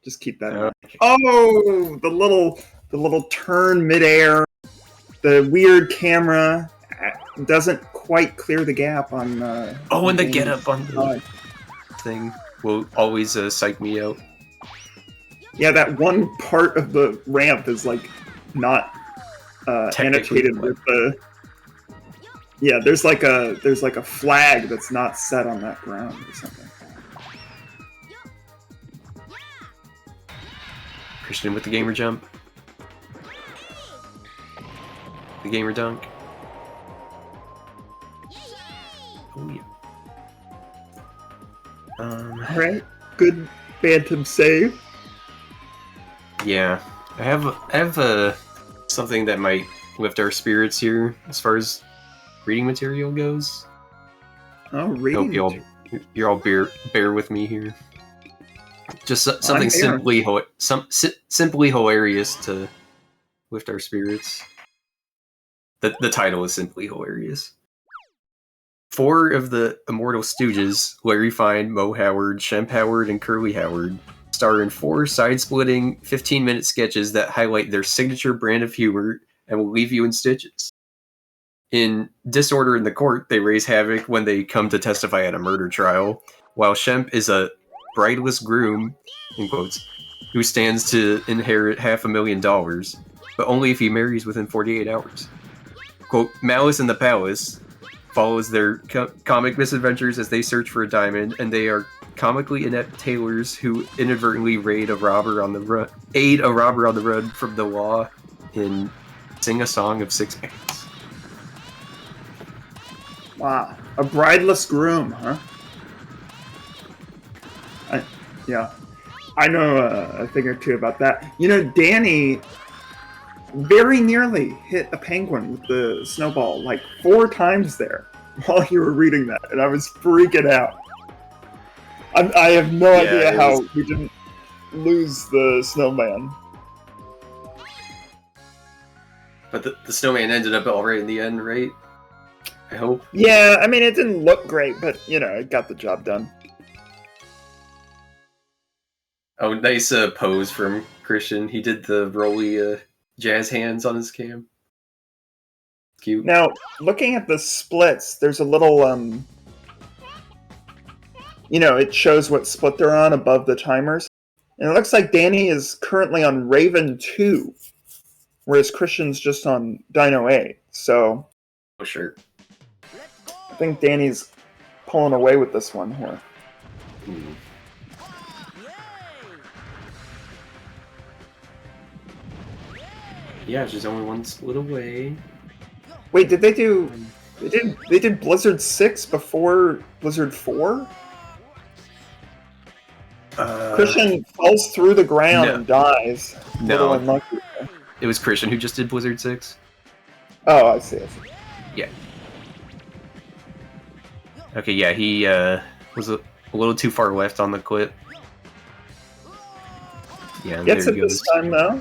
just keep that in mind. Oh, the little turn midair, the weird camera doesn't quite clear the gap on. And the get up on the thing will always psych me out. Yeah, that one part of the ramp is like not annotated with the. Yeah, there's like a flag that's not set on that ground or something. Christian with the gamer jump. The gamer dunk. Oh yeah. Alright, good Phantom save. Yeah, I have something that might lift our spirits here as far as reading material goes. Oh, reading. Hope you all bear with me here. Just something simply hilarious to lift our spirits. The title is simply hilarious. 4 of the Immortal Stooges, Larry Fine, Mo Howard, Shemp Howard, and Curly Howard, star in 4 side-splitting 15-minute sketches that highlight their signature brand of humor and will leave you in stitches. In Disorder in the Court, they raise havoc when they come to testify at a murder trial, while Shemp is a brideless groom, in quotes, who stands to inherit $500,000, but only if he marries within 48 hours. Quote, Malice in the Palace follows their comic misadventures as they search for a diamond, and they are comically inept tailors who inadvertently aid a robber on the run from the law in Sing a Song of Six Pants. Wow. A brideless groom, huh? Yeah. I know a thing or two about that. You know, Danny very nearly hit a penguin with the snowball like 4 times there while you were reading that, and I was freaking out. I have no idea how we didn't lose the snowman. But the snowman ended up all right in the end, right? I hope. Yeah, I mean, it didn't look great, but, you know, it got the job done. Oh, nice pose from Christian. He did the rolly jazz hands on his cam. Cute. Now, looking at the splits, there's a little, you know, it shows what split they're on above the timers. And it looks like Danny is currently on Raven 2, whereas Christian's just on Dino 8. So, oh, sure. I think Danny's pulling away with this one here. Yeah, she's only one split away. Wait, did they do... They did Blizzard 6 before Blizzard 4? Christian falls through the ground and dies. No. Unlucky. It was Christian who just did Blizzard 6. Oh, I see. Yeah. Okay, yeah, he was a little too far left on the clip. Yeah, gets it this time though.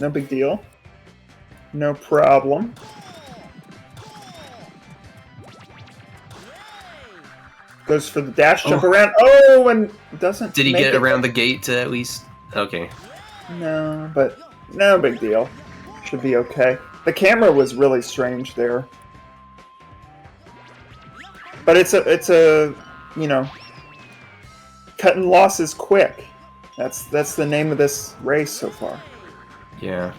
No big deal. No problem. Goes for the dash jump around. Oh, and doesn't. Did he get around the gate to at least? Okay. No, but no big deal. Should be okay. The camera was really strange there. But it's a you know, cutting losses quick. That's the name of this race so far. Yeah.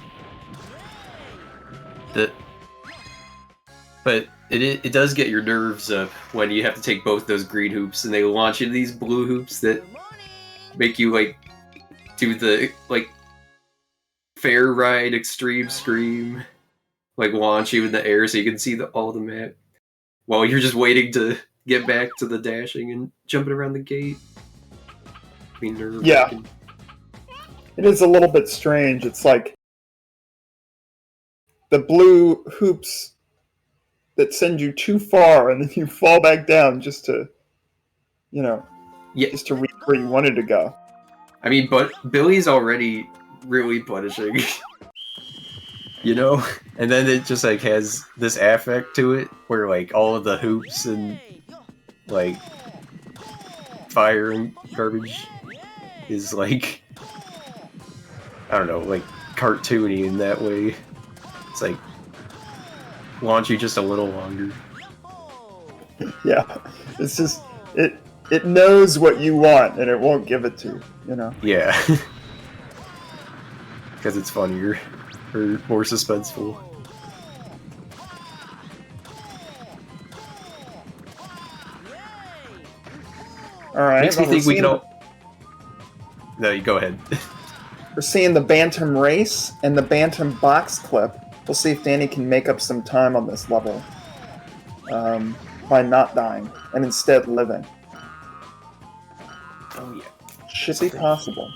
But it does get your nerves up when you have to take both those green hoops and they launch into these blue hoops that make you like do the like fair ride extreme scream, like launch you in the air so you can see all the map while you're just waiting to get back to the dashing and jumping around the gate. I mean, nerve-wracking. Yeah. It is a little bit strange. It's like the blue hoops that send you too far and then you fall back down just to, you know, just to reach where you wanted to go. I mean, but Billy's already really punishing, you know? And then it just like has this affect to it where like all of the hoops and like fire and garbage is like, I don't know, like cartoony in that way. It's like launch you just a little longer. Yeah, it's just it knows what you want and it won't give it to you, you know. Yeah, because it's funnier or more suspenseful. All right. Makes me think we can all. No, you go ahead. We're seeing the Bantam race and the Bantam box clip. We'll see if Danny can make up some time on this level by not dying and instead living. Oh yeah, should be possible.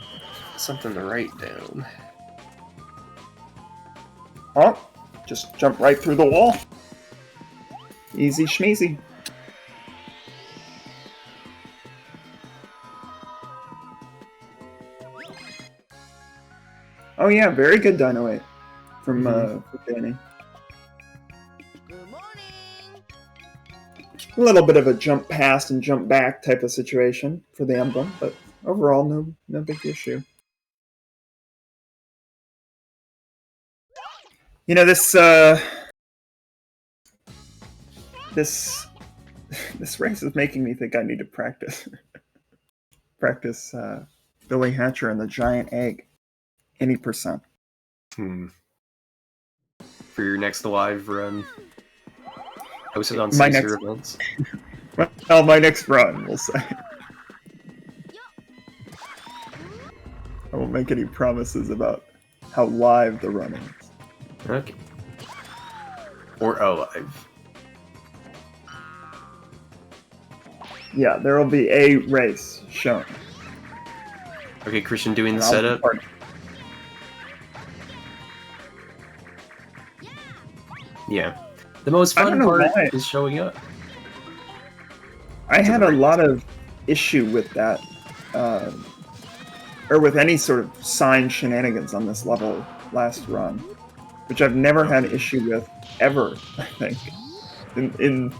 Something to write down. Oh, just jump right through the wall. Easy schmeezy. Oh yeah, very good Dino 8 from Danny. A little bit of a jump past and jump back type of situation for the emblem, but overall no big issue. You know, this race is making me think I need to practice Billy Hatcher and the giant egg. Any percent. For your next live run, posted on My Caesar next- events. Well, my next run, we'll say. I won't make any promises about how live the run is. Okay. Or alive. Yeah, there will be a race shown. Okay, Christian doing the And I'll be setup. part- Yeah. The most I fun don't know part why. is showing up. I had a lot of issue with that, or with any sort of sign shenanigans on this level last run, which I've never had issue with ever. I think in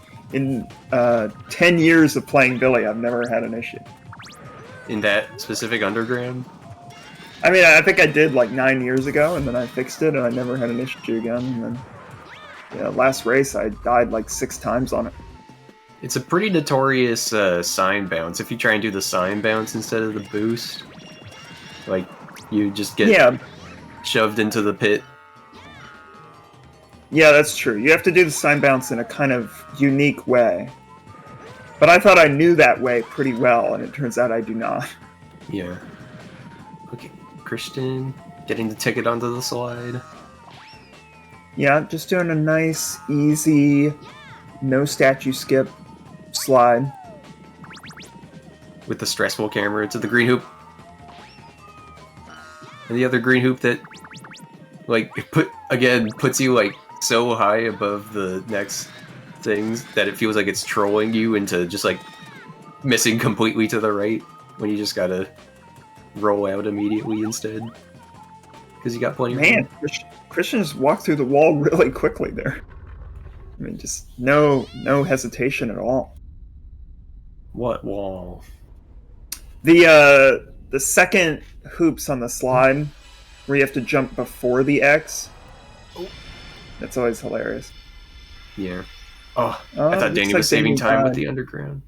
10 years of playing Billy, I've never had an issue. In that specific underground? I mean, I think I did like 9 years ago, and then I fixed it, and I never had an issue again. And then, yeah, last race I died like 6 times on it. It's a pretty notorious sign bounce. If you try and do the sign bounce instead of the boost, like, you just get shoved into the pit. Yeah, that's true. You have to do the sign bounce in a kind of unique way. But I thought I knew that way pretty well, and it turns out I do not. Yeah. Okay, Christian getting the ticket onto the slide. Yeah, just doing a nice, easy, no statue skip slide. With the stressful camera to the green hoop. And the other green hoop that, like, puts you, like, so high above the next things that it feels like it's trolling you into just, like, missing completely to the right when you just gotta roll out immediately instead. Because you got plenty of Man, Christian just walked through the wall really quickly there. I mean, just no hesitation at all. What wall? The second hoops on the slide, where you have to jump before the X. That's always hilarious. Yeah. Oh, Oh, I thought looks Danny like was saving Danny time with died. the underground.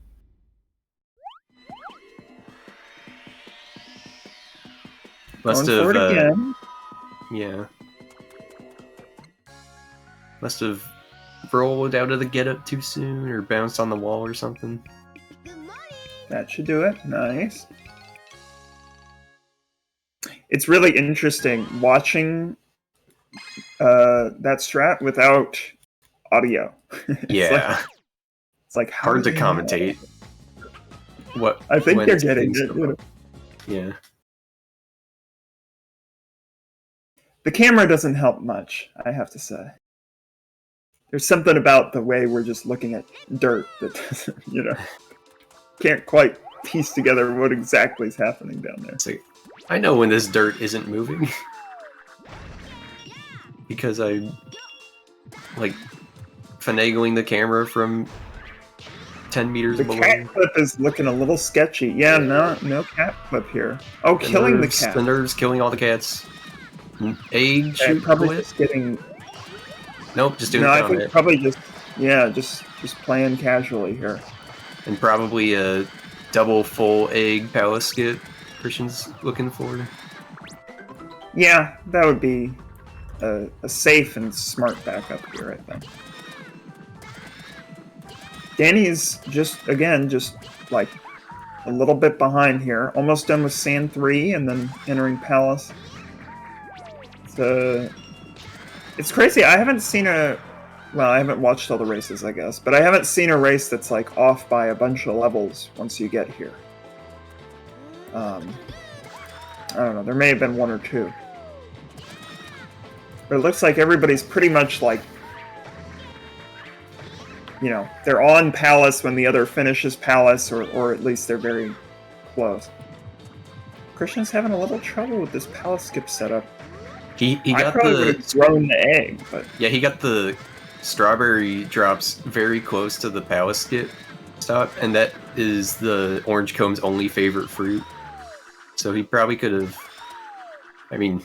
Must Going for have. it again. Yeah. Must have rolled out of the get up too soon or bounced on the wall or something. That should do it. Nice. It's really interesting watching that strat without audio. Yeah. It's like how Hard do to they commentate. What? I think when they're getting things it. come You know. up. Yeah. The camera doesn't help much, I have to say. There's something about the way we're just looking at dirt that doesn't, can't quite piece together what exactly is happening down there. It's like, I know when this dirt isn't moving. Because I'm, like, finagling the camera from 10 meters The below. cat clip is looking a little sketchy. Yeah, no cat clip here. Oh, killing the cat. The nerves killing all the cats. Egg Okay, shoot probably clip? just getting. Nope, just doing No, it I on think it. probably just playing casually here. And probably a double full egg palace skip Christian's looking for. Yeah, that would be a safe and smart backup here, I think. Danny is just like a little bit behind here. Almost done with Sand 3 and then entering Palace. It's crazy. I haven't seen I haven't watched all the races, I guess, but I haven't seen a race that's like off by a bunch of levels once you get here. I don't know. There may have been one or two. But it looks like everybody's pretty much like, they're on Palace when the other finishes Palace, or at least they're very close. Christian's having a little trouble with this Palace skip setup. He I got probably would have thrown the egg, but Yeah, he got the strawberry drops very close to the palace skip stop, and that is the orange comb's only favorite fruit. So he probably could have. I mean,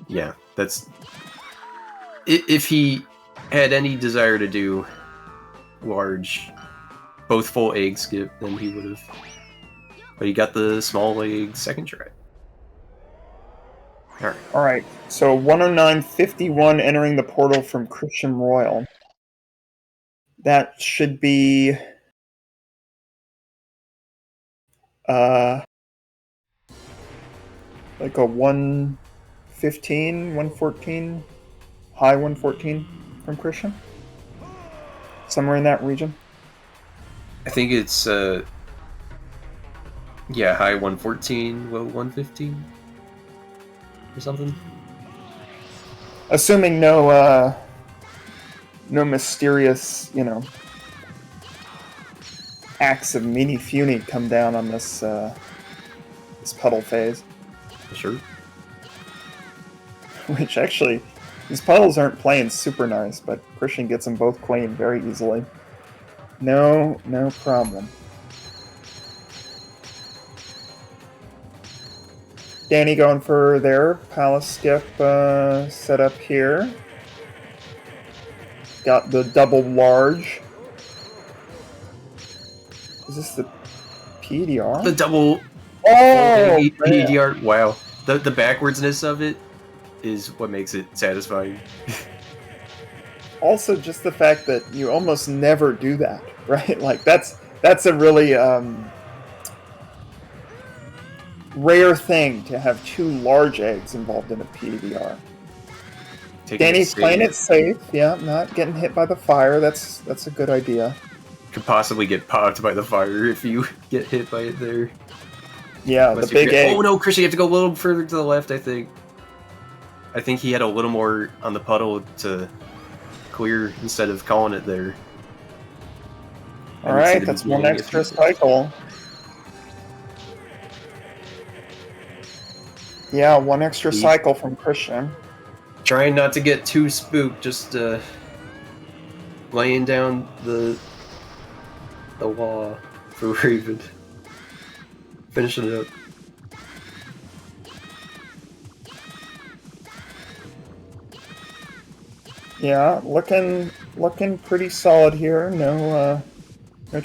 yeah, that's. If he had any desire to do both full egg skip, then he would have. but he got the small leg second try. Alright. Alright, so 109.51 entering the portal from Christian Royal. That should be... like a 115, 114, high 114 from Christian? Somewhere in that region? I think it's, high 114, low 115? Or something? Assuming no mysterious, acts of Meanie Funy come down on this, this puddle phase. Sure. Which actually, these puddles aren't playing super nice, but Christian gets them both clean very easily. No problem. Danny going for their palace skip setup here. Got the double large. Is this the PDR? The double... Oh! PDR, wow. The backwardsness of it is what makes it satisfying. Also, just the fact that you almost never do that, right? Like, that's a really rare thing to have two large eggs involved in a PDR. Danny's playing it safe, yeah, not getting hit by the fire. That's a good idea. Could possibly get popped by the fire if you get hit by it there. Yeah, Unless the big egg. Oh no, Christian, you have to go a little further to the left, I think. I think he had a little more on the puddle to clear instead of calling it there. Alright, that's one extra cycle. Yeah, one extra cycle from Christian. Trying not to get too spooked, just laying down the law for Raven. Finishing it up. Yeah, looking pretty solid here. No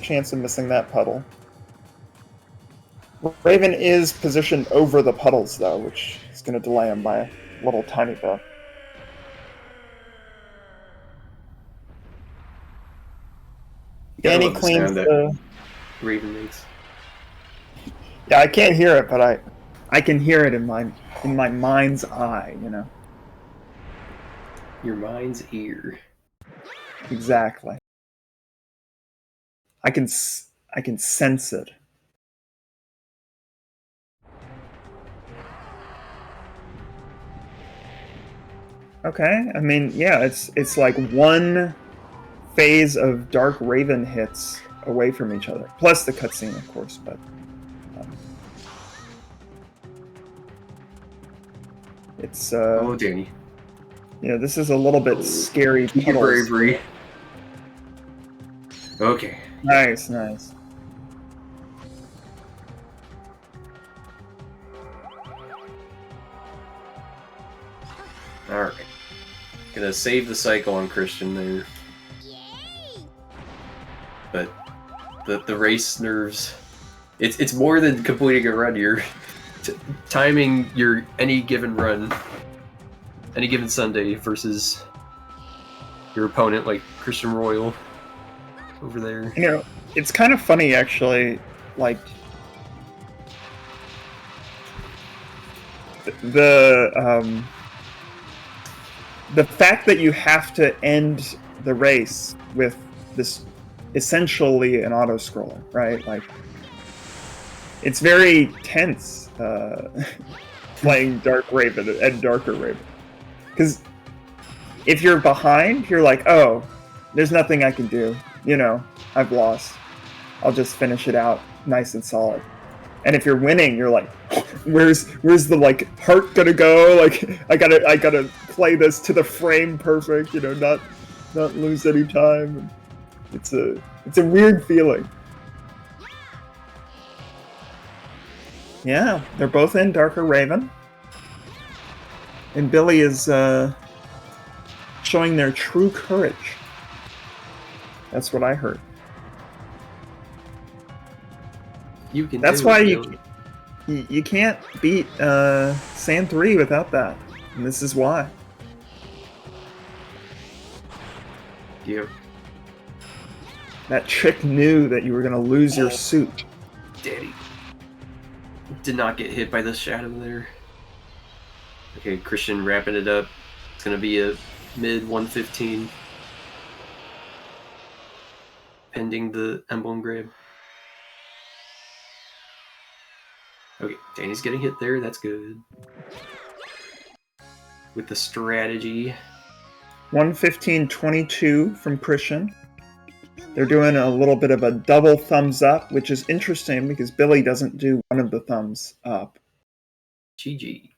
chance of missing that puddle. Raven is positioned over the puddles though, which is going to delay him by a little tiny bit. Danny cleans the Raven makes. Yeah, I can't hear it, but I can hear it in my mind's eye, Your mind's ear. Exactly. I can sense it. Okay, I mean, yeah, it's like one phase of Dark Raven hits away from each other, plus the cutscene, of course, but. It's oh, Danny. Yeah, this is a little bit scary. Keep your bravery. Okay. Nice. Alright. Gonna save the cycle on Christian there. But the race nerves, it's more than completing a run. You're timing your any given run, any given Sunday versus your opponent, like Christian Royal over there. It's kind of funny actually, like the fact that you have to end the race with this essentially an auto scroller, right? Like, it's very tense playing Dark Raven and Darker Raven, because if you're behind, you're like, oh, there's nothing I can do, I've lost, I'll just finish it out nice and solid. And if you're winning, you're like, where's the like heart gonna go? Like, I gotta play this to the frame perfect, not lose any time. It's a weird feeling. Yeah, they're both in Darker Raven, and Billy is showing their true courage. That's what I heard. You can. That's do why it, you can't beat Sand 3 without that. And this is why. Yep. That chick knew that you were gonna lose your suit. Daddy. Did not get hit by the shadow there. Okay, Christian wrapping it up. It's gonna be a mid 115. Pending the emblem grab. Okay, Danny's getting hit there, that's good. With the strategy. 115.22 from Christian. They're doing a little bit of a double thumbs up, which is interesting because Billy doesn't do one of the thumbs up. GG.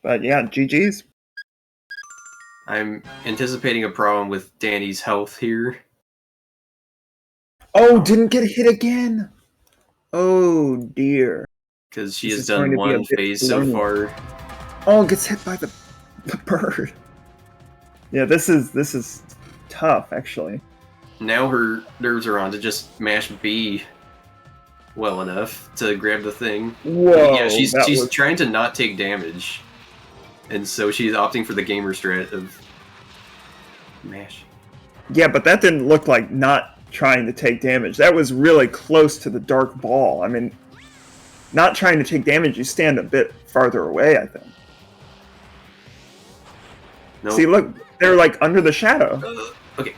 But yeah, GG's. I'm anticipating a problem with Danny's health here. Oh, didn't get hit again. Oh dear. Because she This has is going done to be a one bit phase so gloomy. far. Oh, gets hit by the bird. Yeah, this is tough actually. Now her nerves are on to just mash B well enough to grab the thing. Whoa. Yeah, she's that was... trying to not take damage. And so she's opting for the gamer strat of mash. Yeah, but that didn't look like not trying to take damage. That was really close to the dark ball. I mean, not trying to take damage, you stand a bit farther away, I think. Nope. See, look, they're like under the shadow. Okay.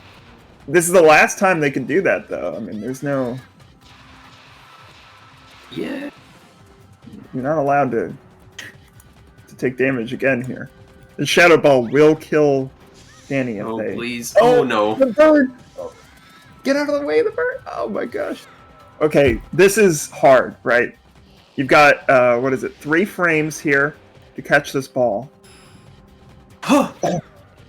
This is the last time they can do that, though. I mean, there's no... Yeah. You're not allowed to take damage again here. The Shadow Ball will kill Danny if they... Please. Oh, no. The bird! Get out of the way of the bird! Oh my gosh. Okay, this is hard, right? You've got, what is it, 3 frames here to catch this ball. Oh,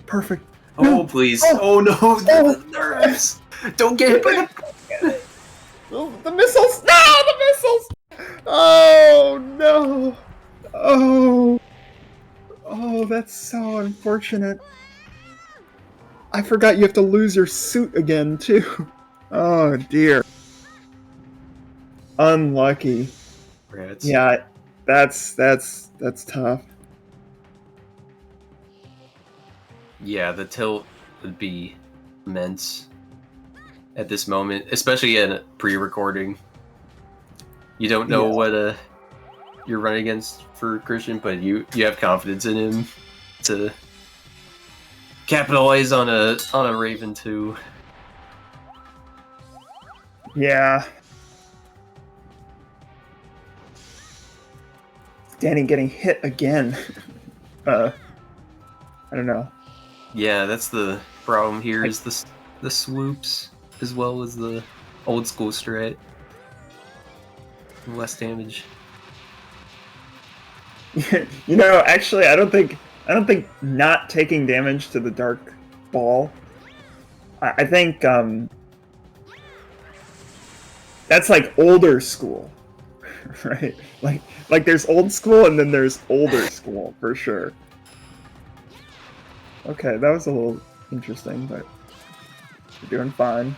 perfect. Oh, no. Please. Oh, no. The nerves. Don't get hit by the missiles. No, the missiles. Oh, no. Oh, that's so unfortunate. I forgot you have to lose your suit again, too. Oh, dear. Unlucky. Rats. Yeah, that's tough. Yeah, the tilt would be immense at this moment, especially in pre-recording. You don't know what you're running against for Christian, but you have confidence in him to capitalize on a Raven 2. Yeah. Danny getting hit again. I don't know. Yeah, that's the problem here, is the swoops as well as the old school strat. Less damage. You know, actually, I don't think not taking damage to the dark ball. I think that's like older school, right? Like there's old school and then there's older school for sure. Okay, that was a little interesting, but you're doing fine.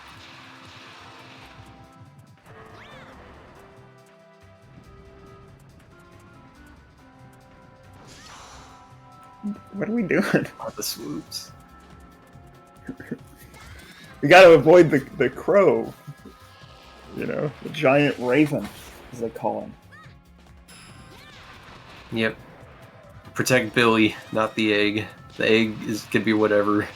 What are we doing? The swoops. We gotta avoid the crow. You know, the giant raven, as they call him. Yep. Protect Billy, not the egg. The egg could be whatever.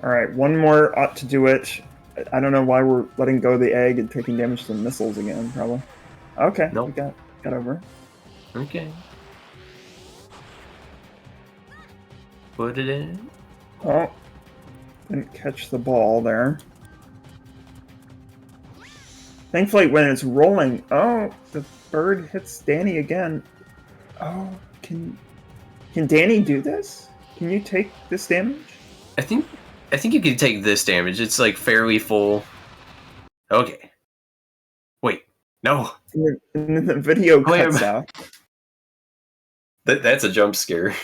Alright, one more ought to do it. I don't know why we're letting go of the egg and taking damage to the missiles again, probably. Okay, nope. We got over. Okay. Put it in. Oh, didn't catch the ball there. Thankfully, when it's rolling, oh, the bird hits Danny again. Oh, can Danny do this? Can you take this damage? I think you can take this damage. It's like fairly full. Okay. Wait, no. And then the video cuts out. That's a jump scare.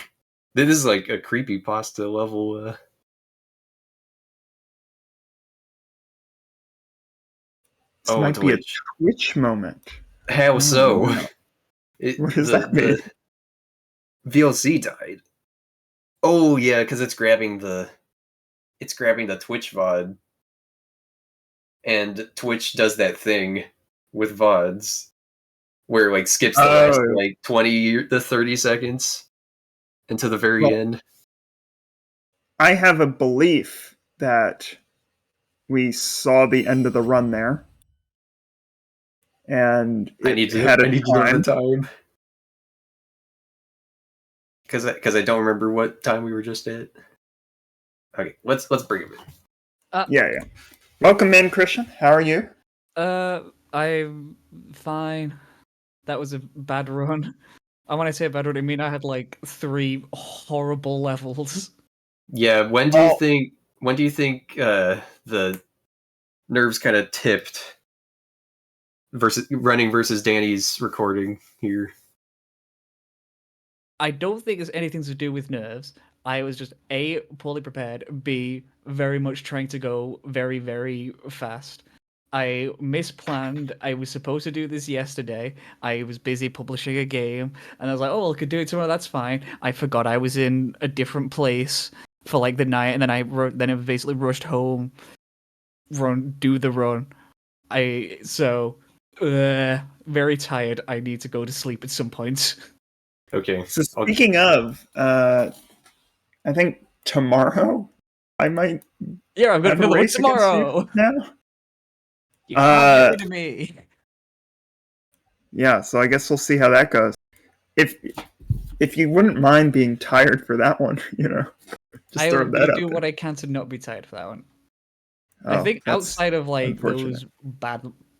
This is like a creepypasta level This Oh, might be a Twitch. Twitch moment. How so? wow. What does that mean? The VLC died. Oh yeah, because it's grabbing the Twitch VOD. And Twitch does that thing with VODs where it like skips the last like 20 to 30 seconds into the very end. I have a belief that we saw the end of the run there. And I need to know the time. Because I don't remember what time we were just at. Okay, let's bring him in. Yeah. Welcome in, Christian. How are you? I'm fine. That was a bad run. And when I say a bad run, I mean I had like 3 horrible levels. Yeah, when do you think the nerves kind of tipped versus Danny's recording here? I don't think it's anything to do with nerves. I was just A, poorly prepared, B, very much trying to go very, very fast. I misplanned. I was supposed to do this yesterday. I was busy publishing a game, and I was like, "Oh, I could do it tomorrow. That's fine." I forgot I was in a different place for like the night, and then I basically rushed home, do the run. Very tired. I need to go to sleep at some point. Okay. So speaking of, I think tomorrow I might. Yeah, I'm gonna play race tomorrow. Now. You can't get rid of me. Yeah, so I guess we'll see how that goes. If you wouldn't mind being tired for that one, just I throw will that do out what there. I can to not be tired for that one. Oh, I think that's outside of like unfortunate.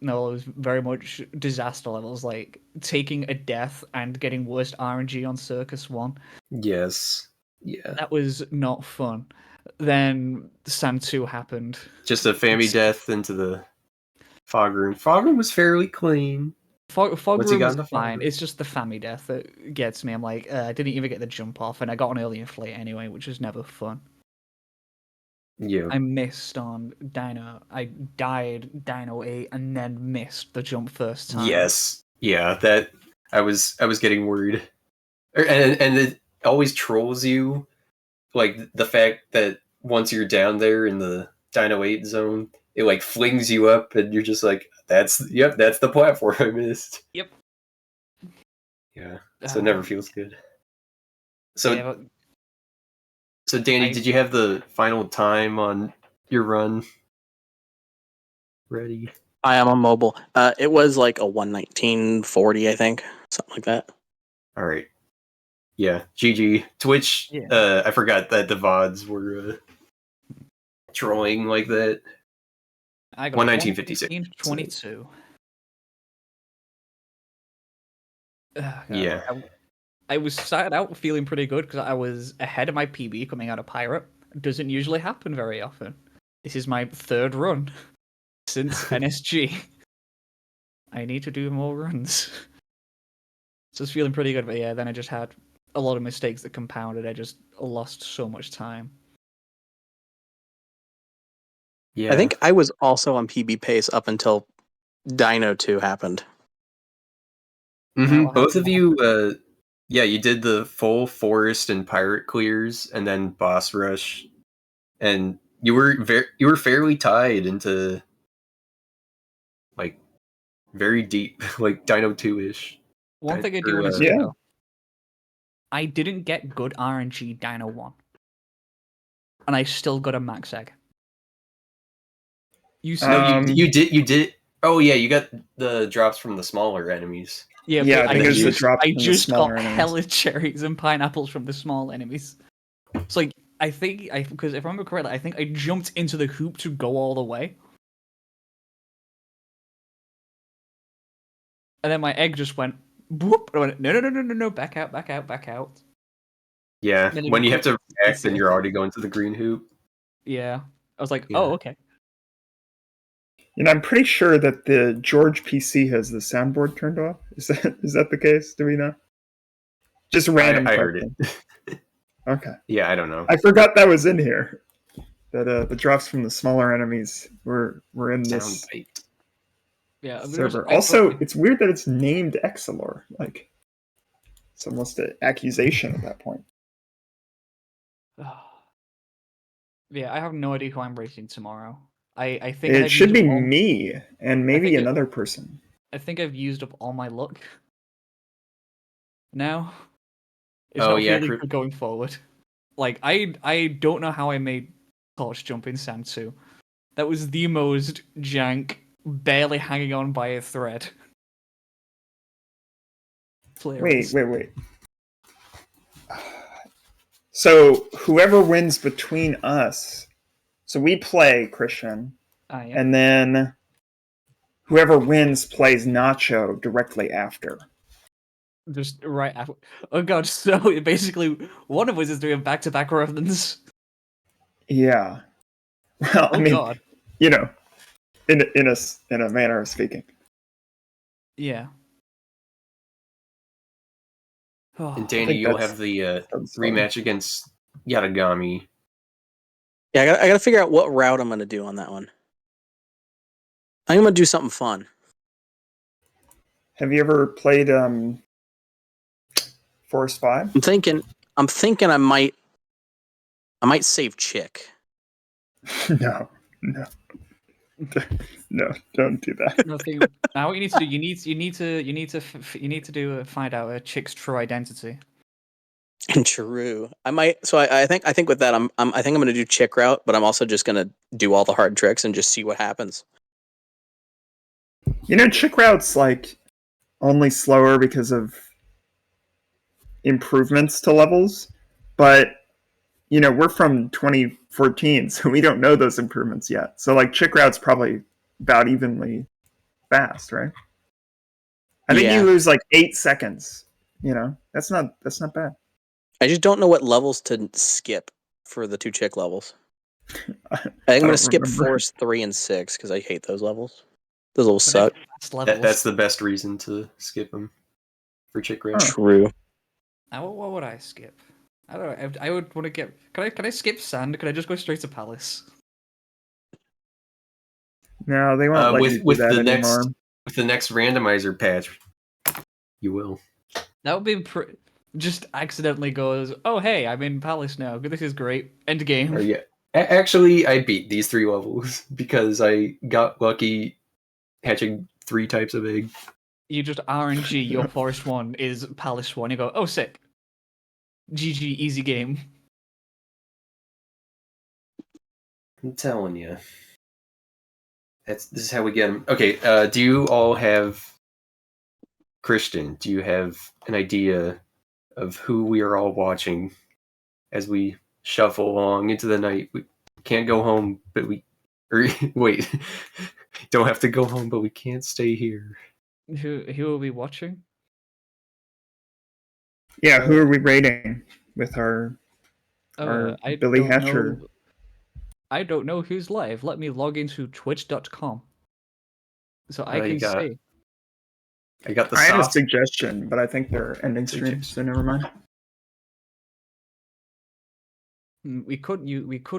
those very much disaster levels, like taking a death and getting worst RNG on Circus 1. Yes. Yeah. That was not fun. Then Sand 2 happened. Just a Fammy death into the fog room. Fog room was fairly clean. Fog room was fine. It's just the Fammy death that gets me. I'm like, I didn't even get the jump off, and I got an early inflate anyway, which is never fun. Yeah. I missed on Dino. I died Dino 8 and then missed the jump first time. Yes. Yeah, that I was getting worried. And it always trolls you, like the fact that once you're down there in the Dino 8 zone, it like flings you up and you're just like, that's the platform I missed. Yep. Yeah. So it never feels good. So Yeah, So Danny, did you have the final time on your run ready? I am on mobile. It was like a 1:19:40, I think, something like that. All right. Yeah, GG. Twitch. Yeah. I forgot that the VODs were trolling like that. I got 1:19:56. 22. Yeah. I was started out feeling pretty good because I was ahead of my PB coming out of Pirate. It doesn't usually happen very often. This is my 3rd run since NSG. I need to do more runs. So it's feeling pretty good, but yeah, then I just had a lot of mistakes that compounded. I just lost so much time. Yeah. I think I was also on PB pace up until Dino 2 happened. Mm-hmm. Both of you, yeah, you did the full forest and pirate clears, and then boss rush, and you were fairly tied into like very deep, like Dino 2-ish. One thing I do want to say though, I didn't get good RNG Dino 1, and I still got a max egg. You did. Oh yeah, you got the drops from the smaller enemies. Yeah, I think it's the drop. I just got hella cherries and pineapples from the small enemies. It's like because if I remember correctly, I think I jumped into the hoop to go all the way, and then my egg just went whoop. I went no, back out. Yeah, when you have to react, and you're already going to the green hoop. Yeah, I was like, oh okay. I'm pretty sure that the George PC has the soundboard turned off. Is that the case? Do we know? Just random. I heard it. Okay. Yeah, I don't know. I forgot that was in here. That the drops from the smaller enemies were in this. Yeah. server. Also, it's weird that it's named Exilor. Like, it's almost an accusation at that point. Yeah, I have no idea who I'm racing tomorrow. I think It I've should used be up all- me and maybe think another person. I think I've used up all my luck. Now, it's Oh, not yeah, feeling good going forward. Like I don't know how I made torch jump in Sand 2. That was the most jank, barely hanging on by a thread. Wait. So whoever wins between us, so we play Christian, Yeah. and then whoever wins plays Nacho directly after. Just right after. Oh god! So basically, one of us is doing back-to-back runs. Yeah. Well, Oh I mean, god. you know, in a manner of speaking. Yeah. And Danny, you'll have the rematch against Yatagami. Yeah, I gotta figure out what route I'm gonna do on that one. I'm gonna do something fun. Have you ever played Forest 5? I'm thinking I might save Chick. No, don't do that. Nothing. Now what you need to do, you need to find out a chick's true identity. True. I might. So I think with that, I think I'm gonna do Chick route, but I'm also just gonna do all the hard tricks and just see what happens. You know, Chick route's like only slower because of improvements to levels, but you know, we're from 2014, so we don't know those improvements yet. So like Chick route's probably about evenly fast, right? I think you lose like 8 seconds. You know, that's not bad. I just don't know what levels to skip for the 2 Chick levels. I think I'm gonna skip Force 3 and 6 because I hate those levels. Those levels suck. That's the best reason to skip them for Chick route. True. Now what would I skip? I don't know. I would want to get. Can I skip Sand? Can I just go straight to Palace? No, they won't let you do that anymore. With the next randomizer patch, you will. That would be just accidentally goes. Oh hey, I'm in Palace now. This is great. End game. Yeah. Actually, I beat these 3 levels because I got lucky hatching 3 types of egg. You just RNG. Your Forest 1 is Palace 1. You go. Oh sick. GG, easy game. I'm telling you. This is how we get them. Okay, do you all have... Christian, do you have an idea of who we are all watching as we shuffle along into the night? We can't go home, but we... wait. Don't have to go home, but we can't stay here. Who are we watching? Yeah, who are we rating with our Billy Hatcher? I don't know who's live. Let me log into twitch.com so I can see. I got the I had a suggestion, but I think they're ending stream, so never mind. We could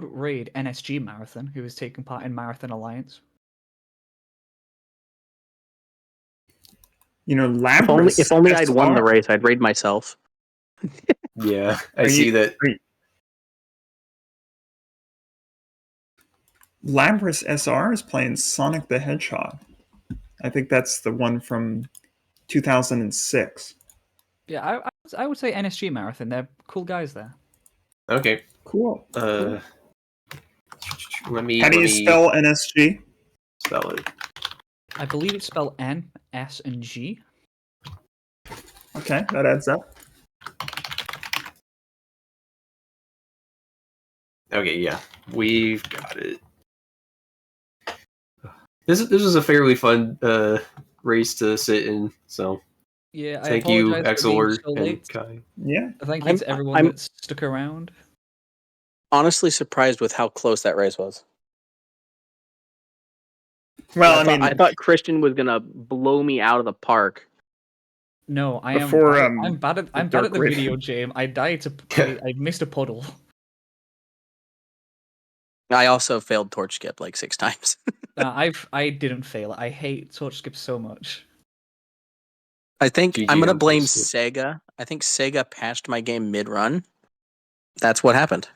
raid NSG Marathon, who is taking part in Marathon Alliance. You know, Labrys. If only I'd won the race, I'd raid myself. Yeah, I see that. Labrys SR is playing Sonic the Hedgehog. I think that's the one from 2006. Yeah, I would say NSG Marathon. They're cool guys there. Okay. Cool. Let me. How do you spell NSG? Spell it. I believe it's spelled N, S, and G. Okay, that adds up. Okay, yeah, we've got it. This was a fairly fun race to sit in. So yeah, thank you, Exor so and Kai. Yeah, thank you to everyone that stuck around. Honestly, surprised with how close that race was. Well, I thought Christian was gonna blow me out of the park. No, I'm bad at the video, James. I died to. I missed a puddle. I also failed torch skip like 6 times. I didn't fail. I hate torch skip so much. I think GG I'm gonna on blame torch skip. Sega. I think Sega patched my game mid-run. That's what happened.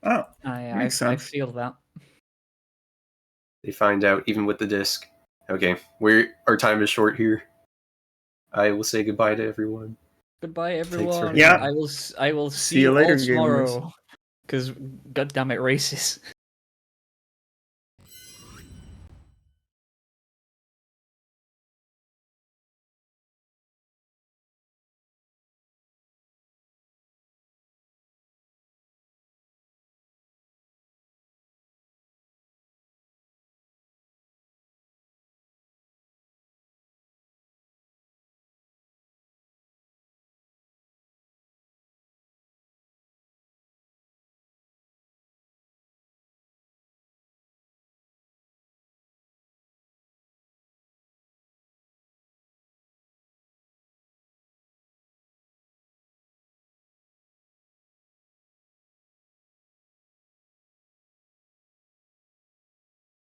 Oh, I feel that. They find out even with the disc. Okay, our time is short here. I will say goodbye to everyone. Goodbye, everyone. Yeah. I will see you later, all gamers. tomorrow. Because, goddammit, races.